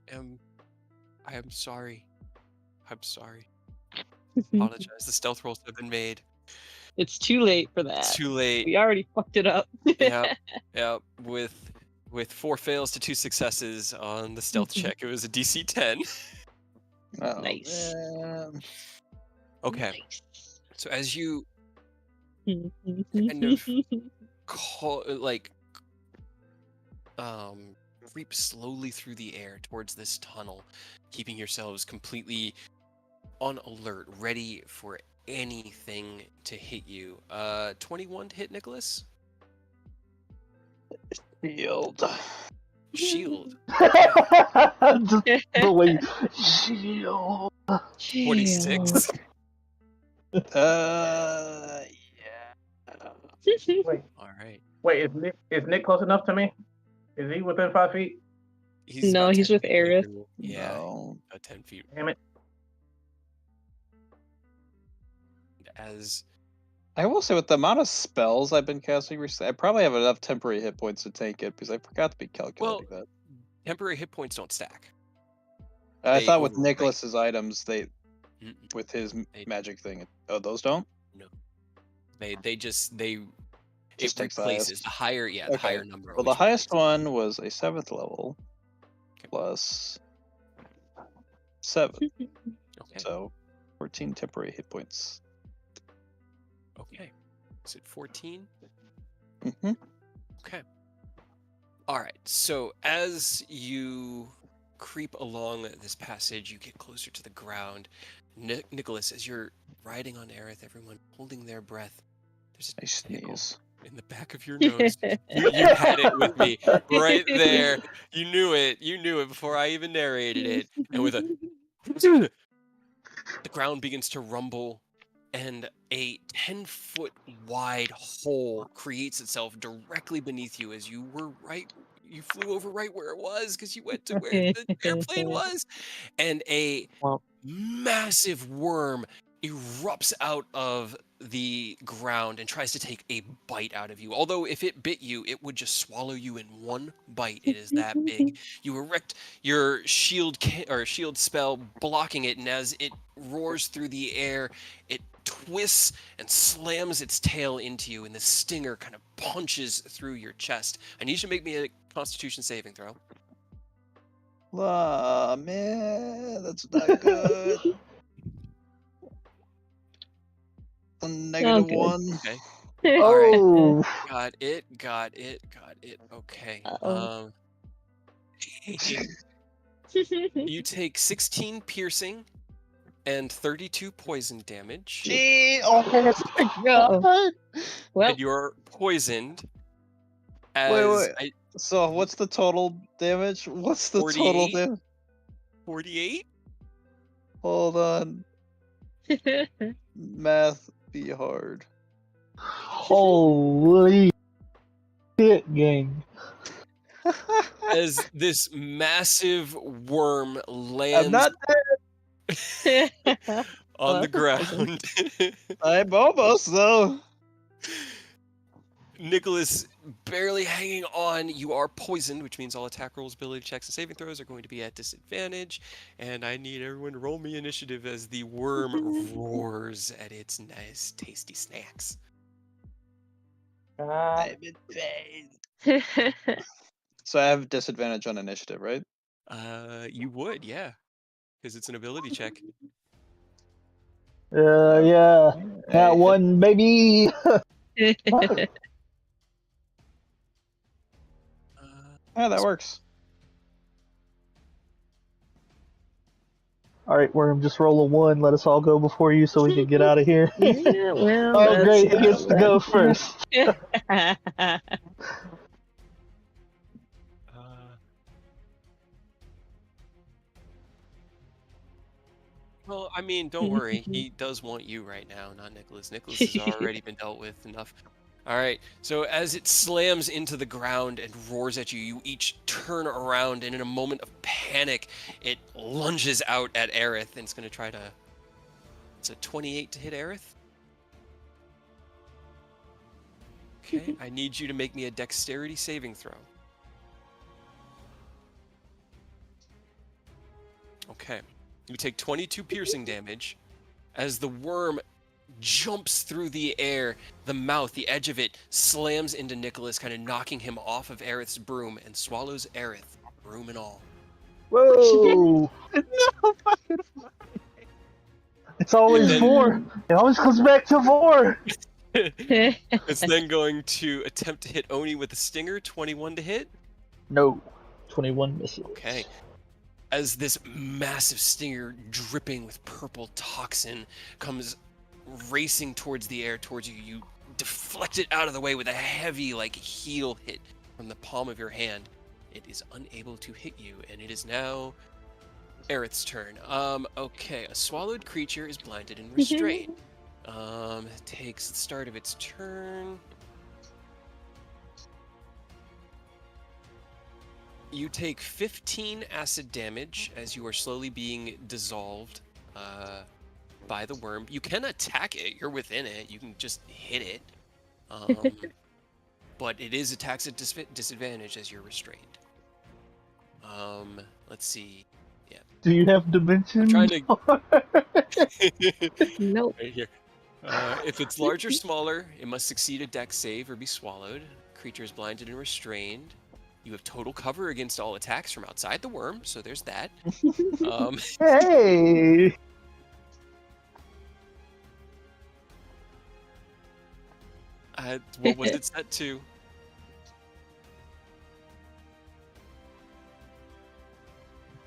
I am sorry. I'm sorry. Apologize. The stealth rolls have been made. It's too late for It's that. too late. We already fucked it up. Yeah. With 4 fails to 2 successes on the stealth check, it was a DC 10. Oh, Nice. man. Okay. Nice. So as you kind of creep slowly through the air towards this tunnel, keeping yourselves completely on alert, ready for anything to hit you. 21 to hit, Nicholas? Shield. Shield. Just the way shield. 46. Yeah. Wait, All right. wait. Is Nick close enough to me? Is he within 5 feet? He's No, about he's 10 with feet away Aerith. from you. Yeah, No. about 10 feet. Damn it. As I will say, with the amount of spells I've been casting recently, I probably have enough temporary hit points to tank it because I forgot to be calculating that. temporary hit points don't stack. I they thought with overwrite. Nicholas's items, Mm-mm. with his They- magic thing. Oh, those don't. It Just takes the replaces highest. the higher, the Okay. higher number. Well, the always highest replaces. one was a 7th level Okay. plus 7, Okay. so 14 temporary hit points. Okay. Is it 14? Mm-hmm. Okay. All right. So as you creep along this passage, you get closer to the ground. Nicholas, as you're riding on Aerith, everyone holding their breath, there's a I tickle sneeze. in the back of your nose. You had it with me right there. You knew it. You knew it before I even narrated it. And with a the ground begins to rumble, and a 10-foot wide hole creates itself directly beneath you as you flew over right where it was because you went to where the airplane was, and a Well. massive worm erupts out of the ground and tries to take a bite out of you. Although if it bit you, it would just swallow you in one bite. It is that big. You erect your shield spell blocking it, and as it roars through the air, it twists and slams its tail into you, and the stinger kind of punches through your chest. I need you to make me a Constitution saving throw. Man, that's not good. A -1. Okay. Oh, Got it. Okay. Uh-oh. You take 16 piercing and 32 poison damage. Gee, oh my Uh-oh. god! Well, And you're poisoned. Wait. So what's the total damage? What's the total 48? damage? 48? Hold on. Math be hard. holy! Shit, gang. As this massive worm I'm lands not on Well, the that's a present. ground. I'm almost though. Nicholas barely hanging on. You are poisoned, which means all attack rolls, ability checks, and saving throws are going to be at disadvantage. And I need everyone to roll me initiative as the worm roars at its nice, tasty snacks. I'm in pain. So I have disadvantage on initiative, right? You would, yeah, because it's an ability check. Yeah. That Hey, one, baby. yeah, that works. All right, Worm, just roll a 1. Let us all go before you so we can get out of here. Yeah, well, Oh, that's great. It not gets to what- go first. Well, I mean, don't worry. He does want you right now, not Nicholas. Nicholas has already been dealt with enough. All right. So as it slams into the ground and roars at you, you each turn around, and in a moment of panic, it lunges out at Aerith, and it's going to try to. It's a 28 to hit Aerith. Okay. I need you to make me a dexterity saving throw. Okay. You take 22 piercing damage as the worm jumps through the air. The mouth, the edge of it, slams into Nicholas, kind of knocking him off of Aerith's broom and swallows Aerith, broom and all. Whoa. No fucking. It's always then- 4. It always comes back to 4. It's then going to attempt to hit Oni with a stinger, 21 to hit. No. 21 misses. Okay. As this massive stinger dripping with purple toxin comes racing towards the air towards you, you deflect it out of the way with a heavy heel hit from the palm of your hand. It is unable to hit you, and it is now Aerith's turn. Okay, a swallowed creature is blinded and restrained. It takes the start of its turn. You take 15 acid damage as you are slowly being dissolved by the worm. You can attack it. You're within it. You can just hit it. But it is attacks at disadvantage as you're restrained. Let's see. Yeah. Do you have dimension? I'm trying to... Nope. Right here. If it's large or smaller, it must succeed a dex save or be swallowed. Creature is blinded and restrained. You have total cover against all attacks from outside the worm, so there's that. Hey. What was it set to?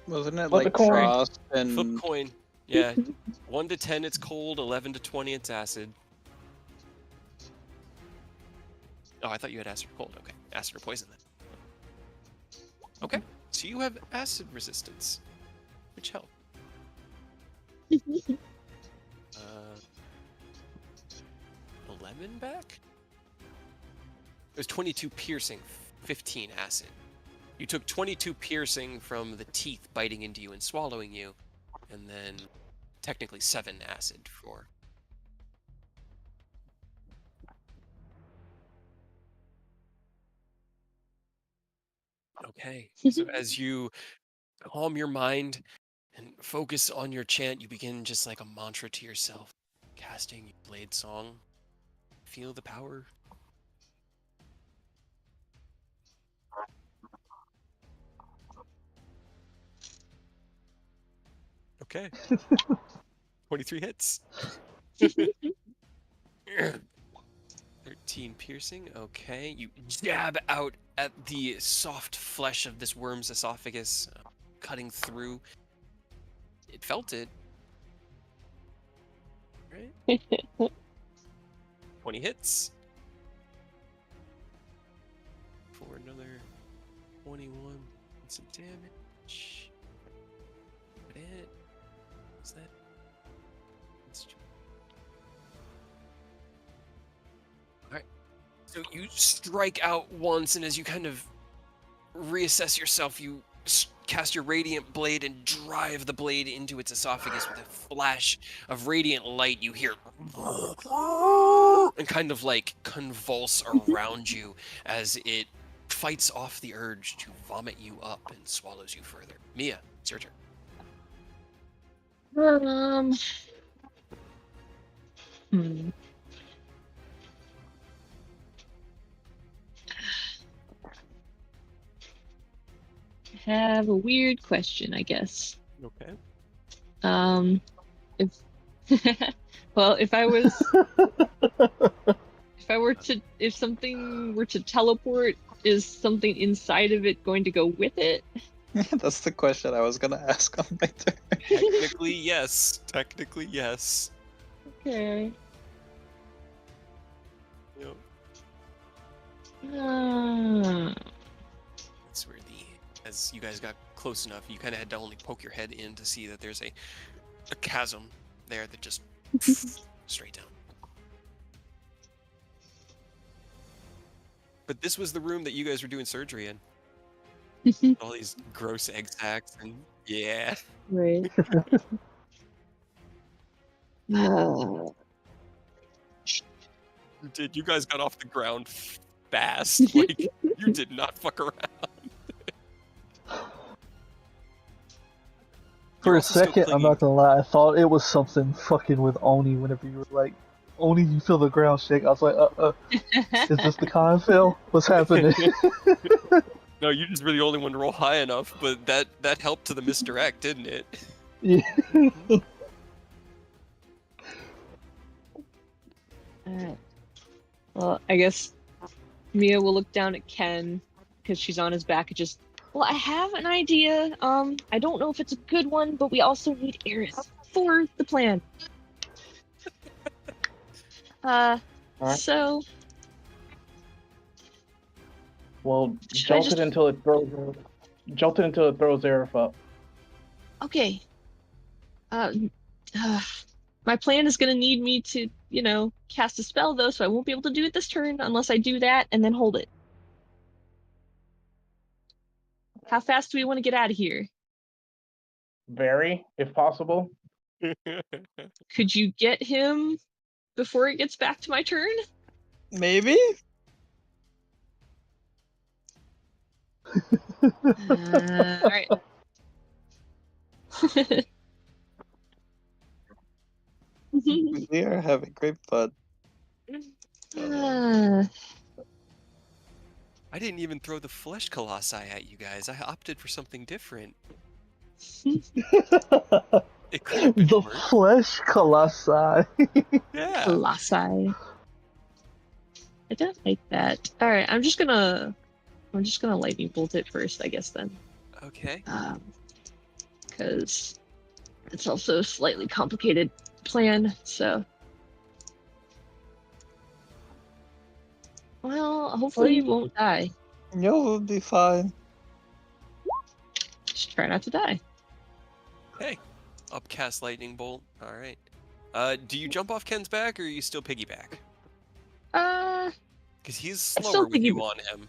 Wasn't it Flip a like coin. frost Flip and coin. Yeah. 1 to 10, it's cold. 11 to 20, it's acid. Oh, I thought you had acid or cold. Okay. Acid or poison then. Okay. So you have acid resistance, which helps. 11 back? It was 22 piercing, 15 acid. You took 22 piercing from the teeth biting into you and swallowing you, and then technically 7 acid for... Okay, so as you calm your mind and focus on your chant, you begin just like a mantra to yourself, casting your blade song. Feel the power. Okay. 23 hits. 13 piercing. Okay. You jab out at the soft flesh of this worm's esophagus, cutting through. It felt it. Right? 20 hits. For another 21. Some damage. It. Is that? Alright. So you strike out once, and as you kind of reassess yourself, you cast your radiant blade and drive the blade into its esophagus with a flash of radiant light. You hear and kind of like convulse around you as it fights off the urge to vomit you up and swallows you further. Mia, it's your turn. Hmm. I have a weird question, I guess. Okay. If well, if something were to teleport, is something inside of it going to go with it? That's the question I was gonna ask on my turn. Technically, yes. Technically, yes. Okay. Yep. That's where as you guys got close enough, you kind of had to only poke your head in to see that there's a chasm there that just straight down. But this was the room that you guys were doing surgery in. All these gross egg sacs and yeah. Right. You did. You guys got off the ground fast. Like you did not fuck around. For You're a also still second, I'm clinging. not gonna lie, I thought it was something fucking with Oni whenever you were like, Oni, you feel the ground shake. I was like, is this the con fail? What's happening? No, you just were the only one to roll high enough, but that helped to the misdirect, didn't it? Yeah. Alright. Well, I guess Mia will look down at Ken because she's on his back and just. Well, I have an idea. I don't know if it's a good one, but we also need Aerith for the plan. So. Well, Should I jolt just- it until it throws Aerith up. Okay. My plan is gonna need me to, cast a spell though, so I won't be able to do it this turn unless I do that and then hold it. How fast do we want to get out of here? Very, if possible. Could you get him before it gets back to my turn? Maybe? Alright. We are having great fun. I didn't even throw the flesh colossi at you guys. I opted for something different. It could have been The worse. flesh colossi. Yeah. Colossi. I don't like that. Alright, I'm just gonna lightning bolt it first, I guess then. Okay. Because it's also a slightly complicated plan, so. Well, hopefully it won't die. You'll be fine. Just try not to die. Hey. Upcast lightning bolt. All right. Do you jump off Ken's back or are you still piggyback? Because he's still slower with you piggyback. on him.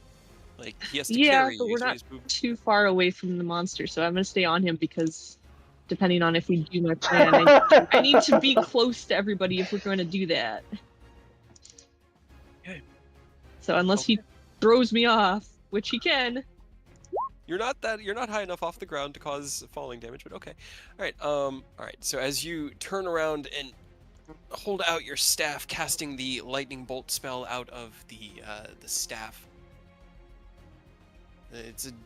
Like he has to Yeah, carry but you. we're so not he's moving. too far away from the monster, so I'm gonna stay on him because depending on if we do my plan, I need to be close to everybody if we're going to do that. Okay. So unless he throws me off, which he can. You're not high enough off the ground to cause falling damage, but okay. All right. So as you turn around and hold out your staff, casting the lightning bolt spell out of the staff.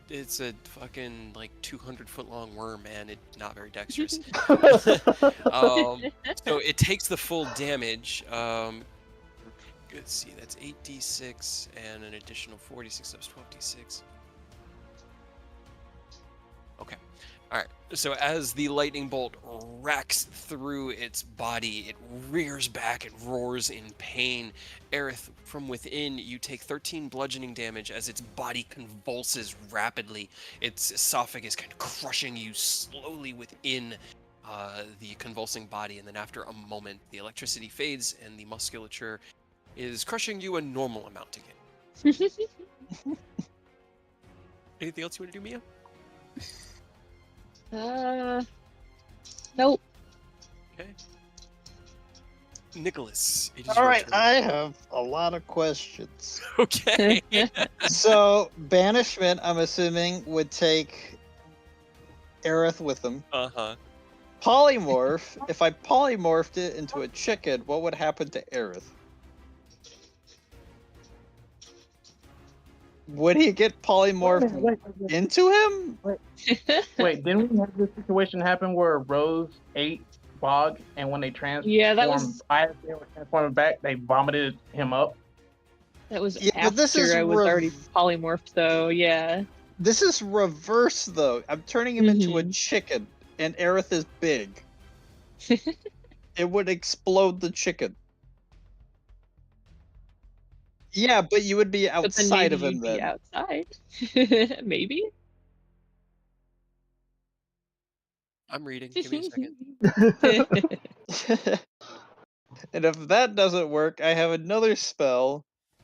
It's a fucking like 200-foot long worm, man. It's not very dexterous. So it takes the full damage. Let's see, that's 8d6 and an additional 46. That's 12d6. Okay. All right. So as the lightning bolt racks through its body, it rears back and roars in pain. Aerith, from within, you take 13 bludgeoning damage as its body convulses rapidly. Its esophagus kind of crushing you slowly within the convulsing body. And then after a moment, the electricity fades and the musculature is crushing you a normal amount again. Anything else you want to do, Mia? Nope. Okay. Nicholas, it is All your right, turn. I have a lot of questions. Okay. So, banishment, I'm assuming, would take Aerith with him. Uh-huh. Polymorph, if I polymorphed it into a chicken, what would happen to Aerith? Would he get polymorphed Wait. into him? Wait, didn't we have this situation happen where Rose ate Bog, and when they transformed, Yeah, that was as they were transforming back, they vomited him up? Yeah, but this is after I was already polymorphed, though. Yeah. This is reverse, though. I'm turning him into a chicken, and Aerith is big. It would explode the chicken. Yeah, but you would be But then outside maybe of him you'd be then. outside. Maybe. I'm reading. Give me a second. And if that doesn't work, I have another spell,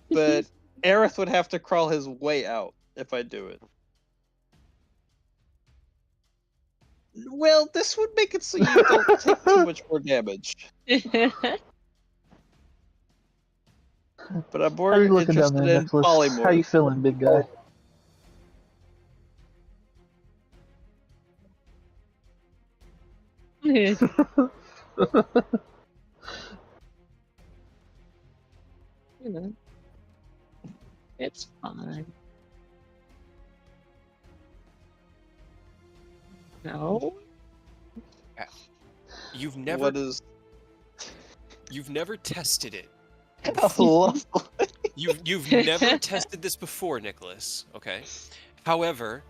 but Aerith would have to crawl his way out if I do it. Well, this would make it so you don't take too much more damage. But I'm How more you looking down interested there, in Nicholas? polymorph. How you feeling, big guy? You know, it's fine. No. You've never What is you've never tested it. lovely? You've never tested this before, Nicholas. Okay. However,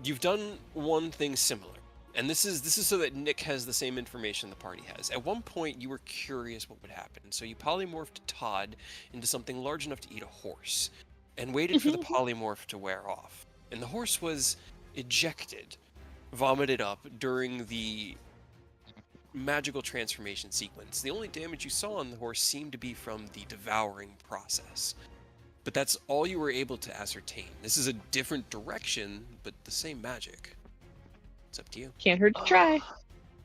you've done one thing similar. And this is so that Nick has the same information the party has. At one point, you were curious what would happen, so you polymorphed Todd into something large enough to eat a horse, and waited for the polymorph to wear off. And the horse was ejected, vomited up during the magical transformation sequence. The only damage you saw on the horse seemed to be from the devouring process. But that's all you were able to ascertain. This is a different direction, but the same magic. It's up to you. Can't hurt to try.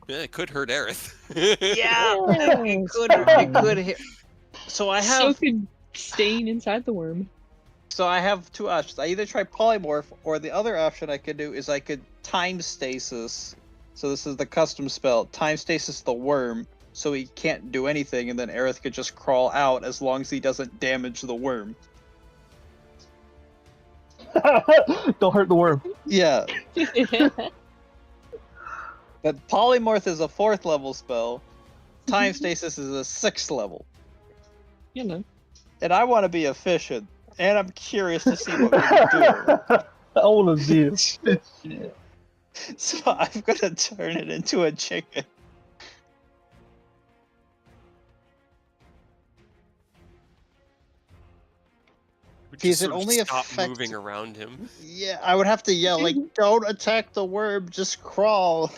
Yeah, it could hurt Aerith. Yeah, it Yes. could. It could hit. So I So have. could stain inside the worm. So I have two options. I either try polymorph, or the other option I could do is I could time stasis. So this is the custom spell. Time stasis the worm, so he can't do anything, and then Aerith could just crawl out as long as he doesn't damage the worm. Don't hurt the worm. Yeah. But polymorph is a 4th level spell. Time stasis is a 6th level. You know. And I want to be efficient. And I'm curious to see what we can do. I want to see it. So I'm gonna turn it into a chicken. Is it Sort of only stop affect- moving around him. Yeah, I would have to yell like, "Don't attack the worm, just crawl."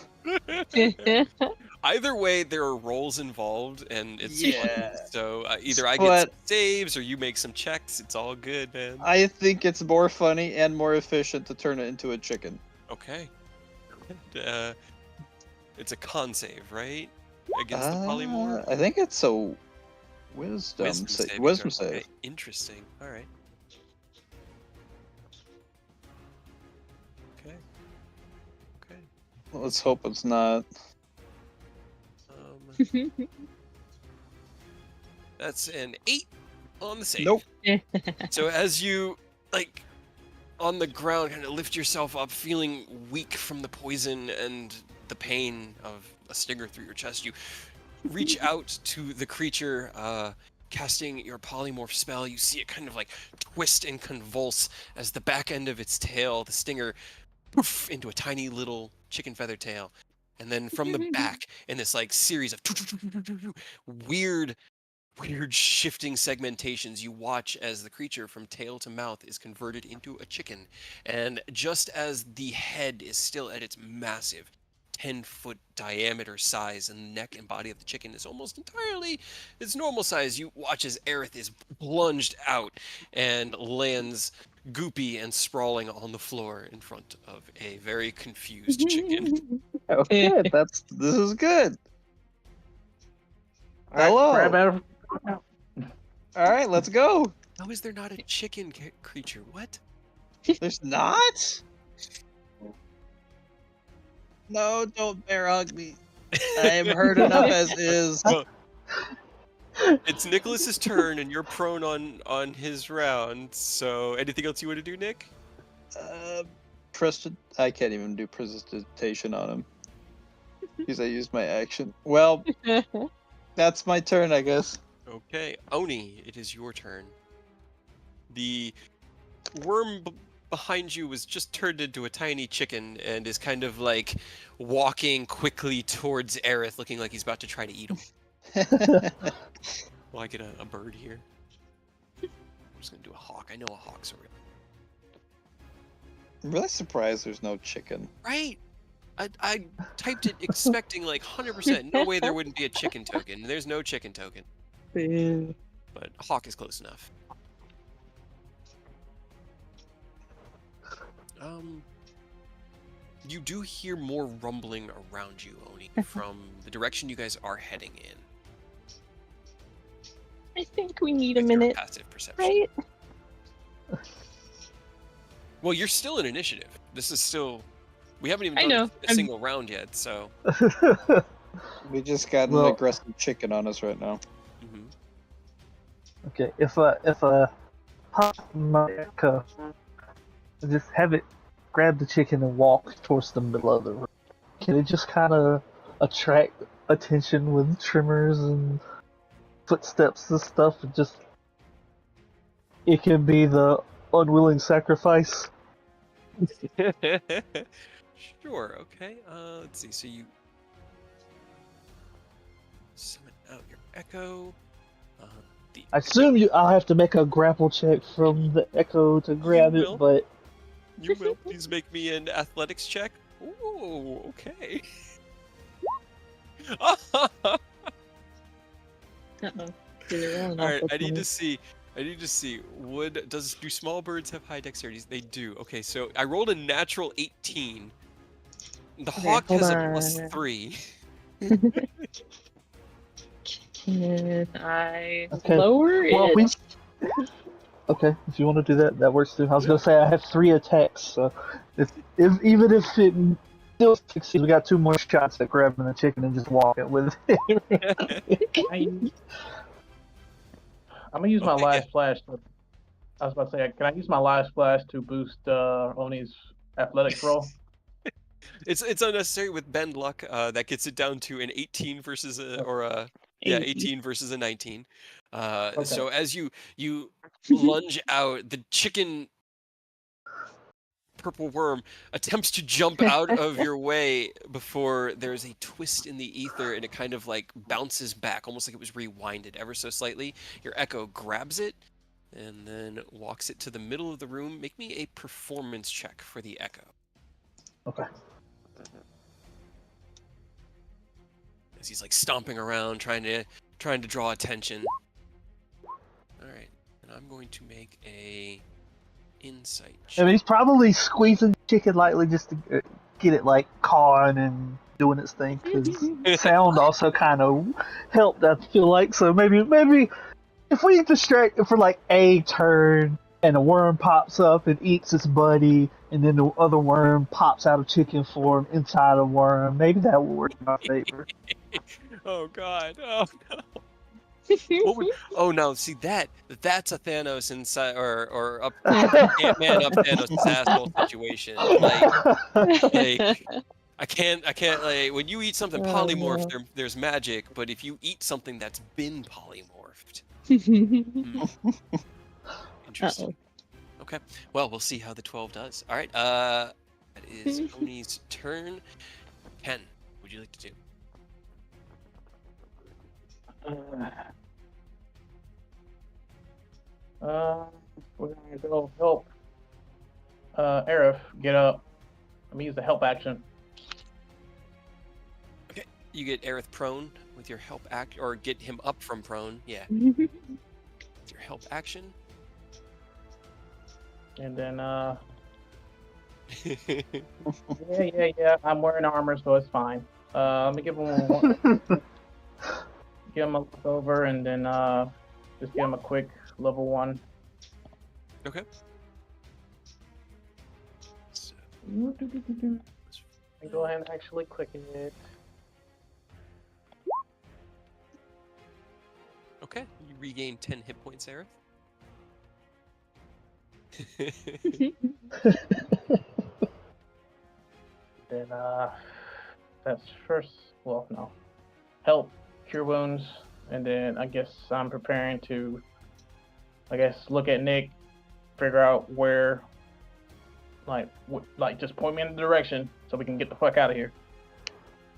Either way, there are rolls involved, and it's Yeah. fun. So either I get But- some saves or you make some checks. It's all good, man. I think it's more funny and more efficient to turn it into a chicken. Okay. It's a con save, right? Against the polymorph. I think it's a wisdom saving wisdom throw. save. Okay, interesting. All right. Okay. Okay. Let's hope it's not. That's an 8 on the save. Nope. So as you, like, on the ground, kind of lift yourself up, feeling weak from the poison and the pain of a stinger through your chest, you reach out to the creature, casting your polymorph spell. You see it kind of like twist and convulse as the back end of its tail, the stinger, poof, into a tiny little chicken feather tail. And then from the back, in this like series of weird shifting segmentations, you watch as the creature from tail to mouth is converted into a chicken. And just as the head is still at its massive 10-foot diameter size, and the neck and body of the chicken is almost entirely its normal size. You watch as Aerith is plunged out and lands goopy and sprawling on the floor in front of a very confused chicken. Okay, this is good. All right, Hello. grab out. All right, let's go. How is there not a chicken creature? What? There's not? No, don't bear hug me. I am hurt enough as is. Well, it's Nicholas's turn, and you're prone on his round. So, anything else you want to do, Nick? I can't even do prestidigitation on him because I used my action. Well, that's my turn, I guess. Okay, Oni, it is your turn. The worm behind you was just turned into a tiny chicken and is kind of like walking quickly towards Aerith, looking like he's about to try to eat him. Well, I get a bird here. I'm just gonna do a hawk. I know a hawk's already. I'm really surprised there's no chicken. Right? I typed it expecting like 100%. No way there wouldn't be a chicken token. There's no chicken token. But hawk is close enough. You do hear more rumbling around you, Oni, from the direction you guys are heading in. I think we need a with your minute, passive perception. right? Well, you're still in initiative. This is still... We haven't even I done know. a single round yet, so... We just got Well- an aggressive chicken on us right now. Mhm. Okay, if I pop my echo, just have it grab the chicken and walk towards the middle of the room. Can it just kind of attract attention with tremors and footsteps and stuff? It can be the unwilling sacrifice. Sure, okay. Let's see, so you... Summon out your echo. I assume I'll have to make a grapple check from the echo to grab will. it, but You will please make me an athletics check. Ooh, okay. Uh-oh. Alright, I need to see. Do small birds have high dexterities? They do. Okay, so I rolled a natural 18. The hawk hold has a on. +3. Can I Okay. lower well, it? okay. If you want to do that, that works too. I was gonna say I have 3 attacks, so even if it still succeeds, we got 2 more shots at grabbing the chicken and just walking with it. I'm gonna use my Okay, last flash. I was about to say, can I use my last flash to boost Oni's athletics roll? It's unnecessary with bend luck. That gets it down to an 18 versus a 18 versus a 19. So as you lunge out, the chicken purple worm attempts to jump out of your way before there's a twist in the ether and it kind of like bounces back, almost like it was rewinded ever so slightly. Your echo grabs it and then walks it to the middle of the room. Make me a performance check for the echo. Okay. As he's like stomping around trying to draw attention. All right, and I'm going to make a insight check. I mean, he's probably squeezing the chicken lightly just to get it like cawing and doing its thing. Because sound also kind of helped, I feel like. So maybe if we distract it for like a turn and a worm pops up and eats its buddy, and then the other worm pops out of chicken form inside a worm, maybe that will work in our favor. Oh God! Oh no! Oh no! See that's a Thanos inside or up Ant-Man up Thanos' asshole situation. Like I can't like when you eat something polymorphed, there's magic, but if you eat something that's been polymorphed. Interesting. Okay. Well, we'll see how the 12 does. All right. That is Oni's turn. Ken, what would you like to do? We're gonna go help Aerith get up. I'm gonna use the help action. You get Aerith prone with your help act, or get him up from prone. Yeah, with your help action. And then, yeah. I'm wearing armor, so it's fine. Let me give him one. Give him a look over, and then just give him a quick level 1. Okay. So, And go ahead and actually click it. okay, you regain 10 hit points, Aerith. Then that's first. Well, no. Help cure wounds, and then I guess I'm preparing to. I guess look at Nick, figure out where. Like just point me in the direction so we can get the fuck out of here.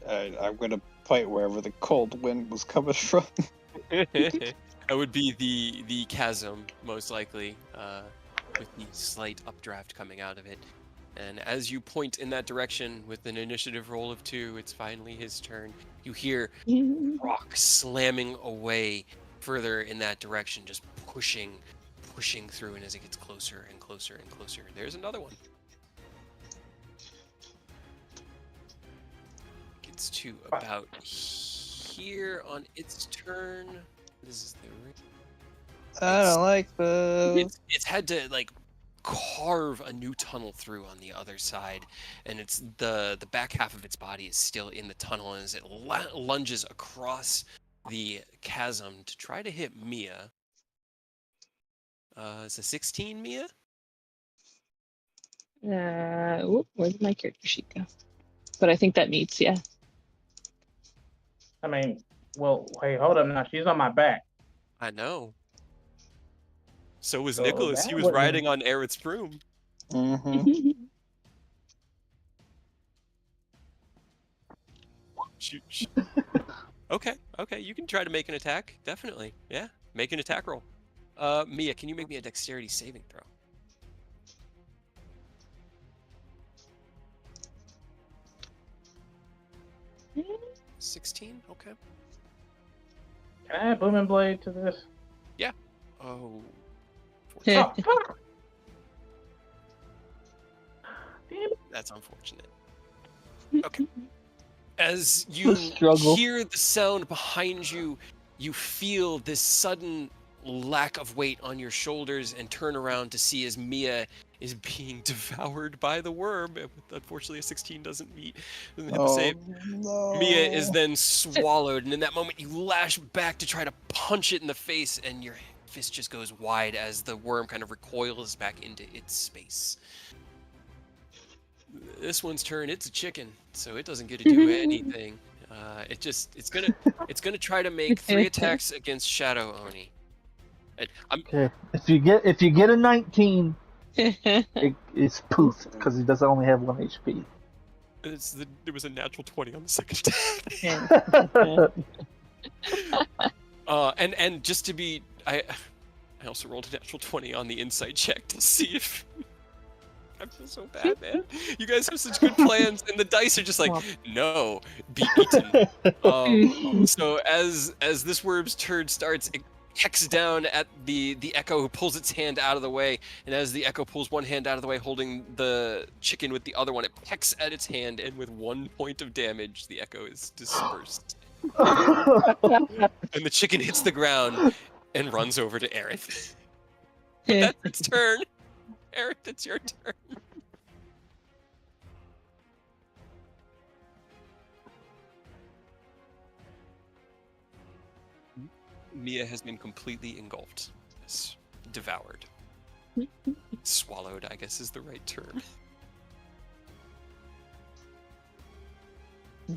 I'm gonna point wherever the cold wind was coming from. That would be the chasm, most likely, with the slight updraft coming out of it. And as you point in that direction with an initiative roll of 2, it's finally his turn. You hear rock slamming away further in that direction, just pushing through, and as it gets closer and closer and closer, there's another one. Gets to about here on its turn. This is the I don't like the. it's had to like carve a new tunnel through on the other side, and it's the back half of its body is still in the tunnel, and as it lunges across the chasm to try to hit Mia. It's a 16, Mia? Where did my character sheet go? But I think that meets, yeah. I mean, well, wait, hold up now. She's on my back. I know. So was So Nicholas. that He was wouldn't- riding on Aerith's broom. Mm-hmm. Shoot. Okay, you can try to make an attack. Definitely. Yeah, make an attack roll. Mia, can you make me a dexterity saving throw? 16? Okay. Can I add Booming Blade to this? Oh. Oh, fuck! Damn it. That's unfortunate. Okay. As you Struggle. hear the sound behind you, you feel this sudden lack of weight on your shoulders and turn around to see as Mia is being devoured by the worm. Unfortunately, a 16 doesn't meet. Doesn't hit the save. No. Mia is then swallowed, and in that moment you lash back to try to punch it in the face, and your fist just goes wide as the worm kind of recoils back into its space. This one's turn, it's a chicken, so it doesn't get to do anything. It's gonna try to make 3 attacks against Shadow Oni. Okay. If you get a 19, it's poof because he doesn't only have 1 HP. There was a natural 20 on the second attack. And just to be, I also rolled a natural 20 on the insight check to see if. I feel so bad, man. You guys have such good plans, and the dice are just like, no, be eaten. So as this worm's turn starts, it hecks down at the Echo, who pulls its hand out of the way, and as the Echo pulls one hand out of the way, holding the chicken with the other one, it pecks at its hand, and with 1 point of damage, the Echo is dispersed. And the chicken hits the ground and runs over to Aerith. But that's its turn. Aerith, it's your turn. Mia has been completely engulfed. Yes. Devoured. Swallowed, I guess, is the right term.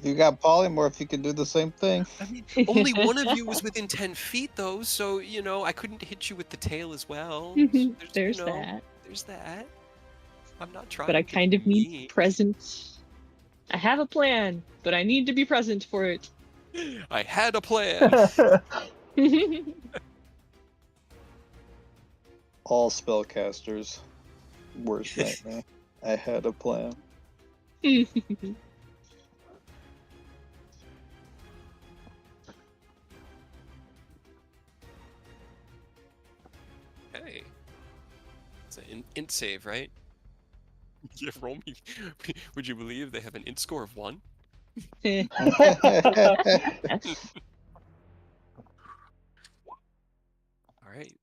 You got polymorph, you can do the same thing. I mean, only one of you was within 10 feet, though, so, I couldn't hit you with the tail as well. There's that. There's that. I'm not trying. But I to kind be of need mean. present. I have a plan, but I need to be present for it. I had a plan. All spellcasters. Worst nightmare. I had a plan. int save, right? Yeah, roll me. Would you believe they have an int score of 1? Yes. All right.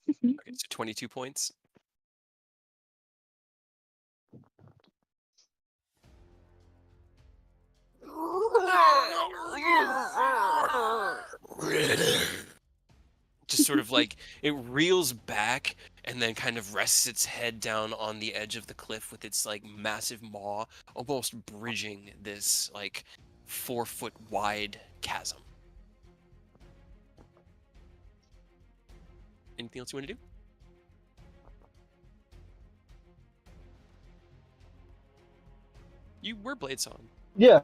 Okay, so 22 points. Just sort of like it reels back and then kind of rests its head down on the edge of the cliff with its like massive maw almost bridging this like 4-foot wide chasm. Anything else you want to do? You were blades on. Yeah.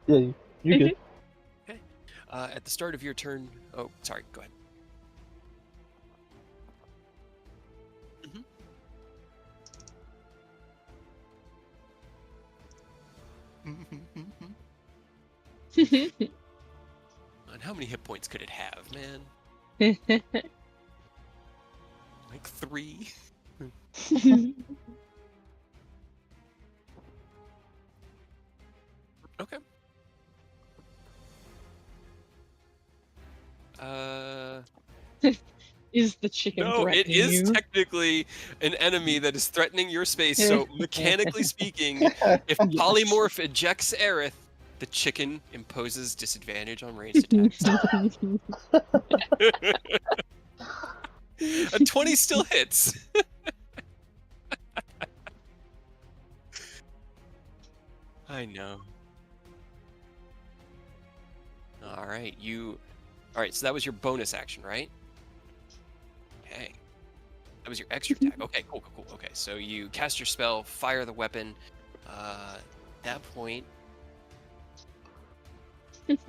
Yeah, you're good. Okay. At the start of your turn. Oh, sorry. Go ahead. And how many hit points could it have, man? Like 3. Okay. Is the chicken No, it threatening is you? technically an enemy that is threatening your space. So mechanically speaking, if Yes. Polymorph ejects Aerith, the chicken imposes disadvantage on ranged attacks. A 20 still hits. I know. All right, All right, so that was your bonus action, right? Okay. That was your extra attack. Okay, cool. Okay, so you cast your spell, fire the weapon. At that point, it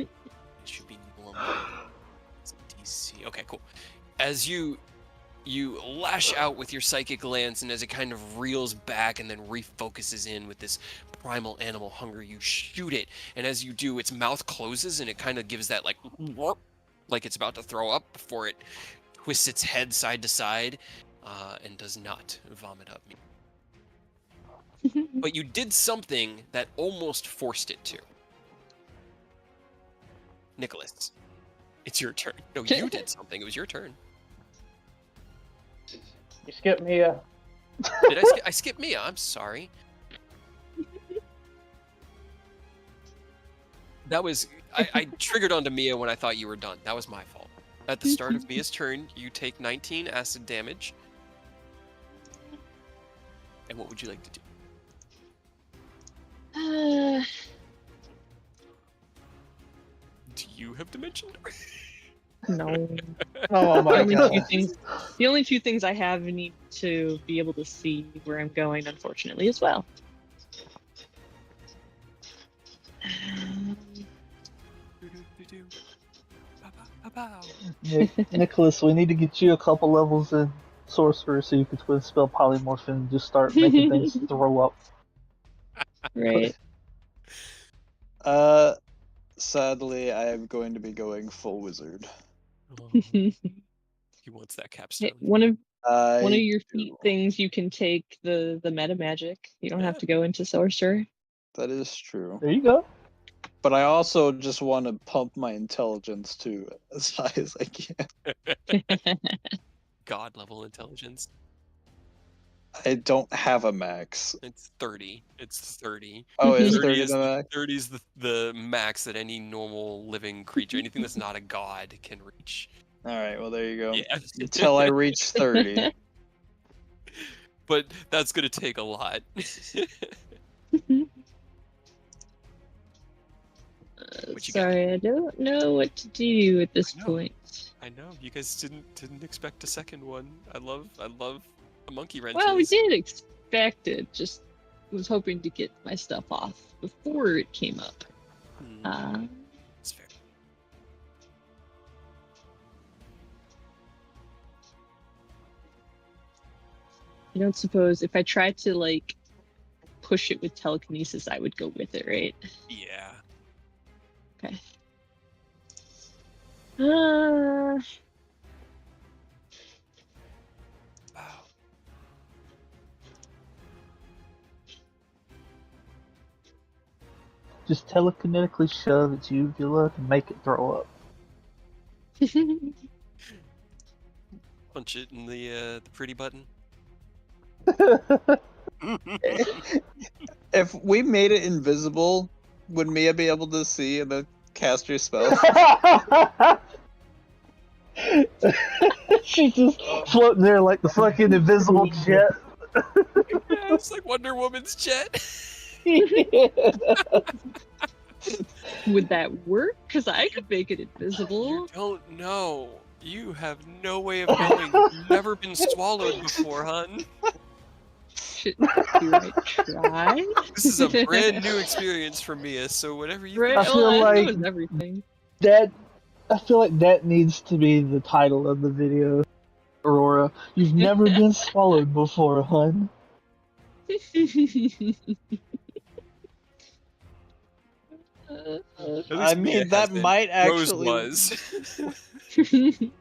should be normal. It's a DC. Okay, cool. As you lash out with your psychic lance, and as it kind of reels back and then refocuses in with this primal animal hunger, you shoot it. And as you do, its mouth closes, and it kind of gives that like it's about to throw up before it twists its head side to side, and does not vomit up. But you did something that almost forced it to. Nicholas, it's your turn. No, you did something. It was your turn. You skipped Mia. Did I skipped Mia? I'm sorry. That was I triggered onto Mia when I thought you were done. That was my fault. At the start of Mia's turn, you take 19 acid damage. And what would you like to do? Do you have dimension? No. Oh my The god. only two things I have need to be able to see where I'm going, unfortunately, as well. Nicholas, we need to get you a couple levels in sorcerer so you can twin spell polymorph and just start making things throw up. Right. Sadly, I am going to be going full wizard. Oh, he wants that capstone. One of I your do. feat things, you can take the meta magic. You don't have Yeah. to go into sorcerer. That is true. There you go. But I also just want to pump my intelligence to as high as I can. God level intelligence. I don't have a max. It's 30. It's 30. Oh, is 30 30 is the max? 30 is the max that any normal living creature, anything that's not a god, can reach. Alright, well, there you go. Yeah. Until I reach 30. But that's gonna take a lot. What you got? Sorry, I don't know what to do at this I know. point. I know you guys didn't expect a second one. I love the monkey wrenches. Well, we did expect it. Just was hoping to get my stuff off before it came up. That's fair. I don't suppose if I tried to like push it with telekinesis, I would go with it, right? Yeah. Okay. just telekinetically shove its uvula to make it throw up. Punch it in the pretty button. If we made it invisible, would Mia be able to see and then cast her spell? She's just floating there like the fucking invisible jet. Yeah, it's like Wonder Woman's jet. Would that work? Because I could make it invisible. You don't know. You have no way of knowing. You've never been swallowed before, hun. Do I try? This is a brand new experience for Mia, so whatever you Right, I think. feel well, I like- know everything. I feel like that needs to be the title of the video. Aurora, you've never been swallowed before, hun. At I least Mia mean, that hasn't. might Rose actually. was.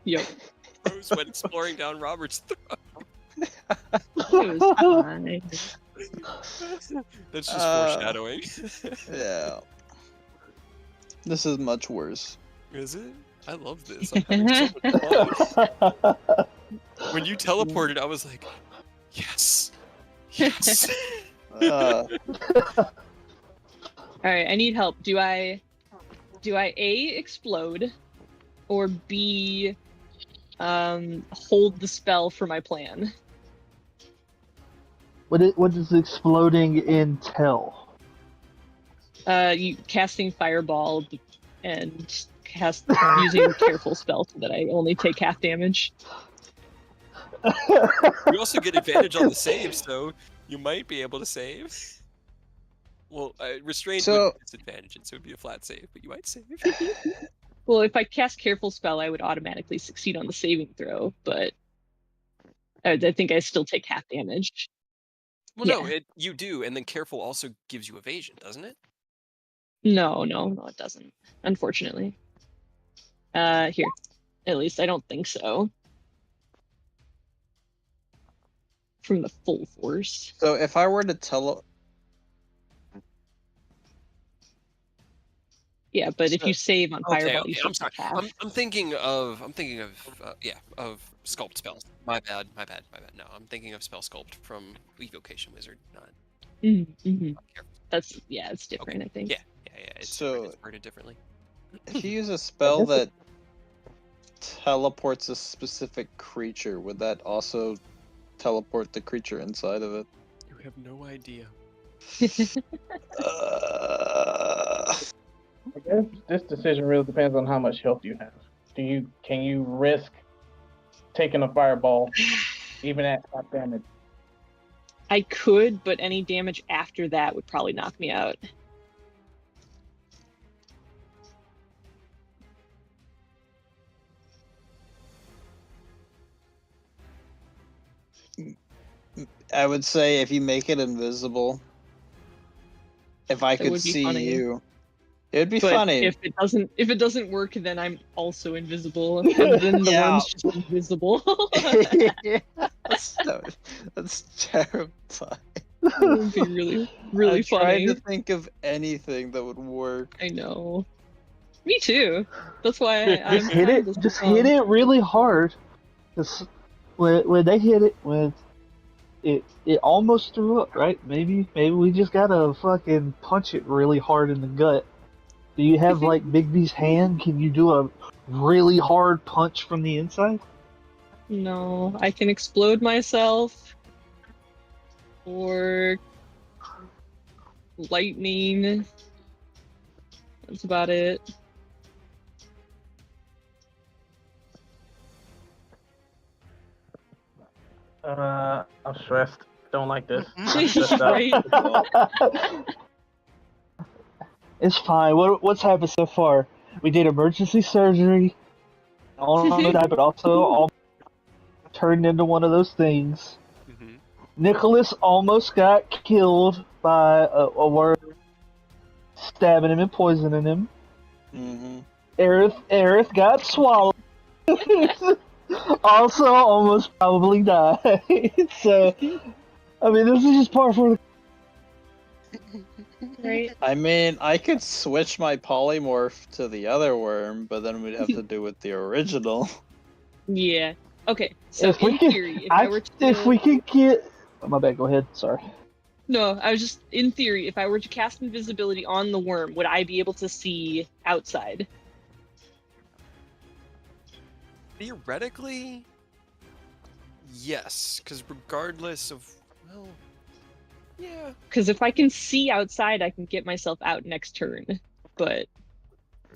Yep. Rose went exploring down Robert's throat. It was fine. That's just foreshadowing. Yeah. This is much worse. Is it? I love this. I'm having so much fun. When you teleported, I was like, yes. Yes. Alright, I need help. Do I A, explode, or B, hold the spell for my plan? What does exploding entail? You casting fireball and using a careful spell so that I only take half damage. You also get advantage on the save, so you might be able to save. Well, restrained So- would disadvantage it, so it would be a flat save, but you might save. Well, if I cast careful spell, I would automatically succeed on the saving throw, but I think I still take half damage. Well, no, Yeah. you do, and then careful also gives you evasion, doesn't it? No, it doesn't. Unfortunately. Here. At least I don't think so. From the full force. So if I were to Yeah, but if you save on fireball, Okay, you I'm still sorry. take half. I'm thinking of sculpt spells. My bad. No, I'm thinking of spell sculpt from Evocation Wizard, not Mm-hmm. careful. It's different, I think. Yeah, it's So- different, it's worded differently. if you use a spell that teleports a specific creature, would that also teleport the creature inside of it? You have no idea. I guess this decision really depends on how much health you have. Can you risk taking a fireball even at half damage? I could, but any damage after that would probably knock me out. I would say if you make it invisible, if I That could would be see funny. you, it'd be But funny. if it doesn't work, then I'm also invisible, and then the Yeah. worm's just invisible. That's terrifying. It would be really, really I'm funny. trying to think of anything that would work. I know. Me too. That's why I'm Just hit trying it. this Just song. hit it really hard. 'Cause when they hit it, it almost threw up, right? Maybe we just gotta fucking punch it really hard in the gut. Do you have like Big B's hand? Can you do a really hard punch from the inside? No, I can explode myself. Or lightning. That's about it. I'm stressed. Don't like this. I'm stressed out. Right? It's fine. What's happened so far? We did emergency surgery on the guy, but also all turned into one of those things. Mm-hmm. Nicholas almost got killed by a worm stabbing him and poisoning him. Mm-hmm. Aerith got swallowed. Also almost probably died. So, I mean, this is just par for the Right? I mean, I could switch my polymorph to the other worm, but then we'd have to do with the original. Yeah. Okay. So If we in can, theory, if I were to if we can get, oh, my bad. Go ahead. Sorry. No, I was just in theory, if I were to cast invisibility on the worm, would I be able to see outside? Theoretically, yes, because regardless of, well, yeah, Because if I can see outside, I can get myself out next turn. But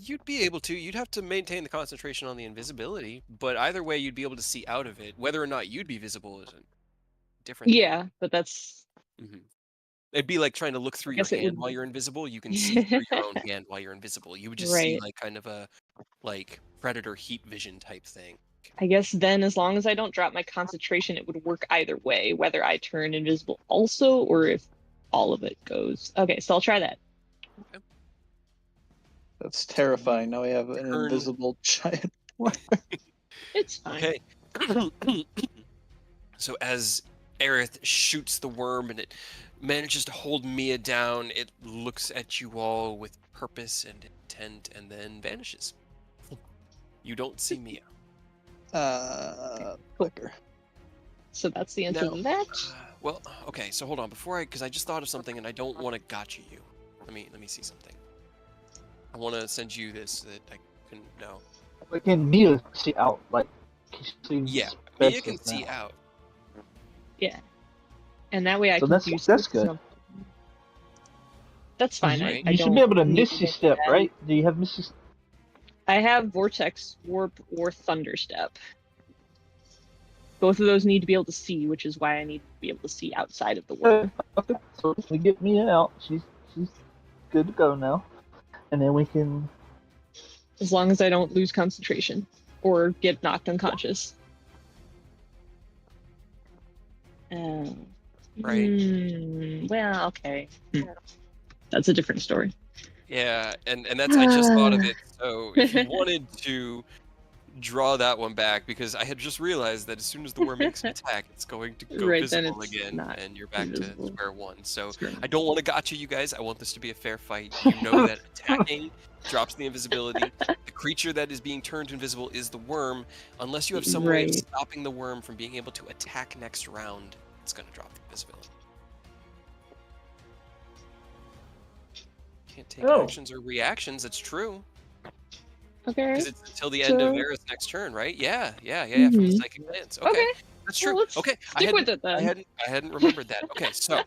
you'd be able to. You'd have to maintain the concentration on the invisibility, but either way, you'd be able to see out of it. Whether or not you'd be visible is a different thing. yeah, but that's It'd be like trying to look I through your guess it hand would. while you're invisible. You can see through your own hand while you're invisible. You would just see Right. like kind of a like predator heat vision type thing. I guess then, as long as I don't drop my concentration, it would work either way, whether I turn invisible also or if all of it goes. Okay, so I'll try that. That's terrifying. Now we have an Turn- invisible giant worm. It's fine. Okay. So as Aerith shoots the worm and it manages to hold Mia down, it looks at you all with purpose and intent and then vanishes. You don't see Mia. Cool. Fucker. So that's the end of Now, the match. well, okay, so hold on. Because I just thought of something and I don't want to gotcha you. Let me see something. I want to send you this that I couldn't know. But can Mia see out? Like, can she see Yeah, best Mia can as see now? out. Yeah. And that way I So can do that's good. something. That's fine. Right. I You don't should be able to need Misty to Step, add- right? Do you have Misty? I have Vortex, Warp, or Thunderstep. Both of those need to be able to see, which is why I need to be able to see outside of the worm. Okay, so if we get Mia out, she's good to go now, and then we can. As long as I don't lose concentration or get knocked unconscious. Right. Well, okay. That's a different story. Yeah, and that's I just thought of it. So if you wanted to draw that one back, because I had just realized that as soon as the worm makes an attack, it's going to go Right, then visible it's again, not and you're back invisible. to square one. So Sure. I don't want to gotcha you guys. I want this to be a fair fight. You know that attacking drops the invisibility. The creature that is being turned invisible is the worm. Unless you have some way of Right. stopping the worm from being able to attack next round, it's going to drop the invisibility. Can't take Oh. actions or reactions. It's true. Okay. Because it's until the end of So- Aerith's next turn, right? Yeah, from the Mhm. psychic glance. Okay, Okay. that's Well, true. let's Okay, stick with it then. I hadn't remembered that. Okay, so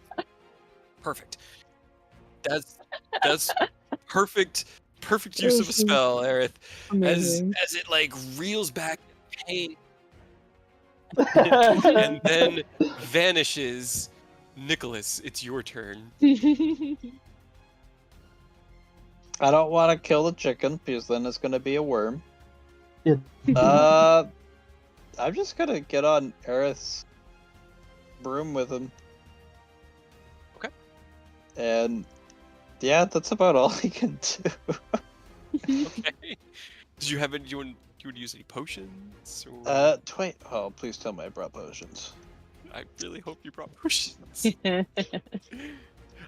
perfect. That's perfect use of a This is spell, Aerith. Amazing. As it like reels back in pain and then vanishes. Nicholas, it's your turn. I don't want to kill the chicken because then it's going to be a worm. Yeah. I'm just going to get on Aerith's broom with him. Okay. And yeah, that's about all he can do. Okay. Did you have any? You would use any potions? Or... Wait. Oh, please tell me I brought potions. I really hope you brought potions.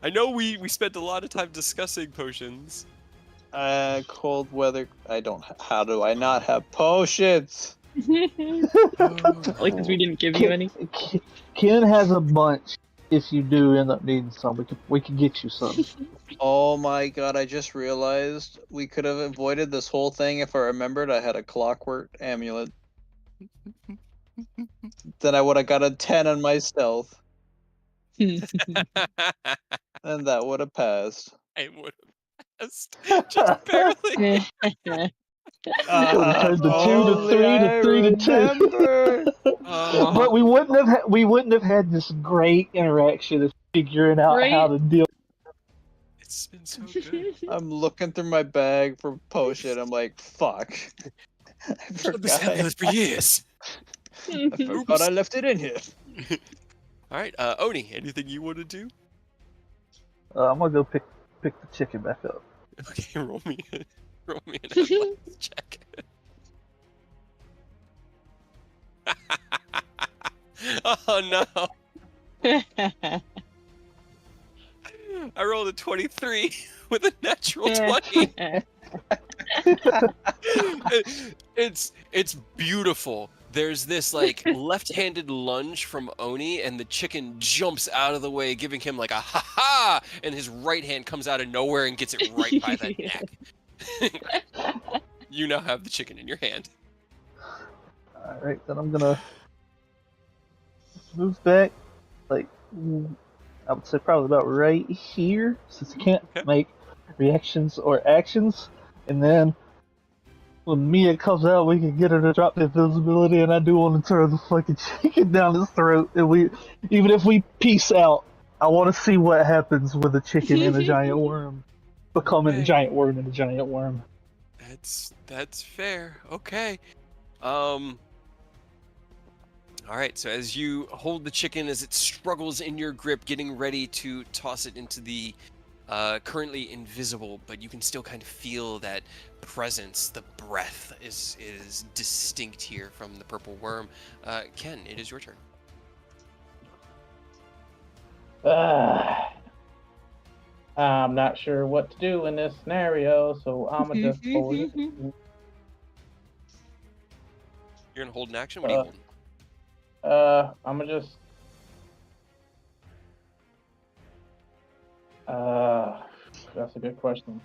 I know we spent a lot of time discussing potions. Cold weather. I don't. How do I not have potions? Like, because we didn't give you any. Ken has a bunch. If you do end up needing some, we can get you some. Oh my god! I just realized we could have avoided this whole thing if I remembered I had a clockwork amulet. Then I would have got a 10 on my stealth, and that would have passed. I would have passed. Just barely. Turned the 2 to Only 3 I to 3 to 2. remember. But we wouldn't have had this great interaction of figuring out Right? how to deal. It's been so good. I'm looking through my bag for potion. I'm like, fuck. I I've been forgot. having this for years. I forgot I left it in here. All right, Oni, anything you want to do? I'm gonna go pick the chicken back up. Okay, roll me an athletics check. Oh no! I rolled a 23 with a natural 20. It's beautiful. There's this like left-handed lunge from Oni, and the chicken jumps out of the way, giving him like a ha-ha, and his right hand comes out of nowhere and gets it right by the neck. You now have the chicken in your hand. Alright, then I'm gonna move back, like, I would say probably about right here, since I can't make reactions or actions. And then when Mia comes out, we can get her to drop the invisibility, and I do want to throw the fucking chicken down his throat. And even if we peace out, I want to see what happens with a chicken and a giant worm becoming a giant worm and a giant worm. That's fair. Okay. All right, so as you hold the chicken as it struggles in your grip, getting ready to toss it into the currently invisible, but you can still kind of feel that presence. The breath is distinct here from the purple worm. Ken, it is your turn. I'm not sure what to do in this scenario, so I'm gonna just hold it. You're gonna hold an action. What are you holding? I'm gonna just. That's a good question.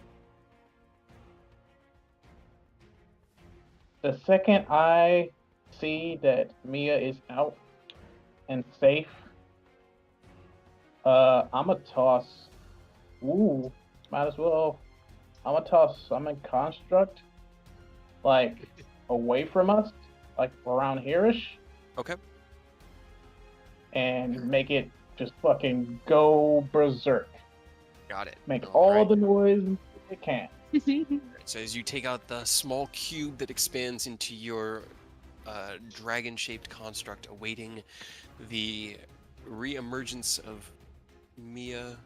The second I see that Mia is out and safe, I'm gonna toss. Ooh, might as well. I'm gonna toss Summon Construct, like, away from us, like around here-ish. Okay. And make it just fucking go berserk. Got it. Make all the noise it can. So as you take out the small cube that expands into your dragon-shaped construct, awaiting the re-emergence of Mia.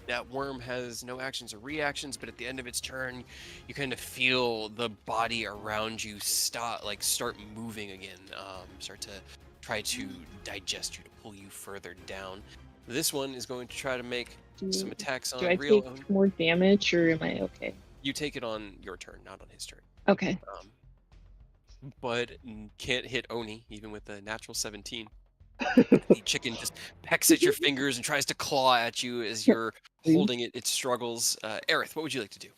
That worm has no actions or reactions, but at the end of its turn, you kind of feel the body around you start moving again, start to try to digest you, to pull you further down. This one is going to try to make some attacks on Do I real. take more damage, or am I okay? You take it on your turn, not on his turn. Okay. But can't hit Oni, even with a natural 17. The chicken just pecks at your fingers and tries to claw at you as you're holding it. It struggles. Aerith, what would you like to do?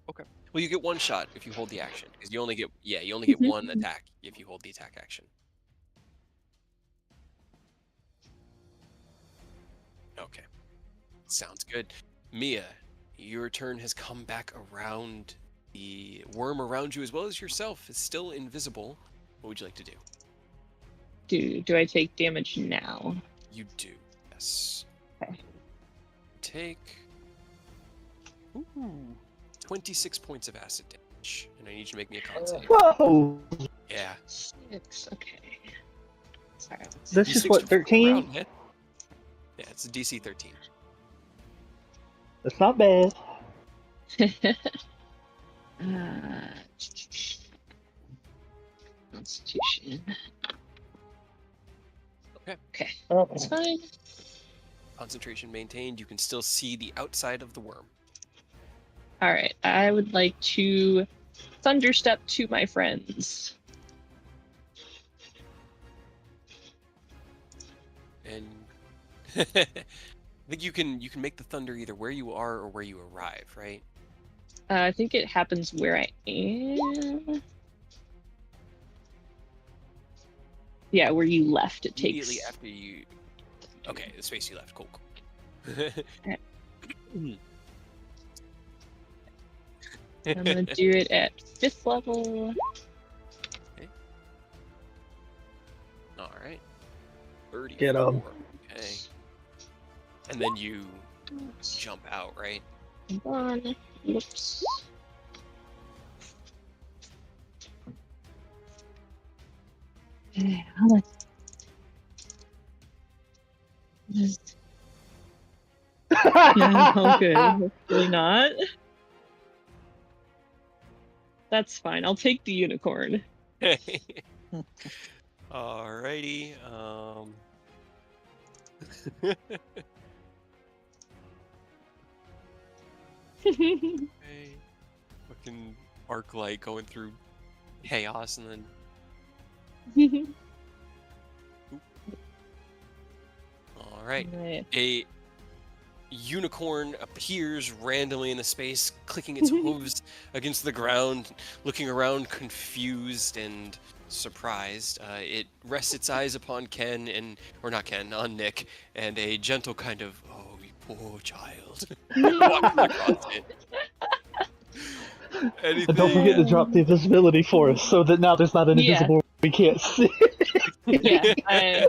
Okay. Well, you get one shot if you hold the action, because you only get one attack if you hold the attack action. Okay. Sounds good. Mia, your turn has come back around. The worm around you, as well as yourself, is still invisible. What would you like to do? Do I take damage now? You do, yes. Okay. Take 26 points of acid damage, and I need you to make me a con save. Whoa! Yeah. 6. Okay. Sorry. That's D6 just what, to fuck 13? around, man. Yeah, it's a DC 13. That's not bad. Constitution. Okay. That's fine. Concentration maintained. You can still see the outside of the worm. All right. I would like to thunderstep to my friends. And I think you can make the thunder either where you are or where you arrive, right? I think it happens where I am. Yeah, where you left. It Immediately takes. after you. Okay, the space you left. Cool. I'm gonna do it at 5th level. Okay. All right. 34. Get 'em. Okay. And then you jump out, right? Hold on. Whoops. Okay, hopefully not. That's fine. I'll take the unicorn. Alrighty. Okay. Fucking arc light going through chaos and then. Alright. Right. A unicorn appears randomly in the space, clicking its hooves against the ground, looking around confused and surprised. It rests its eyes upon Ken or not Ken, on Nick, and a gentle kind of, "Oh, you poor child," walks across it. And don't forget to drop the invisibility for us, so that now there's not an invisible we can't see. Yeah,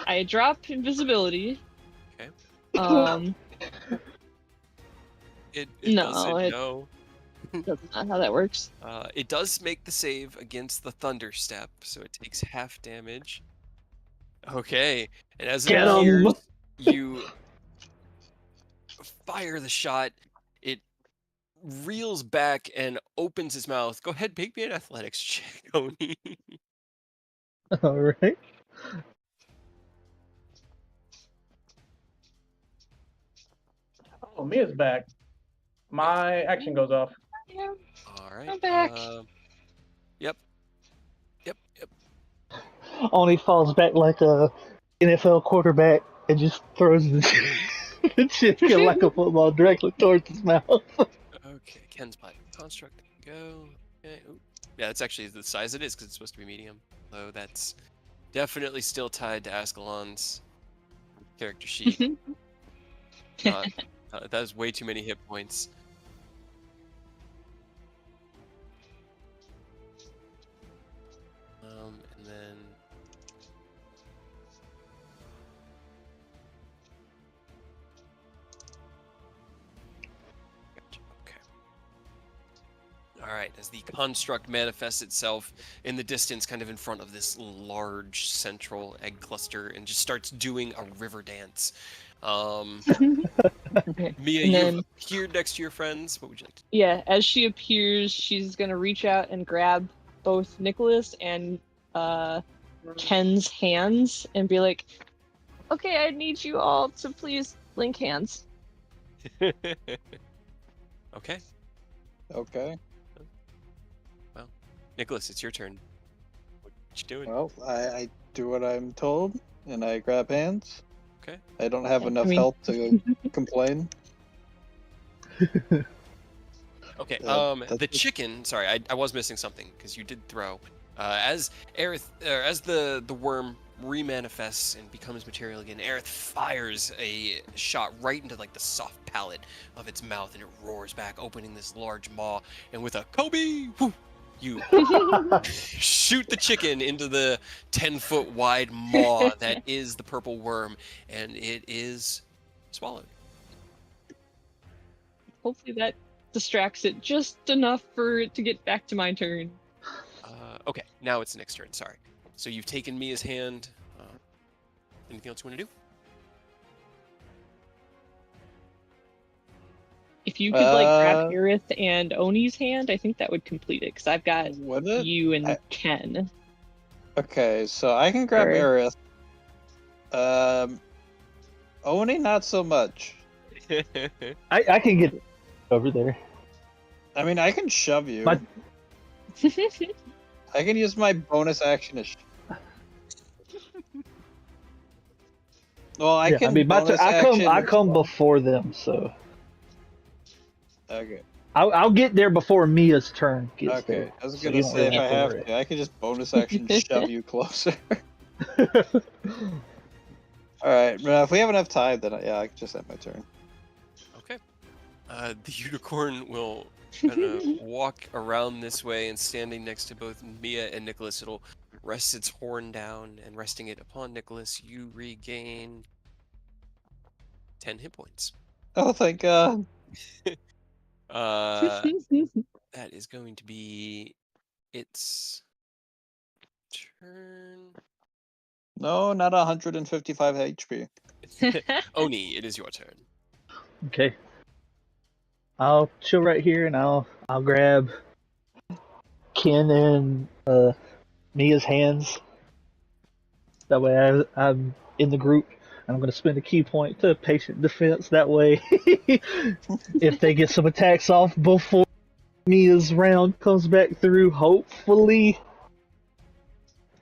I drop invisibility. Okay. It No, doesn't know. That's not how that works. It does make the save against the thunder step, so it takes half damage. Okay, and as it Get 'em! appears, you fire the shot. It reels back and opens its mouth. Go ahead, make me an athletics check, Tony. Alright. Oh, Mia's back. My action goes off. Yeah, All right. I'm back. Yep. Only falls back like a NFL quarterback and just throws the chicken like a football directly towards his mouth. Okay, Ken's pipe construct. Go. Okay. Ooh. Yeah, that's actually the size it is because it's supposed to be medium. Though that's definitely still tied to Ascalon's character sheet. That is way too many hit points. And then gotcha. Okay. All right. As the construct manifests itself in the distance, kind of in front of this large central egg cluster, and just starts doing a river dance. Okay. Mia, And you then- appeared next to your friends. What would you like to do? Yeah, as she appears, she's gonna reach out and grab both Nicholas and Ken's hands and be like, "Okay, I need you all to please link hands." Okay. Okay. Nicholas, it's your turn. What you doing? Well, I do what I'm told, and I grab hands. Okay. I don't have Okay, enough I mean- health to complain. Okay. that's The it. chicken. Sorry, I was missing something because you did throw. As the worm remanifests and becomes material again, Aerith fires a shot right into like the soft palate of its mouth, and it roars back, opening this large maw. And with a Kobe, whoo, you shoot the chicken into the 10-foot wide maw that is the purple worm, and it is swallowed. Hopefully that distracts it just enough for it to get back to my turn. Okay, now it's Nick's turn. Sorry. So you've taken Mia's hand. Anything else you want to do? If you could like grab Uh, Aerith and Oni's hand, I think that would complete it because I've got Would it? you and I- Ken. Okay, so I can grab Or- Aerith. Oni, not so much. I can get over there. I mean, I can shove you. My- I can use my bonus action to. Well, I Yeah, can. I mean, bonus I action. come before them, so Okay. I'll get there before Mia's turn gets Okay. there. I was So gonna you don't say if really I have worry. to, I can just bonus action shove you closer. All right. If we have enough time, then yeah, I can just end my turn. Okay. The unicorn will kind of walk around this way, and standing next to both Mia and Nicholas, it'll rest its horn down, and resting it upon Nicholas, you regain 10 hit points. Oh, thank God. That is going to be its turn. No, not 155 HP. Oni, it is your turn. Okay. I'll chill right here and I'll grab Ken and Mia's hands. That way I'm in the group. I'm going to spend a key point to patient defense. That way, if they get some attacks off before Mia's round comes back through, hopefully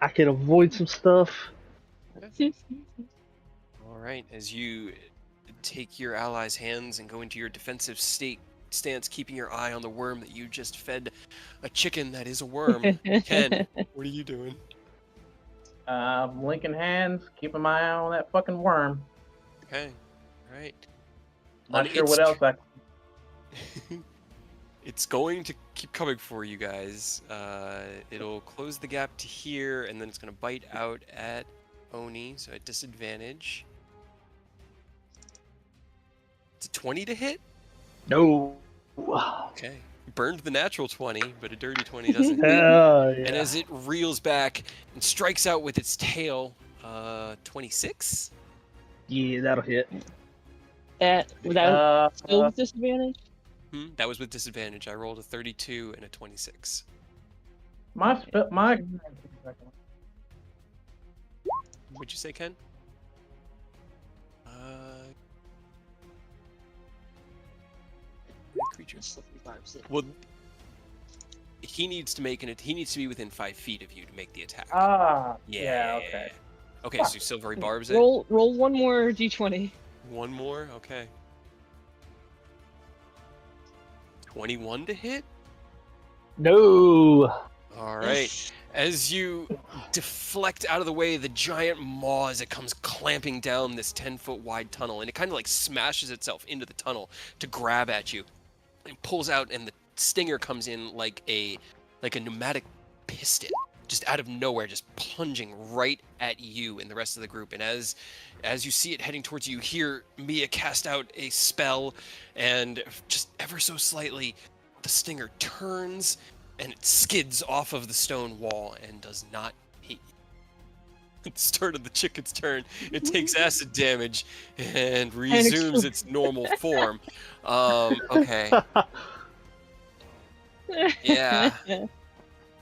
I can avoid some stuff. All right, as you take your allies' hands and go into your defensive stance, keeping your eye on the worm that you just fed a chicken that is a worm. Ken, what are you doing? Linking hands, keeping my eye on that fucking worm. Okay, all right. Not sure what else I. It's going to keep coming for you guys. It'll close the gap to here, and then it's going to bite out at Oni, so at disadvantage. It's a 20 to hit? No. Okay. Burned the natural 20, but a dirty 20 doesn't hit. Hell yeah. And as it reels back and strikes out with its tail, 26? Yeah, that'll hit. Without still with disadvantage? That was with disadvantage. I rolled a 32 and a 26. My. What'd you say, Ken? Creature. Well, he needs to make he needs to be within 5 feet of you to make the attack. Yeah, okay. Okay, so silvery barbs it. Roll one more d20. One more, okay. 21 to hit. No. All right. As you deflect out of the way, the giant maw, as it comes clamping down this 10-foot wide tunnel, and it kind of like smashes itself into the tunnel to grab at you. It pulls out, and the stinger comes in like a pneumatic piston, just out of nowhere, just plunging right at you and the rest of the group. And as you see it heading towards you, you hear Mia cast out a spell, and just ever so slightly, the stinger turns and it skids off of the stone wall and does not hit you. At the start of the chicken's turn, it takes acid damage and resumes its normal form. Okay. Yeah.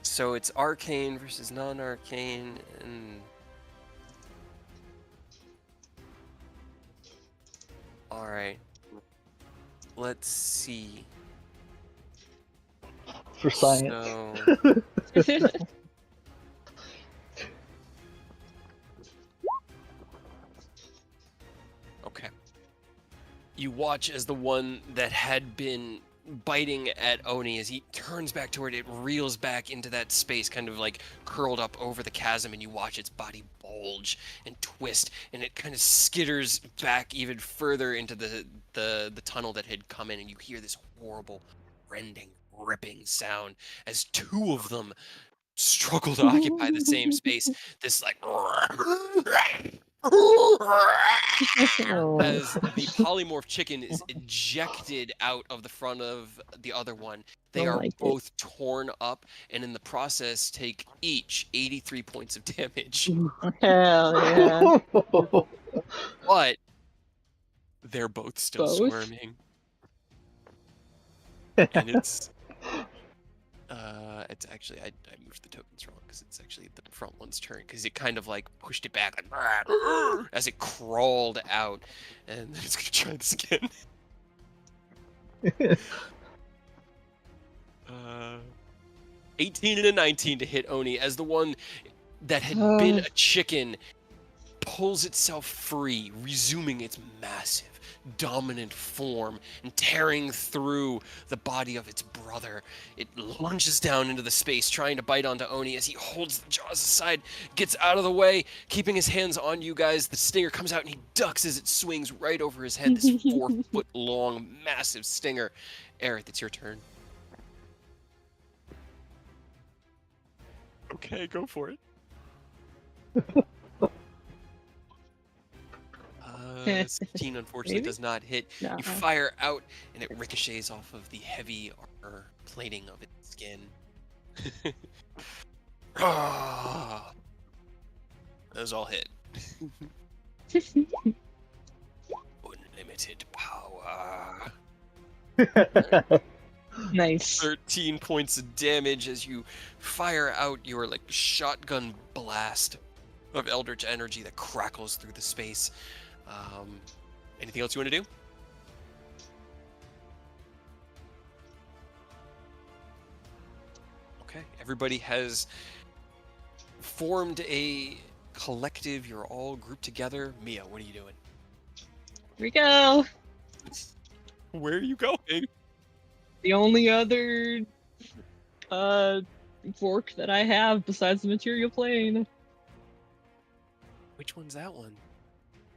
So it's arcane versus non-arcane, and all right. Let's see. For science. So... Okay. You watch as the one that had been biting at Oni, as he turns back toward it, reels back into that space, kind of like curled up over the chasm, and you watch its body bulge and twist, and it kind of skitters back even further into the tunnel that had come in, and you hear this horrible, rending, ripping sound as two of them struggle to occupy the same space. This like as the polymorph chicken is ejected out of the front of the other one. They are both torn up, and in the process take each 83 points of damage. Hell yeah. But they're both still squirming. And it's actually, I moved the tokens wrong, because it's actually the front one's turn, because it kind of like pushed it back like, as it crawled out, and then it's gonna try this again. 18 and a 19 to hit Oni, as the one that had been a chicken pulls itself free, resuming its massive, dominant form and tearing through the body of its brother. It lunges down into the space, trying to bite onto Oni. As he holds the jaws aside, gets out of the way, keeping his hands on you guys. The stinger comes out and he ducks as it swings right over his head, this 4-foot-long, massive stinger. Aerith, it's your turn. Okay, go for it. 16 unfortunately does not hit. No. You fire out and it ricochets off of the heavy armor plating of its skin. Those all hit. unlimited power. Nice. 13 points of damage as you fire out your like shotgun blast of eldritch energy that crackles through the space. Anything else you want to do? Okay, everybody has formed a collective. You're all grouped together. Mia, what are you doing? Here we go. Where are you going? The only other fork that I have besides the material plane, Which one's that one?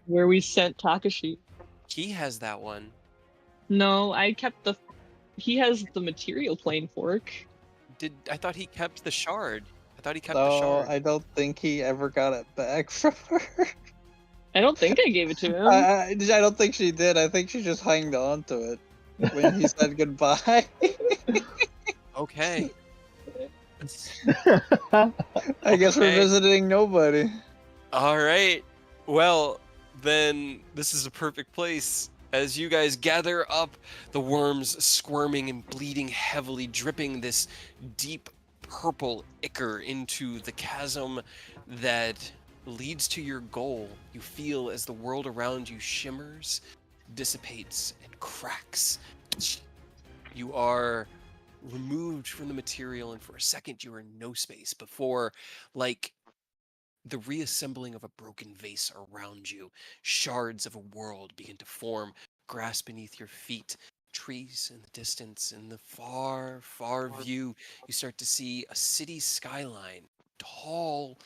where we sent Takashi. He has that one. No, I kept the. He has the material plane fork. I thought he kept the shard. I thought he kept the No, shard. I don't think he ever got it back from her. I don't think I gave it to him. I don't think she did. I think she just hung on to it when he said goodbye. Okay. I guess we're Okay. visiting nobody. All right. Well, then this is a perfect place as you guys gather up the worms squirming and bleeding heavily, dripping this deep purple ichor into the chasm that leads to your goal. You feel as the world around you shimmers, dissipates, and cracks. You are removed from the material, and for a second you are in no space before, like the reassembling of a broken vase around you, shards of a world begin to form, grass beneath your feet, trees in the distance. In the far, far view, you start to see a city skyline, tall,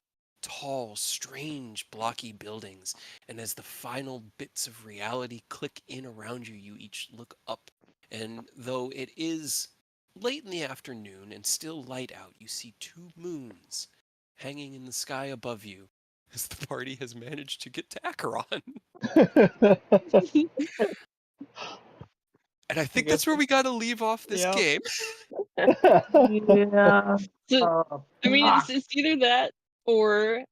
strange, blocky buildings. And as the final bits of reality click in around you, you each look up. And though it is late in the afternoon and still light out, you see two moons hanging in the sky above you as the party has managed to get to Acheron. And I think that's where we got to leave off this Yep. game. Yeah. So, I mean, fuck. it's either that or,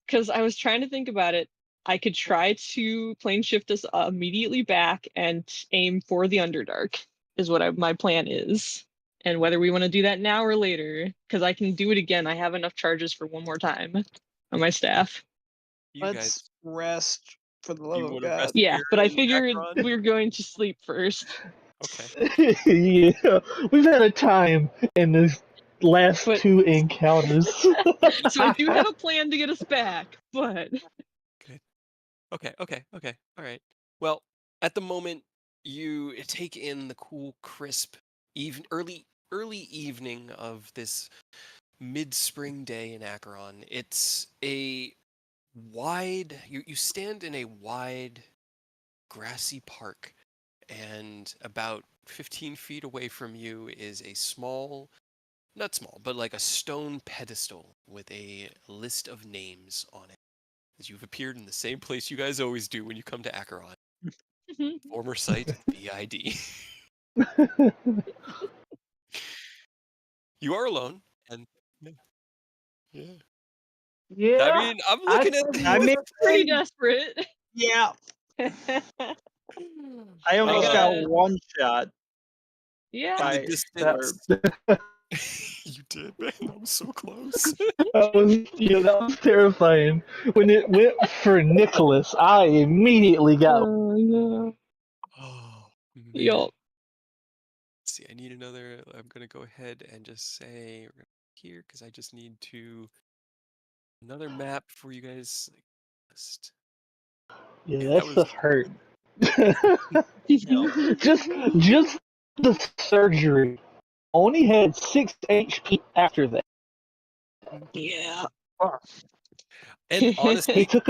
because I was trying to think about it, I could try to plane shift us immediately back and aim for the Underdark, is what my plan is. And whether we want to do that now or later, because I can do it again. I have enough charges for one more time on my staff. You guys, Let's rest for the love you of want to God. rest Yeah, here but I in figured Acheron? we were going to sleep first. Okay. Yeah, we've had a time in this last But- two encounters. So I do have a plan to get us back, but Okay. All right. Well, at the moment, you take in the cool, crisp, early evening of this mid-spring day in Acheron. It's a wide. You stand in a wide, grassy park, and about 15 feet away from you is a small, not small, but like a stone pedestal with a list of names on it. As you've appeared in the same place you guys always do when you come to Acheron. Former site BID. You are alone, and yeah. Yeah. I mean, I'm looking at the. I mean, pretty desperate. yeah. I almost got Uh, one shot. Yeah. in the by distance. You did, man. That was so close. That was terrifying. When it went for Nicholas, I immediately got. Oh no. Oh man. Yup. Let's see, I need another. I'm gonna go ahead and just say we're gonna here because I just need to another map for you guys. Like, list. Yeah, Yeah, that that stuff hurt. just the surgery. Only had 6 HP after that. Yeah. And honestly, He took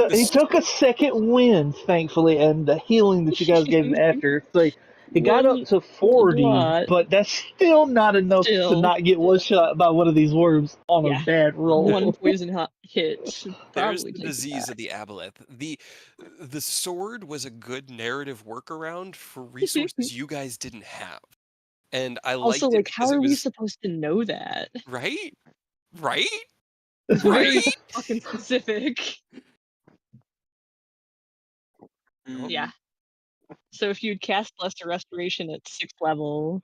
a second wind, thankfully, and the healing that you guys gave him after. So he got up to 40, lot. but that's still not enough to Still. not get one shot by one of these worms on Yeah. a bad roll. One poison hit should there's probably the take it disease back. of the aboleth. The sword was a good narrative workaround for resources you guys didn't have, and I liked Also, it like, because how it are we was supposed to know that? right, right, It's very right. fucking specific. Oh, Yeah. So if you'd cast Lesser Restoration at 6th level,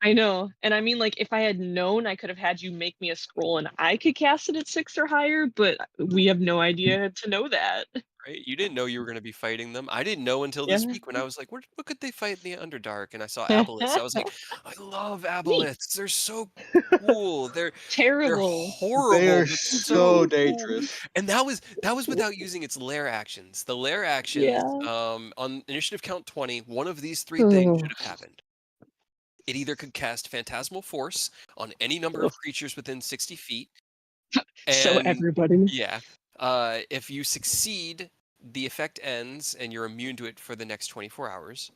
I know, and I mean, like, if I had known, I could have had you make me a scroll and I could cast it at 6 or higher, but we have no idea to know that. Right? You didn't know you were going to be fighting them. I didn't know until Yeah. this week when I was like, what could they fight in the Underdark? And I saw aboleths. I was like, I love aboleths. They're so cool. They're Terrible. horrible, They're but so cool. dangerous. And that was without using its lair actions. The lair actions, Yeah. on initiative count 20, one of these three things should have happened. It either could cast Phantasmal Force on any number of creatures within 60 feet. So And everybody. yeah, if you succeed, the effect ends and you're immune to it for the next 24 hours.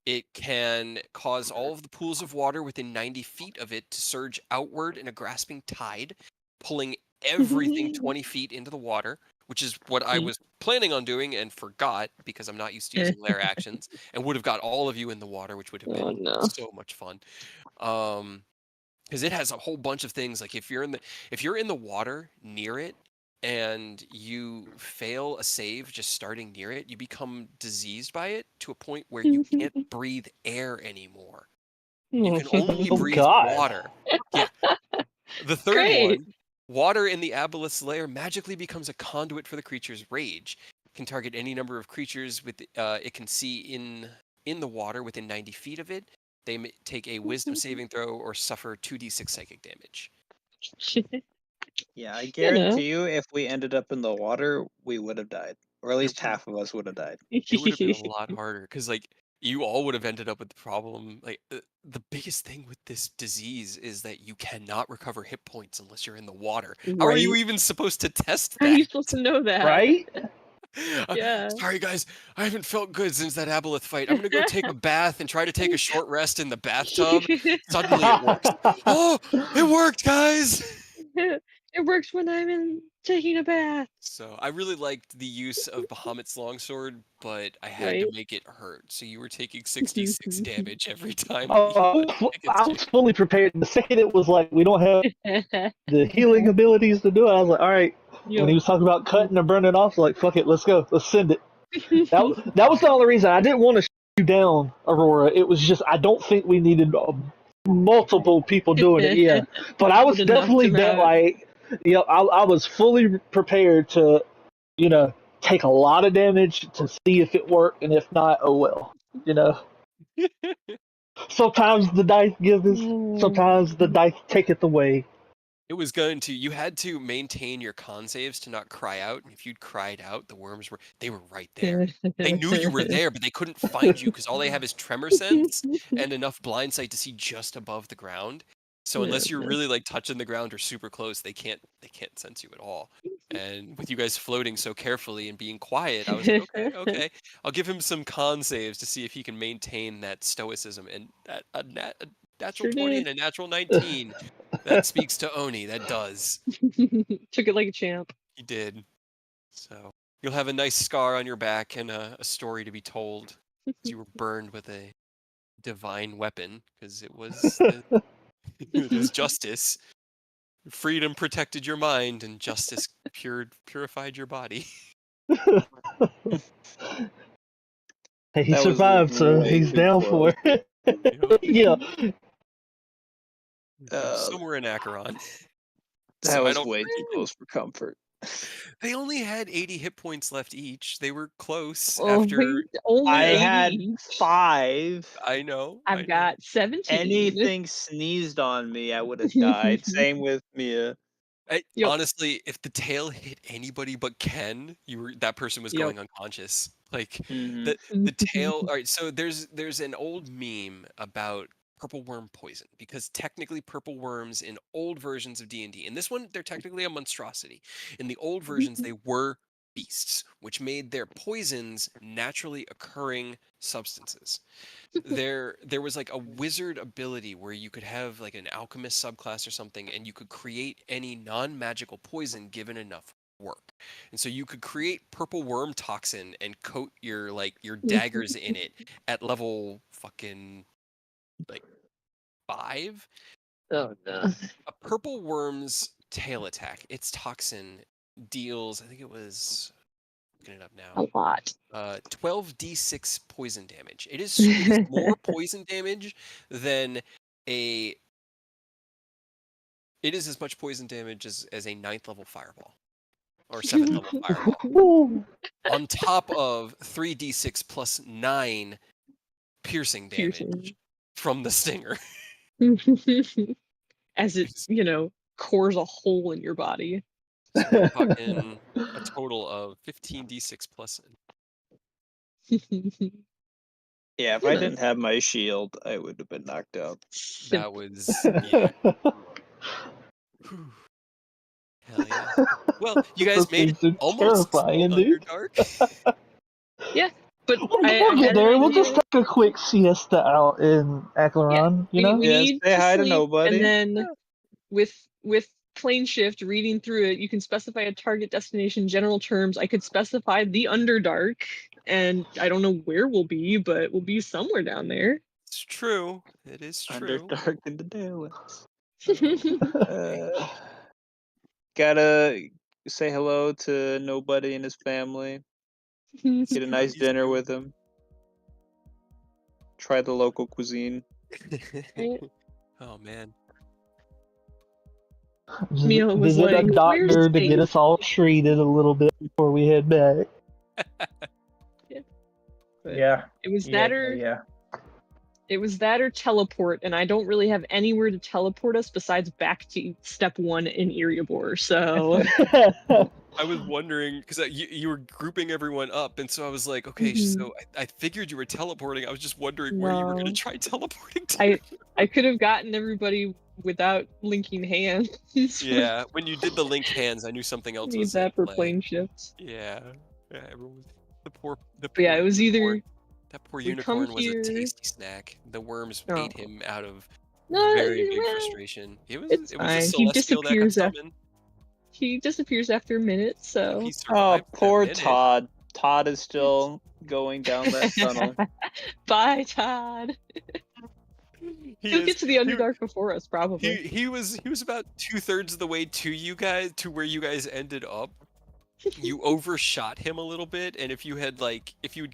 It can cause all of the pools of water within 90 feet of it to surge outward in a grasping tide, pulling everything 20 feet into the water, which is what I was planning on doing and forgot because I'm not used to using lair actions, and would have got all of you in the water, which would have Oh been no. so much fun. Because it has a whole bunch of things. Like if you're in the water near it and you fail a save just starting near it, you become diseased by it to a point where you can't breathe air anymore. You can only Oh, breathe God. water. Yeah. The third Great. one, water in the aboleth's lair magically becomes a conduit for the creature's rage. It can target any number of creatures with it can see in the water within 90 feet of it. They take a wisdom saving throw or suffer 2d6 psychic damage. Yeah, I You know. guarantee you, if we ended up in the water, we would have died, or at least half of us would have died. It would have been a lot harder because, like, you all would have ended up with the problem. Like, the biggest thing with this disease is that you cannot recover hit points unless you're in the water. How are you Right? even supposed to test How are you that? supposed to know that? Right? Yeah. Sorry, guys. I haven't felt good since that aboleth fight. I'm gonna go take a bath and try to take a short rest in the bathtub. Suddenly it works. Oh, it worked, guys! It works when I'm taking a bath. So I really liked the use of Bahamut's longsword, but I had Right? to make it hurt. So you were taking 66 damage every time Oh, I was fully prepared. The second it was like, we don't have the healing abilities to do it, I was like, all right. When he was talking about cutting and burning off, I was like, fuck it, let's go. Let's send it. That was the only reason. I didn't want to shoot you down, Aurora. It was just, I don't think we needed multiple people doing it, yeah. But I was Would've knocked definitely him that, out. like, I was fully prepared to, take a lot of damage to see if it worked, and if not, oh well. Sometimes the dice give us, sometimes the dice take it away. It was you had to maintain your con saves to not cry out. And if you'd cried out, the worms they were right there. They knew you were there, but they couldn't find you because all they have is tremor sense and enough blind sight to see just above the ground. So unless you're really like touching the ground or super close, they can't sense you at all. And with you guys floating so carefully and being quiet, I was like, okay, I'll give him some con saves to see if he can maintain that stoicism. And a natural Sure 20 did. and a natural 19. That speaks to Oni. That does. Took it like a champ. He did. So you'll have a nice scar on your back and a story to be told. You were burned with a divine weapon because it was it was justice. Freedom protected your mind, and justice purified your body. Hey, he That was survived, so way he's too down close. for it. Yeah. Somewhere in Acheron. That So I was don't. way too close for comfort. They only had 80 hit points left each. They were close Oh, after. wait, only I 80 had each. 5. I know. I've got 17. Anything sneezed on me, I would have died. Same with Mia. Yep. Honestly, if the tail hit anybody but Ken, that person was going unconscious. Like Mhm. the tail. All right, so there's an old meme about purple worm poison because technically purple worms in old versions of D&D. In this one, they're technically a monstrosity. In the old versions, they were beasts, which made their poisons naturally occurring substances. There was like a wizard ability where you could have like an alchemist subclass or something, and you could create any non-magical poison given enough work. And so you could create purple worm toxin and coat your daggers in it at level fucking like 5. Oh no. A purple worm's tail attack, its toxin deals, I think it was looking it up A now. lot. 12d6 poison damage. It is more poison damage than a. It is as much poison damage as a 9th level fireball or 7th level fireball. Woo. On top of 3d6 plus 9 piercing damage Piercing. from the stinger. As it, cores a hole in your body. So we're talking a total of 15d6 plus. Yeah, if I didn't have my shield, I would have been knocked out. That was, yeah. Whew. Hell yeah. Well, you guys Those made it things are almost terrifying, to dude. Underdark. Yeah, but We'll I get had there. an We'll just idea. take a quick siesta out in Akleron, We Yeah, need say to hi to sleep, nobody. and then with plane shift reading through it, you can specify a target destination, general terms. I could specify the Underdark, and I don't know where we'll be, but we'll be somewhere down there. It's true. It is true. Underdark in the Dalelands. Oh, Gotta say hello to nobody and his family. Get a nice Please dinner do. with him. Try the local cuisine. Right? Oh man. Just Mio was visit like, a doctor "Where's to get Dave?" us all treated a little bit before we head back. But Yeah. it was Yeah. that or Yeah. it was that or teleport, and I don't really have anywhere to teleport us besides back to step 1 in Erebor. So I was wondering because you were grouping everyone up, and so I was like, okay, Mhm. so I figured you were teleporting. I was just wondering where you were going to No. try teleporting to. I could have gotten everybody without linking hands. Yeah, when you did the linked hands, I knew something else Need was in that for play. plane shifts. Yeah, everyone was the poor. But yeah, it was unicorn. either That poor we come unicorn was a here. tasty snack. The worms ate Oh. him out of No, very big well, frustration. It was it's a fine. He celestial that could disappears after summon. he disappears after a minute. So He Oh, survived that poor minute. Todd. Todd is still going down that tunnel. Bye, Todd. He'll get to the Underdark before us, probably. He was about 2/3 of the way to you guys, to where you guys ended up. You overshot him a little bit, and if you had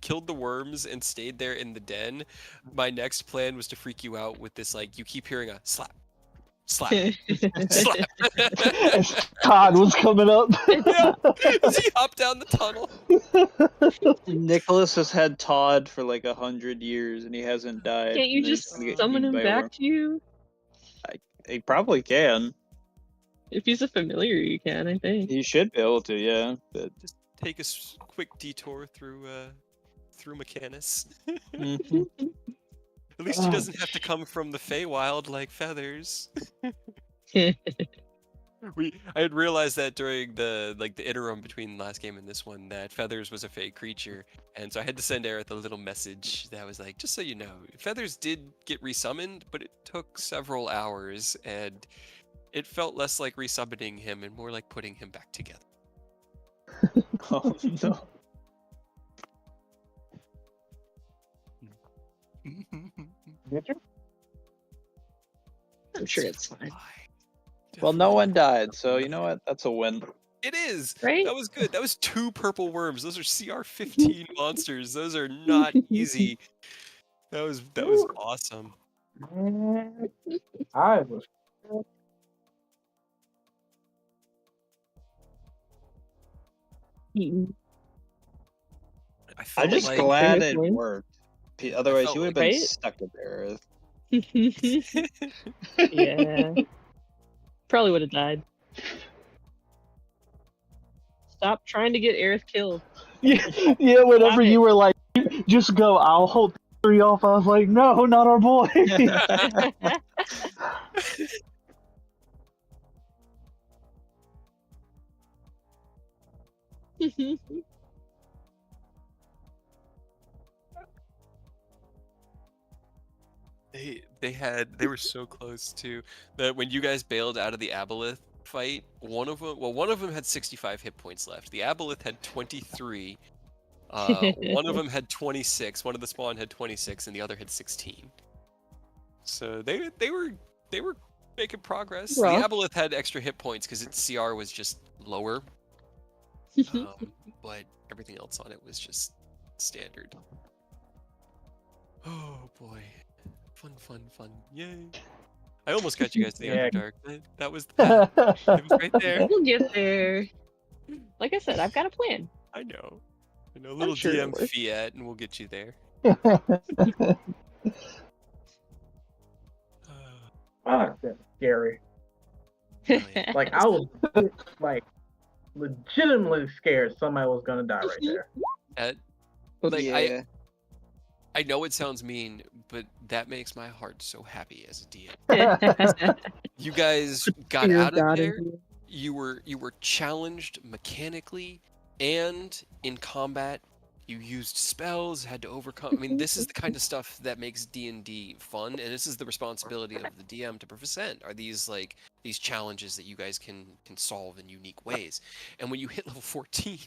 killed the worms and stayed there in the den, my next plan was to freak you out with this, you keep hearing a slap, slap, slap. As Todd was coming up. Yeah, as he hopped down the tunnel. Nicholas has had Todd for like 100 years and he hasn't died. Can't you and he's just gonna get summon eaten him by a worm. back to you? He probably can. If he's a familiar, you can, I think. He should be able to, yeah. But Just take a quick detour through Mechanus. mhm. At least he doesn't have to come from the Feywild like Feathers. I had realized that during the interim between last game and this one that Feathers was a fey creature, and so I had to send Aerith a little message that was like, just so you know, Feathers did get resummoned, but it took several hours, and it felt less like resummoning him and more like putting him back together. Oh no. I'm sure it's fine. Well, no one died, so you know what? That's a win. It is. Right? That was good. That was 2 purple worms. Those are CR15 monsters. Those are not easy. That was awesome. I was. I I'm felt just like glad Fair it point. worked. Otherwise, felt you would have like- been Right? stuck in there. Yeah. Probably would have died. Stop trying to get Aerith killed. Yeah, whenever Stop you were like, just go, I'll hold 3 off, I was like, no, not our boy. they were so close to that when you guys bailed out of the Aboleth fight. One of them had 65 hit points left. The Aboleth had 23. One of them had 26. One of the spawn had 26, and the other had 16. So they were making progress. Rough. The Aboleth had extra hit points because its CR was just lower. But everything else on it was just standard. Oh boy, fun! Yay! I almost got you guys to the Yeah. Underdark. That was the path. It was right there. We'll get there. Like I said, I've got a plan. I know. Little sure it'll DM work. fiat, and we'll get you there. Fuck, that's scary. Brilliant. Like I was like legitimately scared somebody was gonna die right there. Like, yeah. I know it sounds mean, but that makes my heart so happy as a DM. You guys got Fear out of God there. into You were challenged mechanically and in combat. You used spells, had to overcome. I mean, this is the kind of stuff that makes D&D fun, and this is the responsibility of the DM to present. Are these challenges that you guys can solve in unique ways? And when you hit level 14,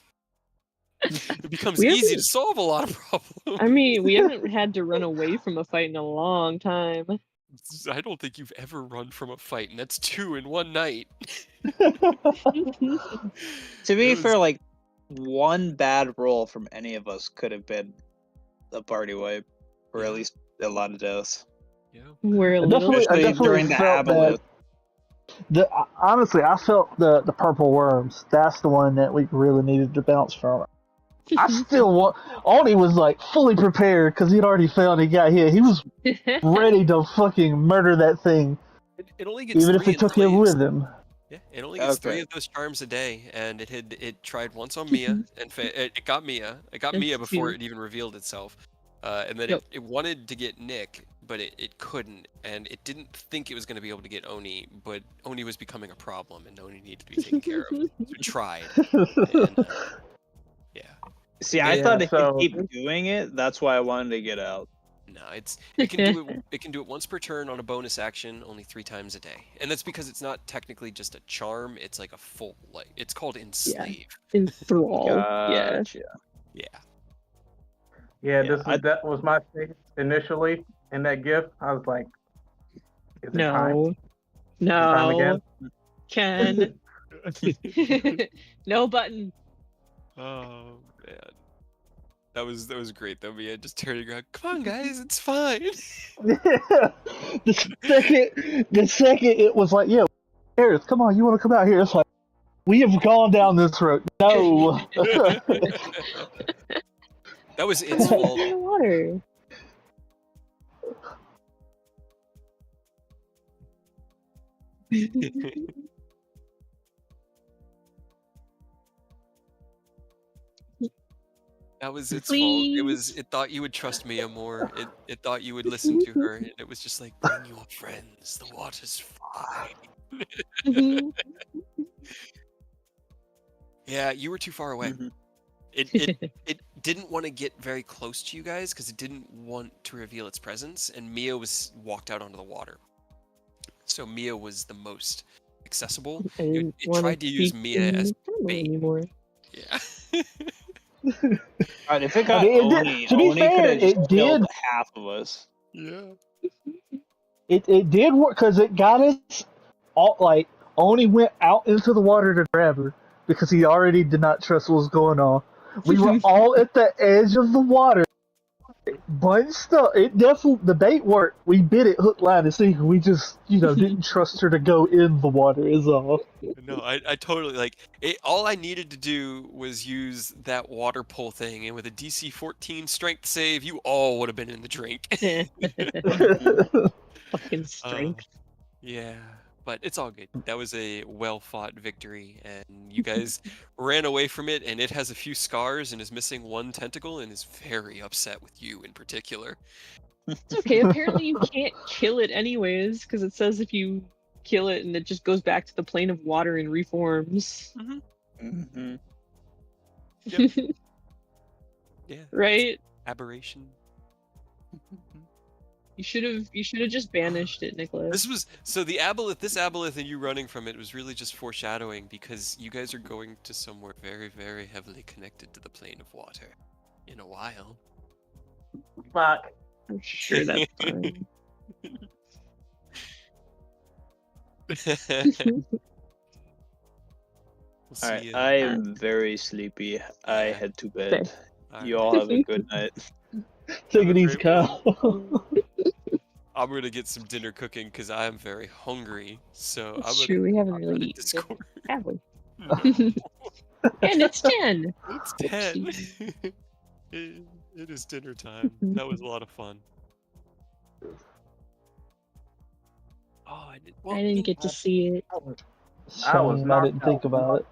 it becomes We easy to haven't- solve a lot of problems. I mean, we haven't had to run away from a fight in a long time. I don't think you've ever run from a fight, and that's 2 in one night. To be It was- fair, like one bad roll from any of us could have been a party wipe, or Yeah. at least a lot of deaths. Yeah. We're a little. Especially during the felt aboleth. honestly, I felt the purple worms. That's the one that we really needed to bounce from. I still want. Oni was like fully prepared because he'd already failed. He got hit. He was ready to fucking murder that thing, It only gets even if 3 it took him enslaved. with him. Yeah, it only gets 3 Okay. of those charms a day, and it tried once on Mia, and it got Mia. It got Mia That's before cute. it even revealed itself. And then Yep. it wanted to get Nick, but it couldn't, and it didn't think it was going to be able to get Oni, but Oni was becoming a problem, and Oni needed to be taken care of. So it tried. And, yeah. See, I Yeah, thought it so- could keep doing it. That's why I wanted to get out. No, it can do it once per turn on a bonus action, only 3 times a day, and that's because it's not technically just a charm. It's like a full it's called enslave. Enthrall. Yeah. Gotcha. Yeah. Yeah, Yeah, that was my thing initially in that gift. I was like, is it time? No. Time No. Ken. No button. Oh man, that was great though. Mia just turning around. Come on, guys, it's fine. the second it was like, yeah, Harris, come on, you want to come out here? It's like, we have gone down this road. No. That was its Come on, fault. in the water. That was its Please. fault. It thought you would trust Mia more. It thought you would listen to her. And it was just like, bring your friends. The water's fine. Yeah, you were too far away. Mhm. It didn't want to get very close to you guys because it didn't want to reveal its presence, and Mia was walked out onto the water. So Mia was the most accessible. I didn't It wanna tried to use speak Mia in as the tunnel bait. anymore. Yeah. Alright, if it got it did- Oni, to be Oni fair, could have just it killed did- half of us. Yeah. It did work because it got us all like Oni went out into the water to grab her because he already did not trust what was going on. We were all at the edge of the water, bunched up. It definitely the bait worked. We bit it hook, line, and sinker. We just didn't trust her to go in the water. Is all. No, I totally like it. All I needed to do was use that water pull thing, and with a DC 14 strength save, you all would have been in the drink. Fucking strength. Yeah, but it's all good. That was a well-fought victory, and you guys ran away from it, and it has a few scars and is missing 1 tentacle and is very upset with you in particular. It's okay. Apparently, you can't kill it anyways, because it says if you kill it and it just goes back to the plane of water and reforms. Mhm. Yep. Yeah. Right? Aberration. You should have just banished it, Nicholas. This was so the aboleth. This aboleth and you running from it was really just foreshadowing because you guys are going to somewhere very, very heavily connected to the plane of water in a while. Fuck. I'm sure that's fine. see Alright, you. I am very sleepy. I Yeah. head to bed. All You right. all have a good night. Take Have it a easy, great one. Kyle. I'm gonna get some dinner cooking because I am very hungry. So It's I'm true. We haven't I'm really gonna eaten dinner, Discord. have we? No, And it's 10. it's 10. It is dinner time. That was a lot of fun. Oh, I didn't get to see it. I was Shame I knocked didn't think out. about it.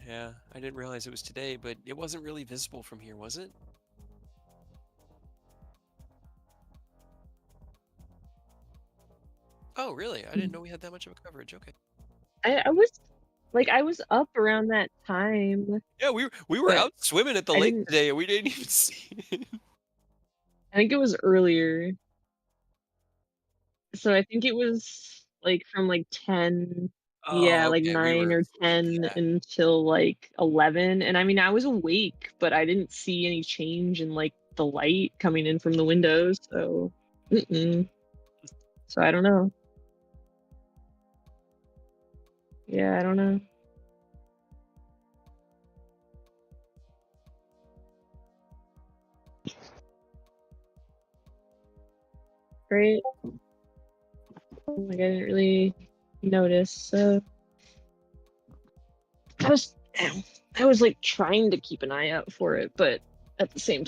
Yeah, I didn't realize it was today, but it wasn't really visible from here, was it? Oh, really? I didn't know we had that much of a coverage. Okay. I was up around that time. Yeah, we were But out swimming at the I lake didn't- today, and we didn't even see it. I think it was earlier. So I think it was like from like 10, Oh, like okay. 9 or 10 Yeah. until like 11. And I mean, I was awake, but I didn't see any change in like the light coming in from the windows. So, so I don't know. Yeah, I don't know. Great. Like I didn't really notice. So I was like trying to keep an eye out for it, but at the same time.